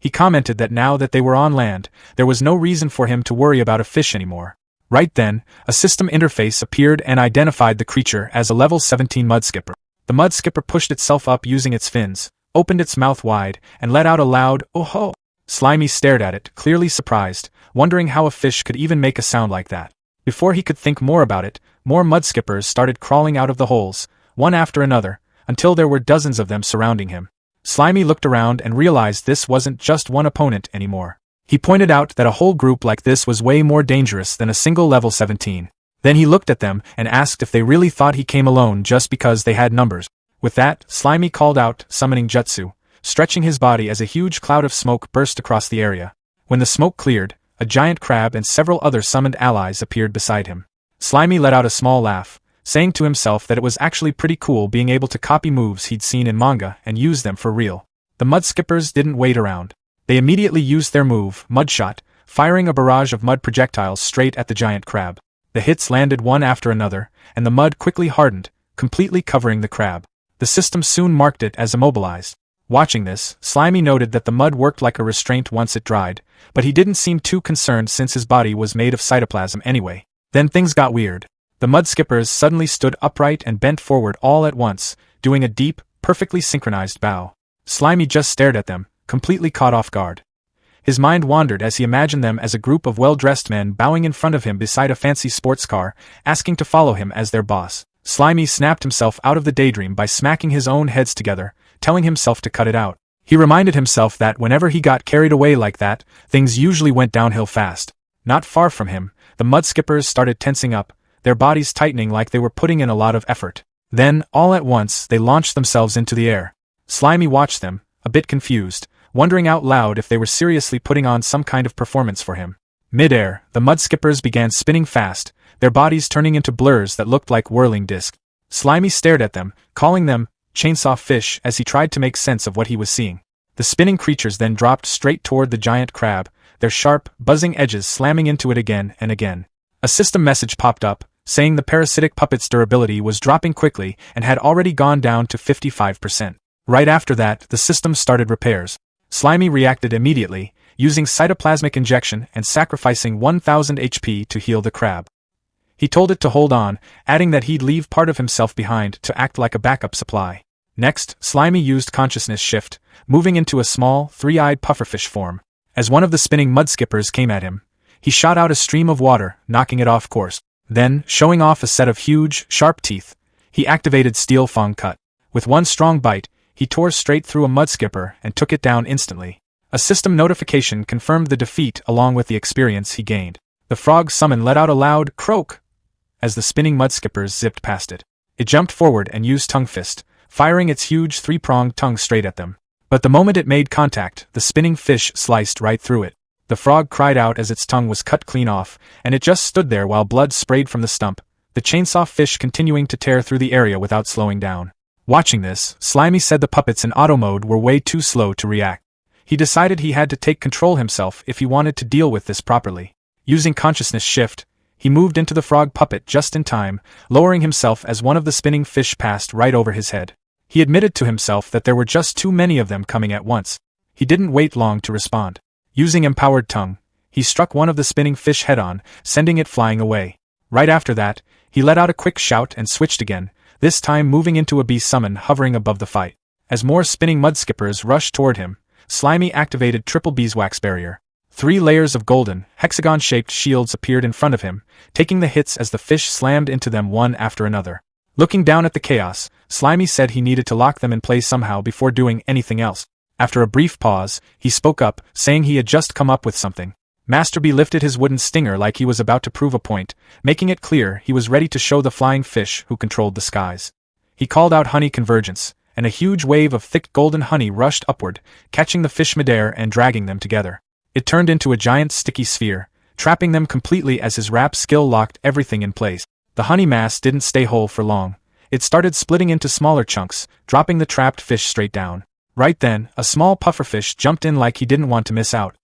He commented that now that they were on land, there was no reason for him to worry about a fish anymore. Right then, a system interface appeared and identified the creature as a level 17 mudskipper. The mudskipper pushed itself up using its fins, opened its mouth wide, and let out a loud, "Oh-ho!" Slimy stared at it, clearly surprised, wondering how a fish could even make a sound like that. Before he could think more about it, more mudskippers started crawling out of the holes, one after another, until there were dozens of them surrounding him. Slimy looked around and realized this wasn't just one opponent anymore. He pointed out that a whole group like this was way more dangerous than a single level 17. Then he looked at them and asked if they really thought he came alone just because they had numbers. With that, Slimy called out, summoning jutsu, stretching his body as a huge cloud of smoke burst across the area. When the smoke cleared, a giant crab and several other summoned allies appeared beside him. Slimy let out a small laugh, saying to himself that it was actually pretty cool being able to copy moves he'd seen in manga and use them for real. The mudskippers didn't wait around. They immediately used their move, Mudshot, firing a barrage of mud projectiles straight at the giant crab. The hits landed one after another, and the mud quickly hardened, completely covering the crab. The system soon marked it as immobilized. Watching this, Slimy noted that the mud worked like a restraint once it dried, but he didn't seem too concerned since his body was made of cytoplasm anyway. Then things got weird. The mudskippers suddenly stood upright and bent forward all at once, doing a deep, perfectly synchronized bow. Slimy just stared at them, completely caught off guard. His mind wandered as he imagined them as a group of well-dressed men bowing in front of him beside a fancy sports car, asking to follow him as their boss. Slimy snapped himself out of the daydream by smacking his own heads together, telling himself to cut it out. He reminded himself that whenever he got carried away like that, things usually went downhill fast. Not far from him, the mudskippers started tensing up, their bodies tightening like they were putting in a lot of effort. Then, all at once, they launched themselves into the air. Slimy watched them, a bit confused, wondering out loud if they were seriously putting on some kind of performance for him. Mid-air, the mud skippers began spinning fast, their bodies turning into blurs that looked like whirling discs. Slimy stared at them, calling them chainsaw fish as he tried to make sense of what he was seeing. The spinning creatures then dropped straight toward the giant crab, their sharp, buzzing edges slamming into it again and again. A system message popped up, saying the parasitic puppet's durability was dropping quickly and had already gone down to 55%. Right after that, the system started repairs. Slimy reacted immediately, using cytoplasmic injection and sacrificing 1000 HP to heal the crab. He told it to hold on, adding that he'd leave part of himself behind to act like a backup supply. Next, Slimy used consciousness shift, moving into a small, three-eyed pufferfish form. As one of the spinning mud skippers came at him, he shot out a stream of water, knocking it off course. Then, showing off a set of huge, sharp teeth, he activated Steel Fang Cut. With one strong bite, he tore straight through a mud skipper and took it down instantly. A system notification confirmed the defeat along with the experience he gained. The frog summon let out a loud croak as the spinning mud skippers zipped past it. It jumped forward and used Tongue Fist, firing its huge three-pronged tongue straight at them. But the moment it made contact, the spinning fish sliced right through it. The frog cried out as its tongue was cut clean off, and it just stood there while blood sprayed from the stump, the chainsaw fish continuing to tear through the area without slowing down. Watching this, Slimy said the puppets in auto mode were way too slow to react. He decided he had to take control himself if he wanted to deal with this properly. Using consciousness shift, he moved into the frog puppet just in time, lowering himself as one of the spinning fish passed right over his head. He admitted to himself that there were just too many of them coming at once. He didn't wait long to respond. Using empowered tongue, he struck one of the spinning fish head-on, sending it flying away. Right after that, he let out a quick shout and switched again, this time moving into a bee summon hovering above the fight. As more spinning mud skippers rushed toward him, Slimy activated Triple Beeswax Barrier. 3 layers of golden, hexagon-shaped shields appeared in front of him, taking the hits as the fish slammed into them one after another. Looking down at the chaos, Slimy said he needed to lock them in place somehow before doing anything else. After a brief pause, he spoke up, saying he had just come up with something. Master Bee lifted his wooden stinger like he was about to prove a point, making it clear he was ready to show the flying fish who controlled the skies. He called out Honey Convergence, and a huge wave of thick golden honey rushed upward, catching the fish midair and dragging them together. It turned into a giant sticky sphere, trapping them completely as his rap skill locked everything in place. The honey mass didn't stay whole for long. It started splitting into smaller chunks, dropping the trapped fish straight down. Right then, a small pufferfish jumped in like he didn't want to miss out.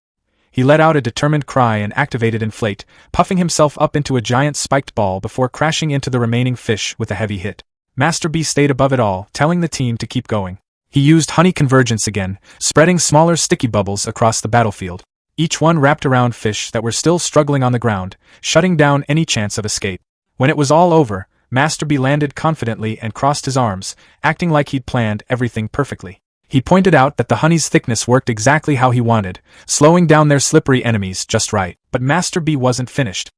He let out a determined cry and activated Inflate, puffing himself up into a giant spiked ball before crashing into the remaining fish with a heavy hit. Master Bee stayed above it all, telling the team to keep going. He used Honey Convergence again, spreading smaller sticky bubbles across the battlefield. Each one wrapped around fish that were still struggling on the ground, shutting down any chance of escape. When it was all over, Master Bee landed confidently and crossed his arms, acting like he'd planned everything perfectly. He pointed out that the honey's thickness worked exactly how he wanted, slowing down their slippery enemies just right. But Master Bee wasn't finished.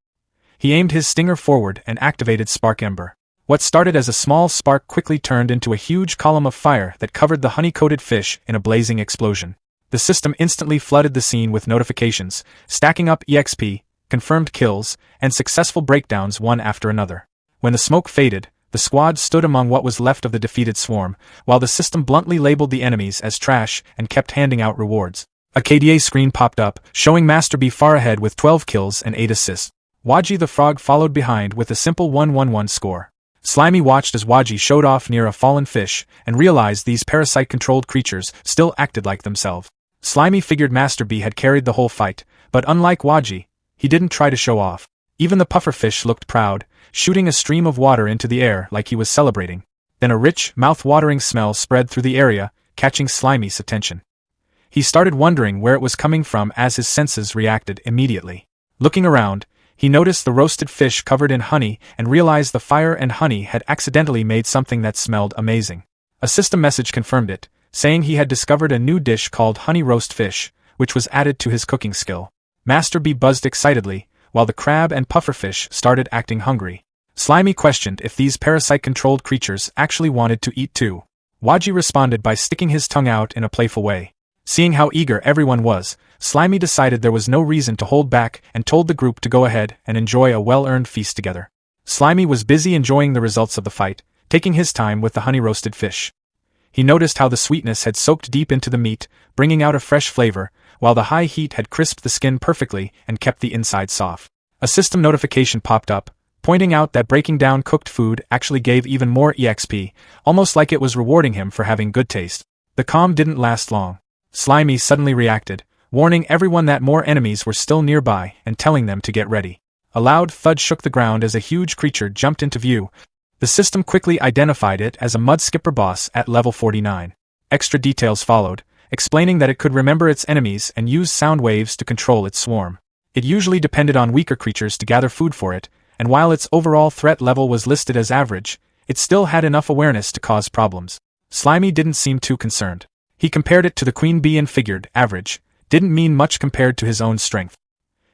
He aimed his stinger forward and activated Spark Ember. What started as a small spark quickly turned into a huge column of fire that covered the honey-coated fish in a blazing explosion. The system instantly flooded the scene with notifications, stacking up EXP, confirmed kills, and successful breakdowns one after another. When the smoke faded, the squad stood among what was left of the defeated swarm, while the system bluntly labeled the enemies as trash and kept handing out rewards. A KDA screen popped up, showing Master Bee far ahead with 12 kills and 8 assists. Waji the frog followed behind with a simple 1-1-1 score. Slimy watched as Waji showed off near a fallen fish, and realized these parasite-controlled creatures still acted like themselves. Slimy figured Master Bee had carried the whole fight, but unlike Waji, he didn't try to show off. Even the pufferfish looked proud, shooting a stream of water into the air like he was celebrating. Then a rich, mouth-watering smell spread through the area, catching Slimy's attention. He started wondering where it was coming from as his senses reacted immediately. Looking around, he noticed the roasted fish covered in honey and realized the fire and honey had accidentally made something that smelled amazing. A system message confirmed it, saying he had discovered a new dish called honey roast fish, which was added to his cooking skill. Master Bee buzzed excitedly, while the crab and pufferfish started acting hungry. Slimy questioned if these parasite-controlled creatures actually wanted to eat too. Waji responded by sticking his tongue out in a playful way. Seeing how eager everyone was, Slimy decided there was no reason to hold back and told the group to go ahead and enjoy a well-earned feast together. Slimy was busy enjoying the results of the fight, taking his time with the honey-roasted fish. He noticed how the sweetness had soaked deep into the meat, bringing out a fresh flavor, while the high heat had crisped the skin perfectly and kept the inside soft. A system notification popped up, pointing out that breaking down cooked food actually gave even more EXP, almost like it was rewarding him for having good taste. The calm didn't last long. Slimy suddenly reacted, warning everyone that more enemies were still nearby and telling them to get ready. A loud thud shook the ground as a huge creature jumped into view. The system quickly identified it as a mud skipper boss at level 49. Extra details followed, explaining that it could remember its enemies and use sound waves to control its swarm. It usually depended on weaker creatures to gather food for it, and while its overall threat level was listed as average, it still had enough awareness to cause problems. Slimy didn't seem too concerned. He compared it to the queen bee and figured average didn't mean much compared to his own strength.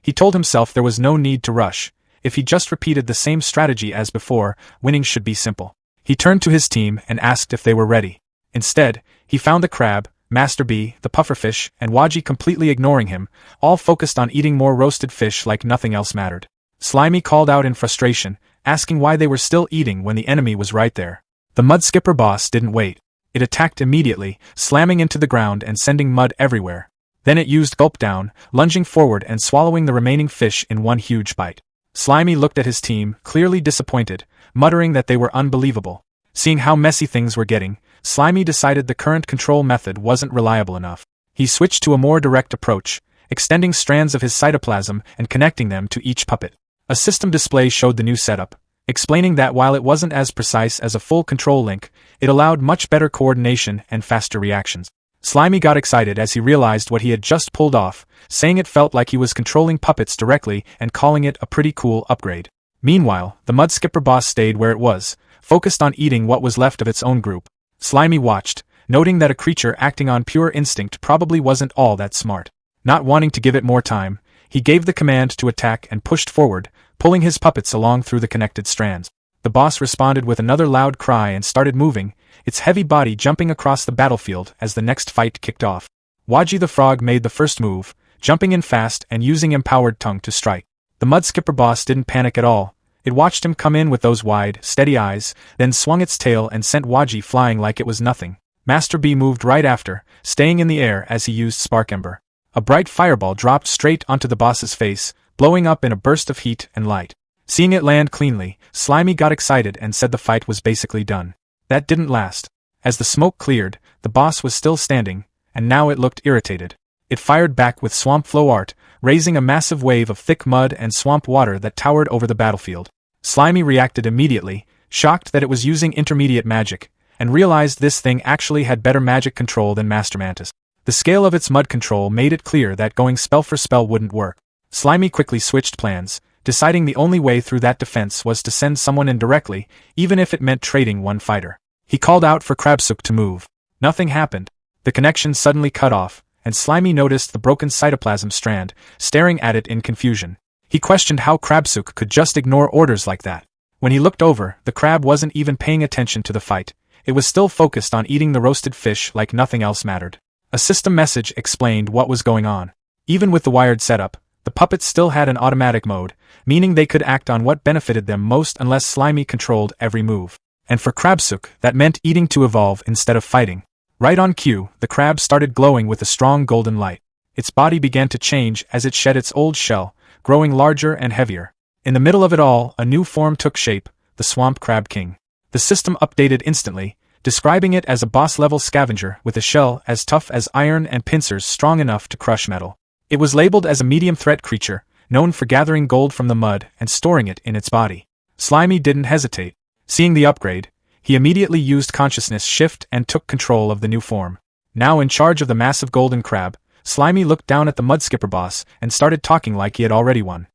He told himself there was no need to rush. If he just repeated the same strategy as before, winning should be simple. He turned to his team and asked if they were ready. Instead, he found the crab, Master Bee, the pufferfish, and Waji completely ignoring him, all focused on eating more roasted fish like nothing else mattered. Slimy called out in frustration, asking why they were still eating when the enemy was right there. The mud skipper boss didn't wait. It attacked immediately, slamming into the ground and sending mud everywhere. Then it used gulp down, lunging forward and swallowing the remaining fish in one huge bite. Slimy looked at his team, clearly disappointed, muttering that they were unbelievable. Seeing how messy things were getting, Slimy decided the current control method wasn't reliable enough. He switched to a more direct approach, extending strands of his cytoplasm and connecting them to each puppet. A system display showed the new setup, explaining that while it wasn't as precise as a full control link, it allowed much better coordination and faster reactions. Slimy got excited as he realized what he had just pulled off, saying it felt like he was controlling puppets directly and calling it a pretty cool upgrade. Meanwhile, the mud skipper boss stayed where it was, focused on eating what was left of its own group. Slimy watched, noting that a creature acting on pure instinct probably wasn't all that smart. Not wanting to give it more time, he gave the command to attack and pushed forward, pulling his puppets along through the connected strands. The boss responded with another loud cry and started moving, its heavy body jumping across the battlefield as the next fight kicked off. Waji the frog made the first move, jumping in fast and using empowered tongue to strike. The mud skipper boss didn't panic at all. It watched him come in with those wide, steady eyes, then swung its tail and sent Waji flying like it was nothing. Master Bee moved right after, staying in the air as he used Spark Ember. A bright fireball dropped straight onto the boss's face, blowing up in a burst of heat and light. Seeing it land cleanly, Slimy got excited and said the fight was basically done. That didn't last. As the smoke cleared, the boss was still standing, and now it looked irritated. It fired back with swamp flow art, raising a massive wave of thick mud and swamp water that towered over the battlefield. Slimy reacted immediately, shocked that it was using intermediate magic, and realized this thing actually had better magic control than Master Mantis. The scale of its mud control made it clear that going spell for spell wouldn't work. Slimy quickly switched plans, deciding the only way through that defense was to send someone in directly, even if it meant trading one fighter. He called out for Krabsuk to move. Nothing happened. The connection suddenly cut off, and Slimy noticed the broken cytoplasm strand, staring at it in confusion. He questioned how Krabsuk could just ignore orders like that. When he looked over, the crab wasn't even paying attention to the fight. It was still focused on eating the roasted fish like nothing else mattered. A system message explained what was going on. Even with the wired setup, the puppets still had an automatic mode, meaning they could act on what benefited them most unless Slimy controlled every move. And for Krabsuk, that meant eating to evolve instead of fighting. Right on cue, the crab started glowing with a strong golden light. Its body began to change as it shed its old shell, growing larger and heavier. In the middle of it all, a new form took shape, the Swamp Crab King. The system updated instantly, describing it as a boss-level scavenger with a shell as tough as iron and pincers strong enough to crush metal. It was labeled as a medium-threat creature, known for gathering gold from the mud and storing it in its body. Slimy didn't hesitate. Seeing the upgrade, he immediately used consciousness shift and took control of the new form. Now in charge of the massive golden crab, Slimy looked down at the mud skipper boss and started talking like he had already won.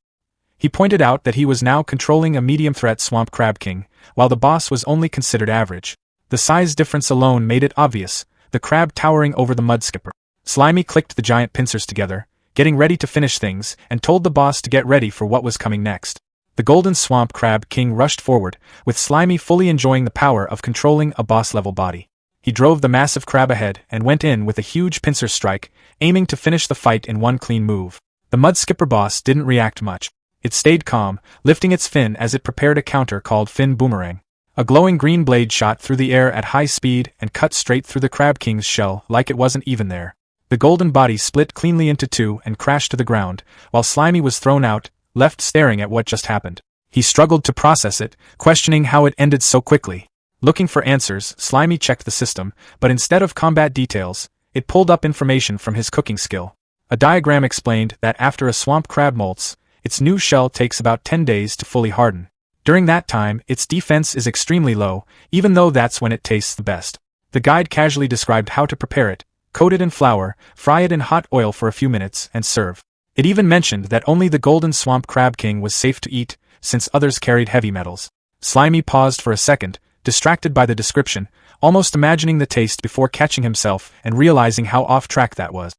He pointed out that he was now controlling a medium-threat Swamp Crab King, while the boss was only considered average. The size difference alone made it obvious, the crab towering over the mud skipper. Slimy clicked the giant pincers together, getting ready to finish things, and told the boss to get ready for what was coming next. The golden Swamp Crab King rushed forward, with Slimy fully enjoying the power of controlling a boss-level body. He drove the massive crab ahead and went in with a huge pincer strike, aiming to finish the fight in one clean move. The mud skipper boss didn't react much. It stayed calm, lifting its fin as it prepared a counter called Fin Boomerang. A glowing green blade shot through the air at high speed and cut straight through the Crab King's shell like it wasn't even there. The golden body split cleanly into two and crashed to the ground, while Slimy was thrown out, left staring at what just happened. He struggled to process it, questioning how it ended so quickly. Looking for answers, Slimy checked the system, but instead of combat details, it pulled up information from his cooking skill. A diagram explained that after a swamp crab molts, its new shell takes about 10 days to fully harden. During that time, its defense is extremely low, even though that's when it tastes the best. The guide casually described how to prepare it: coat it in flour, fry it in hot oil for a few minutes, and serve. It even mentioned that only the golden swamp crab king was safe to eat, since others carried heavy metals. Slimy paused for a second, distracted by the description, almost imagining the taste before catching himself and realizing how off track that was.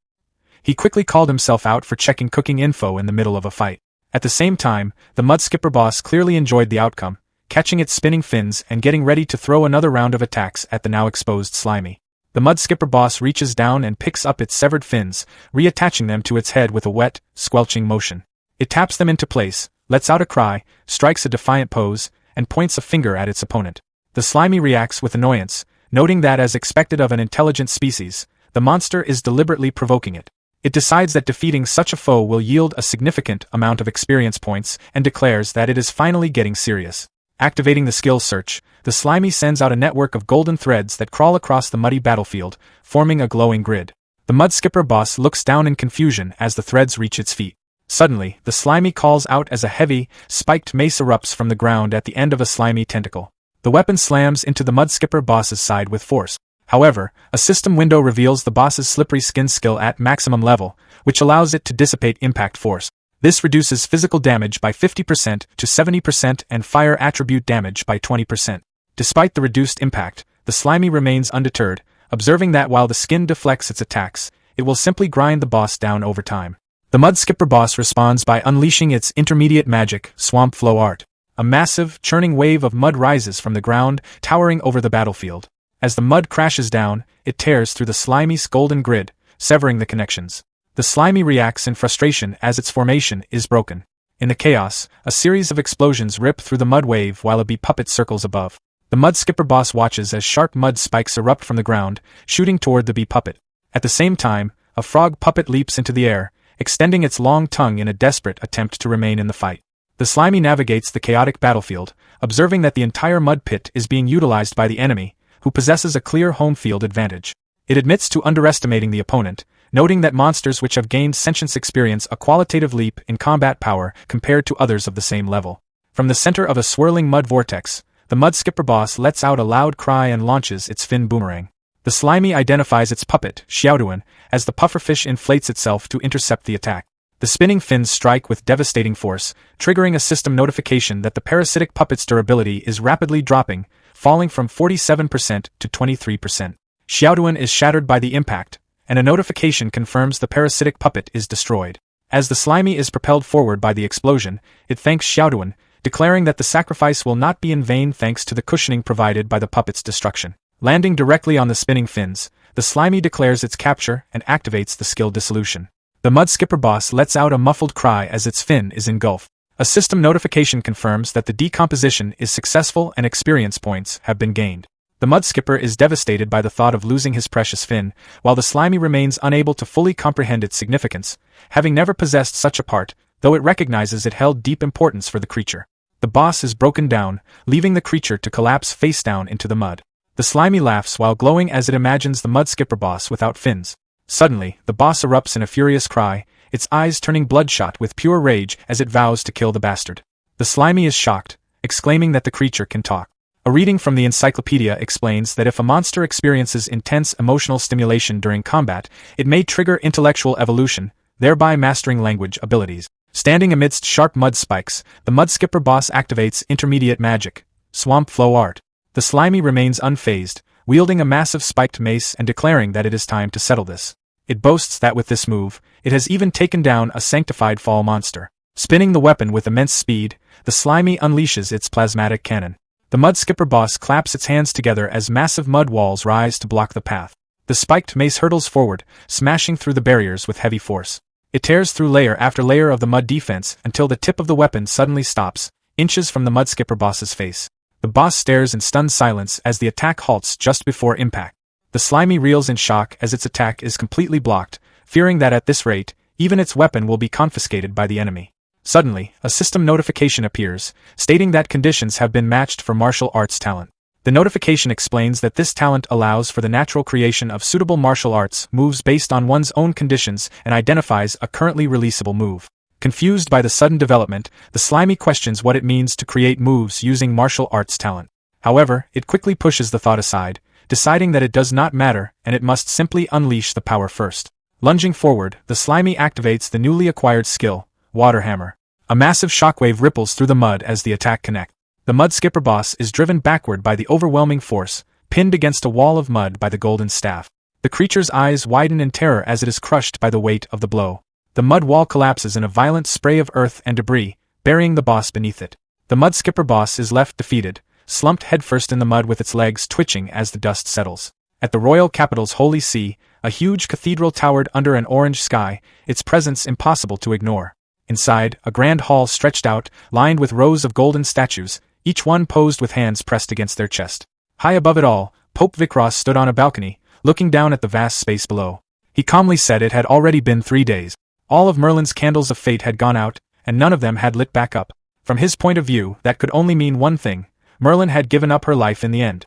He quickly called himself out for checking cooking info in the middle of a fight. At the same time, the mudskipper boss clearly enjoyed the outcome, catching its spinning fins and getting ready to throw another round of attacks at the now exposed Slimy. The mudskipper boss reaches down and picks up its severed fins, reattaching them to its head with a wet, squelching motion. It taps them into place, lets out a cry, strikes a defiant pose, and points a finger at its opponent. The Slimy reacts with annoyance, noting that as expected of an intelligent species, the monster is deliberately provoking it. It decides that defeating such a foe will yield a significant amount of experience points and declares that it is finally getting serious. Activating the skill search, the Slimy sends out a network of golden threads that crawl across the muddy battlefield, forming a glowing grid. The mudskipper boss looks down in confusion as the threads reach its feet. Suddenly, the Slimy calls out as a heavy, spiked mace erupts from the ground at the end of a slimy tentacle. The weapon slams into the mudskipper boss's side with force. However, a system window reveals the boss's slippery skin skill at maximum level, which allows it to dissipate impact force. This reduces physical damage by 50% to 70% and fire attribute damage by 20%. Despite the reduced impact, the Slimy remains undeterred, observing that while the skin deflects its attacks, it will simply grind the boss down over time. The mudskipper boss responds by unleashing its intermediate magic, Swamp Flow Art. A massive, churning wave of mud rises from the ground, towering over the battlefield. As the mud crashes down, it tears through the Slimy's golden grid, severing the connections. The Slimy reacts in frustration as its formation is broken. In the chaos, a series of explosions rip through the mud wave while a bee puppet circles above. The mudskipper boss watches as sharp mud spikes erupt from the ground, shooting toward the bee puppet. At the same time, a frog puppet leaps into the air, extending its long tongue in a desperate attempt to remain in the fight. The Slimy navigates the chaotic battlefield, observing that the entire mud pit is being utilized by the enemy, who possesses a clear home field advantage. It admits to underestimating the opponent, noting that monsters which have gained sentience experience a qualitative leap in combat power compared to others of the same level. From the center of a swirling mud vortex, the mudskipper boss lets out a loud cry and launches its fin boomerang. The Slimy identifies its puppet, Xiaoduan, as the pufferfish inflates itself to intercept the attack. The spinning fins strike with devastating force, triggering a system notification that the parasitic puppet's durability is rapidly dropping, falling from 47% to 23%. Xiaoduan is shattered by the impact, and a notification confirms the parasitic puppet is destroyed. As the Slimy is propelled forward by the explosion, it thanks Xiaoduan, declaring that the sacrifice will not be in vain thanks to the cushioning provided by the puppet's destruction. Landing directly on the spinning fins, the Slimy declares its capture and activates the skill dissolution. The mudskipper boss lets out a muffled cry as its fin is engulfed. A system notification confirms that the decomposition is successful and experience points have been gained. The mudskipper is devastated by the thought of losing his precious fin, while the Slimy remains unable to fully comprehend its significance, having never possessed such a part, though it recognizes it held deep importance for the creature. The boss is broken down, leaving the creature to collapse face down into the mud. The Slimy laughs while glowing as it imagines the mudskipper boss without fins. Suddenly, the boss erupts in a furious cry, its eyes turning bloodshot with pure rage as it vows to kill the bastard. The Slimy is shocked, exclaiming that the creature can talk. A reading from the encyclopedia explains that if a monster experiences intense emotional stimulation during combat, it may trigger intellectual evolution, thereby mastering language abilities. Standing amidst sharp mud spikes, the mudskipper boss activates intermediate magic, Swamp Flow Art. The Slimy remains unfazed, wielding a massive spiked mace and declaring that it is time to settle this. It boasts that with this move, it has even taken down a sanctified fall monster. Spinning the weapon with immense speed, the Slimy unleashes its plasmatic cannon. The mudskipper boss claps its hands together as massive mud walls rise to block the path. The spiked mace hurtles forward, smashing through the barriers with heavy force. It tears through layer after layer of the mud defense until the tip of the weapon suddenly stops, inches from the mudskipper boss's face. The boss stares in stunned silence as the attack halts just before impact. The slimy reels in shock as its attack is completely blocked, fearing that at this rate, even its weapon will be confiscated by the enemy. Suddenly, a system notification appears, stating that conditions have been matched for martial arts talent. The notification explains that this talent allows for the natural creation of suitable martial arts moves based on one's own conditions and identifies a currently releasable move. Confused by the sudden development, the slimy questions what it means to create moves using martial arts talent. However, it quickly pushes the thought aside, deciding that it does not matter and it must simply unleash the power first. Lunging forward, the slimy activates the newly acquired skill, Water Hammer. A massive shockwave ripples through the mud as the attack connects. The mud skipper boss is driven backward by the overwhelming force, pinned against a wall of mud by the golden staff. The creature's eyes widen in terror as it is crushed by the weight of the blow. The mud wall collapses in a violent spray of earth and debris, burying the boss beneath it. The mud skipper boss is left defeated, slumped headfirst in the mud with its legs twitching as the dust settles. At the royal capital's holy see, a huge cathedral towered under an orange sky, its presence impossible to ignore. Inside, a grand hall stretched out, lined with rows of golden statues, each one posed with hands pressed against their chest. High above it all, Pope Vikros stood on a balcony, looking down at the vast space below. He calmly said it had already been 3 days. All of Merlin's candles of fate had gone out, and none of them had lit back up. From his point of view, that could only mean one thing: Merlin had given up her life in the end.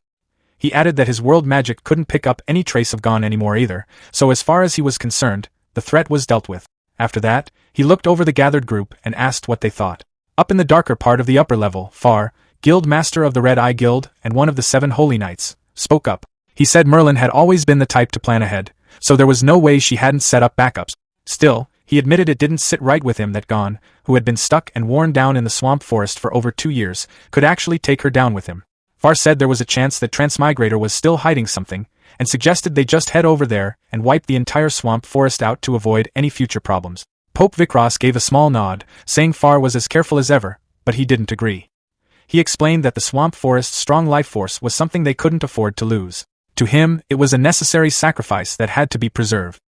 He added that his world magic couldn't pick up any trace of Gone anymore either, so as far as he was concerned, the threat was dealt with. After that, he looked over the gathered group and asked what they thought. Up in the darker part of the upper level, Far, Guild Master of the Red Eye Guild and one of the 7 Holy Knights, spoke up. He said Merlin had always been the type to plan ahead, so there was no way she hadn't set up backups. Still, he admitted it didn't sit right with him that Gone, who had been stuck and worn down in the swamp forest for over 2 years, could actually take her down with him. Far said there was a chance that Transmigrator was still hiding something, and suggested they just head over there and wipe the entire swamp forest out to avoid any future problems. Pope Vikros gave a small nod, saying Far was as careful as ever, but he didn't agree. He explained that the swamp forest's strong life force was something they couldn't afford to lose. To him, it was a necessary sacrifice that had to be preserved.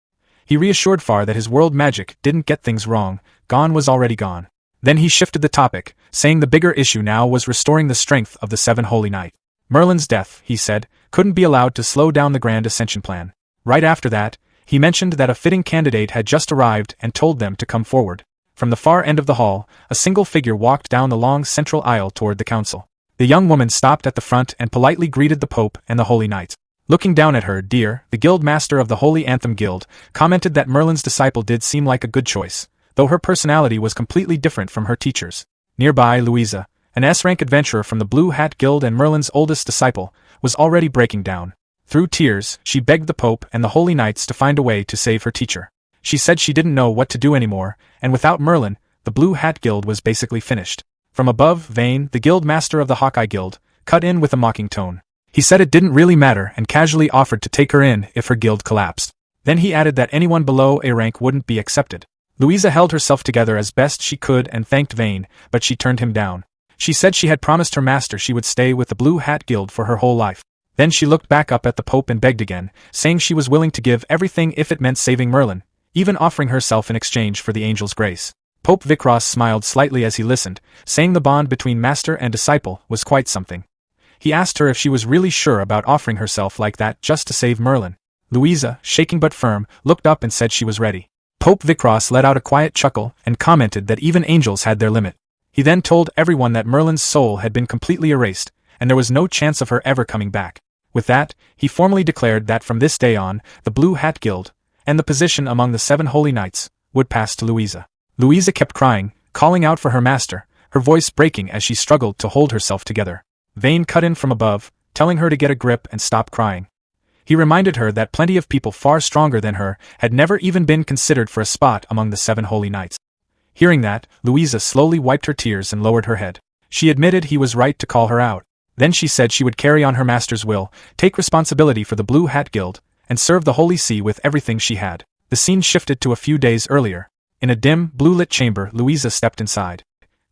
He reassured Far that his world magic didn't get things wrong, Gone was already gone. Then he shifted the topic, saying the bigger issue now was restoring the strength of the 7 Holy Knights. Merlin's death, he said, couldn't be allowed to slow down the Grand Ascension plan. Right after that, he mentioned that a fitting candidate had just arrived and told them to come forward. From the far end of the hall, a single figure walked down the long central aisle toward the council. The young woman stopped at the front and politely greeted the Pope and the Holy Knights. Looking down at her, Dear, the Guild Master of the Holy Anthem Guild, commented that Merlin's disciple did seem like a good choice, though her personality was completely different from her teacher's. Nearby, Louisa, an S-rank adventurer from the Blue Hat Guild and Merlin's oldest disciple, was already breaking down. Through tears, she begged the Pope and the Holy Knights to find a way to save her teacher. She said she didn't know what to do anymore, and without Merlin, the Blue Hat Guild was basically finished. From above, Vane, the Guild Master of the Hawkeye Guild, cut in with a mocking tone. He said it didn't really matter and casually offered to take her in if her guild collapsed. Then he added that anyone below A rank wouldn't be accepted. Louisa held herself together as best she could and thanked Vane, but she turned him down. She said she had promised her master she would stay with the Blue Hat Guild for her whole life. Then she looked back up at the Pope and begged again, saying she was willing to give everything if it meant saving Merlin, even offering herself in exchange for the angel's grace. Pope Vikros smiled slightly as he listened, saying the bond between master and disciple was quite something. He asked her if she was really sure about offering herself like that just to save Merlin. Louisa, shaking but firm, looked up and said she was ready. Pope Vikros let out a quiet chuckle and commented that even angels had their limit. He then told everyone that Merlin's soul had been completely erased, and there was no chance of her ever coming back. With that, he formally declared that from this day on, the Blue Hat Guild, and the position among the 7 Holy Knights, would pass to Louisa. Louisa kept crying, calling out for her master, her voice breaking as she struggled to hold herself together. Vane cut in from above, telling her to get a grip and stop crying. He reminded her that plenty of people far stronger than her had never even been considered for a spot among the 7 Holy Knights. Hearing that, Louisa slowly wiped her tears and lowered her head. She admitted he was right to call her out. Then she said she would carry on her master's will, take responsibility for the Blue Hat Guild, and serve the Holy See with everything she had. The scene shifted to a few days earlier. In a dim, blue-lit chamber, Louisa stepped inside,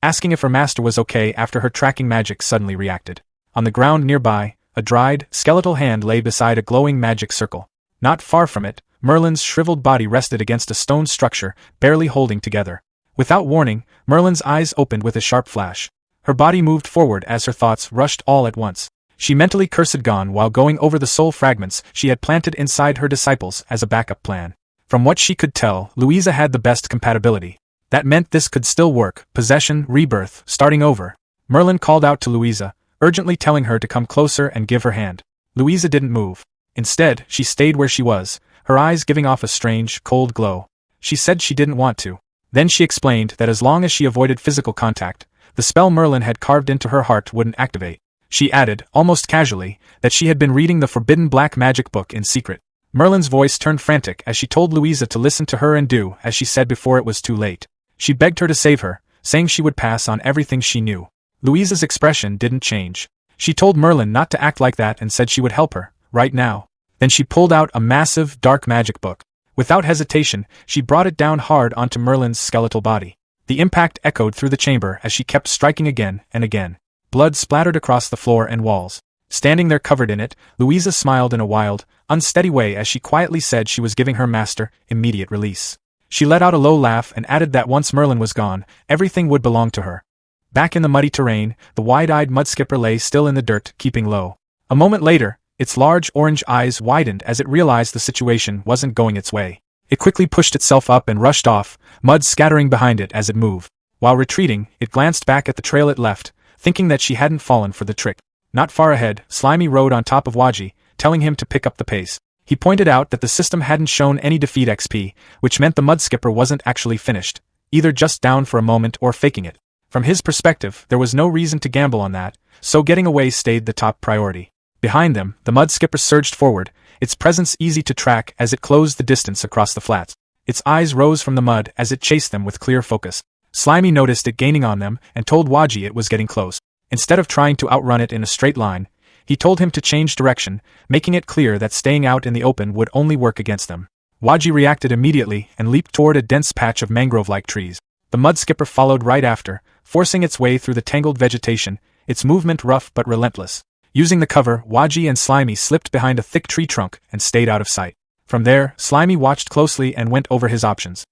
asking if her master was okay after her tracking magic suddenly reacted. On the ground nearby, a dried, skeletal hand lay beside a glowing magic circle. Not far from it, Merlin's shriveled body rested against a stone structure, barely holding together. Without warning, Merlin's eyes opened with a sharp flash. Her body moved forward as her thoughts rushed all at once. She mentally cursed Gon while going over the soul fragments she had planted inside her disciples as a backup plan. From what she could tell, Louisa had the best compatibility. That meant this could still work: possession, rebirth, starting over. Merlin called out to Louisa, urgently telling her to come closer and give her hand. Louisa didn't move. Instead, she stayed where she was, her eyes giving off a strange, cold glow. She said she didn't want to. Then she explained that as long as she avoided physical contact, the spell Merlin had carved into her heart wouldn't activate. She added, almost casually, that she had been reading the forbidden black magic book in secret. Merlin's voice turned frantic as she told Louisa to listen to her and do as she said before it was too late. She begged her to save her, saying she would pass on everything she knew. Louisa's expression didn't change. She told Merlin not to act like that and said she would help her, right now. Then she pulled out a massive, dark magic book. Without hesitation, she brought it down hard onto Merlin's skeletal body. The impact echoed through the chamber as she kept striking again and again. Blood splattered across the floor and walls. Standing there covered in it, Louisa smiled in a wild, unsteady way as she quietly said she was giving her master immediate release. She let out a low laugh and added that once Merlin was gone, everything would belong to her. Back in the muddy terrain, the wide-eyed mudskipper lay still in the dirt, keeping low. A moment later, its large orange eyes widened as it realized the situation wasn't going its way. It quickly pushed itself up and rushed off, mud scattering behind it as it moved. While retreating, it glanced back at the trail it left, thinking that she hadn't fallen for the trick. Not far ahead, Slimy rode on top of Waji, telling him to pick up the pace. He pointed out that the system hadn't shown any defeat XP, which meant the mudskipper wasn't actually finished, either just down for a moment or faking it. From his perspective, there was no reason to gamble on that, so getting away stayed the top priority. Behind them, the mudskipper surged forward, its presence easy to track as it closed the distance across the flats. Its eyes rose from the mud as it chased them with clear focus. Slimy noticed it gaining on them and told Waji it was getting close. Instead of trying to outrun it in a straight line, he told him to change direction, making it clear that staying out in the open would only work against them. Waji reacted immediately and leaped toward a dense patch of mangrove-like trees. The mudskipper followed right after, forcing its way through the tangled vegetation, its movement rough but relentless. Using the cover, Waji and Slimy slipped behind a thick tree trunk and stayed out of sight. From there, Slimy watched closely and went over his options.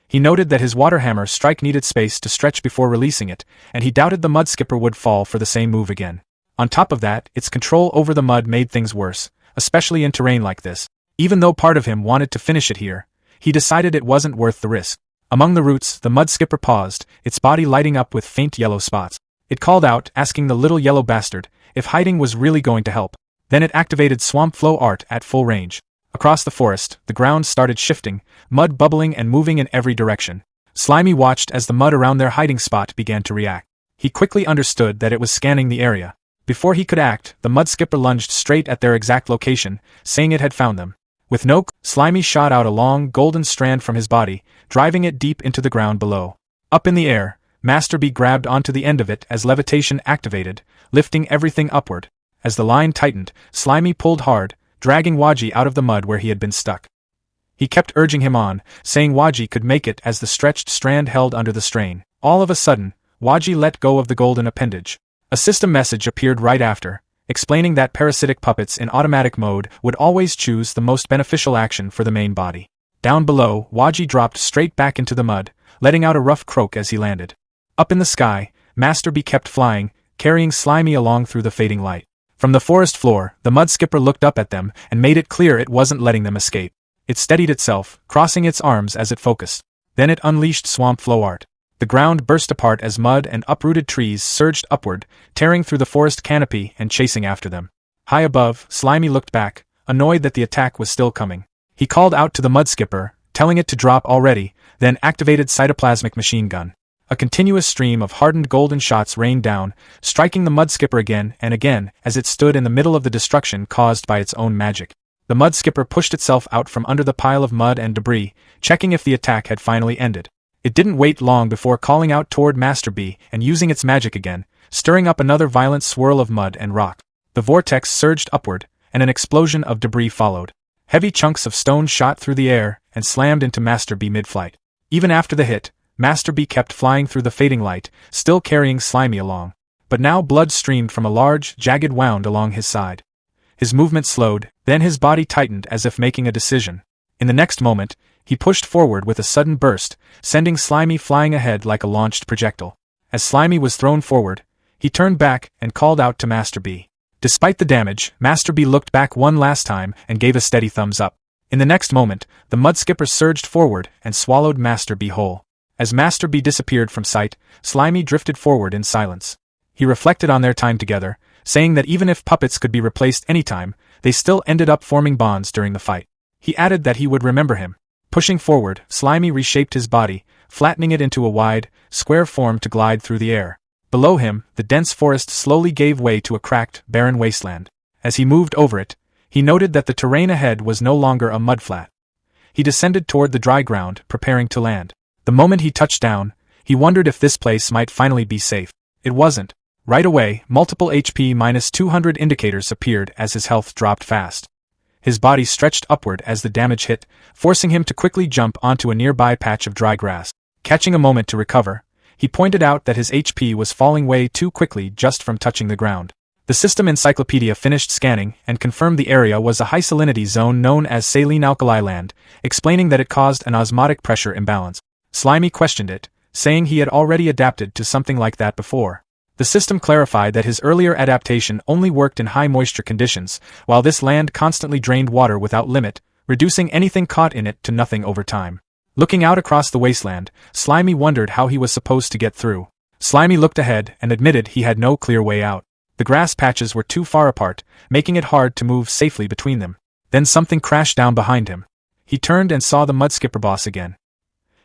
He noted that his water hammer strike needed space to stretch before releasing it, and he doubted the mudskipper would fall for the same move again. On top of that, its control over the mud made things worse, especially in terrain like this. Even though part of him wanted to finish it here, he decided it wasn't worth the risk. Among the roots, the mudskipper paused, its body lighting up with faint yellow spots. It called out, asking the little yellow bastard if hiding was really going to help. Then it activated Swamp Flow Art at full range. Across the forest, the ground started shifting, mud bubbling and moving in every direction. Slimy watched as the mud around their hiding spot began to react. He quickly understood that it was scanning the area. Before he could act, the mudskipper lunged straight at their exact location, saying it had found them. With no Slimy shot out a long, golden strand from his body, driving it deep into the ground below. Up in the air, Master B grabbed onto the end of it as levitation activated, lifting everything upward. As the line tightened, Slimy pulled hard, dragging Waji out of the mud where he had been stuck. He kept urging him on, saying Waji could make it as the stretched strand held under the strain. All of a sudden, Waji let go of the golden appendage. A system message appeared right after, explaining that parasitic puppets in automatic mode would always choose the most beneficial action for the main body. Down below, Waji dropped straight back into the mud, letting out a rough croak as he landed. Up in the sky, Master B kept flying, carrying Slimy along through the fading light. From the forest floor, the mudskipper looked up at them and made it clear it wasn't letting them escape. It steadied itself, crossing its arms as it focused. Then it unleashed Swamp Flow Art. The ground burst apart as mud and uprooted trees surged upward, tearing through the forest canopy and chasing after them. High above, Slimy looked back, annoyed that the attack was still coming. He called out to the mudskipper, telling it to drop already, then activated cytoplasmic machine gun. A continuous stream of hardened golden shots rained down, striking the mudskipper again and again as it stood in the middle of the destruction caused by its own magic. The mudskipper pushed itself out from under the pile of mud and debris, checking if the attack had finally ended. It didn't wait long before calling out toward Master B and using its magic again, stirring up another violent swirl of mud and rock. The vortex surged upward, and an explosion of debris followed. Heavy chunks of stone shot through the air and slammed into Master B mid-flight. Even after the hit, Master B kept flying through the fading light, still carrying Slimy along. But now blood streamed from a large, jagged wound along his side. His movement slowed, then his body tightened as if making a decision. In the next moment, he pushed forward with a sudden burst, sending Slimy flying ahead like a launched projectile. As Slimy was thrown forward, He turned back and called out to Master B. Despite the damage, Master B looked back one last time and gave a steady thumbs up. In the next moment, the mud skipper surged forward and swallowed Master B whole. As Master B disappeared from sight, Slimy drifted forward in silence. He reflected on their time together, saying that even if puppets could be replaced anytime, they still ended up forming bonds during the fight. He added that he would remember him. Pushing forward, Slimy reshaped his body, flattening it into a wide, square form to glide through the air. Below him, the dense forest slowly gave way to a cracked, barren wasteland. As he moved over it, he noted that the terrain ahead was no longer a mudflat. He descended toward the dry ground, preparing to land. The moment he touched down, he wondered if this place might finally be safe. It wasn't. Right away, multiple HP-200 indicators appeared as his health dropped fast. His body stretched upward as the damage hit, forcing him to quickly jump onto a nearby patch of dry grass. Catching a moment to recover, he pointed out that his HP was falling way too quickly just from touching the ground. The system encyclopedia finished scanning and confirmed the area was a high salinity zone known as saline alkali land, explaining that it caused an osmotic pressure imbalance. Slimy questioned it, saying he had already adapted to something like that before. The system clarified that his earlier adaptation only worked in high moisture conditions, while this land constantly drained water without limit, reducing anything caught in it to nothing over time. Looking out across the wasteland, Slimy wondered how he was supposed to get through. Slimy looked ahead and admitted he had no clear way out. The grass patches were too far apart, making it hard to move safely between them. Then something crashed down behind him. He turned and saw the mudskipper boss again.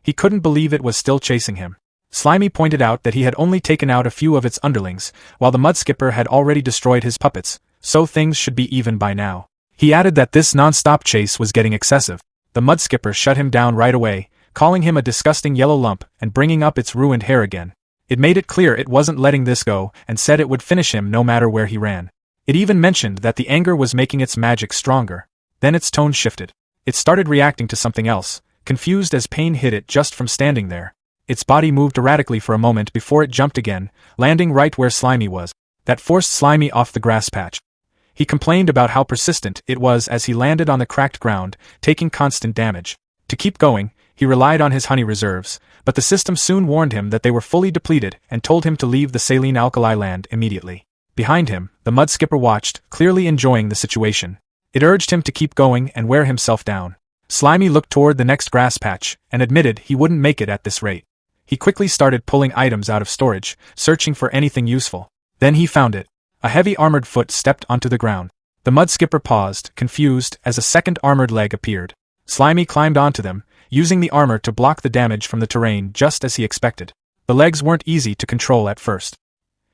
He couldn't believe it was still chasing him. Slimy pointed out that he had only taken out a few of its underlings, while the mudskipper had already destroyed his puppets, so things should be even by now. He added that this non-stop chase was getting excessive. The mudskipper shut him down right away, calling him a disgusting yellow lump and bringing up its ruined hair again. It made it clear it wasn't letting this go and said it would finish him no matter where he ran. It even mentioned that the anger was making its magic stronger. Then its tone shifted. It started reacting to something else, confused as pain hit it just from standing there. Its body moved erratically for a moment before it jumped again, landing right where Slimy was. That forced Slimy off the grass patch. He complained about how persistent it was as he landed on the cracked ground, taking constant damage. To keep going, he relied on his honey reserves, but the system soon warned him that they were fully depleted and told him to leave the saline alkali land immediately. Behind him, the mudskipper watched, clearly enjoying the situation. It urged him to keep going and wear himself down. Slimy looked toward the next grass patch and admitted he wouldn't make it at this rate. He quickly started pulling items out of storage, searching for anything useful. Then he found it. A heavy armored foot stepped onto the ground. The mudskipper paused, confused, as a second armored leg appeared. Slimy climbed onto them, using the armor to block the damage from the terrain just as he expected. The legs weren't easy to control at first.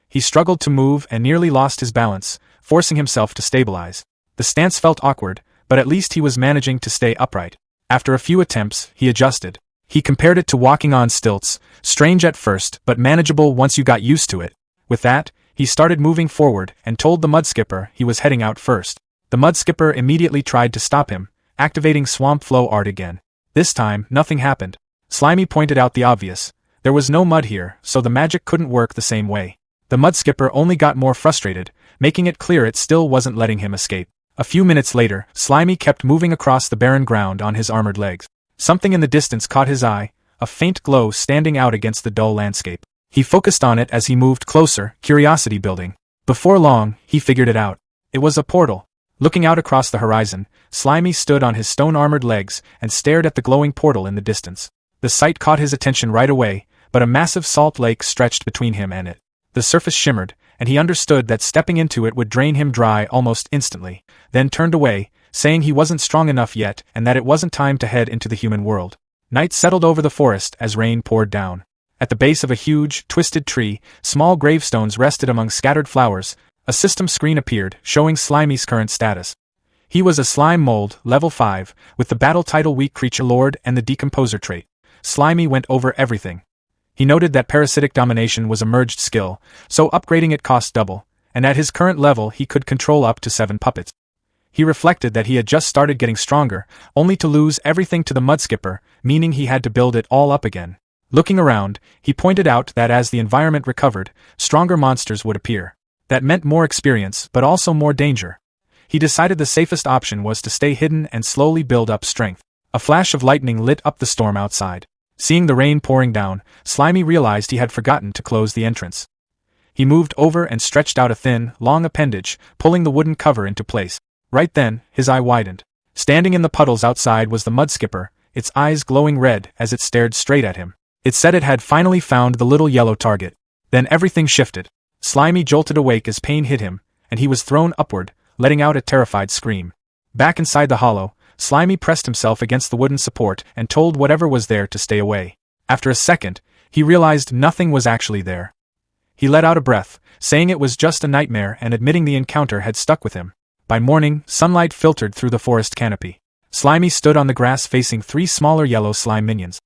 He struggled to move and nearly lost his balance, forcing himself to stabilize. The stance felt awkward, but at least he was managing to stay upright. After a few attempts, he adjusted. He compared it to walking on stilts, strange at first but manageable once you got used to it. With that, he started moving forward and told the mudskipper he was heading out first. The mudskipper immediately tried to stop him, activating swamp flow art again. This time, nothing happened. Slimy pointed out the obvious. There was no mud here, so the magic couldn't work the same way. The mudskipper only got more frustrated, making it clear it still wasn't letting him escape. A few minutes later, Slimy kept moving across the barren ground on his armored legs. Something in the distance caught his eye, a faint glow standing out against the dull landscape. He focused on it as he moved closer, curiosity building. Before long, he figured it out. It was a portal. Looking out across the horizon, Slimy stood on his stone-armored legs and stared at the glowing portal in the distance. The sight caught his attention right away, but a massive salt lake stretched between him and it. The surface shimmered, and he understood that stepping into it would drain him dry almost instantly, then turned away, saying he wasn't strong enough yet and that it wasn't time to head into the human world. Night settled over the forest as rain poured down. At the base of a huge, twisted tree, small gravestones rested among scattered flowers. A system screen appeared, showing Slimy's current status. He was a slime mold, level 5, with the battle title Weak Creature Lord and the Decomposer trait. Slimy went over everything. He noted that parasitic domination was a merged skill, so upgrading it cost double, and at his current level he could control up to 7 puppets. He reflected that he had just started getting stronger, only to lose everything to the mudskipper, meaning he had to build it all up again. Looking around, he pointed out that as the environment recovered, stronger monsters would appear. That meant more experience, but also more danger. He decided the safest option was to stay hidden and slowly build up strength. A flash of lightning lit up the storm outside. Seeing the rain pouring down, Slimy realized he had forgotten to close the entrance. He moved over and stretched out a thin, long appendage, pulling the wooden cover into place. Right then, his eye widened. Standing in the puddles outside was the mud skipper, its eyes glowing red as it stared straight at him. It said it had finally found the little yellow target. Then everything shifted. Slimy jolted awake as pain hit him, and he was thrown upward, letting out a terrified scream. Back inside the hollow, Slimy pressed himself against the wooden support and told whatever was there to stay away. After a second, he realized nothing was actually there. He let out a breath, saying it was just a nightmare and admitting the encounter had stuck with him. By morning, sunlight filtered through the forest canopy. Slimy stood on the grass facing 3 smaller yellow slime minions.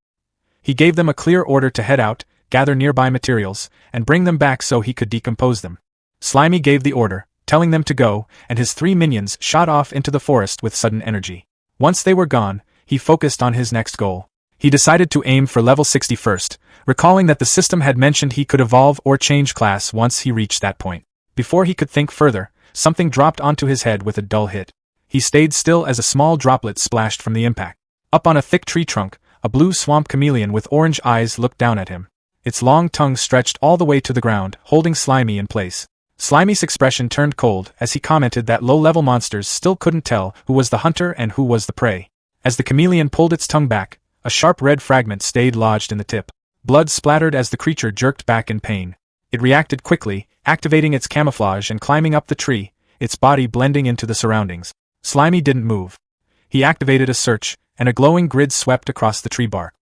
He gave them a clear order to head out, gather nearby materials, and bring them back so he could decompose them. Slimy gave the order, telling them to go, and his 3 minions shot off into the forest with sudden energy. Once they were gone, he focused on his next goal. He decided to aim for level 60 first, recalling that the system had mentioned he could evolve or change class once he reached that point. Before he could think further, something dropped onto his head with a dull hit. He stayed still as a small droplet splashed from the impact. Up on a thick tree trunk, a blue swamp chameleon with orange eyes looked down at him. Its long tongue stretched all the way to the ground, holding Slimy in place. Slimy's expression turned cold as he commented that low-level monsters still couldn't tell who was the hunter and who was the prey. As the chameleon pulled its tongue back, a sharp red fragment stayed lodged in the tip. Blood splattered as the creature jerked back in pain. It reacted quickly, activating its camouflage and climbing up the tree, its body blending into the surroundings. Slimy didn't move. He activated a search, and a glowing grid swept across the tree bark.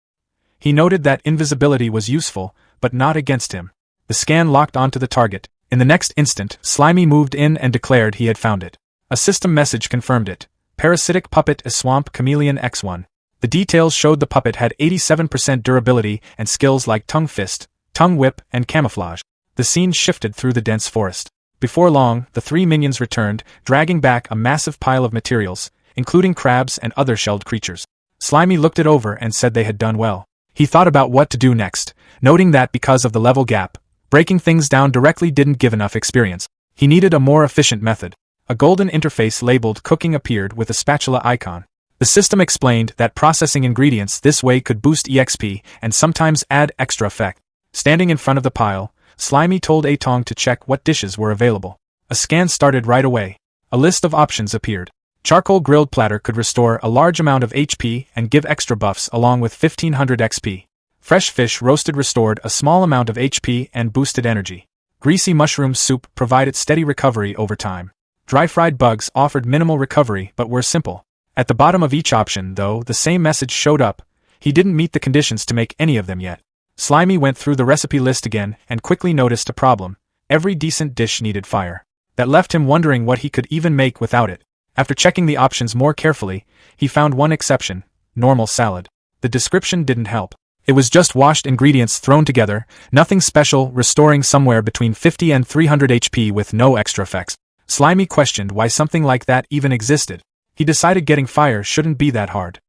He noted that invisibility was useful, but not against him. The scan locked onto the target. In the next instant, Slimy moved in and declared he had found it. A system message confirmed it. Parasitic puppet a swamp chameleon X1. The details showed the puppet had 87% durability and skills like tongue fist, tongue whip, and camouflage. The scene shifted through the dense forest. Before long, the 3 minions returned, dragging back a massive pile of materials, including crabs and other shelled creatures. Slimy looked it over and said they had done well. He thought about what to do next, noting that because of the level gap, breaking things down directly didn't give enough experience. He needed a more efficient method. A golden interface labeled cooking appeared with a spatula icon. The system explained that processing ingredients this way could boost EXP and sometimes add extra effect. Standing in front of the pile, Slimy told Atong to check what dishes were available. A scan started right away. A list of options appeared. Charcoal grilled platter could restore a large amount of HP and give extra buffs along with 1500 XP. Fresh fish roasted restored a small amount of HP and boosted energy. Greasy mushroom soup provided steady recovery over time. Dry-fried bugs offered minimal recovery but were simple. At the bottom of each option, though, the same message showed up. He didn't meet the conditions to make any of them yet. Slimy went through the recipe list again and quickly noticed a problem. Every decent dish needed fire. That left him wondering what he could even make without it. After checking the options more carefully, he found one exception: normal salad. The description didn't help. It was just washed ingredients thrown together, nothing special, restoring somewhere between 50 and 300 HP with no extra effects. Slimy questioned why something like that even existed. He decided getting fire shouldn't be that hard.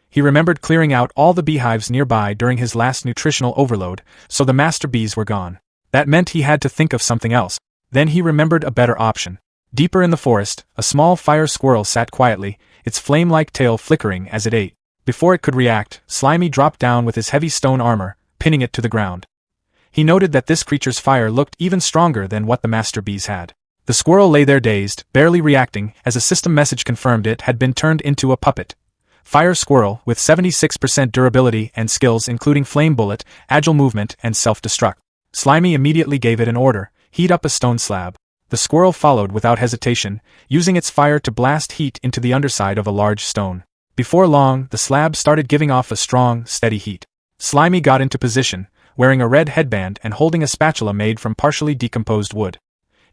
He remembered clearing out all the beehives nearby during his last nutritional overload, so the master bees were gone. That meant he had to think of something else. Then he remembered a better option. Deeper in the forest, a small fire squirrel sat quietly, its flame-like tail flickering as it ate. Before it could react, Slimy dropped down with his heavy stone armor, pinning it to the ground. He noted that this creature's fire looked even stronger than what the master bees had. The squirrel lay there dazed, barely reacting, as a system message confirmed it had been turned into a puppet. Fire squirrel with 76% durability and skills including flame bullet, agile movement, and self-destruct. Slimy immediately gave it an order: heat up a stone slab. The squirrel followed without hesitation, using its fire to blast heat into the underside of a large stone. Before long, the slab started giving off a strong, steady heat. Slimy got into position, wearing a red headband and holding a spatula made from partially decomposed wood.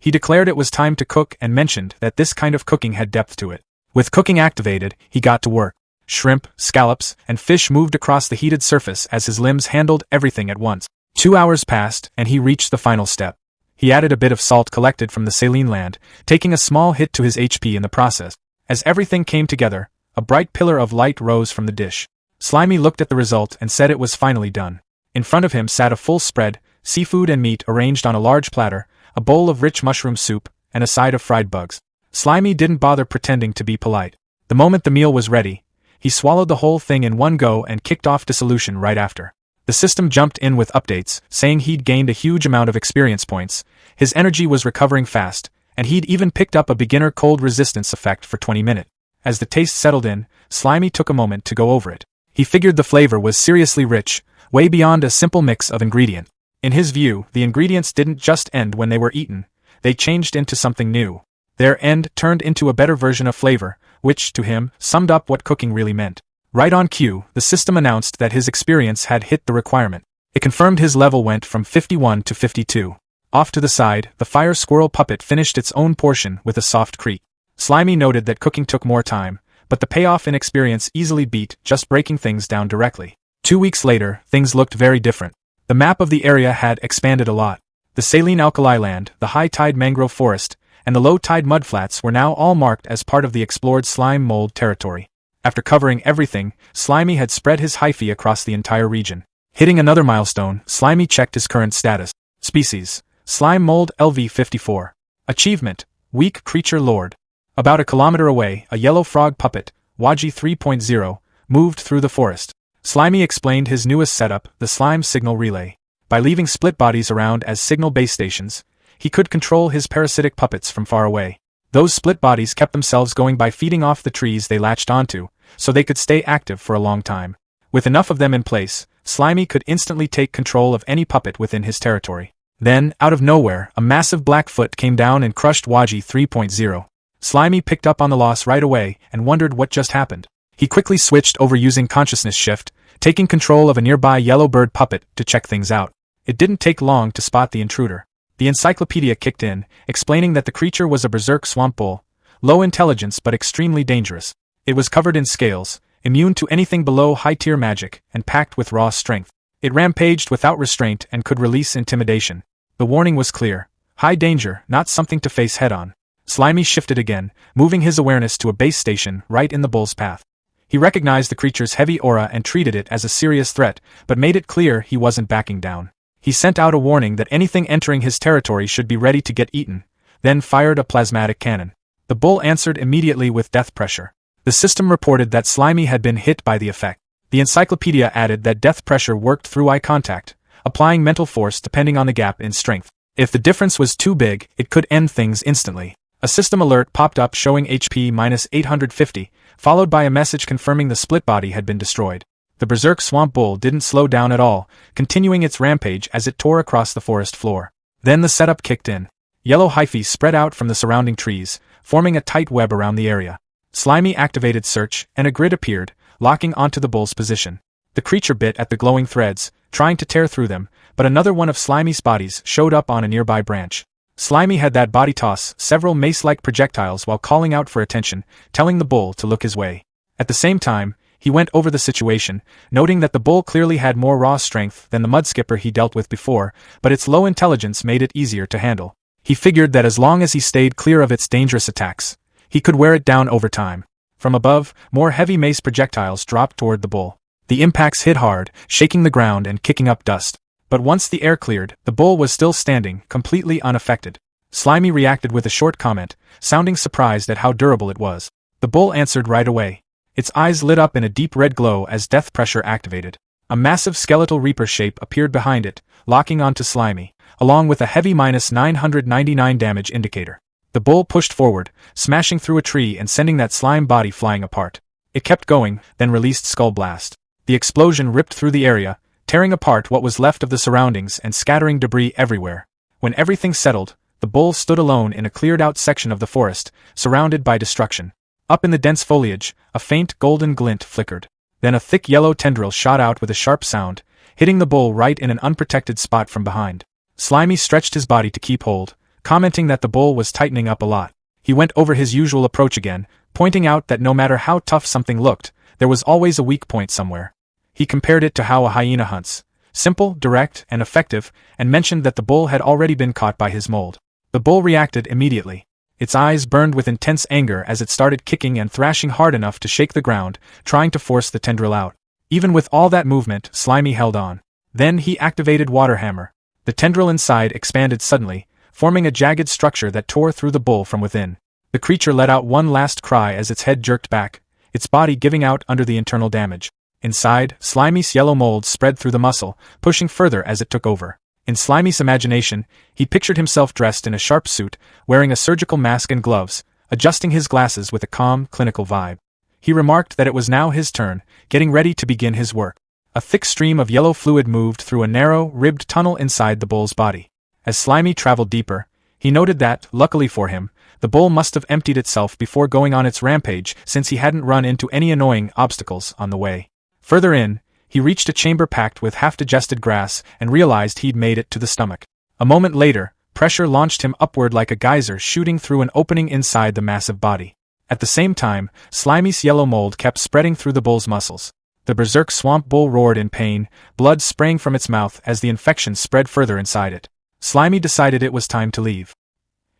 He declared it was time to cook and mentioned that this kind of cooking had depth to it. With cooking activated, he got to work. Shrimp, scallops, and fish moved across the heated surface as his limbs handled everything at once. 2 hours passed, and he reached the final step. He added a bit of salt collected from the saline land, taking a small hit to his HP in the process. As everything came together, a bright pillar of light rose from the dish. Slimy looked at the result and said it was finally done. In front of him sat a full spread, seafood and meat arranged on a large platter, a bowl of rich mushroom soup, and a side of fried bugs. Slimy didn't bother pretending to be polite. The moment the meal was ready, he swallowed the whole thing in one go and kicked off dissolution right after. The system jumped in with updates, saying he'd gained a huge amount of experience points, his energy was recovering fast, and he'd even picked up a beginner cold resistance effect for 20 minutes. As the taste settled in, Slimy took a moment to go over it. He figured the flavor was seriously rich, way beyond a simple mix of ingredients. In his view, the ingredients didn't just end when they were eaten, they changed into something new. Their end turned into a better version of flavor, which, to him, summed up what cooking really meant. Right on cue, the system announced that his experience had hit the requirement. It confirmed his level went from 51 to 52. Off to the side, the fire squirrel puppet finished its own portion with a soft creak. Slimy noted that cooking took more time, but the payoff in experience easily beat just breaking things down directly. 2 weeks later, things looked very different. The map of the area had expanded a lot. The saline alkali land, the high-tide mangrove forest, and the low-tide mudflats were now all marked as part of the explored slime mold territory. After covering everything, Slimy had spread his hyphae across the entire region. Hitting another milestone, Slimy checked his current status. Species: Slime Mold LV54. Achievement: Weak Creature Lord. About a kilometer away, a yellow frog puppet, Waji 3.0, moved through the forest. Slimy explained his newest setup, the slime signal relay. By leaving split bodies around as signal base stations, he could control his parasitic puppets from far away. Those split bodies kept themselves going by feeding off the trees they latched onto, so they could stay active for a long time. With enough of them in place, Slimy could instantly take control of any puppet within his territory. Then, out of nowhere, a massive black foot came down and crushed Waji 3.0. Slimy picked up on the loss right away and wondered what just happened. He quickly switched over using consciousness shift, taking control of a nearby yellow bird puppet to check things out. It didn't take long to spot the intruder. The encyclopedia kicked in, explaining that the creature was a berserk swamp bull, low intelligence but extremely dangerous. It was covered in scales, immune to anything below high-tier magic, and packed with raw strength. It rampaged without restraint and could release intimidation. The warning was clear: high danger, not something to face head-on. Slimy shifted again, moving his awareness to a base station right in the bull's path. He recognized the creature's heavy aura and treated it as a serious threat, but made it clear he wasn't backing down. He sent out a warning that anything entering his territory should be ready to get eaten, then fired a plasmatic cannon. The bull answered immediately with death pressure. The system reported that Slimy had been hit by the effect. The encyclopedia added that death pressure worked through eye contact, applying mental force depending on the gap in strength. If the difference was too big, it could end things instantly. A system alert popped up showing HP -850, followed by a message confirming the split body had been destroyed. The berserk swamp bull didn't slow down at all, continuing its rampage as it tore across the forest floor. Then the setup kicked in. Yellow hyphae spread out from the surrounding trees, forming a tight web around the area. Slimy activated search, and a grid appeared, locking onto the bull's position. The creature bit at the glowing threads, trying to tear through them, but another one of Slimy's bodies showed up on a nearby branch. Slimy had that body toss several mace-like projectiles while calling out for attention, telling the bull to look his way. At the same time, he went over the situation, noting that the bull clearly had more raw strength than the mudskipper he dealt with before, but its low intelligence made it easier to handle. He figured that as long as he stayed clear of its dangerous attacks, he could wear it down over time. From above, more heavy mace projectiles dropped toward the bull. The impacts hit hard, shaking the ground and kicking up dust. But once the air cleared, the bull was still standing, completely unaffected. Slimy reacted with a short comment, sounding surprised at how durable it was. The bull answered right away. Its eyes lit up in a deep red glow as death pressure activated. A massive skeletal reaper shape appeared behind it, locking onto Slimy, along with a heavy -999 damage indicator. The bull pushed forward, smashing through a tree and sending that slime body flying apart. It kept going, then released Skull Blast. The explosion ripped through the area, tearing apart what was left of the surroundings and scattering debris everywhere. When everything settled, the bull stood alone in a cleared-out section of the forest, surrounded by destruction. Up in the dense foliage, a faint golden glint flickered. Then a thick yellow tendril shot out with a sharp sound, hitting the bull right in an unprotected spot from behind. Slimy stretched his body to keep hold, commenting that the bull was tightening up a lot. He went over his usual approach again, pointing out that no matter how tough something looked, there was always a weak point somewhere. He compared it to how a hyena hunts. Simple, direct, and effective, and mentioned that the bull had already been caught by his mold. The bull reacted immediately. Its eyes burned with intense anger as it started kicking and thrashing hard enough to shake the ground, trying to force the tendril out. Even with all that movement, Slimy held on. Then he activated Water Hammer. The tendril inside expanded suddenly, forming a jagged structure that tore through the bull from within. The creature let out one last cry as its head jerked back, its body giving out under the internal damage. Inside, Slimy's yellow mold spread through the muscle, pushing further as it took over. In Slimy's imagination, he pictured himself dressed in a sharp suit, wearing a surgical mask and gloves, adjusting his glasses with a calm, clinical vibe. He remarked that it was now his turn, getting ready to begin his work. A thick stream of yellow fluid moved through a narrow, ribbed tunnel inside the bull's body. As Slimy traveled deeper, he noted that, luckily for him, the bull must have emptied itself before going on its rampage since he hadn't run into any annoying obstacles on the way. Further in, he reached a chamber packed with half-digested grass and realized he'd made it to the stomach. A moment later, pressure launched him upward like a geyser shooting through an opening inside the massive body. At the same time, Slimy's yellow mold kept spreading through the bull's muscles. The berserk swamp bull roared in pain, blood spraying from its mouth as the infection spread further inside it. Slimy decided it was time to leave.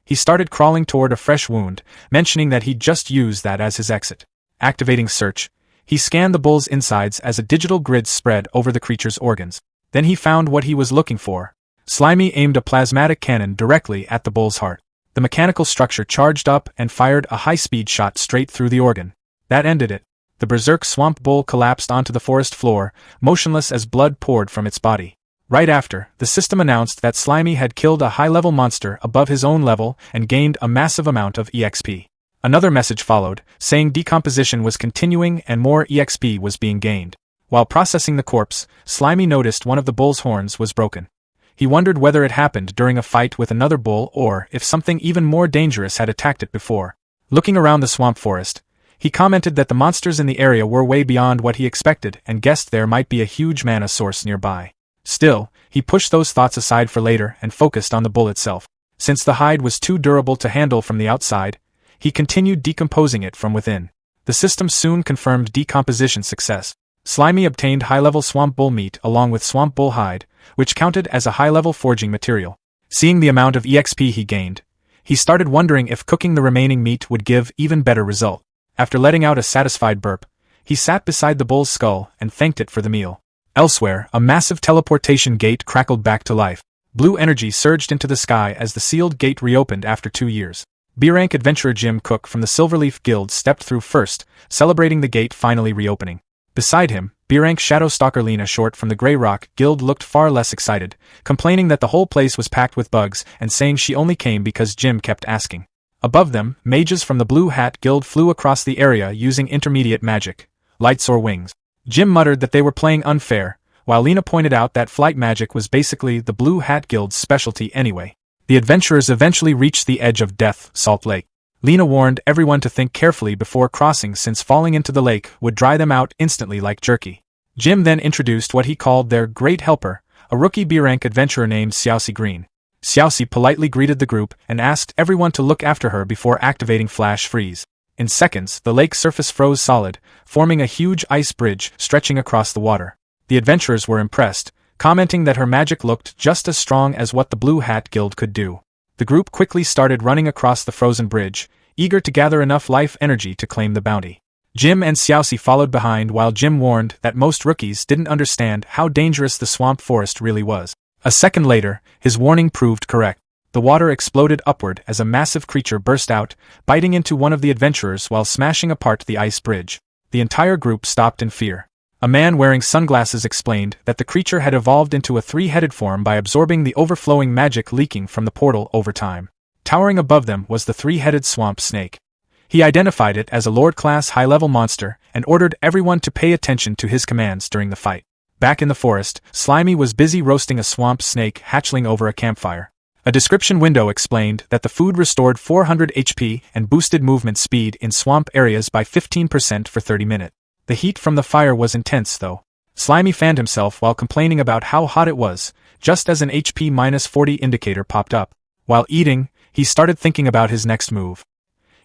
He started crawling toward a fresh wound, mentioning that he'd just used that as his exit. Activating search, he scanned the bull's insides as a digital grid spread over the creature's organs. Then he found what he was looking for. Slimy aimed a plasmatic cannon directly at the bull's heart. The mechanical structure charged up and fired a high-speed shot straight through the organ. That ended it. The berserk swamp bull collapsed onto the forest floor, motionless as blood poured from its body. Right after, the system announced that Slimy had killed a high-level monster above his own level and gained a massive amount of EXP. Another message followed, saying decomposition was continuing and more EXP was being gained. While processing the corpse, Slimy noticed one of the bull's horns was broken. He wondered whether it happened during a fight with another bull or if something even more dangerous had attacked it before. Looking around the swamp forest, he commented that the monsters in the area were way beyond what he expected and guessed there might be a huge mana source nearby. Still, he pushed those thoughts aside for later and focused on the bull itself. Since the hide was too durable to handle from the outside, he continued decomposing it from within. The system soon confirmed decomposition success. Slimy obtained high-level swamp bull meat along with swamp bull hide, which counted as a high-level forging material. Seeing the amount of EXP he gained, he started wondering if cooking the remaining meat would give even better result. After letting out a satisfied burp, he sat beside the bull's skull and thanked it for the meal. Elsewhere, a massive teleportation gate crackled back to life. Blue energy surged into the sky as the sealed gate reopened after 2 years. B-rank adventurer Jim Cook from the Silverleaf Guild stepped through first, celebrating the gate finally reopening. Beside him, B-rank Shadowstalker Lena Short from the Grey Rock Guild looked far less excited, complaining that the whole place was packed with bugs and saying she only came because Jim kept asking. Above them, mages from the Blue Hat Guild flew across the area using intermediate magic, lights or wings. Jim muttered that they were playing unfair, while Lena pointed out that flight magic was basically the Blue Hat Guild's specialty anyway. The adventurers eventually reached the edge of Death Salt Lake. Lena warned everyone to think carefully before crossing since falling into the lake would dry them out instantly like jerky. Jim then introduced what he called their great helper, a rookie B-rank adventurer named Xiaoxi Green. Xiaoxi politely greeted the group and asked everyone to look after her before activating Flash Freeze. In seconds, the lake surface froze solid, forming a huge ice bridge stretching across the water. The adventurers were impressed, commenting that her magic looked just as strong as what the Blue Hat Guild could do. The group quickly started running across the frozen bridge, eager to gather enough life energy to claim the bounty. Jim and Xiaoxi followed behind while Jim warned that most rookies didn't understand how dangerous the swamp forest really was. A second later, his warning proved correct. The water exploded upward as a massive creature burst out, biting into one of the adventurers while smashing apart the ice bridge. The entire group stopped in fear. A man wearing sunglasses explained that the creature had evolved into a three-headed form by absorbing the overflowing magic leaking from the portal over time. Towering above them was the three-headed swamp snake. He identified it as a Lord-class high-level monster and ordered everyone to pay attention to his commands during the fight. Back in the forest, Slimy was busy roasting a swamp snake hatchling over a campfire. A description window explained that the food restored 400 HP and boosted movement speed in swamp areas by 15% for 30 minutes. The heat from the fire was intense though. Slimy fanned himself while complaining about how hot it was, just as an HP-40 indicator popped up. While eating, he started thinking about his next move.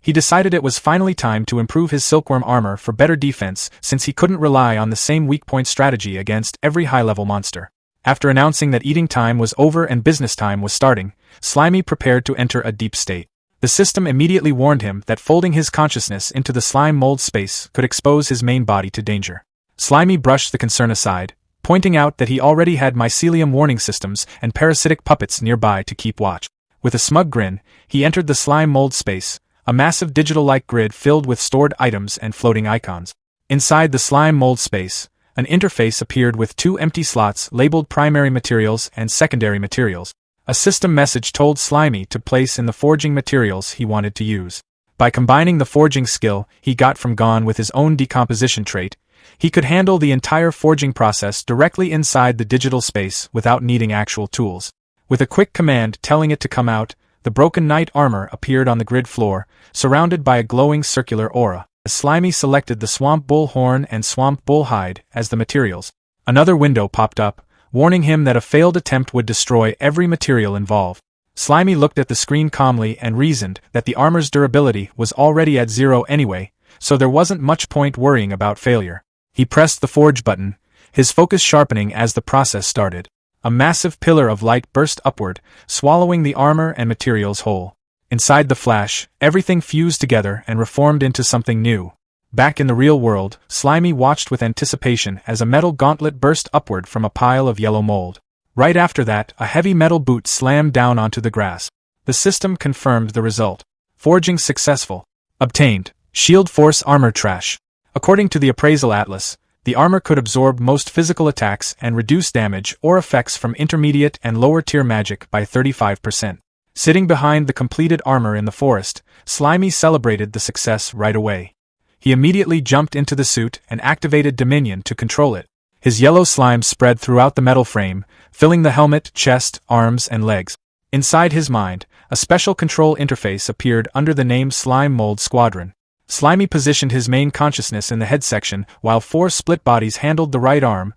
He decided it was finally time to improve his silkworm armor for better defense since he couldn't rely on the same weak point strategy against every high-level monster. After announcing that eating time was over and business time was starting, Slimy prepared to enter a deep state. The system immediately warned him that folding his consciousness into the slime mold space could expose his main body to danger. Slimy brushed the concern aside, pointing out that he already had mycelium warning systems and parasitic puppets nearby to keep watch. With a smug grin, he entered the slime mold space, a massive digital-like grid filled with stored items and floating icons. Inside the slime mold space, An interface appeared with 2 empty slots labeled primary materials and secondary materials. A system message told Slimy to place in the forging materials he wanted to use. By combining the forging skill he got from Gon with his own decomposition trait, he could handle the entire forging process directly inside the digital space without needing actual tools. With a quick command telling it to come out, the broken knight armor appeared on the grid floor, surrounded by a glowing circular aura. Slimy selected the swamp bull horn and swamp bull hide as the materials. Another window popped up, warning him that a failed attempt would destroy every material involved. Slimy looked at the screen calmly and reasoned that the armor's durability was already at 0 anyway, so there wasn't much point worrying about failure. He pressed the forge button, his focus sharpening as the process started. A massive pillar of light burst upward, swallowing the armor and materials whole. Inside the flash, everything fused together and reformed into something new. Back in the real world, Slimy watched with anticipation as a metal gauntlet burst upward from a pile of yellow mold. Right after that, a heavy metal boot slammed down onto the grass. The system confirmed the result. Forging successful. Obtained. Shield Force Armor Trash. According to the appraisal atlas, the armor could absorb most physical attacks and reduce damage or effects from intermediate and lower tier magic by 35%. Sitting behind the completed armor in the forest, Slimy celebrated the success right away. He immediately jumped into the suit and activated Dominion to control it. His yellow slime spread throughout the metal frame, filling the helmet, chest, arms, and legs. Inside his mind, a special control interface appeared under the name Slime Mold Squadron. Slimy positioned his main consciousness in the head section, while 4 split bodies handled the right arm,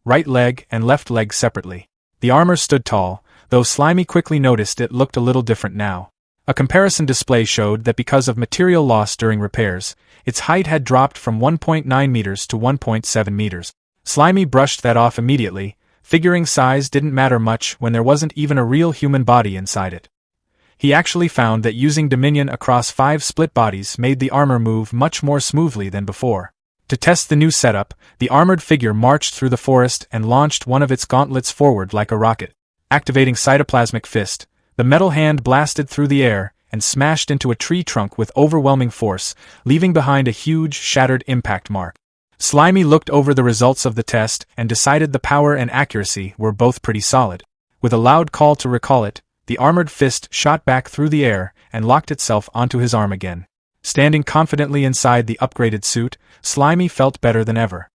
right leg, and left leg separately. The armor stood tall, though Slimy quickly noticed it looked a little different now. A comparison display showed that because of material loss during repairs, its height had dropped from 1.9 meters to 1.7 meters. Slimy brushed that off immediately, figuring size didn't matter much when there wasn't even a real human body inside it. He actually found that using Dominion across 5 split bodies made the armor move much more smoothly than before. To test the new setup, the armored figure marched through the forest and launched one of its gauntlets forward like a rocket. Activating Cytoplasmic Fist, the metal hand blasted through the air and smashed into a tree trunk with overwhelming force, leaving behind a huge, shattered impact mark. Slimy looked over the results of the test and decided the power and accuracy were both pretty solid. With a loud call to recall it, the armored fist shot back through the air and locked itself onto his arm again. Standing confidently inside the upgraded suit, Slimy felt better than ever.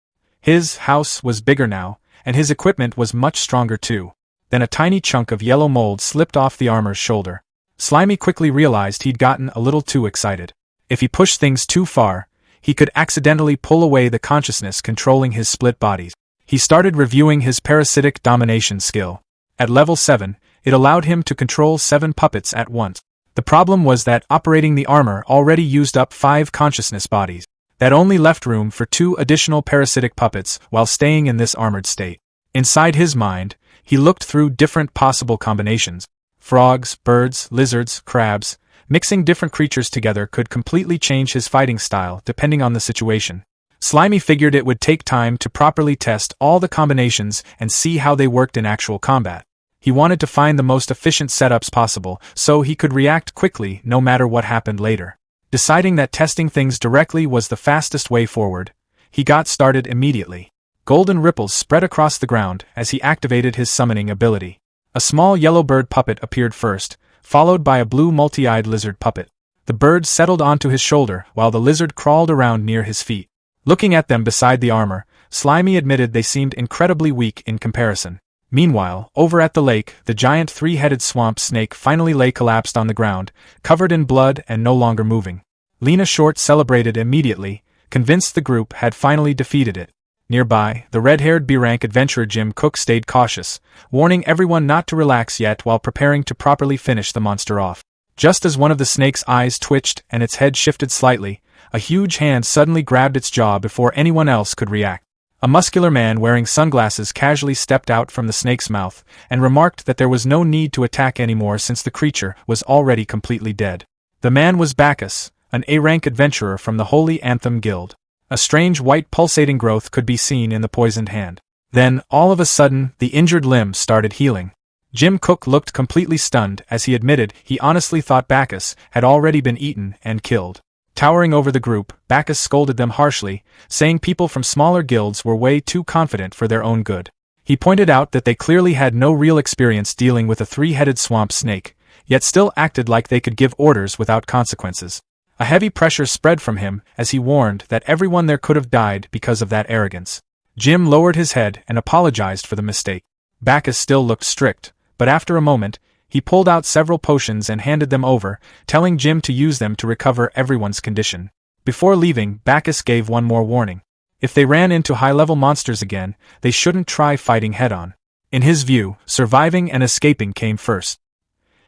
His house was bigger now, and his equipment was much stronger too. Then a tiny chunk of yellow mold slipped off the armor's shoulder. Slimy quickly realized he'd gotten a little too excited. If he pushed things too far, he could accidentally pull away the consciousness controlling his split bodies. He started reviewing his parasitic domination skill. At level 7, it allowed him to control 7 puppets at once. The problem was that operating the armor already used up 5 consciousness bodies. That only left room for 2 additional parasitic puppets while staying in this armored state. Inside his mind, he looked through different possible combinations. Frogs, birds, lizards, crabs. Mixing different creatures together could completely change his fighting style depending on the situation. Slimy figured it would take time to properly test all the combinations and see how they worked in actual combat. He wanted to find the most efficient setups possible so he could react quickly no matter what happened later. Deciding that testing things directly was the fastest way forward, he got started immediately. Golden ripples spread across the ground as he activated his summoning ability. A small yellow bird puppet appeared first, followed by a blue multi-eyed lizard puppet. The bird settled onto his shoulder while the lizard crawled around near his feet. Looking at them beside the armor, Slimy admitted they seemed incredibly weak in comparison. Meanwhile, over at the lake, the giant 3-headed swamp snake finally lay collapsed on the ground, covered in blood and no longer moving. Lena Short celebrated immediately, convinced the group had finally defeated it. Nearby, the red-haired B-rank adventurer Jim Cook stayed cautious, warning everyone not to relax yet while preparing to properly finish the monster off. Just as one of the snake's eyes twitched and its head shifted slightly, a huge hand suddenly grabbed its jaw before anyone else could react. A muscular man wearing sunglasses casually stepped out from the snake's mouth and remarked that there was no need to attack anymore since the creature was already completely dead. The man was Bacchus, an A-rank adventurer from the Holy Anthem Guild. A strange white pulsating growth could be seen in the poisoned hand. Then, all of a sudden, the injured limb started healing. Jim Cook looked completely stunned as he admitted he honestly thought Bacchus had already been eaten and killed. Towering over the group, Bacchus scolded them harshly, saying people from smaller guilds were way too confident for their own good. He pointed out that they clearly had no real experience dealing with a three-headed swamp snake, yet still acted like they could give orders without consequences. A heavy pressure spread from him as he warned that everyone there could have died because of that arrogance. Jim lowered his head and apologized for the mistake. Bacchus still looked strict, but after a moment, he pulled out several potions and handed them over, telling Jim to use them to recover everyone's condition. Before leaving, Bacchus gave one more warning. If they ran into high-level monsters again, they shouldn't try fighting head-on. In his view, surviving and escaping came first.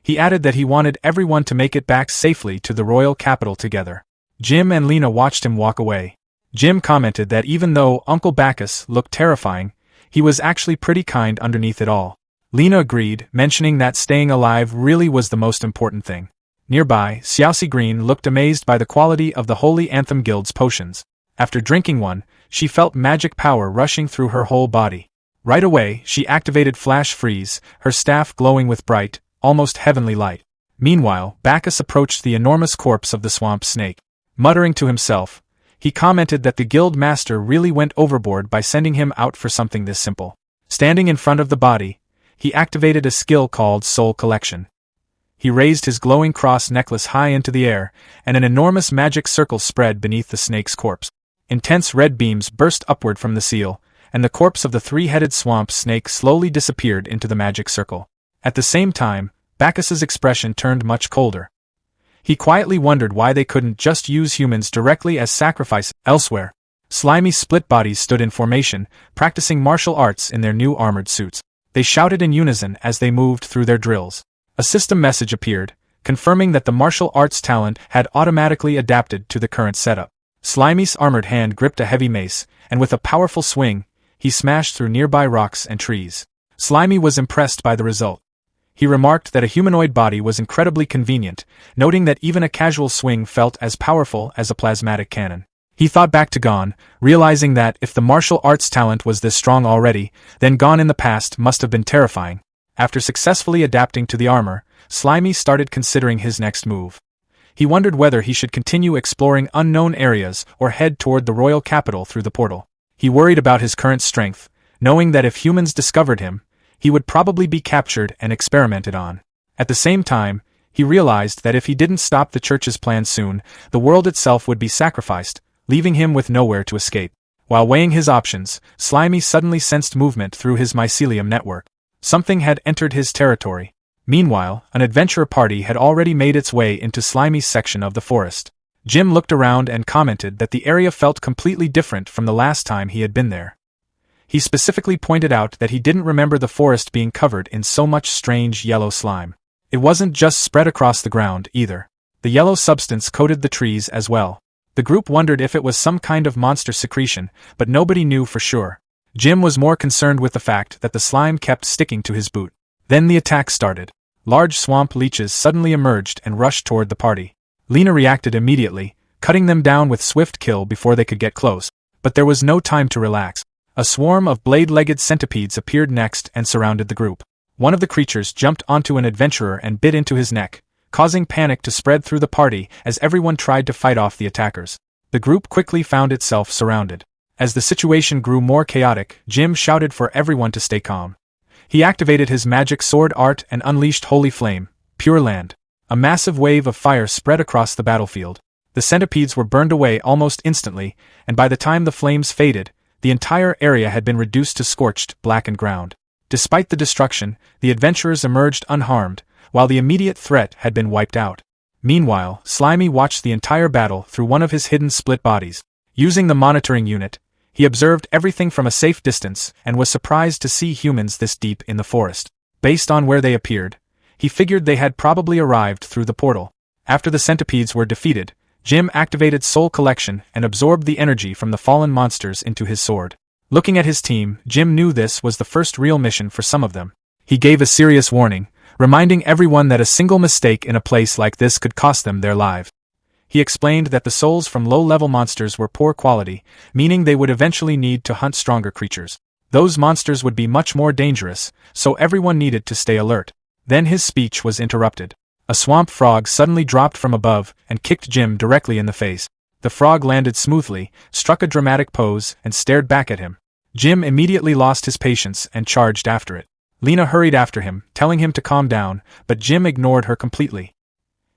He added that he wanted everyone to make it back safely to the royal capital together. Jim and Lena watched him walk away. Jim commented that even though Uncle Bacchus looked terrifying, he was actually pretty kind underneath it all. Lena agreed, mentioning that staying alive really was the most important thing. Nearby, Xiaoxi Green looked amazed by the quality of the Holy Anthem Guild's potions. After drinking one, she felt magic power rushing through her whole body. Right away, she activated Flash Freeze, her staff glowing with bright, almost heavenly light. Meanwhile, Bacchus approached the enormous corpse of the swamp snake. Muttering to himself, he commented that the guild master really went overboard by sending him out for something this simple. Standing in front of the body, he activated a skill called Soul Collection. He raised his glowing cross necklace high into the air, and an enormous magic circle spread beneath the snake's corpse. Intense red beams burst upward from the seal, and the corpse of the three-headed swamp snake slowly disappeared into the magic circle. At the same time, Bacchus's expression turned much colder. He quietly wondered why they couldn't just use humans directly as sacrifice elsewhere. Slimy split bodies stood in formation, practicing martial arts in their new armored suits. They shouted in unison as they moved through their drills. A system message appeared, confirming that the martial arts talent had automatically adapted to the current setup. Slimy's armored hand gripped a heavy mace, and with a powerful swing, he smashed through nearby rocks and trees. Slimy was impressed by the result. He remarked that a humanoid body was incredibly convenient, noting that even a casual swing felt as powerful as a plasmatic cannon. He thought back to Gon, realizing that if the martial arts talent was this strong already, then Gon in the past must have been terrifying. After successfully adapting to the armor, Slimy started considering his next move. He wondered whether he should continue exploring unknown areas or head toward the royal capital through the portal. He worried about his current strength, knowing that if humans discovered him, he would probably be captured and experimented on. At the same time, he realized that if he didn't stop the church's plan soon, the world itself would be sacrificed, leaving him with nowhere to escape. While weighing his options, Slimy suddenly sensed movement through his mycelium network. Something had entered his territory. Meanwhile, an adventurer party had already made its way into Slimy's section of the forest. Jim looked around and commented that the area felt completely different from the last time he had been there. He specifically pointed out that he didn't remember the forest being covered in so much strange yellow slime. It wasn't just spread across the ground, either. The yellow substance coated the trees as well. The group wondered if it was some kind of monster secretion, but nobody knew for sure. Jim was more concerned with the fact that the slime kept sticking to his boot. Then the attack started. Large swamp leeches suddenly emerged and rushed toward the party. Lena reacted immediately, cutting them down with swift kill before they could get close. But there was no time to relax. A swarm of blade-legged centipedes appeared next and surrounded the group. One of the creatures jumped onto an adventurer and bit into his neck, causing panic to spread through the party as everyone tried to fight off the attackers. The group quickly found itself surrounded. As the situation grew more chaotic, Jim shouted for everyone to stay calm. He activated his magic sword art and unleashed Holy Flame, Pure Land. A massive wave of fire spread across the battlefield. The centipedes were burned away almost instantly, and by the time the flames faded, the entire area had been reduced to scorched, blackened ground. Despite the destruction, the adventurers emerged unharmed, while the immediate threat had been wiped out. Meanwhile, Slimy watched the entire battle through one of his hidden split bodies. Using the monitoring unit, he observed everything from a safe distance and was surprised to see humans this deep in the forest. Based on where they appeared, he figured they had probably arrived through the portal. After the centipedes were defeated, Jim activated Soul Collection and absorbed the energy from the fallen monsters into his sword. Looking at his team, Jim knew this was the first real mission for some of them. He gave a serious warning, reminding everyone that a single mistake in a place like this could cost them their lives. He explained that the souls from low-level monsters were poor quality, meaning they would eventually need to hunt stronger creatures. Those monsters would be much more dangerous, so everyone needed to stay alert. Then his speech was interrupted. A swamp frog suddenly dropped from above and kicked Jim directly in the face. The frog landed smoothly, struck a dramatic pose, and stared back at him. Jim immediately lost his patience and charged after it. Lena hurried after him, telling him to calm down, but Jim ignored her completely.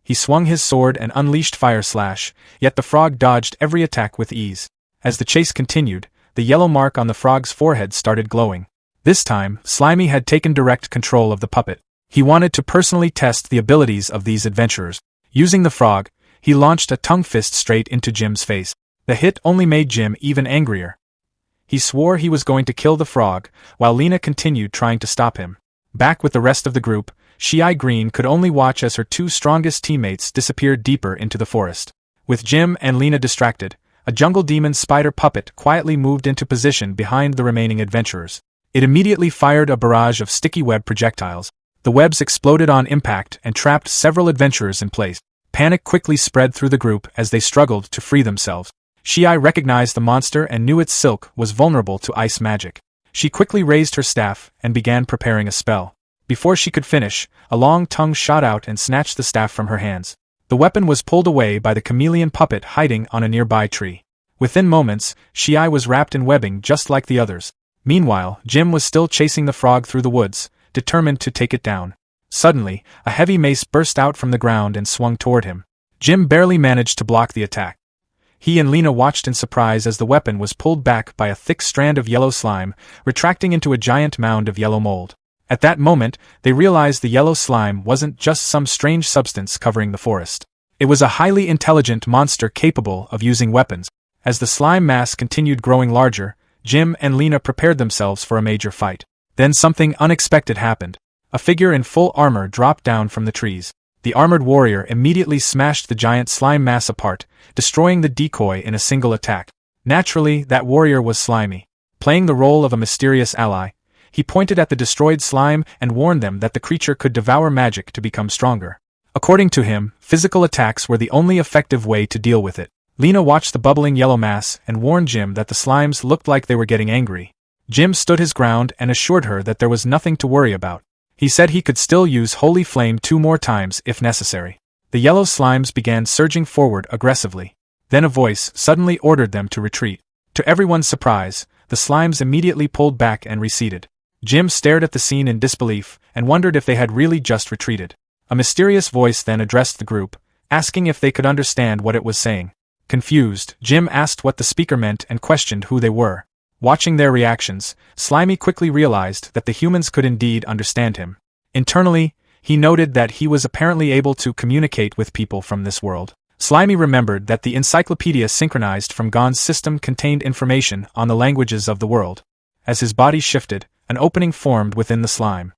He swung his sword and unleashed fire slash, yet the frog dodged every attack with ease. As the chase continued, the yellow mark on the frog's forehead started glowing. This time, Slimy had taken direct control of the puppet. He wanted to personally test the abilities of these adventurers. Using the frog, he launched a tongue fist straight into Jim's face. The hit only made Jim even angrier. He swore he was going to kill the frog, while Lena continued trying to stop him. Back with the rest of the group, Shi-Ai Green could only watch as her two strongest teammates disappeared deeper into the forest. With Jim and Lena distracted, a jungle demon spider puppet quietly moved into position behind the remaining adventurers. It immediately fired a barrage of sticky web projectiles. The webs exploded on impact and trapped several adventurers in place. Panic quickly spread through the group as they struggled to free themselves. Shi-Ai recognized the monster and knew its silk was vulnerable to ice magic. She quickly raised her staff and began preparing a spell. Before she could finish, a long tongue shot out and snatched the staff from her hands. The weapon was pulled away by the chameleon puppet hiding on a nearby tree. Within moments, Shi-Ai was wrapped in webbing just like the others. Meanwhile, Jim was still chasing the frog through the woods, determined to take it down. Suddenly, a heavy mace burst out from the ground and swung toward him. Jim barely managed to block the attack. He and Lena watched in surprise as the weapon was pulled back by a thick strand of yellow slime, retracting into a giant mound of yellow mold. At that moment, they realized the yellow slime wasn't just some strange substance covering the forest. It was a highly intelligent monster capable of using weapons. As the slime mass continued growing larger, Jim and Lena prepared themselves for a major fight. Then something unexpected happened. A figure in full armor dropped down from the trees. The armored warrior immediately smashed the giant slime mass apart, destroying the decoy in a single attack. Naturally, that warrior was Slimy. Playing the role of a mysterious ally, he pointed at the destroyed slime and warned them that the creature could devour magic to become stronger. According to him, physical attacks were the only effective way to deal with it. Lena watched the bubbling yellow mass and warned Jim that the slimes looked like they were getting angry. Jim stood his ground and assured her that there was nothing to worry about. He said he could still use Holy Flame 2 more times if necessary. The yellow slimes began surging forward aggressively. Then a voice suddenly ordered them to retreat. To everyone's surprise, the slimes immediately pulled back and receded. Jim stared at the scene in disbelief and wondered if they had really just retreated. A mysterious voice then addressed the group, asking if they could understand what it was saying. Confused, Jim asked what the speaker meant and questioned who they were. Watching their reactions, Slimy quickly realized that the humans could indeed understand him. Internally, he noted that he was apparently able to communicate with people from this world. Slimy remembered that the encyclopedia synchronized from Gon's system contained information on the languages of the world. As his body shifted, an opening formed within the slime.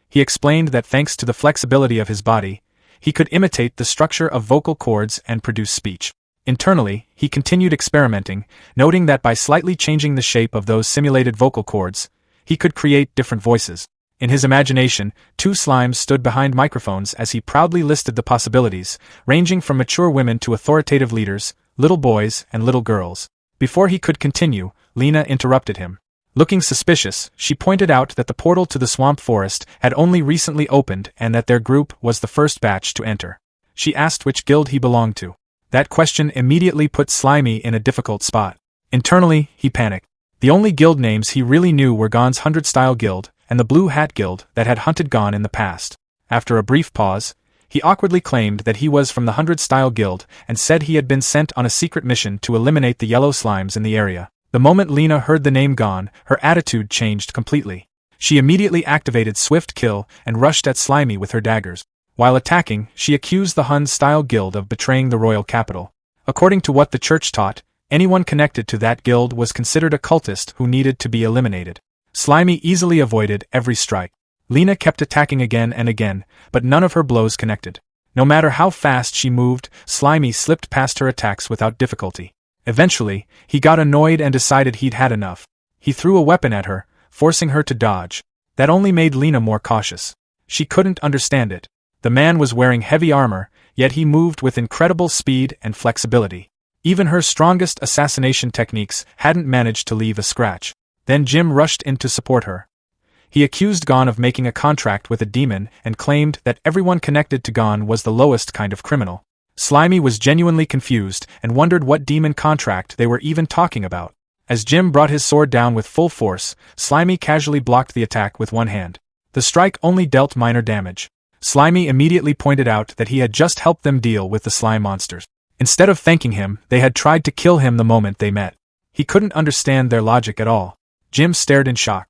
He explained that thanks to the flexibility of his body, he could imitate the structure of vocal cords and produce speech. Internally, he continued experimenting, noting that by slightly changing the shape of those simulated vocal cords, he could create different voices. In his imagination, 2 slimes stood behind microphones as he proudly listed the possibilities, ranging from mature women to authoritative leaders, little boys and little girls. Before he could continue, Lena interrupted him. Looking suspicious, she pointed out that the portal to the swamp forest had only recently opened and that their group was the first batch to enter. She asked which guild he belonged to. That question immediately put Slimy in a difficult spot. Internally, he panicked. The only guild names he really knew were Gon's 100-style guild and the Blue Hat Guild that had hunted Gon in the past. After a brief pause, he awkwardly claimed that he was from the 100-style guild and said he had been sent on a secret mission to eliminate the yellow slimes in the area. The moment Lena heard the name Gon, her attitude changed completely. She immediately activated Swift Kill and rushed at Slimy with her daggers. While attacking, she accused the Hun-style guild of betraying the royal capital. According to what the church taught, anyone connected to that guild was considered a cultist who needed to be eliminated. Slimy easily avoided every strike. Lena kept attacking again and again, but none of her blows connected. No matter how fast she moved, Slimy slipped past her attacks without difficulty. Eventually, he got annoyed and decided he'd had enough. He threw a weapon at her, forcing her to dodge. That only made Lena more cautious. She couldn't understand it. The man was wearing heavy armor, yet he moved with incredible speed and flexibility. Even her strongest assassination techniques hadn't managed to leave a scratch. Then Jim rushed in to support her. He accused Gon of making a contract with a demon and claimed that everyone connected to Gon was the lowest kind of criminal. Slimy was genuinely confused and wondered what demon contract they were even talking about. As Jim brought his sword down with full force, Slimy casually blocked the attack with one hand. The strike only dealt minor damage. Slimy immediately pointed out that he had just helped them deal with the slime monsters. Instead of thanking him, they had tried to kill him the moment they met. He couldn't understand their logic at all. Jim stared in shock.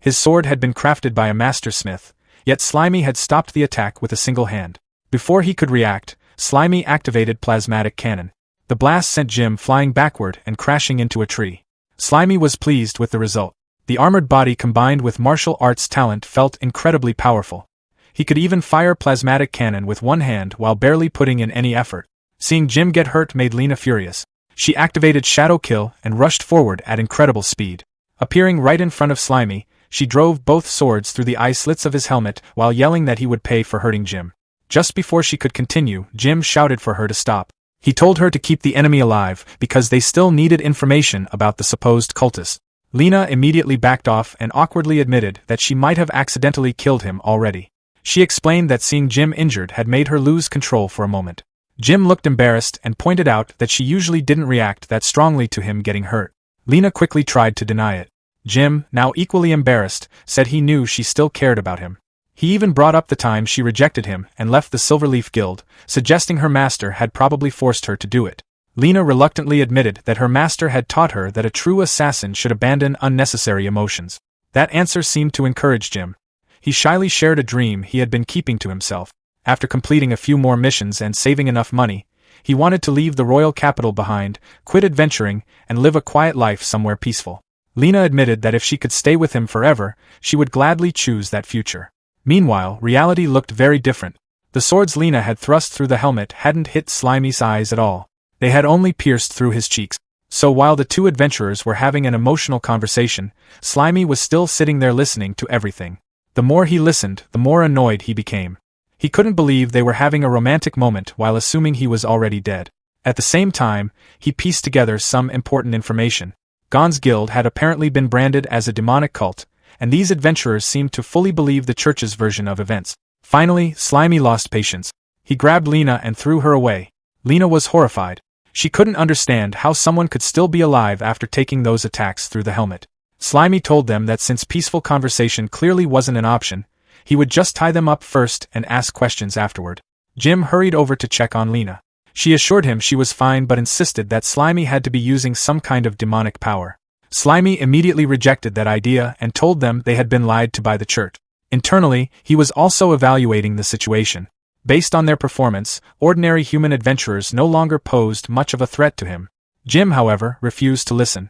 His sword had been crafted by a mastersmith, yet Slimy had stopped the attack with a single hand. Before he could react, Slimy activated plasmatic cannon. The blast sent Jim flying backward and crashing into a tree. Slimy was pleased with the result. The armored body combined with martial arts talent felt incredibly powerful. He could even fire plasmatic cannon with one hand while barely putting in any effort. Seeing Jim get hurt made Lena furious. She activated Shadow Kill and rushed forward at incredible speed. Appearing right in front of Slimy, she drove both swords through the eye slits of his helmet while yelling that he would pay for hurting Jim. Just before she could continue, Jim shouted for her to stop. He told her to keep the enemy alive because they still needed information about the supposed cultist. Lena immediately backed off and awkwardly admitted that she might have accidentally killed him already. She explained that seeing Jim injured had made her lose control for a moment. Jim looked embarrassed and pointed out that she usually didn't react that strongly to him getting hurt. Lena quickly tried to deny it. Jim, now equally embarrassed, said he knew she still cared about him. He even brought up the time she rejected him and left the Silverleaf Guild, suggesting her master had probably forced her to do it. Lena reluctantly admitted that her master had taught her that a true assassin should abandon unnecessary emotions. That answer seemed to encourage Jim. He shyly shared a dream he had been keeping to himself. After completing a few more missions and saving enough money, he wanted to leave the royal capital behind, quit adventuring, and live a quiet life somewhere peaceful. Lena admitted that if she could stay with him forever, she would gladly choose that future. Meanwhile, reality looked very different. The swords Lena had thrust through the helmet hadn't hit Slimy's eyes at all. They had only pierced through his cheeks. So while the two adventurers were having an emotional conversation, Slimy was still sitting there listening to everything. The more he listened, the more annoyed he became. He couldn't believe they were having a romantic moment while assuming he was already dead. At the same time, he pieced together some important information. Gon's guild had apparently been branded as a demonic cult, and these adventurers seemed to fully believe the church's version of events. Finally, Slimy lost patience. He grabbed Lena and threw her away. Lena was horrified. She couldn't understand how someone could still be alive after taking those attacks through the helmet. Slimy told them that since peaceful conversation clearly wasn't an option, he would just tie them up first and ask questions afterward. Jim hurried over to check on Lena. She assured him she was fine but insisted that Slimy had to be using some kind of demonic power. Slimy immediately rejected that idea and told them they had been lied to by the church. Internally, he was also evaluating the situation. Based on their performance, ordinary human adventurers no longer posed much of a threat to him. Jim, however, refused to listen.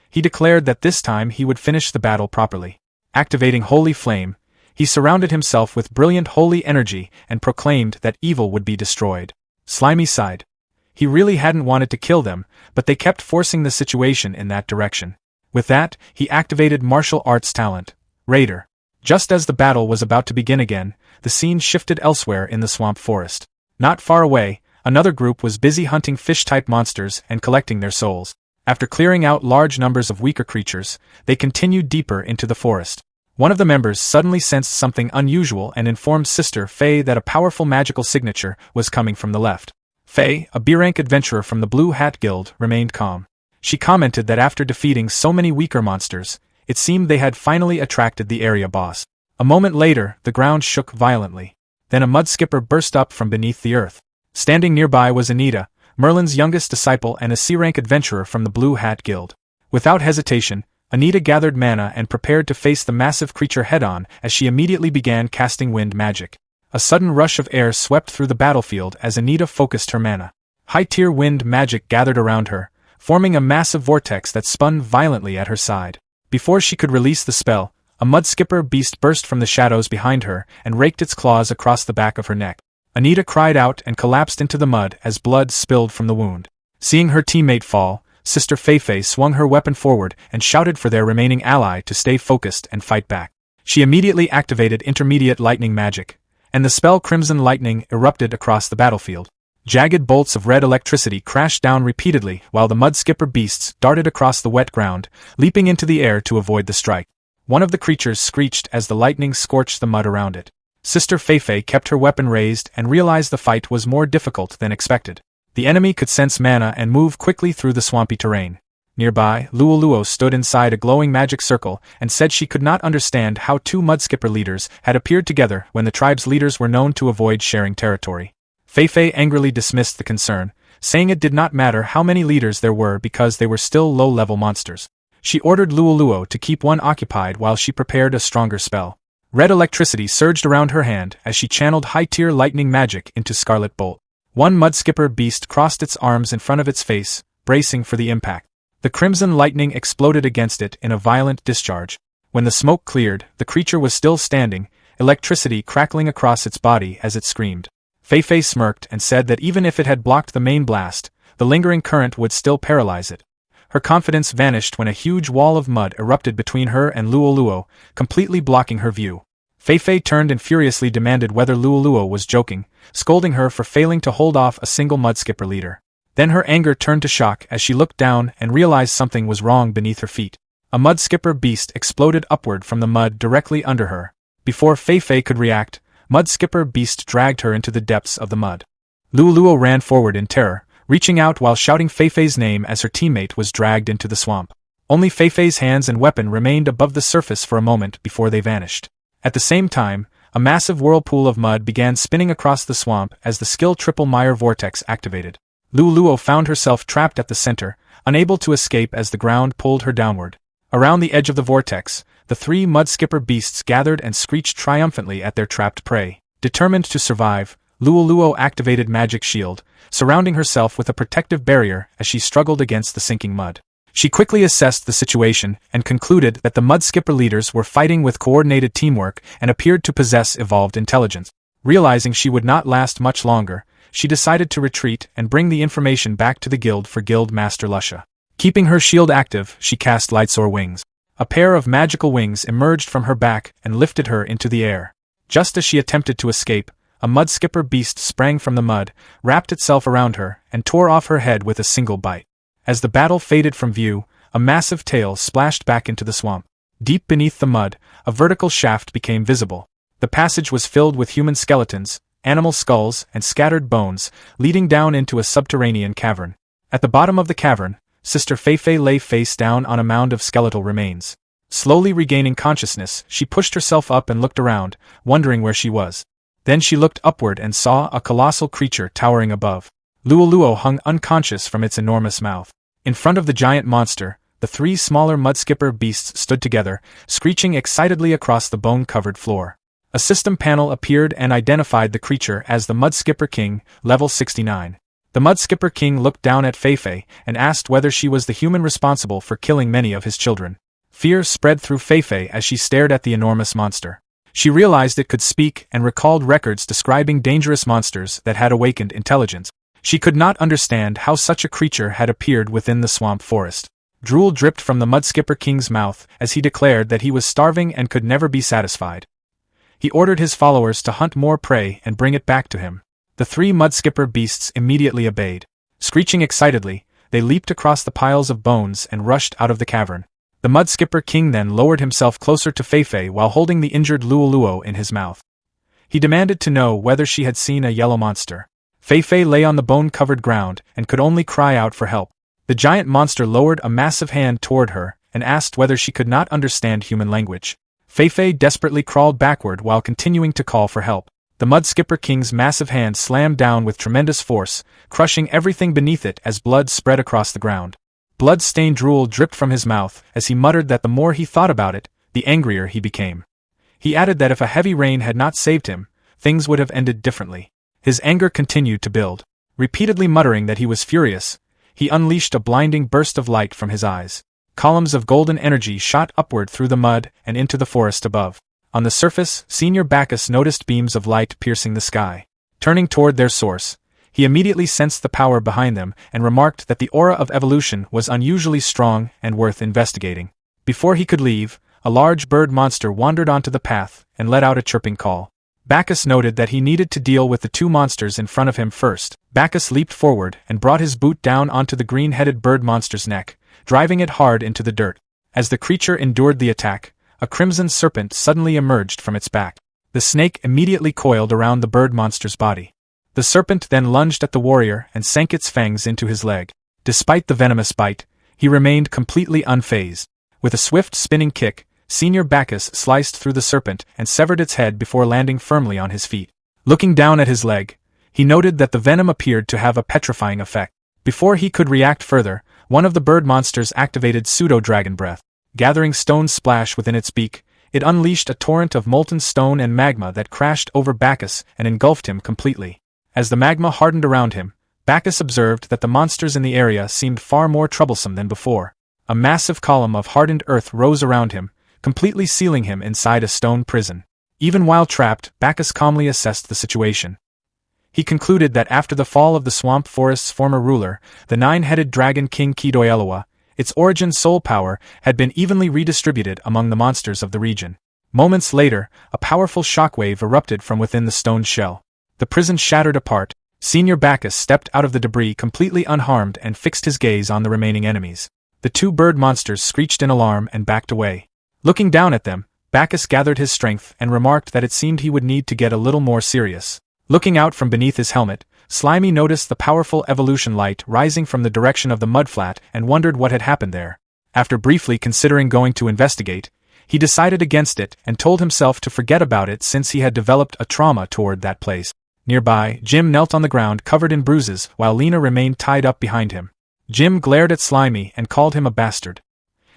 He declared that this time he would finish the battle properly. Activating Holy Flame, he surrounded himself with brilliant holy energy and proclaimed that evil would be destroyed. Slimy sighed. He really hadn't wanted to kill them, but they kept forcing the situation in that direction. With that, he activated martial arts talent, Raider. Just as the battle was about to begin again, the scene shifted elsewhere in the swamp forest. Not far away, another group was busy hunting fish-type monsters and collecting their souls. After clearing out large numbers of weaker creatures, they continued deeper into the forest. One of the members suddenly sensed something unusual and informed Sister Faye that a powerful magical signature was coming from the left. Faye, a B-rank adventurer from the Blue Hat Guild, remained calm. She commented that after defeating so many weaker monsters, it seemed they had finally attracted the area boss. A moment later, the ground shook violently. Then a mud skipper burst up from beneath the earth. Standing nearby was Anita, Merlin's youngest disciple and a C-rank adventurer from the Blue Hat Guild. Without hesitation, Anita gathered mana and prepared to face the massive creature head-on as she immediately began casting wind magic. A sudden rush of air swept through the battlefield as Anita focused her mana. High-tier wind magic gathered around her, forming a massive vortex that spun violently at her side. Before she could release the spell, a mud skipper beast burst from the shadows behind her and raked its claws across the back of her neck. Anita cried out and collapsed into the mud as blood spilled from the wound. Seeing her teammate fall, Sister Feifei swung her weapon forward and shouted for their remaining ally to stay focused and fight back. She immediately activated intermediate lightning magic, and the spell Crimson Lightning erupted across the battlefield. Jagged bolts of red electricity crashed down repeatedly while the mud skipper beasts darted across the wet ground, leaping into the air to avoid the strike. One of the creatures screeched as the lightning scorched the mud around it. Sister Feifei kept her weapon raised and realized the fight was more difficult than expected. The enemy could sense mana and move quickly through the swampy terrain. Nearby, Luoluo stood inside a glowing magic circle and said she could not understand how two mudskipper leaders had appeared together when the tribe's leaders were known to avoid sharing territory. Feifei angrily dismissed the concern, saying it did not matter how many leaders there were because they were still low-level monsters. She ordered Luoluo to keep one occupied while she prepared a stronger spell. Red electricity surged around her hand as she channeled high-tier lightning magic into Scarlet Bolt. One mudskipper beast crossed its arms in front of its face, bracing for the impact. The crimson lightning exploded against it in a violent discharge. When the smoke cleared, the creature was still standing, electricity crackling across its body as it screamed. Feifei smirked and said that even if it had blocked the main blast, the lingering current would still paralyze it. Her confidence vanished when a huge wall of mud erupted between her and Luoluo, completely blocking her view. Feifei turned and furiously demanded whether Luoluo was joking, scolding her for failing to hold off a single mudskipper leader. Then her anger turned to shock as she looked down and realized something was wrong beneath her feet. A mudskipper beast exploded upward from the mud directly under her. Before Feifei could react, Mudskipper Beast dragged her into the depths of the mud. Luoluo ran forward in terror, reaching out while shouting Feifei's name as her teammate was dragged into the swamp. Only Feifei's hands and weapon remained above the surface for a moment before they vanished. At the same time, a massive whirlpool of mud began spinning across the swamp as the skill Triple Mire Vortex activated. Luoluo found herself trapped at the center, unable to escape as the ground pulled her downward. Around the edge of the vortex, the three mudskipper beasts gathered and screeched triumphantly at their trapped prey. Determined to survive, Luoluo activated Magic Shield, surrounding herself with a protective barrier as she struggled against the sinking mud. She quickly assessed the situation and concluded that the mudskipper leaders were fighting with coordinated teamwork and appeared to possess evolved intelligence. Realizing she would not last much longer, she decided to retreat and bring the information back to the guild for Guild Master Lusha. Keeping her shield active, she cast Lightsoar Wings. A pair of magical wings emerged from her back and lifted her into the air. Just as she attempted to escape, a mudskipper beast sprang from the mud, wrapped itself around her, and tore off her head with a single bite. As the battle faded from view, a massive tail splashed back into the swamp. Deep beneath the mud, a vertical shaft became visible. The passage was filled with human skeletons, animal skulls, and scattered bones, leading down into a subterranean cavern. At the bottom of the cavern, Sister Feifei lay face down on a mound of skeletal remains. Slowly regaining consciousness, she pushed herself up and looked around, wondering where she was. Then she looked upward and saw a colossal creature towering above. Luoluo hung unconscious from its enormous mouth. In front of the giant monster, the three smaller mudskipper beasts stood together, screeching excitedly across the bone-covered floor. A system panel appeared and identified the creature as the Mudskipper King, level 69. The Mudskipper King looked down at Feifei and asked whether she was the human responsible for killing many of his children. Fear spread through Feifei as she stared at the enormous monster. She realized it could speak and recalled records describing dangerous monsters that had awakened intelligence. She could not understand how such a creature had appeared within the swamp forest. Drool dripped from the Mudskipper King's mouth as he declared that he was starving and could never be satisfied. He ordered his followers to hunt more prey and bring it back to him. The three mudskipper beasts immediately obeyed. Screeching excitedly, they leaped across the piles of bones and rushed out of the cavern. The Mudskipper King then lowered himself closer to Feifei while holding the injured Luoluo in his mouth. He demanded to know whether she had seen a yellow monster. Feifei lay on the bone-covered ground and could only cry out for help. The giant monster lowered a massive hand toward her and asked whether she could not understand human language. Feifei desperately crawled backward while continuing to call for help. The Mudskipper King's massive hand slammed down with tremendous force, crushing everything beneath it as blood spread across the ground. Blood-stained drool dripped from his mouth as he muttered that the more he thought about it, the angrier he became. He added that if a heavy rain had not saved him, things would have ended differently. His anger continued to build. Repeatedly muttering that he was furious, he unleashed a blinding burst of light from his eyes. Columns of golden energy shot upward through the mud and into the forest above. On the surface, Senior Bacchus noticed beams of light piercing the sky. Turning toward their source, he immediately sensed the power behind them and remarked that the aura of evolution was unusually strong and worth investigating. Before he could leave, a large bird monster wandered onto the path and let out a chirping call. Bacchus noted that he needed to deal with the two monsters in front of him first. Bacchus leaped forward and brought his boot down onto the green-headed bird monster's neck, driving it hard into the dirt. As the creature endured the attack, a crimson serpent suddenly emerged from its back. The snake immediately coiled around the bird monster's body. The serpent then lunged at the warrior and sank its fangs into his leg. Despite the venomous bite, he remained completely unfazed. With a swift spinning kick, Senior Bacchus sliced through the serpent and severed its head before landing firmly on his feet. Looking down at his leg, he noted that the venom appeared to have a petrifying effect. Before he could react further, one of the bird monsters activated pseudo-dragon breath. Gathering stones splash within its beak, it unleashed a torrent of molten stone and magma that crashed over Bacchus and engulfed him completely. As the magma hardened around him, Bacchus observed that the monsters in the area seemed far more troublesome than before. A massive column of hardened earth rose around him, completely sealing him inside a stone prison. Even while trapped, Bacchus calmly assessed the situation. He concluded that after the fall of the swamp forest's former ruler, the nine-headed dragon king Kidoyelua, its origin soul power had been evenly redistributed among the monsters of the region. Moments later, a powerful shockwave erupted from within the stone shell. The prison shattered apart. Senior Bacchus stepped out of the debris completely unharmed and fixed his gaze on the remaining enemies. The two bird monsters screeched in alarm and backed away. Looking down at them, Bacchus gathered his strength and remarked that it seemed he would need to get a little more serious. Looking out from beneath his helmet, Slimy noticed the powerful evolution light rising from the direction of the mudflat and wondered what had happened there. After briefly considering going to investigate, he decided against it and told himself to forget about it since he had developed a trauma toward that place. Nearby, Jim knelt on the ground covered in bruises while Lena remained tied up behind him. Jim glared at Slimy and called him a bastard.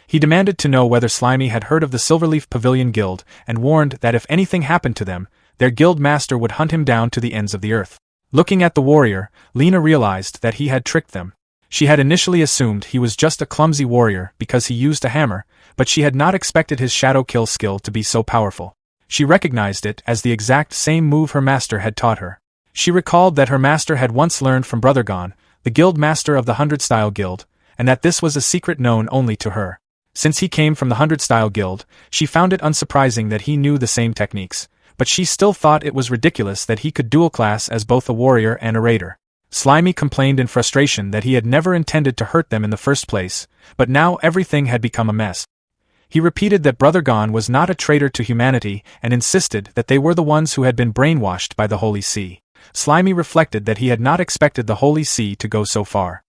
He demanded to know whether Slimy had heard of the Silverleaf Pavilion Guild and warned that if anything happened to them, their guild master would hunt him down to the ends of the earth. Looking at the warrior, Lena realized that he had tricked them. She had initially assumed he was just a clumsy warrior because he used a hammer, but she had not expected his shadow kill skill to be so powerful. She recognized it as the exact same move her master had taught her. She recalled that her master had once learned from Brother Gon, the guild master of the 100-style guild, and that this was a secret known only to her. Since he came from the 100-style guild, she found it unsurprising that he knew the same techniques, but she still thought it was ridiculous that he could dual class as both a warrior and a raider. Slimy complained in frustration that he had never intended to hurt them in the first place, but now everything had become a mess. He repeated that Brother Gon was not a traitor to humanity and insisted that they were the ones who had been brainwashed by the Holy See. Slimy reflected that he had not expected the Holy See to go so far.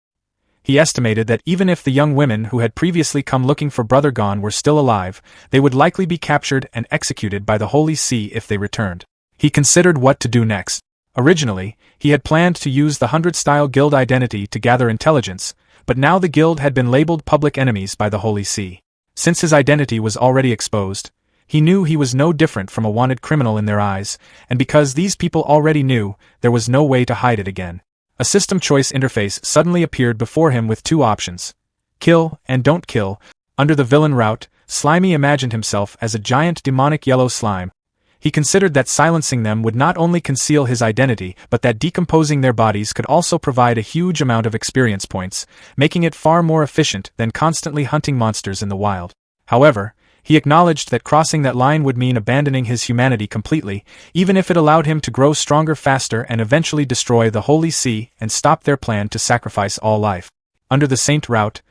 He estimated that even if the young women who had previously come looking for Brother Gon were still alive, they would likely be captured and executed by the Holy See if they returned. He considered what to do next. Originally, he had planned to use the 100-style guild identity to gather intelligence, but now the guild had been labeled public enemies by the Holy See. Since his identity was already exposed, he knew he was no different from a wanted criminal in their eyes, and because these people already knew, there was no way to hide it again. A system choice interface suddenly appeared before him with two options: kill and don't kill. Under the villain route, Slimy imagined himself as a giant demonic yellow slime. He considered that silencing them would not only conceal his identity, but that decomposing their bodies could also provide a huge amount of experience points, making it far more efficient than constantly hunting monsters in the wild. However, he acknowledged that crossing that line would mean abandoning his humanity completely, even if it allowed him to grow stronger faster and eventually destroy the Holy See and stop their plan to sacrifice all life. Under the Saint route,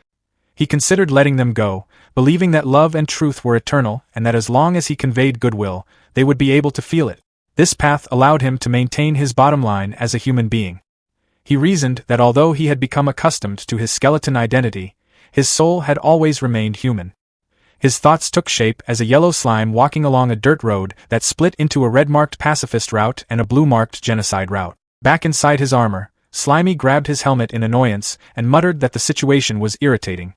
he considered letting them go, believing that love and truth were eternal and that as long as he conveyed goodwill, they would be able to feel it. This path allowed him to maintain his bottom line as a human being. He reasoned that although he had become accustomed to his skeleton identity, his soul had always remained human. His thoughts took shape as a yellow slime walking along a dirt road that split into a red-marked pacifist route and a blue-marked genocide route. Back inside his armor, Slimy grabbed his helmet in annoyance and muttered that the situation was irritating.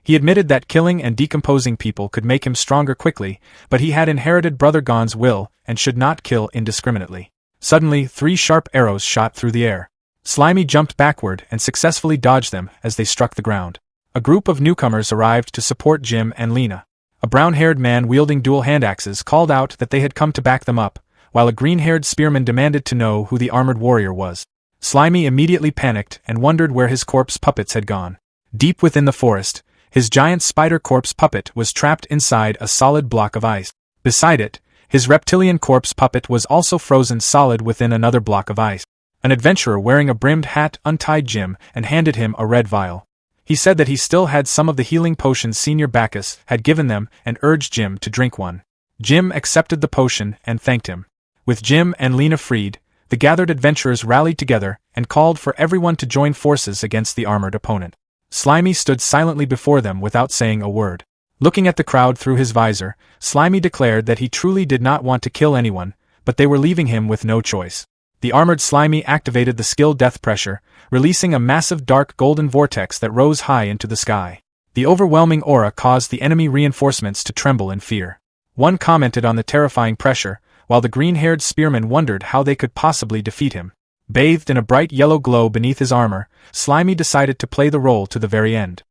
He admitted that killing and decomposing people could make him stronger quickly, but he had inherited Brother Gon's will and should not kill indiscriminately. Suddenly, 3 sharp arrows shot through the air. Slimy jumped backward and successfully dodged them as they struck the ground. A group of newcomers arrived to support Jim and Lena. A brown-haired man wielding dual hand-axes called out that they had come to back them up, while a green-haired spearman demanded to know who the armored warrior was. Slimy immediately panicked and wondered where his corpse puppets had gone. Deep within the forest, his giant spider corpse puppet was trapped inside a solid block of ice. Beside it, his reptilian corpse puppet was also frozen solid within another block of ice. An adventurer wearing a brimmed hat untied Jim and handed him a red vial. He said that he still had some of the healing potions Senior Bacchus had given them and urged Jim to drink one. Jim accepted the potion and thanked him. With Jim and Lena freed, the gathered adventurers rallied together and called for everyone to join forces against the armored opponent. Slimy stood silently before them without saying a word. Looking at the crowd through his visor, Slimy declared that he truly did not want to kill anyone, but they were leaving him with no choice. The armored Slimy activated the skill Death Pressure, releasing a massive dark golden vortex that rose high into the sky. The overwhelming aura caused the enemy reinforcements to tremble in fear. One commented on the terrifying pressure, while the green-haired spearman wondered how they could possibly defeat him. Bathed in a bright yellow glow beneath his armor, Slimy decided to play the role to the very end.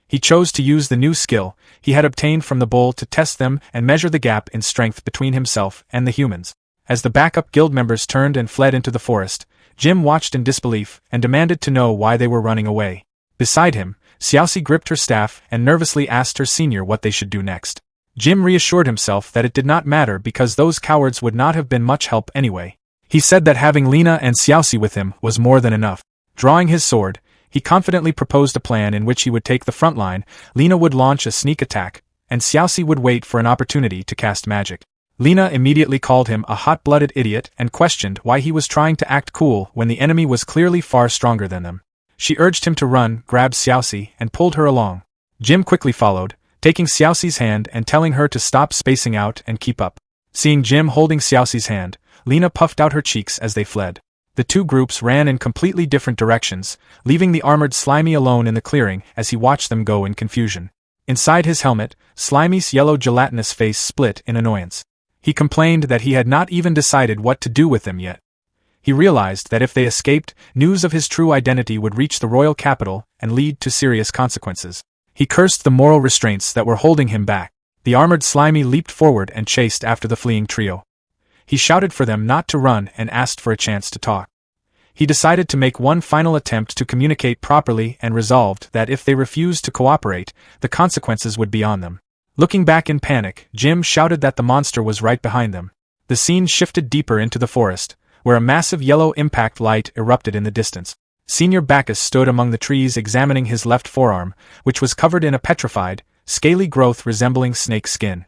He chose to use the new skill he had obtained from the bull to test them and measure the gap in strength between himself and the humans. As the backup guild members turned and fled into the forest, Jim watched in disbelief and demanded to know why they were running away. Beside him, Xiaoxi gripped her staff and nervously asked her senior what they should do next. Jim reassured himself that it did not matter because those cowards would not have been much help anyway. He said that having Lena and Xiaoxi with him was more than enough. Drawing his sword, he confidently proposed a plan in which he would take the front line, Lena would launch a sneak attack, and Xiaoxi would wait for an opportunity to cast magic. Lena immediately called him a hot-blooded idiot and questioned why he was trying to act cool when the enemy was clearly far stronger than them. She urged him to run, grabbed Xiaoxi, and pulled her along. Jim quickly followed, taking Xiaoxi's hand and telling her to stop spacing out and keep up. Seeing Jim holding Xiaoxi's hand, Lena puffed out her cheeks as they fled. The two groups ran in completely different directions, leaving the armored Slimy alone in the clearing as he watched them go in confusion. Inside his helmet, Slimy's yellow gelatinous face split in annoyance. He complained that he had not even decided what to do with them yet. He realized that if they escaped, news of his true identity would reach the royal capital and lead to serious consequences. He cursed the moral restraints that were holding him back. The armored Slimy leaped forward and chased after the fleeing trio. He shouted for them not to run and asked for a chance to talk. He decided to make one final attempt to communicate properly and resolved that if they refused to cooperate, the consequences would be on them. Looking back in panic, Jim shouted that the monster was right behind them. The scene shifted deeper into the forest, where a massive yellow impact light erupted in the distance. Senior Bacchus stood among the trees examining his left forearm, which was covered in a petrified, scaly growth resembling snake skin.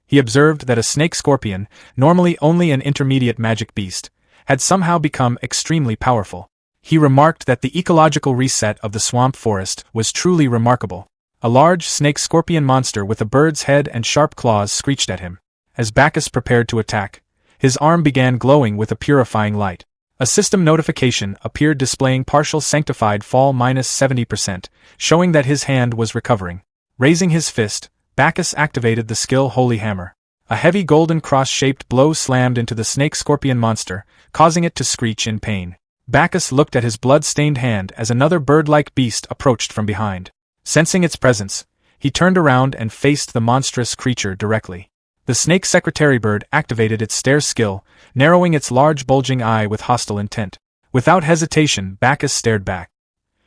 He observed that a snake scorpion, normally only an intermediate magic beast, had somehow become extremely powerful. He remarked that the ecological reset of the swamp forest was truly remarkable. A large snake-scorpion monster with a bird's head and sharp claws screeched at him. As Bacchus prepared to attack, his arm began glowing with a purifying light. A system notification appeared displaying partial sanctified fall -70%, showing that his hand was recovering. Raising his fist, Bacchus activated the skill Holy Hammer. A heavy golden cross-shaped blow slammed into the snake-scorpion monster, causing it to screech in pain. Bacchus looked at his blood-stained hand as another bird-like beast approached from behind. Sensing its presence, he turned around and faced the monstrous creature directly. The snake secretary bird activated its stare skill, narrowing its large bulging eye with hostile intent. Without hesitation, Bacchus stared back.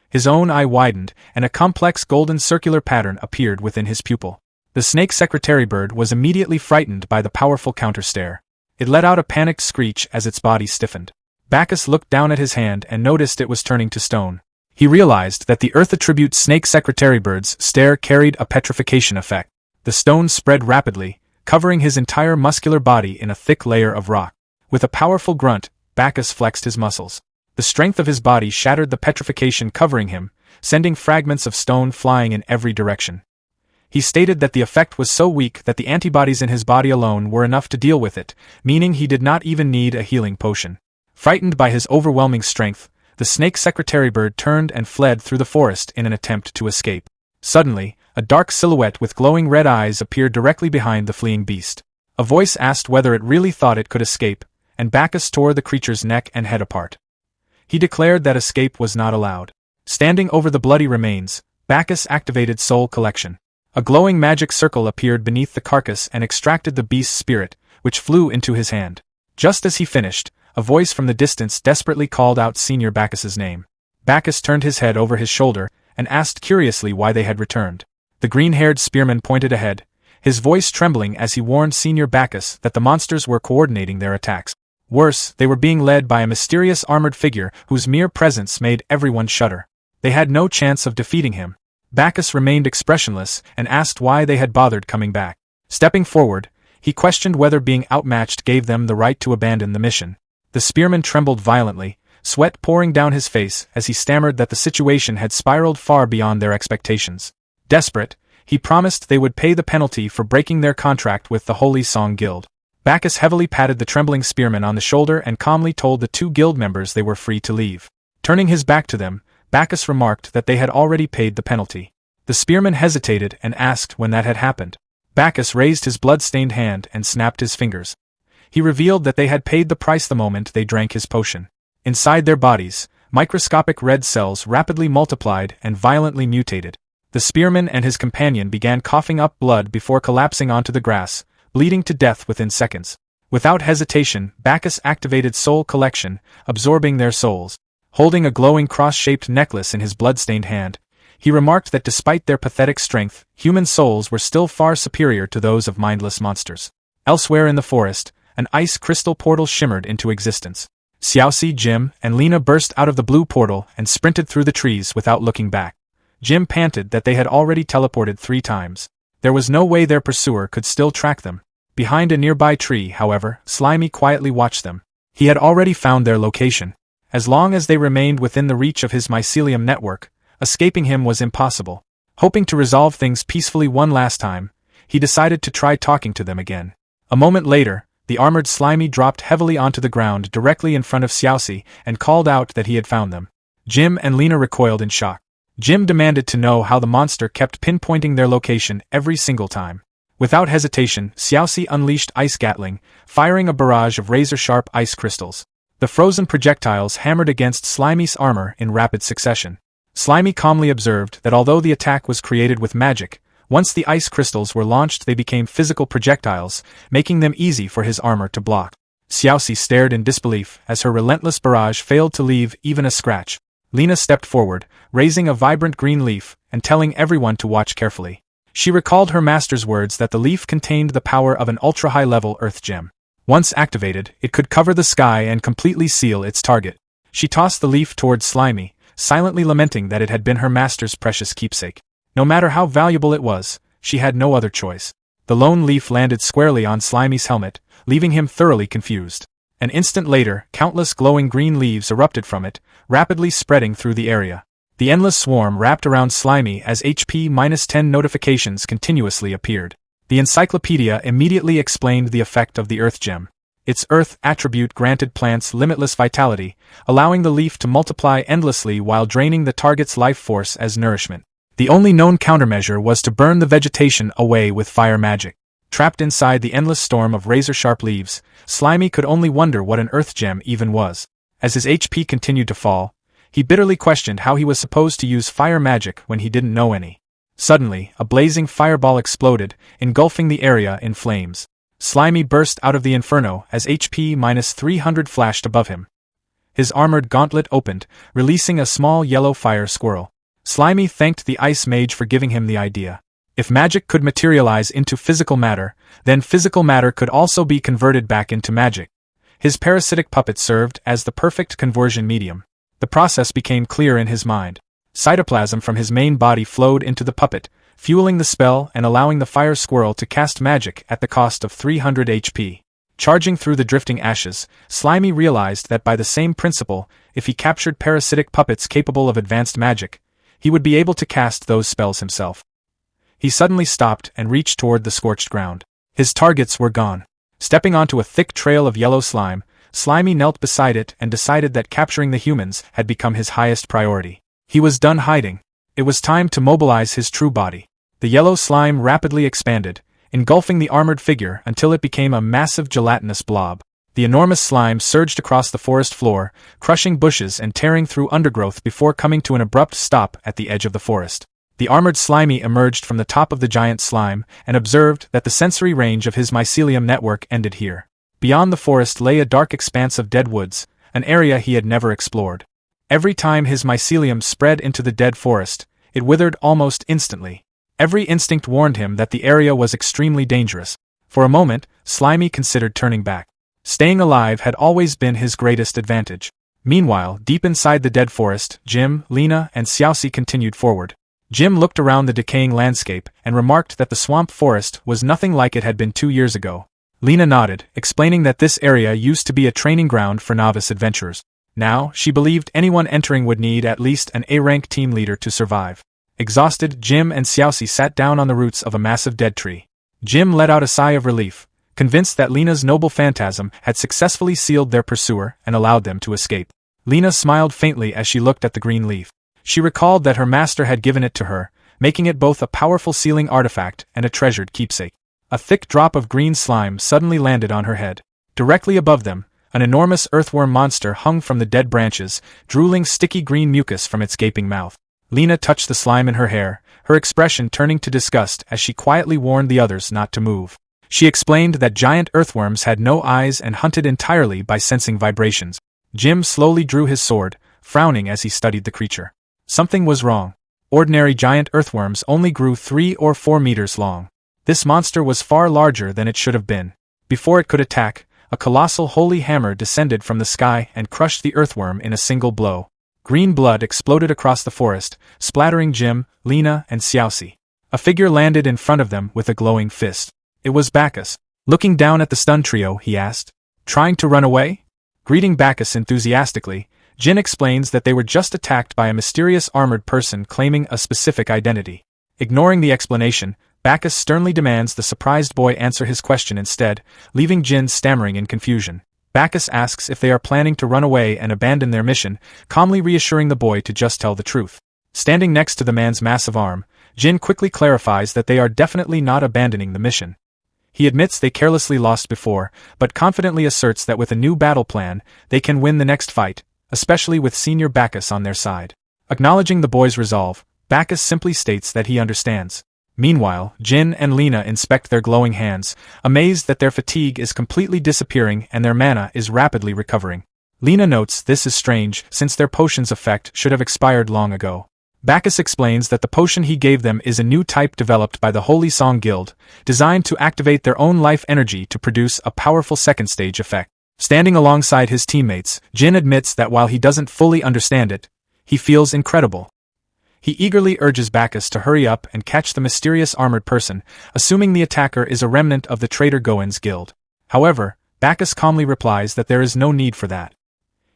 His own eye widened, and a complex golden circular pattern appeared within his pupil. The snake secretary bird was immediately frightened by the powerful counter-stare. It let out a panicked screech as its body stiffened. Bacchus looked down at his hand and noticed it was turning to stone. He realized that the Earth attribute snake secretary bird's stare carried a petrification effect. The stone spread rapidly, covering his entire muscular body in a thick layer of rock. With a powerful grunt, Bacchus flexed his muscles. The strength of his body shattered the petrification covering him, sending fragments of stone flying in every direction. He stated that the effect was so weak that the antibodies in his body alone were enough to deal with it, meaning he did not even need a healing potion. Frightened by his overwhelming strength, the snake secretary bird turned and fled through the forest in an attempt to escape. Suddenly, a dark silhouette with glowing red eyes appeared directly behind the fleeing beast. A voice asked whether it really thought it could escape, and Bacchus tore the creature's neck and head apart. He declared that escape was not allowed. Standing over the bloody remains, Bacchus activated Soul Collection. A glowing magic circle appeared beneath the carcass and extracted the beast's spirit, which flew into his hand. Just as he finished, a voice from the distance desperately called out Senior Bacchus's name. Bacchus turned his head over his shoulder and asked curiously why they had returned. The green-haired spearman pointed ahead, his voice trembling as he warned Senior Bacchus that the monsters were coordinating their attacks. Worse, they were being led by a mysterious armored figure whose mere presence made everyone shudder. They had no chance of defeating him. Bacchus remained expressionless and asked why they had bothered coming back. Stepping forward, he questioned whether being outmatched gave them the right to abandon the mission. The spearman trembled violently, sweat pouring down his face as he stammered that the situation had spiraled far beyond their expectations. Desperate, he promised they would pay the penalty for breaking their contract with the Holy Song Guild. Bacchus heavily patted the trembling spearman on the shoulder and calmly told the two guild members they were free to leave. Turning his back to them, Bacchus remarked that they had already paid the penalty. The spearman hesitated and asked when that had happened. Bacchus raised his blood-stained hand and snapped his fingers. He revealed that they had paid the price the moment they drank his potion. Inside their bodies, microscopic red cells rapidly multiplied and violently mutated. The spearman and his companion began coughing up blood before collapsing onto the grass, bleeding to death within seconds. Without hesitation, Bacchus activated Soul Collection, absorbing their souls. Holding a glowing cross-shaped necklace in his blood-stained hand, he remarked that despite their pathetic strength, human souls were still far superior to those of mindless monsters. Elsewhere in the forest, an ice crystal portal shimmered into existence. Xiaoxi, Jim, and Lena burst out of the blue portal and sprinted through the trees without looking back. Jim panted that they had already teleported 3 times. There was no way their pursuer could still track them. Behind a nearby tree, however, Slimy quietly watched them. He had already found their location. As long as they remained within the reach of his mycelium network, escaping him was impossible. Hoping to resolve things peacefully one last time, he decided to try talking to them again. A moment later, the armored Slimy dropped heavily onto the ground directly in front of Xiaoxi and called out that he had found them. Jim and Lena recoiled in shock. Jim demanded to know how the monster kept pinpointing their location every single time. Without hesitation, Xiaoxi unleashed Ice Gatling, firing a barrage of razor-sharp ice crystals. The frozen projectiles hammered against Slimy's armor in rapid succession. Slimy calmly observed that although the attack was created with magic, once the ice crystals were launched they became physical projectiles, making them easy for his armor to block. Xiaoxi stared in disbelief as her relentless barrage failed to leave even a scratch. Lena stepped forward, raising a vibrant green leaf, and telling everyone to watch carefully. She recalled her master's words that the leaf contained the power of an ultra-high-level earth gem. Once activated, it could cover the sky and completely seal its target. She tossed the leaf towards Slimy, silently lamenting that it had been her master's precious keepsake. No matter how valuable it was, she had no other choice. The lone leaf landed squarely on Slimy's helmet, leaving him thoroughly confused. An instant later, countless glowing green leaves erupted from it, rapidly spreading through the area. The endless swarm wrapped around Slimy as HP-10 notifications continuously appeared. The encyclopedia immediately explained the effect of the Earth Gem. Its Earth attribute granted plants limitless vitality, allowing the leaf to multiply endlessly while draining the target's life force as nourishment. The only known countermeasure was to burn the vegetation away with fire magic. Trapped inside the endless storm of razor-sharp leaves, Slimy could only wonder what an Earth Gem even was. As his HP continued to fall, he bitterly questioned how he was supposed to use fire magic when he didn't know any. Suddenly, a blazing fireball exploded, engulfing the area in flames. Slimy burst out of the inferno as HP-300 flashed above him. His armored gauntlet opened, releasing a small yellow fire squirrel. Slimy thanked the ice mage for giving him the idea. If magic could materialize into physical matter, then physical matter could also be converted back into magic. His parasitic puppet served as the perfect conversion medium. The process became clear in his mind. Cytoplasm from his main body flowed into the puppet, fueling the spell and allowing the fire squirrel to cast magic at the cost of 300 HP. Charging through the drifting ashes, Slimy realized that by the same principle, if he captured parasitic puppets capable of advanced magic, he would be able to cast those spells himself. He suddenly stopped and reached toward the scorched ground. His targets were gone. Stepping onto a thick trail of yellow slime, Slimy knelt beside it and decided that capturing the humans had become his highest priority. He was done hiding. It was time to mobilize his true body. The yellow slime rapidly expanded, engulfing the armored figure until it became a massive gelatinous blob. The enormous slime surged across the forest floor, crushing bushes and tearing through undergrowth before coming to an abrupt stop at the edge of the forest. The armored Slimy emerged from the top of the giant slime and observed that the sensory range of his mycelium network ended here. Beyond the forest lay a dark expanse of dead woods, an area he had never explored. Every time his mycelium spread into the dead forest, it withered almost instantly. Every instinct warned him that the area was extremely dangerous. For a moment, Slimy considered turning back. Staying alive had always been his greatest advantage. Meanwhile, deep inside the dead forest, Jim, Lena, and Xiaoxi continued forward. Jim looked around the decaying landscape and remarked that the swamp forest was nothing like it had been 2 years ago. Lena nodded, explaining that this area used to be a training ground for novice adventurers. Now, she believed anyone entering would need at least an A-rank team leader to survive. Exhausted, Jim and Xiaoxi sat down on the roots of a massive dead tree. Jim let out a sigh of relief, convinced that Lena's noble phantasm had successfully sealed their pursuer and allowed them to escape. Lena smiled faintly as she looked at the green leaf. She recalled that her master had given it to her, making it both a powerful sealing artifact and a treasured keepsake. A thick drop of green slime suddenly landed on her head. Directly above them, an enormous earthworm monster hung from the dead branches, drooling sticky green mucus from its gaping mouth. Lena touched the slime in her hair, her expression turning to disgust as she quietly warned the others not to move. She explained that giant earthworms had no eyes and hunted entirely by sensing vibrations. Jim slowly drew his sword, frowning as he studied the creature. Something was wrong. Ordinary giant earthworms only grew 3 or 4 meters long. This monster was far larger than it should have been. Before it could attack, a colossal holy hammer descended from the sky and crushed the earthworm in a single blow. Green blood exploded across the forest, splattering Jim, Lena, and Xiaoxi. A figure landed in front of them with a glowing fist. It was Bacchus. Looking down at the stunned trio, he asked, "Trying to run away?" Greeting Bacchus enthusiastically, Jin explains that they were just attacked by a mysterious armored person claiming a specific identity. Ignoring the explanation, Bacchus sternly demands the surprised boy answer his question instead, leaving Jin stammering in confusion. Bacchus asks if they are planning to run away and abandon their mission, calmly reassuring the boy to just tell the truth. Standing next to the man's massive arm, Jin quickly clarifies that they are definitely not abandoning the mission. He admits they carelessly lost before, but confidently asserts that with a new battle plan, they can win the next fight, especially with Senior Bacchus on their side. Acknowledging the boy's resolve, Bacchus simply states that he understands. Meanwhile, Jin and Lena inspect their glowing hands, amazed that their fatigue is completely disappearing and their mana is rapidly recovering. Lena notes this is strange since their potion's effect should have expired long ago. Bacchus explains that the potion he gave them is a new type developed by the Holy Song Guild, designed to activate their own life energy to produce a powerful second-stage effect. Standing alongside his teammates, Jin admits that while he doesn't fully understand it, he feels incredible. He eagerly urges Bacchus to hurry up and catch the mysterious armored person, assuming the attacker is a remnant of the traitor Goen's guild. However, Bacchus calmly replies that there is no need for that.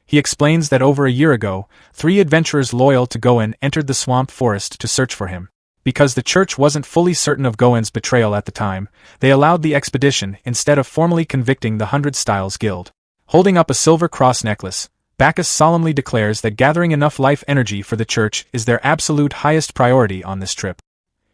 He explains that over a year ago, 3 adventurers loyal to Goen entered the swamp forest to search for him. Because the church wasn't fully certain of Goen's betrayal at the time, they allowed the expedition instead of formally convicting the 100 Styles Guild. Holding up a silver cross necklace, Bacchus solemnly declares that gathering enough life energy for the church is their absolute highest priority on this trip.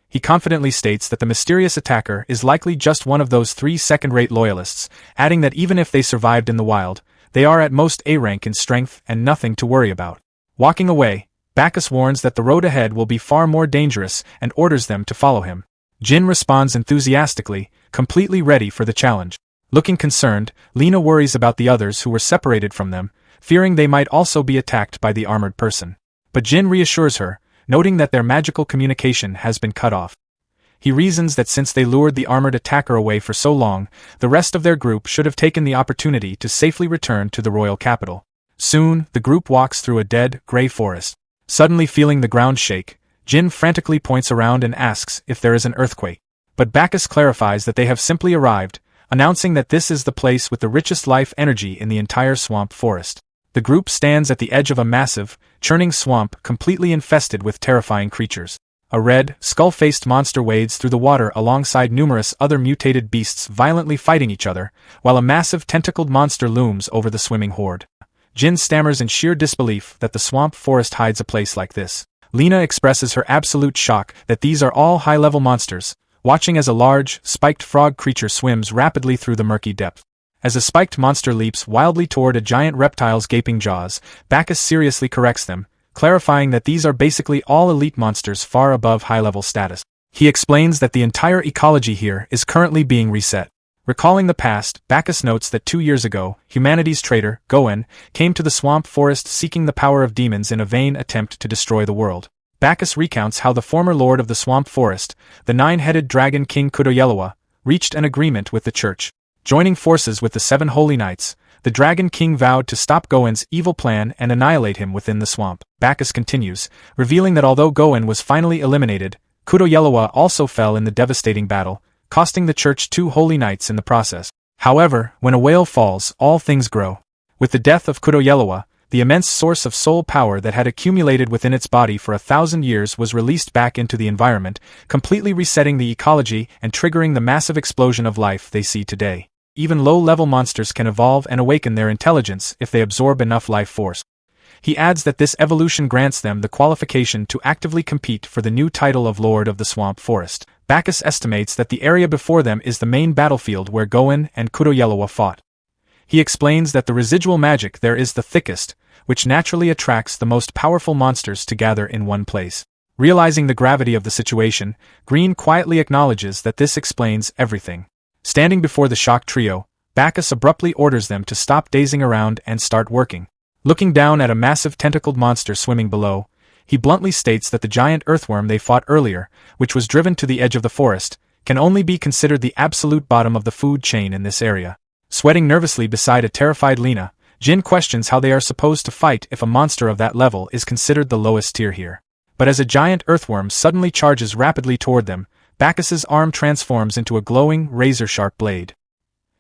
He confidently states that the mysterious attacker is likely just one of those 3 second-rate loyalists, adding that even if they survived in the wild, they are at most A-rank in strength and nothing to worry about. Walking away, Bacchus warns that the road ahead will be far more dangerous and orders them to follow him. Jin responds enthusiastically, completely ready for the challenge. Looking concerned, Lena worries about the others who were separated from them, fearing they might also be attacked by the armored person. But Jin reassures her, noting that their magical communication has been cut off. He reasons that since they lured the armored attacker away for so long, the rest of their group should have taken the opportunity to safely return to the royal capital. Soon, the group walks through a dead, gray forest. Suddenly feeling the ground shake, Jin frantically points around and asks if there is an earthquake. But Bacchus clarifies that they have simply arrived, announcing that this is the place with the richest life energy in the entire swamp forest. The group stands at the edge of a massive, churning swamp completely infested with terrifying creatures. A red, skull-faced monster wades through the water alongside numerous other mutated beasts violently fighting each other, while a massive tentacled monster looms over the swimming horde. Jin stammers in sheer disbelief that the swamp forest hides a place like this. Lena expresses her absolute shock that these are all high-level monsters, watching as a large, spiked frog creature swims rapidly through the murky depth. As a spiked monster leaps wildly toward a giant reptile's gaping jaws, Bacchus seriously corrects them, clarifying that these are basically all elite monsters far above high-level status. He explains that the entire ecology here is currently being reset. Recalling the past, Bacchus notes that 2 years ago, humanity's traitor, Goen, came to the swamp forest seeking the power of demons in a vain attempt to destroy the world. Bacchus recounts how the former lord of the swamp forest, the 9-headed dragon king Kudoyelwa, reached an agreement with the church. Joining forces with the 7 holy knights, the Dragon King vowed to stop Goen's evil plan and annihilate him within the swamp. Bacchus continues, revealing that although Goen was finally eliminated, Kudo-Yellowwa also fell in the devastating battle, costing the church 2 holy knights in the process. However, when a whale falls, all things grow. With the death of Kudo-Yellowwa, the immense source of soul power that had accumulated within its body for 1,000 years was released back into the environment, completely resetting the ecology and triggering the massive explosion of life they see today. Even low-level monsters can evolve and awaken their intelligence if they absorb enough life force. He adds that this evolution grants them the qualification to actively compete for the new title of Lord of the Swamp Forest. Bacchus estimates that the area before them is the main battlefield where Goen and Kudo-Yellowwa fought. He explains that the residual magic there is the thickest, which naturally attracts the most powerful monsters to gather in one place. Realizing the gravity of the situation, Green quietly acknowledges that this explains everything. Standing before the shocked trio, Bacchus abruptly orders them to stop dazing around and start working. Looking down at a massive tentacled monster swimming below, he bluntly states that the giant earthworm they fought earlier, which was driven to the edge of the forest, can only be considered the absolute bottom of the food chain in this area. Sweating nervously beside a terrified Lena, Jin questions how they are supposed to fight if a monster of that level is considered the lowest tier here. But as a giant earthworm suddenly charges rapidly toward them, Bacchus's arm transforms into a glowing, razor-sharp blade.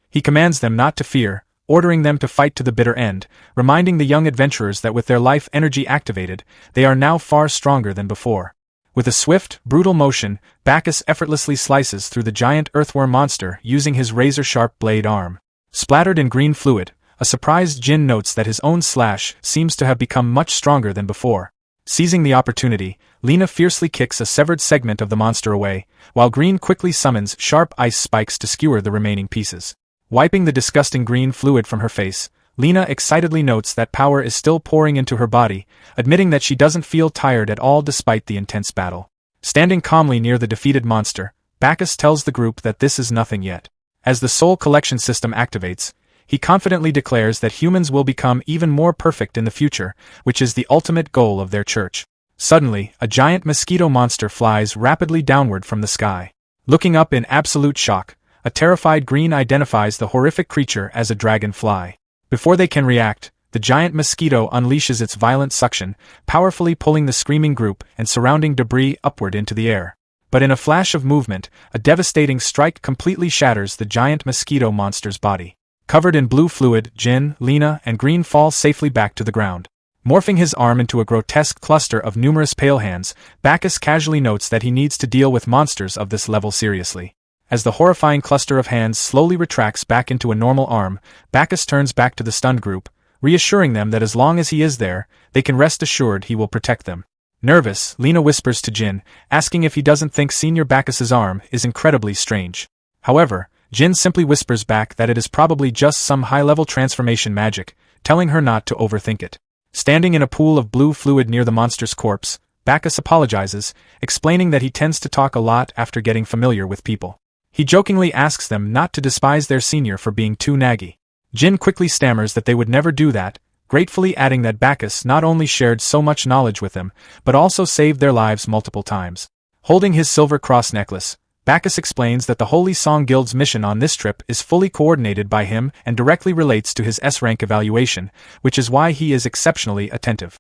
He commands them not to fear, ordering them to fight to the bitter end, reminding the young adventurers that with their life energy activated, they are now far stronger than before. With a swift, brutal motion, Bacchus effortlessly slices through the giant earthworm monster using his razor-sharp blade arm. Splattered in green fluid, a surprised Jin notes that his own slash seems to have become much stronger than before. Seizing the opportunity, Lena fiercely kicks a severed segment of the monster away, while Green quickly summons sharp ice spikes to skewer the remaining pieces. Wiping the disgusting green fluid from her face, Lena excitedly notes that power is still pouring into her body, admitting that she doesn't feel tired at all despite the intense battle. Standing calmly near the defeated monster, Bacchus tells the group that this is nothing yet. As the soul collection system activates, he confidently declares that humans will become even more perfect in the future, which is the ultimate goal of their church. Suddenly, a giant mosquito monster flies rapidly downward from the sky. Looking up in absolute shock, a terrified Green identifies the horrific creature as a dragonfly. Before they can react, the giant mosquito unleashes its violent suction, powerfully pulling the screaming group and surrounding debris upward into the air. But in a flash of movement, a devastating strike completely shatters the giant mosquito monster's body. Covered in blue fluid, Jin, Lena, and Green fall safely back to the ground. Morphing his arm into a grotesque cluster of numerous pale hands, Bacchus casually notes that he needs to deal with monsters of this level seriously. As the horrifying cluster of hands slowly retracts back into a normal arm, Bacchus turns back to the stunned group, reassuring them that as long as he is there, they can rest assured he will protect them. Nervous, Lena whispers to Jin, asking if he doesn't think Senior Bacchus's arm is incredibly strange. However, Jin simply whispers back that it is probably just some high-level transformation magic, telling her not to overthink it. Standing in a pool of blue fluid near the monster's corpse, Bacchus apologizes, explaining that he tends to talk a lot after getting familiar with people. He jokingly asks them not to despise their senior for being too naggy. Jin quickly stammers that they would never do that, gratefully adding that Bacchus not only shared so much knowledge with them, but also saved their lives multiple times. Holding his silver cross necklace, Bacchus explains that the Holy Song Guild's mission on this trip is fully coordinated by him and directly relates to his S-rank evaluation, which is why he is exceptionally attentive.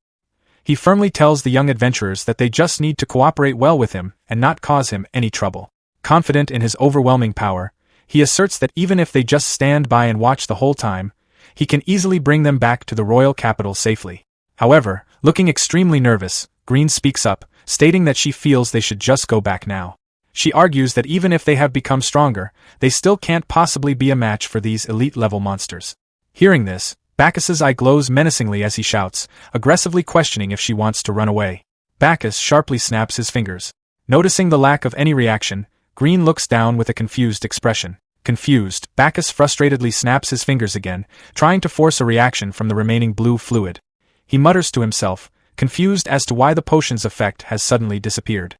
He firmly tells the young adventurers that they just need to cooperate well with him and not cause him any trouble. Confident in his overwhelming power, he asserts that even if they just stand by and watch the whole time, he can easily bring them back to the royal capital safely. However, looking extremely nervous, Green speaks up, stating that she feels they should just go back now. She argues that even if they have become stronger, they still can't possibly be a match for these elite-level monsters. Hearing this, Bacchus's eye glows menacingly as he shouts, aggressively questioning if she wants to run away. Bacchus sharply snaps his fingers. Noticing the lack of any reaction, Green looks down with a confused expression. Confused, Bacchus frustratedly snaps his fingers again, trying to force a reaction from the remaining blue fluid. He mutters to himself, confused as to why the potion's effect has suddenly disappeared.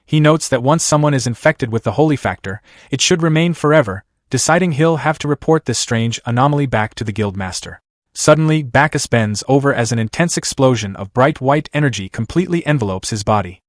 He notes that once someone is infected with the holy factor, it should remain forever, deciding he'll have to report this strange anomaly back to the guildmaster. Suddenly, Bacchus bends over as an intense explosion of bright white energy completely envelopes his body.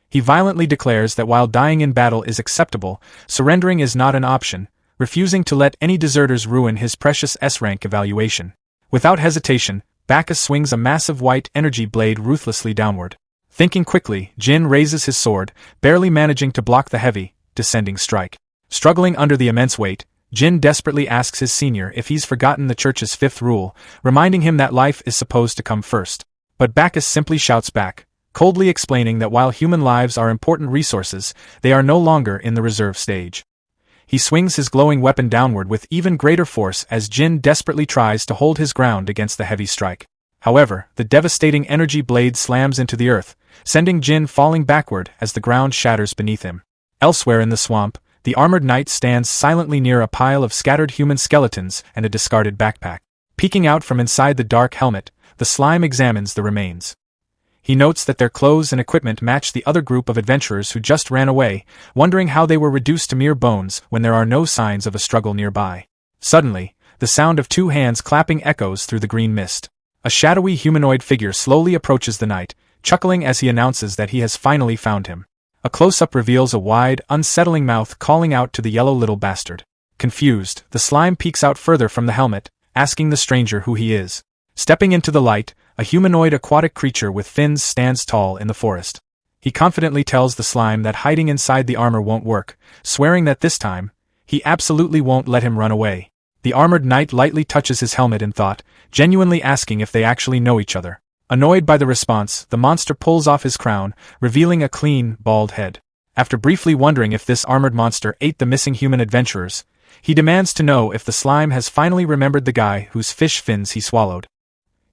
He violently declares that while dying in battle is acceptable, surrendering is not an option, refusing to let any deserters ruin his precious S-rank evaluation. Without hesitation, Bacchus swings a massive white energy blade ruthlessly downward. Thinking quickly, Jin raises his sword, barely managing to block the heavy, descending strike. Struggling under the immense weight, Jin desperately asks his senior if he's forgotten the church's fifth rule, reminding him that life is supposed to come first. But Bacchus simply shouts back, coldly explaining that while human lives are important resources, they are no longer in the reserve stage. He swings his glowing weapon downward with even greater force as Jin desperately tries to hold his ground against the heavy strike. However, the devastating energy blade slams into the earth, sending Jin falling backward as the ground shatters beneath him. Elsewhere in the swamp, the armored knight stands silently near a pile of scattered human skeletons and a discarded backpack. Peeking out from inside the dark helmet, the slime examines the remains. He notes that their clothes and equipment match the other group of adventurers who just ran away, wondering how they were reduced to mere bones when there are no signs of a struggle nearby. Suddenly, the sound of two hands clapping echoes through the green mist. A shadowy humanoid figure slowly approaches the knight, chuckling as he announces that he has finally found him. A close-up reveals a wide, unsettling mouth calling out to the yellow little bastard. Confused, the slime peeks out further from the helmet, asking the stranger who he is. Stepping into the light, a humanoid aquatic creature with fins stands tall in the forest. He confidently tells the slime that hiding inside the armor won't work, swearing that this time, he absolutely won't let him run away. The armored knight lightly touches his helmet in thought, genuinely asking if they actually know each other. Annoyed by the response, the monster pulls off his crown, revealing a clean, bald head. After briefly wondering if this armored monster ate the missing human adventurers, he demands to know if the slime has finally remembered the guy whose fish fins he swallowed.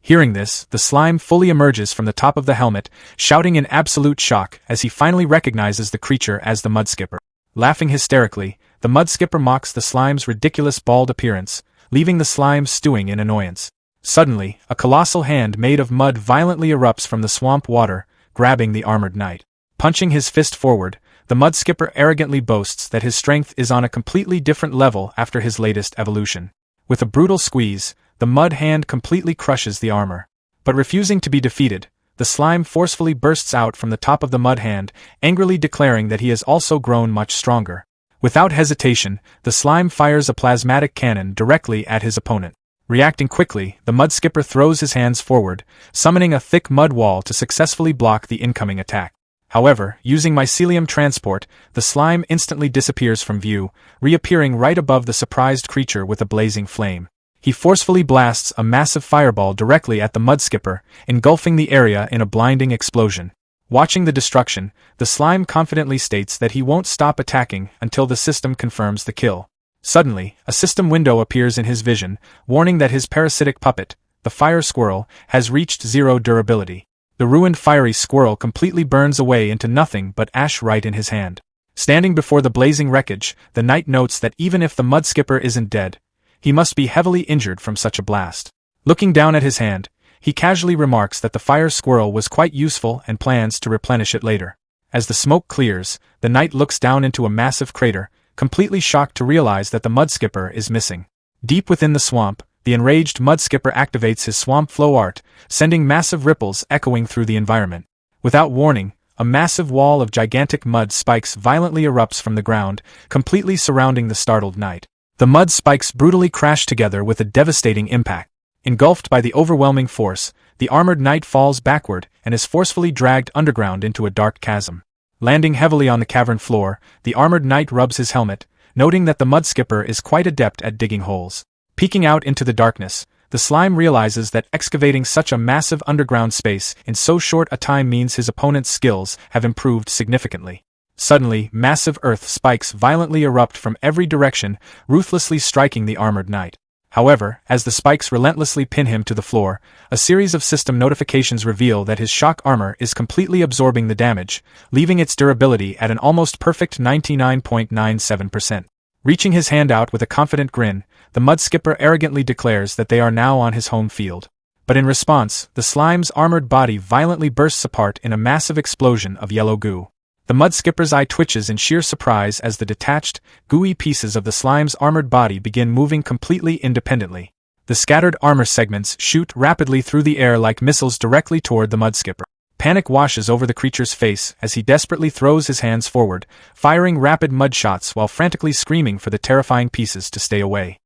Hearing this, the slime fully emerges from the top of the helmet, shouting in absolute shock as he finally recognizes the creature as the Mudskipper. Laughing hysterically, the Mudskipper mocks the slime's ridiculous bald appearance, leaving the slime stewing in annoyance. Suddenly, a colossal hand made of mud violently erupts from the swamp water, grabbing the armored knight. Punching his fist forward, the Mudskipper arrogantly boasts that his strength is on a completely different level after his latest evolution. With a brutal squeeze, the mud hand completely crushes the armor. But refusing to be defeated, the slime forcefully bursts out from the top of the mud hand, angrily declaring that he has also grown much stronger. Without hesitation, the slime fires a plasmatic cannon directly at his opponent. Reacting quickly, the Mudskipper throws his hands forward, summoning a thick mud wall to successfully block the incoming attack. However, using mycelium transport, the slime instantly disappears from view, reappearing right above the surprised creature with a blazing flame. He forcefully blasts a massive fireball directly at the Mudskipper, engulfing the area in a blinding explosion. Watching the destruction, the slime confidently states that he won't stop attacking until the system confirms the kill. Suddenly, a system window appears in his vision, warning that his parasitic puppet, the fire squirrel, has reached zero durability. The ruined fiery squirrel completely burns away into nothing but ash right in his hand. Standing before the blazing wreckage, the knight notes that even if the Mudskipper isn't dead, he must be heavily injured from such a blast. Looking down at his hand, he casually remarks that the fire squirrel was quite useful and plans to replenish it later. As the smoke clears, the knight looks down into a massive crater, completely shocked to realize that the Mudskipper is missing. Deep within the swamp, the enraged Mudskipper activates his swamp flow art, sending massive ripples echoing through the environment. Without warning, a massive wall of gigantic mud spikes violently erupts from the ground, completely surrounding the startled knight. The mud spikes brutally crash together with a devastating impact. Engulfed by the overwhelming force, the armored knight falls backward and is forcefully dragged underground into a dark chasm. Landing heavily on the cavern floor, the armored knight rubs his helmet, noting that the Mudskipper is quite adept at digging holes. Peeking out into the darkness, the slime realizes that excavating such a massive underground space in so short a time means his opponent's skills have improved significantly. Suddenly, massive earth spikes violently erupt from every direction, ruthlessly striking the armored knight. However, as the spikes relentlessly pin him to the floor, a series of system notifications reveal that his shock armor is completely absorbing the damage, leaving its durability at an almost perfect 99.97%. Reaching his hand out with a confident grin, the Mudskipper arrogantly declares that they are now on his home field. But in response, the slime's armored body violently bursts apart in a massive explosion of yellow goo. The Mudskipper's eye twitches in sheer surprise as the detached, gooey pieces of the slime's armored body begin moving completely independently. The scattered armor segments shoot rapidly through the air like missiles directly toward the Mudskipper. Panic washes over the creature's face as he desperately throws his hands forward, firing rapid mud shots while frantically screaming for the terrifying pieces to stay away.